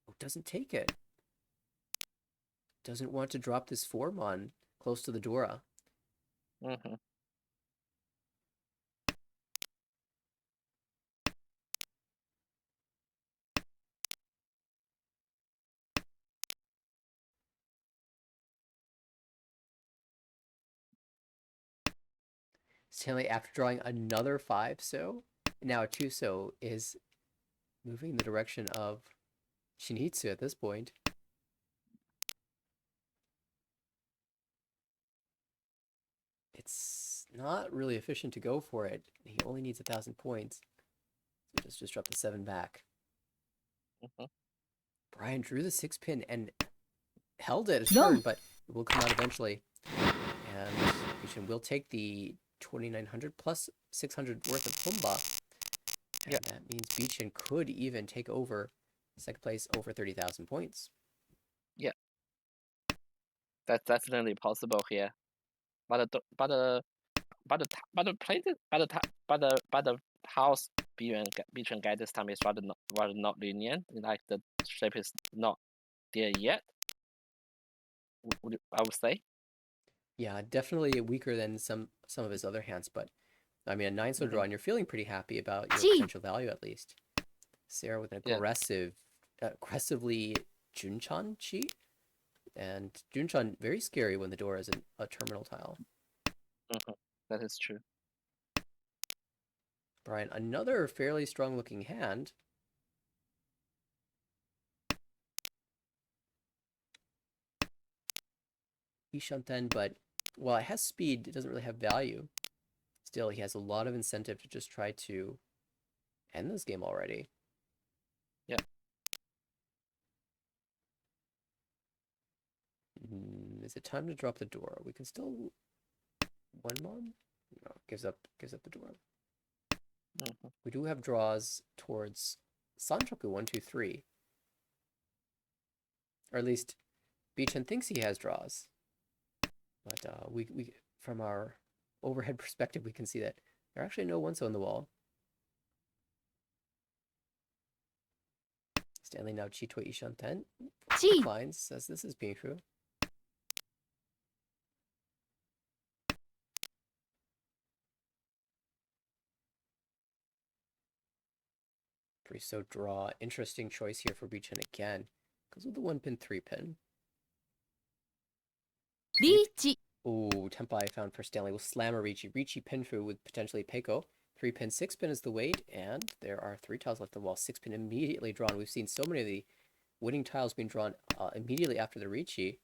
Oh, doesn't take it. Doesn't want to drop this 4-mon close to the Dora. Stanley, after drawing another 5-so, now a 2-so, is moving in the direction of Shinitsu at this point. It's not really efficient to go for it. He only needs 1,000 points. So just drop the 7 back. Mhm. Brian drew the 6-pin and held it a No. turn, but it will come out eventually. And Bichin will take the 2,900 plus 600 worth of Pumba. And Yeah. that means Bichin could even take over second place over 30,000 points. That's definitely possible here. But the house between guy this time is rather not lenient. Like the shape is not there yet. I would say. Yeah, definitely weaker than some of his other hands, but I mean a 9-so draw, and you're feeling pretty happy about your Gee. potential value at least. Sarah with an Yeah. aggressively Junchan chi, and Junchan very scary when the door is a terminal tile. That is true. Brian, another fairly strong looking hand. Ishanten, but while it has speed, it doesn't really have value. Still, he has a lot of incentive to just try to end this game already. Yeah. Is it time to drop the door? We can still one mon? No, gives up the door. We do have draws towards Sanchoku 1, 2, 3. Or at least Bichin thinks he has draws. But we from our overhead perspective, we can see that there are actually no 1-so in the wall. Stanley now Chitoi Ishanten Chi. declines, says this is being true. So draw. Interesting choice here for Bichin again. Goes with the 1-pin, 3-pin. Richi. Ooh, Tempai found for Stanley will slam a Richi. Richi Pinfu with potentially Peiko. 3-pin, 6-pin is the weight, and there are 3 tiles left on the wall. 6-pin immediately drawn. We've seen so many of the winning tiles being drawn immediately after the Richi.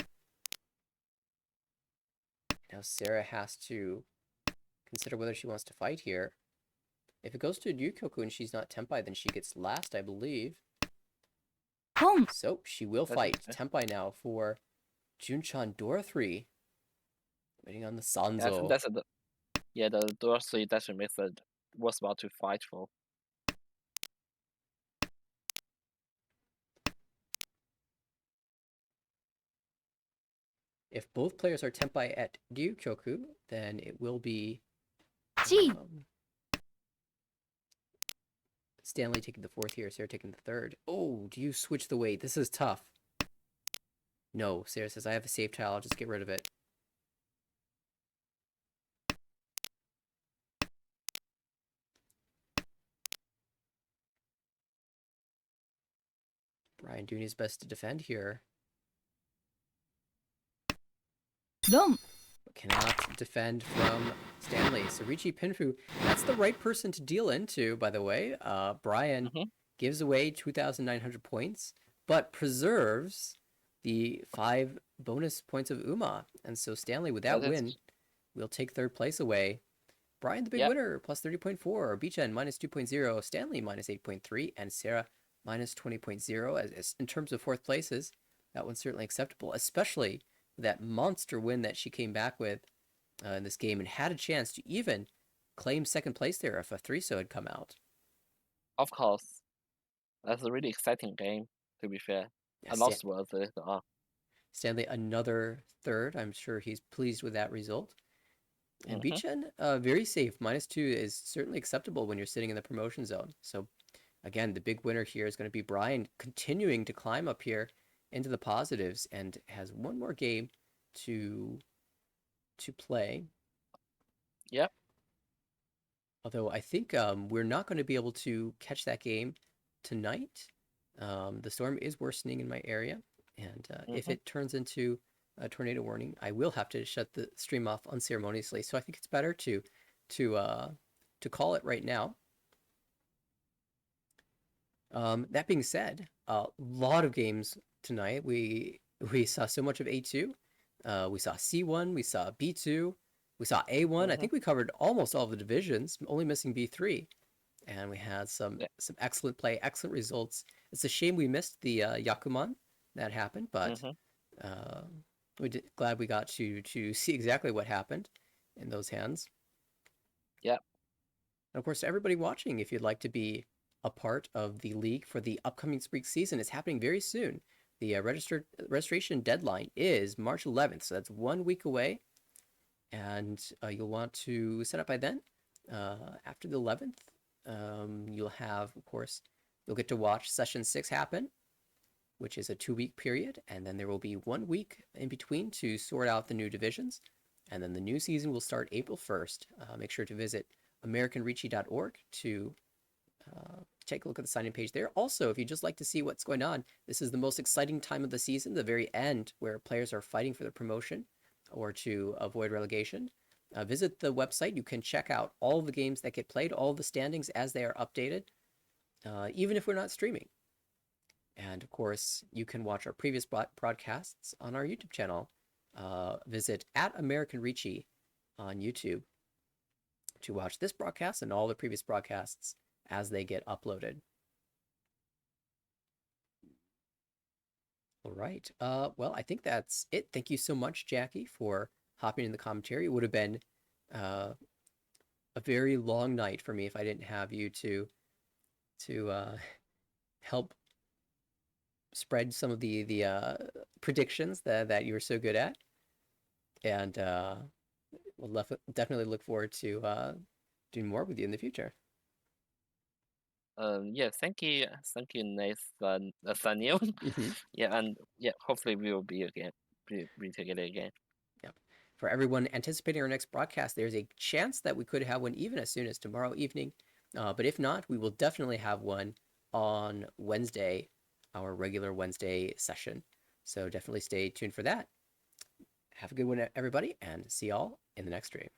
Now Sarah has to consider whether she wants to fight here. If it goes to Ryukyoku and she's not Tempai, then she gets last, I believe. Home. So she will fight Tempai now for Junchan Door 3. Waiting on the Sanzo. Yeah, I think the door 3 definitely makes it worthwhile to fight for. If both players are Tempai at Ryukyoku, then it will be Chi. Stanley taking the 4th here, Sarah taking the 3rd. Oh, do you switch the weight? This is tough. No, Sarah says, I have a save tile, I'll just get rid of it. Brian doing his best to defend here. Dom. But cannot defend from Stanley. So Richi Pinfu, that's the right person to deal into, by the way. Brian gives away 2,900 points, but preserves the 5 bonus points of Uma. And so Stanley, with that win, will take 3rd place away. Brian, the big winner, plus 30.4. Bichin, minus 2.0. Stanley, minus 8.3. And Sarah, minus 20.0. As in terms of 4th places, that one's certainly acceptable, especially that monster win that she came back with in this game and had a chance to even claim 2nd place there if a 3-so had come out. Of course. That's a really exciting game, to be fair. Yeah, I lost worth it. Stanley, another 3rd. I'm sure he's pleased with that result. And Bichin, very safe. -2 is certainly acceptable when you're sitting in the promotion zone. So, again, the big winner here is going to be Brian, continuing to climb up here into the positives and has one more game to play. Yep. Although I think we're not going to be able to catch that game tonight. The storm is worsening in my area, and if it turns into a tornado warning, I will have to shut the stream off unceremoniously. So I think it's better to to call it right now. That being said, a lot of games tonight. We saw so much of A2. We saw C1, we saw B2, we saw A1. I think we covered almost all of the divisions, only missing B3. And we had some excellent play, excellent results. It's a shame we missed the Yakuman that happened, but glad we got to see exactly what happened in those hands. Yep. And of course, to everybody watching, if you'd like to be a part of the league for the upcoming Spring season, it's happening very soon. The registration deadline is March 11th, so that's 1 week away. And you'll want to set up by then. After the 11th, you'll have, of course, you'll get to watch Session 6 happen, which is a 2-week period. And then there will be 1 week in between to sort out the new divisions. And then the new season will start April 1st. Make sure to visit AmericanRicci.org to take a look at the sign-in page there. Also, if you'd just like to see what's going on, this is the most exciting time of the season, the very end, where players are fighting for their promotion or to avoid relegation. Visit the website. You can check out all the games that get played, all the standings as they are updated, even if we're not streaming. And of course, you can watch our previous broadcasts on our YouTube channel. Visit @AmericanRicci on YouTube to watch this broadcast and all the previous broadcasts as they get uploaded. All right. Well, I think that's it. Thank you so much, Jackie, for hopping in the commentary. It would have been a very long night for me if I didn't have you to help spread some of the predictions that you were so good at. And we'll definitely look forward to doing more with you in the future. Yeah, thank you, Nathan, Nathaniel. Yeah, and yeah, hopefully we will be together again. Yep. For everyone anticipating our next broadcast, there's a chance that we could have one even as soon as tomorrow evening. But if not, we will definitely have one on Wednesday, our regular Wednesday session. So definitely stay tuned for that. Have a good one, everybody, and see y'all in the next stream.